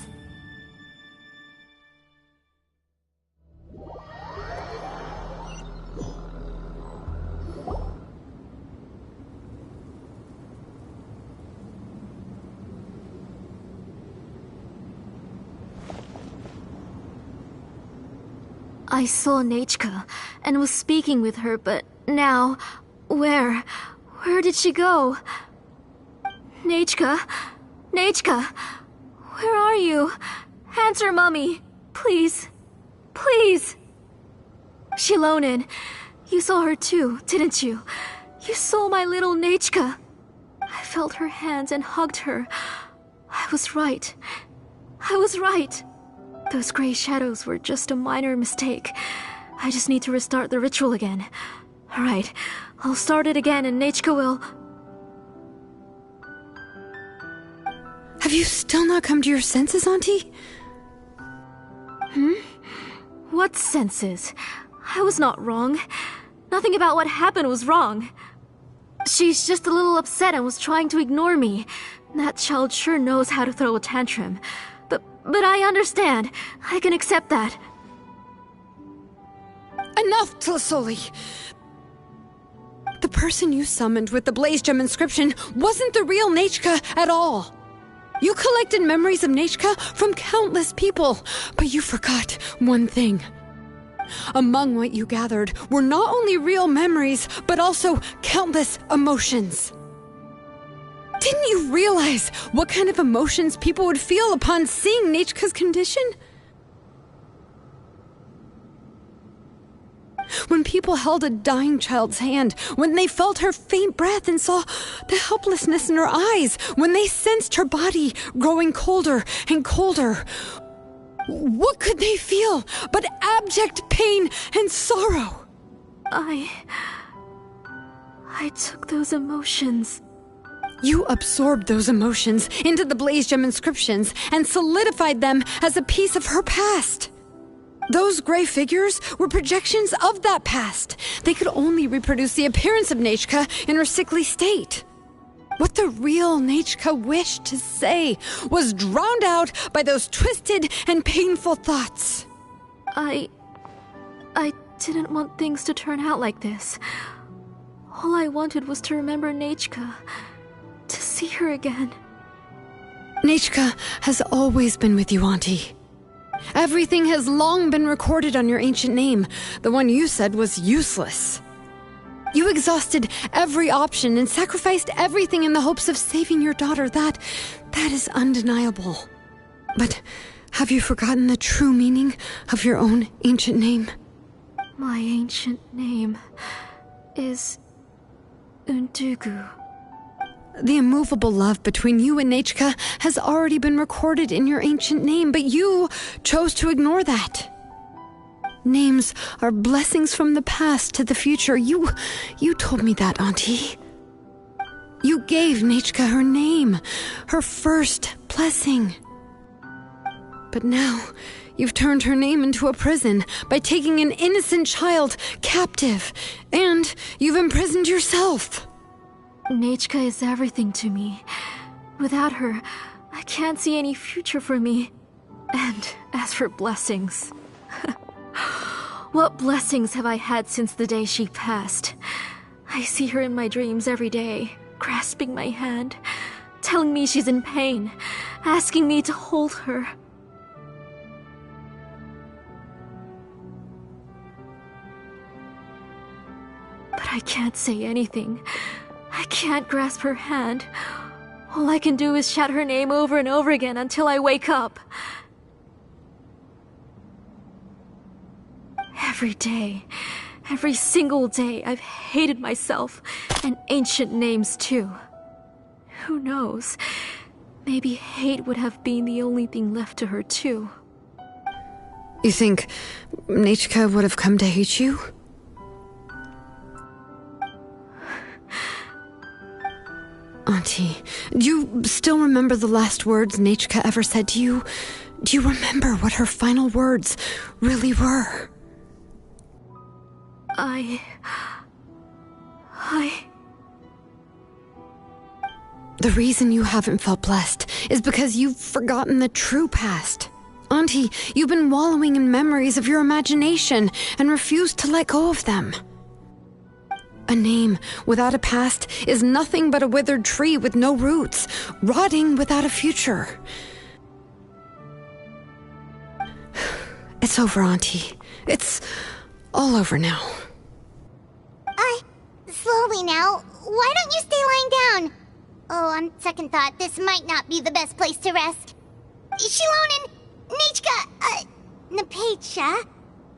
I saw Nechka and was speaking with her, but now, where did she go? Nechka? Nechka? Where are you? Answer, Mummy. Please. Please. Shilonen, you saw her too, didn't you? You saw my little Nechka. I felt her hands and hugged her. I was right. I was right. Those gray shadows were just a minor mistake. I just need to restart the ritual again. Alright, I'll start it again and Nechka will... Have you still not come to your senses, Auntie? What senses? I was not wrong. Nothing about what happened was wrong. She's just a little upset and was trying to ignore me. That child sure knows how to throw a tantrum. But I understand. I can accept that. Enough, Tlasoli! The person you summoned with the Blaze Gem inscription wasn't the real Nechka at all. You collected memories of Nechka from countless people, but you forgot one thing. Among what you gathered were not only real memories, but also countless emotions. Didn't you realize what kind of emotions people would feel upon seeing Nechka's condition? When people held a dying child's hand, when they felt her faint breath and saw the helplessness in her eyes, when they sensed her body growing colder and colder, what could they feel but abject pain and sorrow? I took those emotions. You absorbed those emotions into the Blaze Gem inscriptions and solidified them as a piece of her past. Those gray figures were projections of that past. They could only reproduce the appearance of Nechka in her sickly state. What the real Nechka wished to say was drowned out by those twisted and painful thoughts. I didn't want things to turn out like this. All I wanted was to remember Nechka. To see her again. Nechka has always been with you, Auntie. Everything has long been recorded on your ancient name, the one you said was useless. You exhausted every option and sacrificed everything in the hopes of saving your daughter. That is undeniable. But have you forgotten the true meaning of your own ancient name? My ancient name is Undugu. The immovable love between you and Nechka has already been recorded in your ancient name, but you chose to ignore that. Names are blessings from the past to the future. You told me that, Auntie. You gave Nechka her name, her first blessing. But now, you've turned her name into a prison by taking an innocent child captive, and you've imprisoned yourself. Nechka is everything to me. Without her, I can't see any future for me. And as for blessings... what blessings have I had since the day she passed? I see her in my dreams every day, grasping my hand, telling me she's in pain, asking me to hold her. But I can't say anything. I can't grasp her hand. All I can do is shout her name over and over again until I wake up. Every day, every single day, I've hated myself, and ancient names too. Who knows? Maybe hate would have been the only thing left to her too. You think Nechka would have come to hate you? Auntie, do you still remember the last words Nechka ever said to you? Do you remember what her final words really were? The reason you haven't felt blessed is because you've forgotten the true past. Auntie, you've been wallowing in memories of your imagination and refused to let go of them. A name without a past is nothing but a withered tree with no roots, rotting without a future. It's over, Auntie. It's all over now. Slowly now. Why don't you stay lying down? Oh, on second thought, this might not be the best place to rest. Shilonen, Nichka, Napecha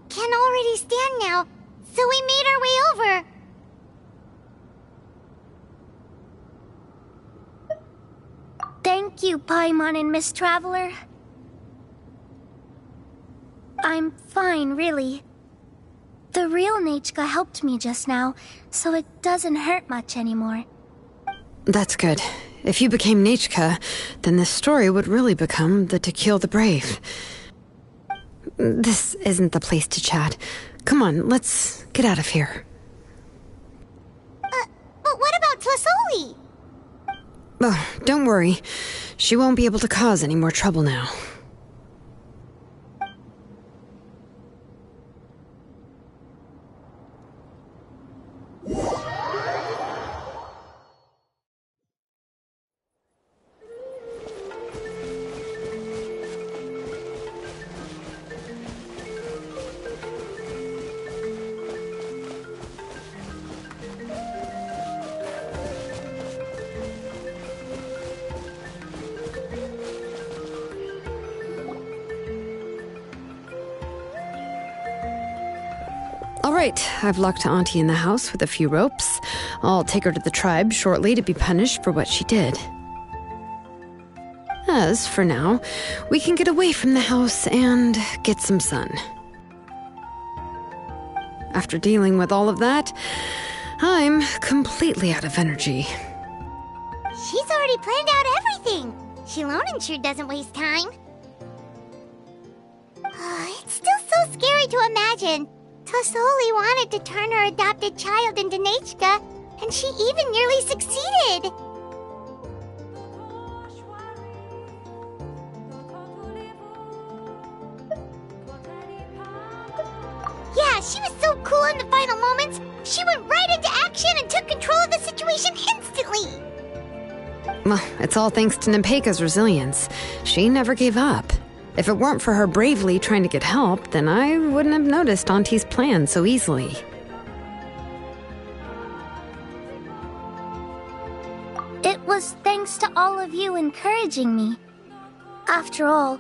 can already stand now, so we made our way over. Thank you, Paimon and Miss Traveler. I'm fine, really. The real Nichka helped me just now, so it doesn't hurt much anymore. That's good. If you became Nichka, then this story would really become the To Kill the Brave. This isn't the place to chat. Come on, let's get out of here. But what about Tlasoli? Oh, don't worry. She won't be able to cause any more trouble now. Alright, I've locked Auntie in the house with a few ropes. I'll take her to the tribe shortly to be punished for what she did. As for now, we can get away from the house and get some sun. After dealing with all of that, I'm completely out of energy. She's already planned out everything. Shilonen sure doesn't waste time. It's still so scary to imagine. Tlasoli wanted to turn her adopted child into Nichka, and she even nearly succeeded. Yeah, she was so cool in the final moments. She went right into action and took control of the situation instantly. Well, it's all thanks to Nepeka's resilience. She never gave up. If it weren't for her bravely trying to get help, then I wouldn't have noticed Auntie's plan so easily. It was thanks to all of you encouraging me. After all,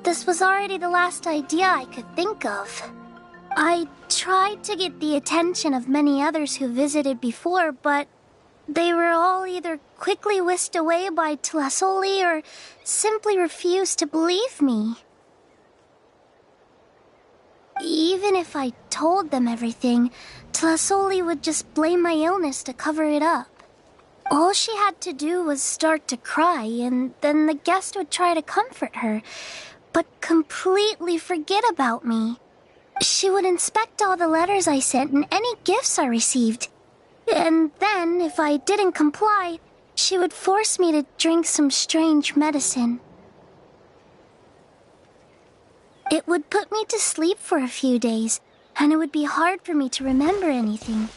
this was already the last idea I could think of. I tried to get the attention of many others who visited before, but they were all either quickly whisked away by Tlasoli or simply refused to believe me. Even if I told them everything, Tlasoli would just blame my illness to cover it up. All she had to do was start to cry, and then the guest would try to comfort her, but completely forget about me. She would inspect all the letters I sent and any gifts I received. And then, if I didn't comply, she would force me to drink some strange medicine. It would put me to sleep for a few days, and it would be hard for me to remember anything.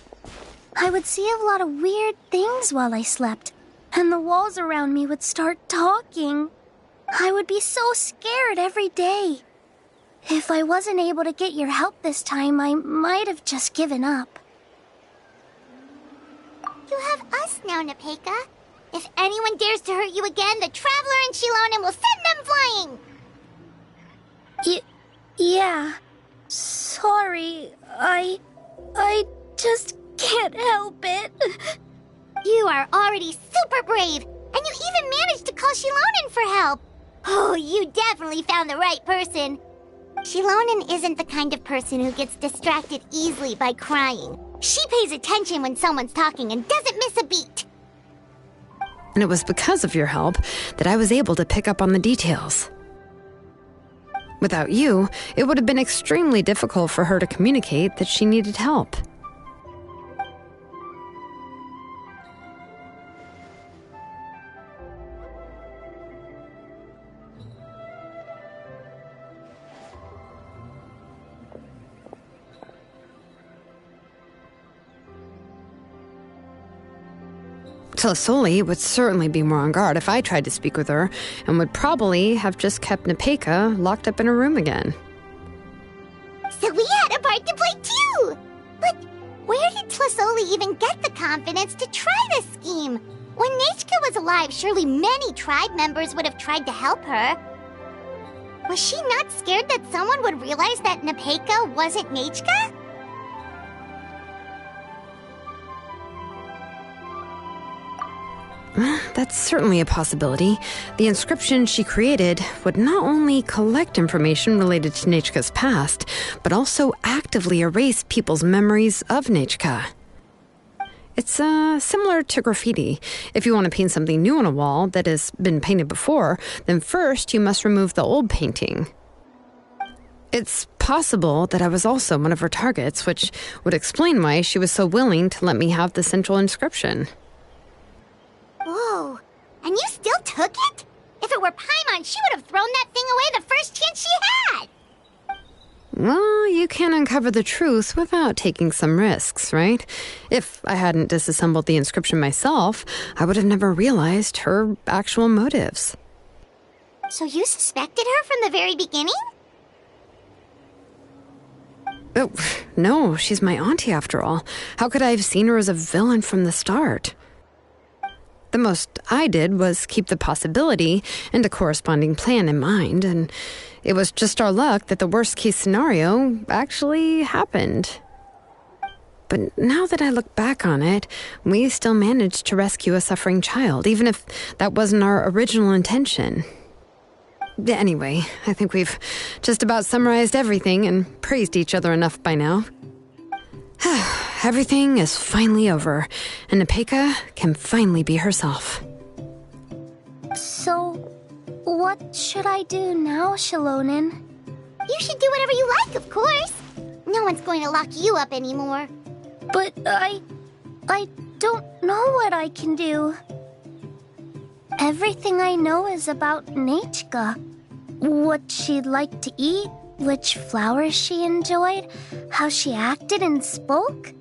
I would see a lot of weird things while I slept, and the walls around me would start talking. I would be so scared every day. If I wasn't able to get your help this time, I might have just given up. You have us now, Nepeka. If anyone dares to hurt you again, the Traveler and Shilonen will send them flying! Yeah. Sorry, I just can't help it. You are already super brave, and you even managed to call Shilonen for help. Oh, you definitely found the right person. Shilonen isn't the kind of person who gets distracted easily by crying. She pays attention when someone's talking and doesn't miss a beat. And it was because of your help that I was able to pick up on the details. Without you, it would have been extremely difficult for her to communicate that she needed help. Tlasoli would certainly be more on guard if I tried to speak with her, and would probably have just kept Nepeka locked up in her room again. So we had a part to play too! But where did Tlasoli even get the confidence to try this scheme? When Nechka was alive, surely many tribe members would have tried to help her. Was she not scared that someone would realize that Nepeka wasn't Nechka? That's certainly a possibility. The inscription she created would not only collect information related to Nechka's past, but also actively erase people's memories of Nechka. It's similar to graffiti. If you want to paint something new on a wall that has been painted before, then first you must remove the old painting. It's possible that I was also one of her targets, which would explain why she was so willing to let me have the central inscription. Whoa, and you still took it? If it were Paimon, she would have thrown that thing away the first chance she had! Well, you can uncover the truth without taking some risks, right? If I hadn't disassembled the inscription myself, I would have never realized her actual motives. So you suspected her from the very beginning? Oh, no, she's my auntie after all. How could I have seen her as a villain from the start? The most I did was keep the possibility and a corresponding plan in mind, and it was just our luck that the worst-case scenario actually happened. But now that I look back on it, we still managed to rescue a suffering child, even if that wasn't our original intention. Anyway, I think we've just about summarized everything and praised each other enough by now. Everything is finally over, and Nepeka can finally be herself. So, what should I do now, Shilonin? You should do whatever you like, of course. No one's going to lock you up anymore. But I don't know what I can do. Everything I know is about Nechka. What she'd like to eat, which flowers she enjoyed, how she acted and spoke.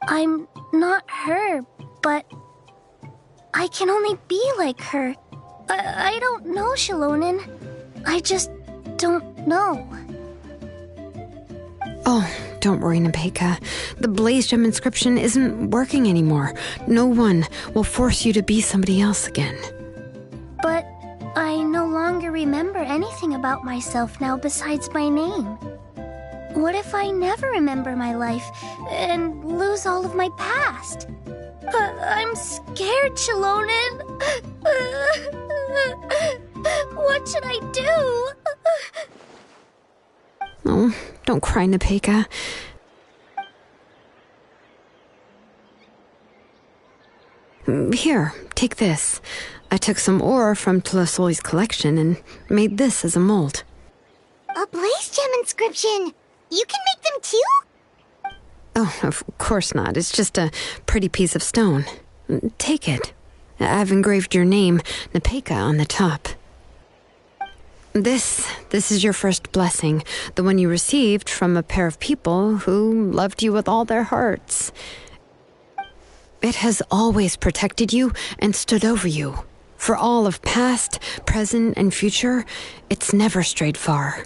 I'm not her, but I can only be like her. I don't know, Shilonin. I just don't know. Oh, don't worry, Nepeka. The Blaze Gem inscription isn't working anymore. No one will force you to be somebody else again. But I no longer remember anything about myself now besides my name. What if I never remember my life and lose all of my past? I'm scared, Shilonin. What should I do? Oh, don't cry, Nepeka. Here, take this. I took some ore from Tlasoli's collection and made this as a mold. A Blaze Gem inscription! You can make them too? Oh, of course not. It's just a pretty piece of stone. Take it. I've engraved your name, Nepeka, on the top. This is your first blessing, the one you received from a pair of people who loved you with all their hearts. It has always protected you and stood over you. For all of past, present, and future, it's never strayed far.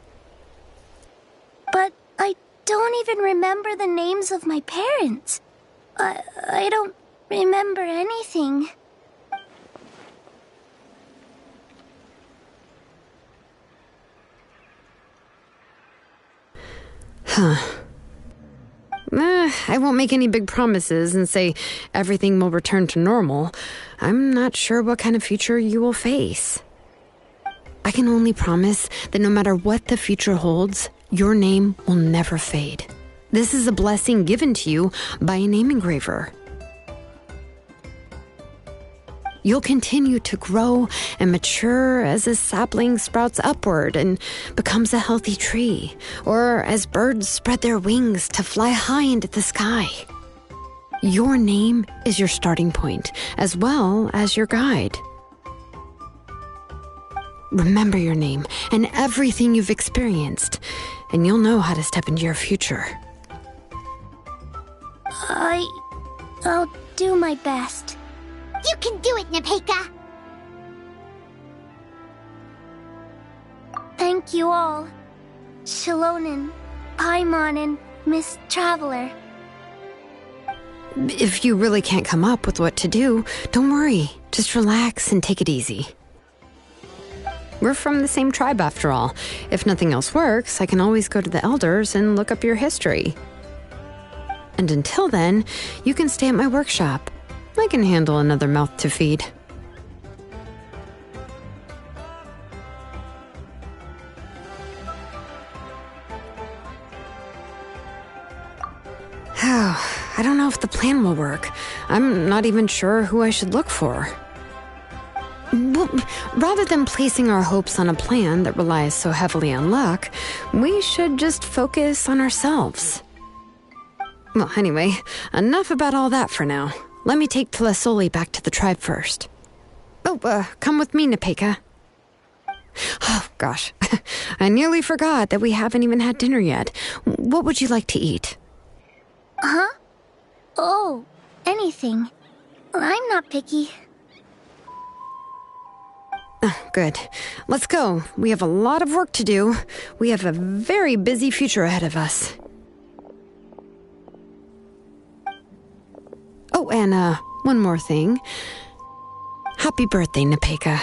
But I don't even remember the names of my parents. I don't remember anything. Huh. I won't make any big promises and say everything will return to normal. I'm not sure what kind of future you will face. I can only promise that no matter what the future holds, your name will never fade. This is a blessing given to you by a name engraver. You'll continue to grow and mature as a sapling sprouts upward and becomes a healthy tree, or as birds spread their wings to fly high into the sky. Your name is your starting point, as well as your guide. Remember your name and everything you've experienced, and you'll know how to step into your future. I'll do my best. You can do it, Nepeka! Thank you all. Shilonen, Paimon, and Miss Traveler. If you really can't come up with what to do, don't worry. Just relax and take it easy. We're from the same tribe after all. If nothing else works, I can always go to the elders and look up your history. And until then, you can stay at my workshop. I can handle another mouth to feed. I don't know if the plan will work. I'm not even sure who I should look for. Well, rather than placing our hopes on a plan that relies so heavily on luck, we should just focus on ourselves. Well, anyway, enough about all that for now. Let me take Tlasoli back to the tribe first. Oh, come with me, Nepeka. Oh, gosh. I nearly forgot that we haven't even had dinner yet. What would you like to eat? Huh? Oh, anything. I'm not picky. Good. Let's go. We have a lot of work to do. We have a very busy future ahead of us. Oh, and one more thing. Happy birthday, Nepeka.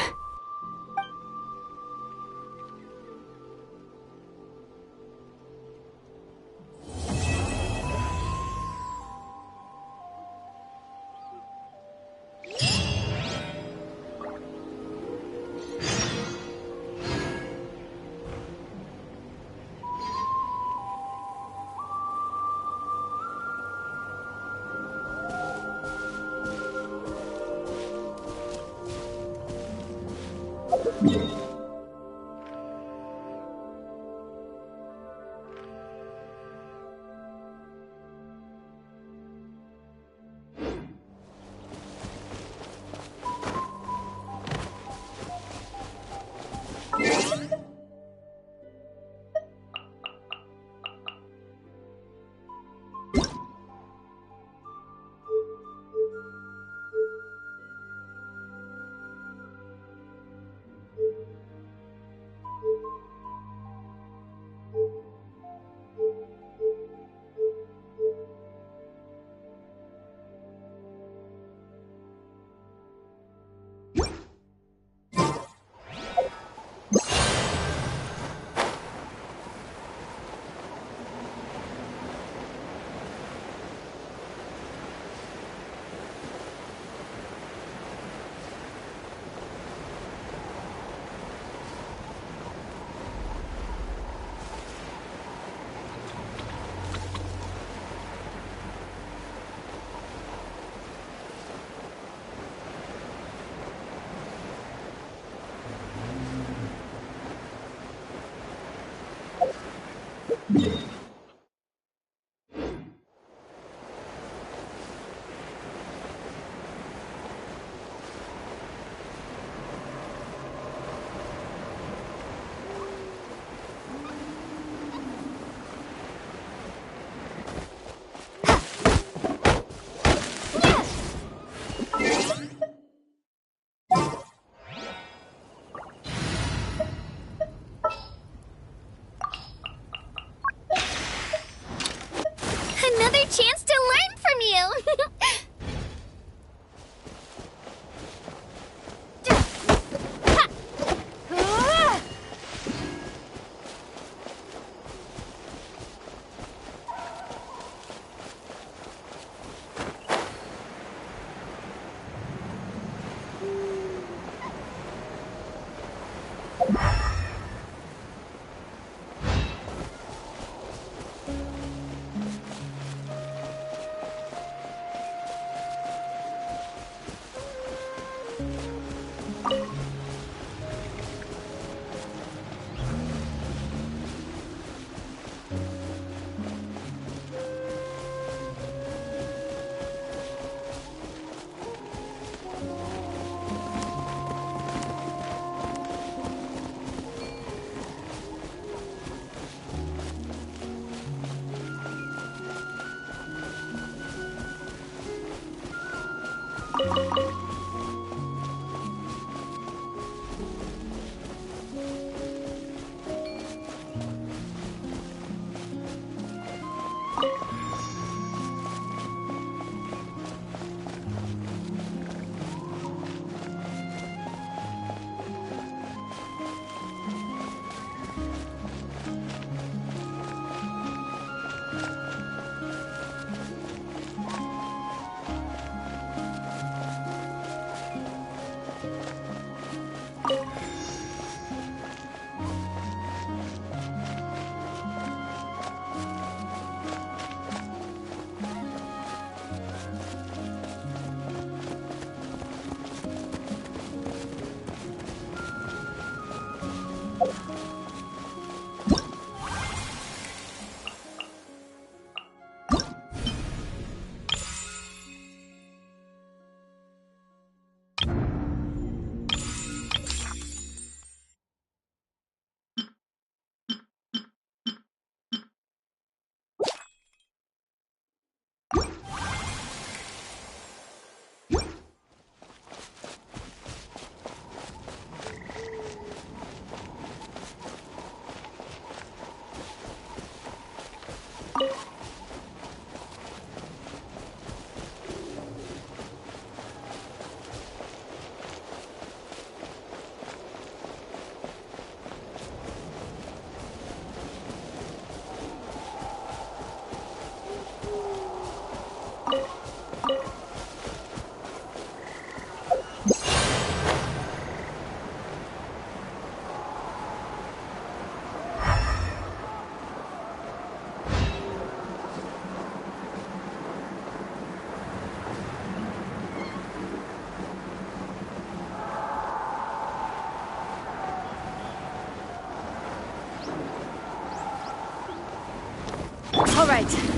All right.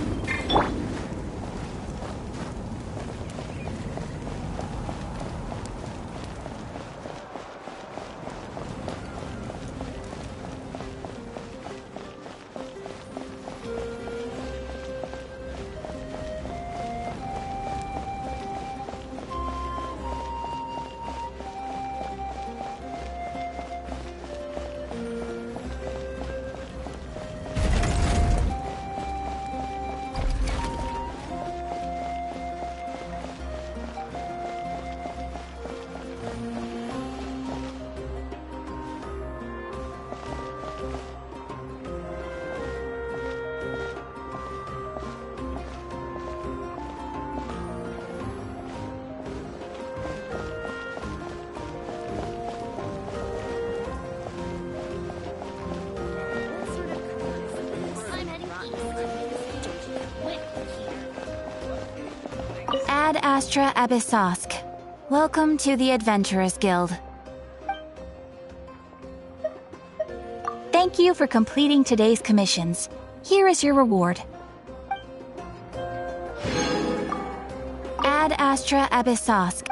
Ad Astra Abyssosk. Welcome to the Adventurers Guild. Thank you for completing today's commissions. Here is your reward. Ad Astra Abyssosk.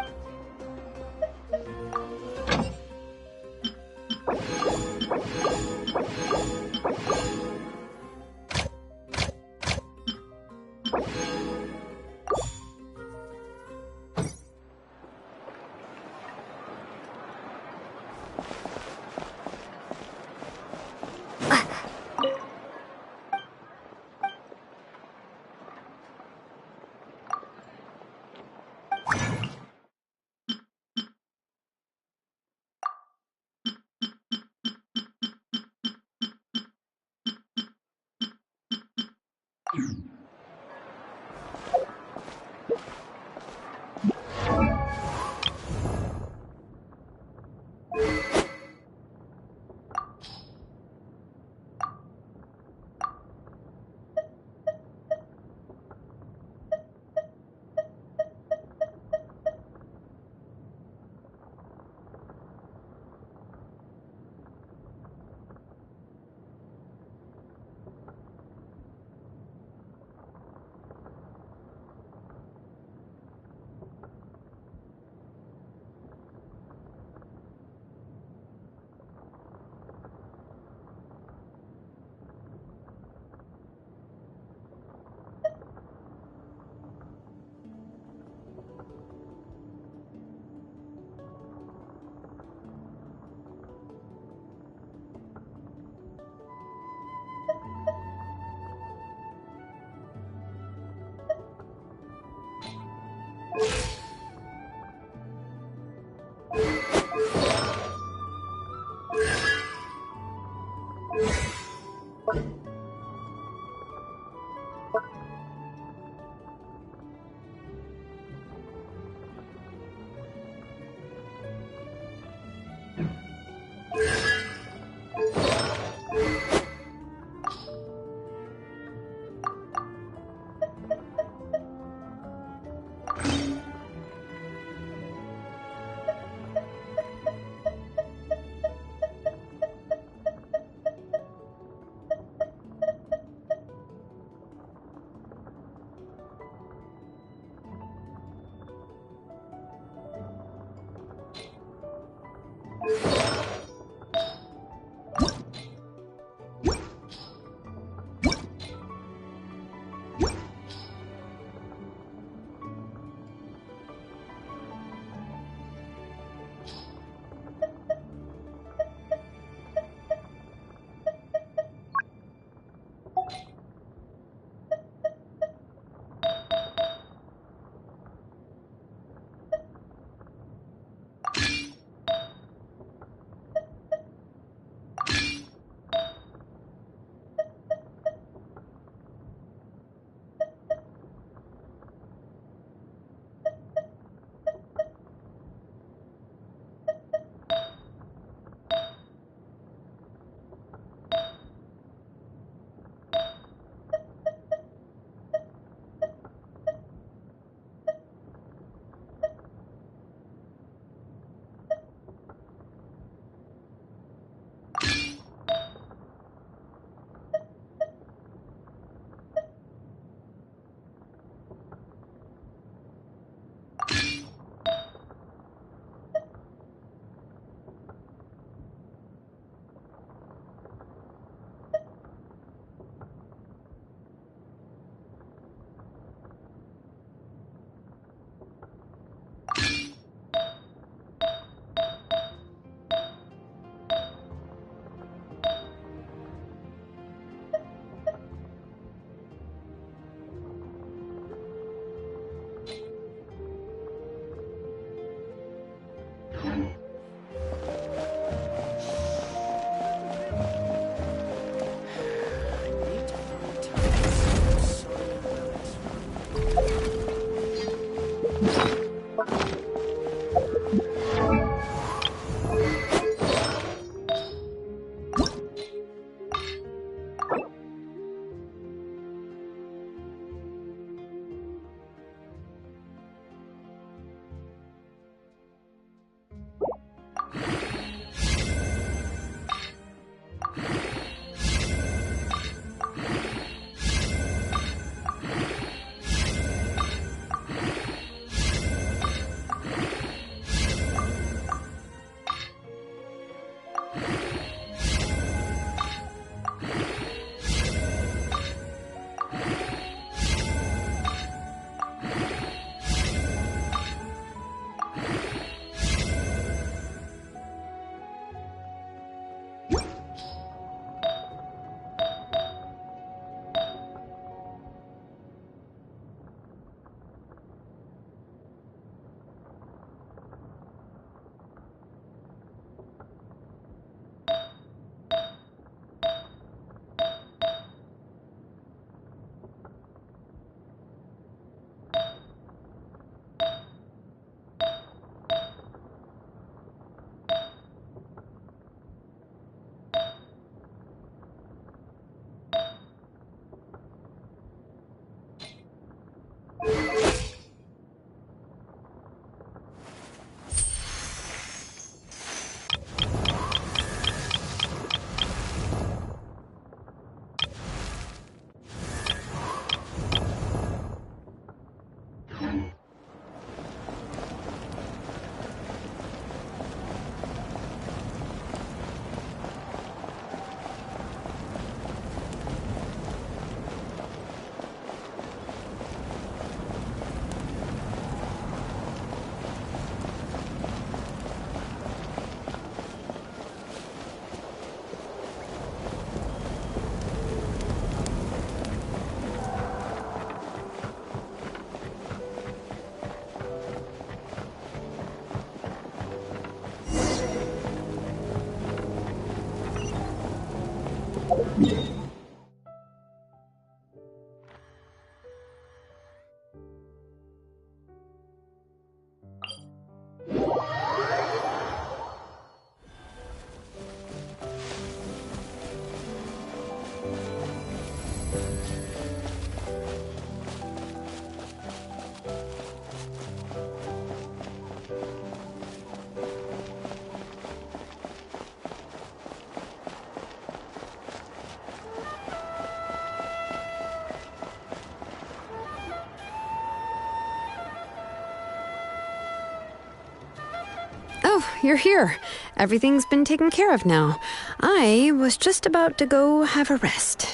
Oh, you're here. Everything's been taken care of now. I was just about to go have a rest.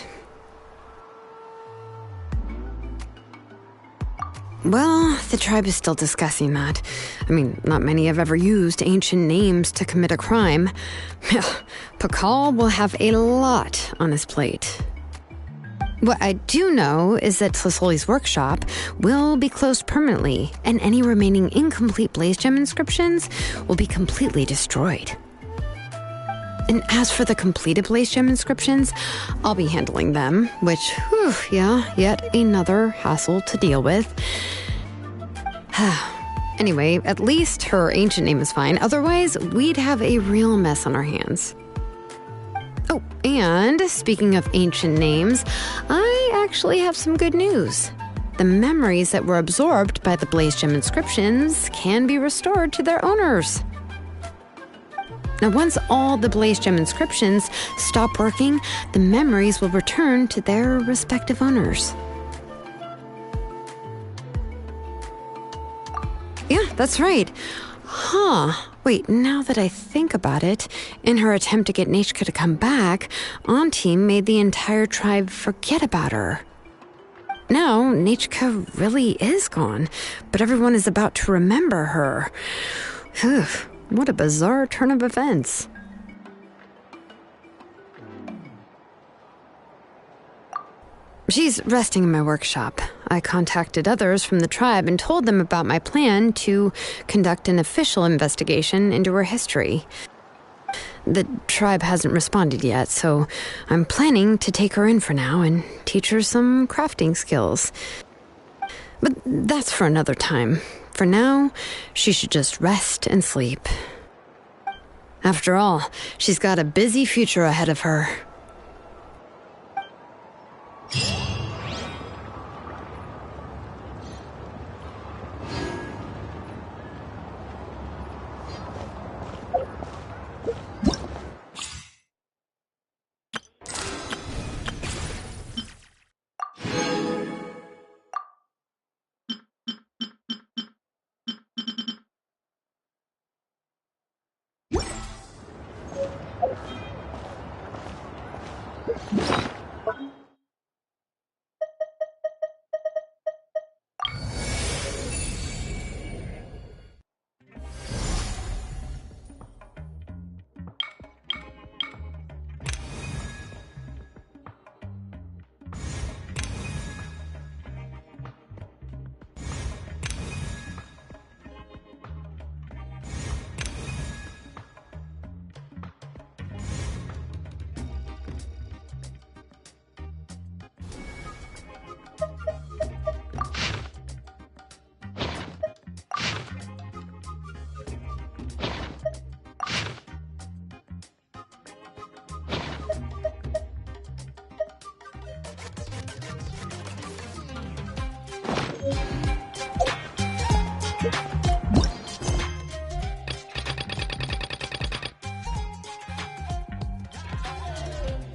Well, the tribe is still discussing that. I mean, not many have ever used ancient names to commit a crime. Pakal will have a lot on his plate. What I do know is that Tlisoli's workshop will be closed permanently, and any remaining incomplete Blaze Gem inscriptions will be completely destroyed. And as for the completed Blaze Gem inscriptions, I'll be handling them, which, yet another hassle to deal with. Anyway, at least her ancient name is fine. Otherwise, we'd have a real mess on our hands. Oh, and speaking of ancient names, I actually have some good news. The memories that were absorbed by the Blaze Gem inscriptions can be restored to their owners. Now, once all the Blaze Gem inscriptions stop working, the memories will return to their respective owners. Yeah, that's right. Wait, now that I think about it, in her attempt to get Nechka to come back, Auntie made the entire tribe forget about her. Now, Nechka really is gone, but everyone is about to remember her. What a bizarre turn of events. She's resting in my workshop. I contacted others from the tribe and told them about my plan to conduct an official investigation into her history. The tribe hasn't responded yet, so I'm planning to take her in for now and teach her some crafting skills. But that's for another time. For now, she should just rest and sleep. After all, she's got a busy future ahead of her.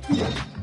Yeah.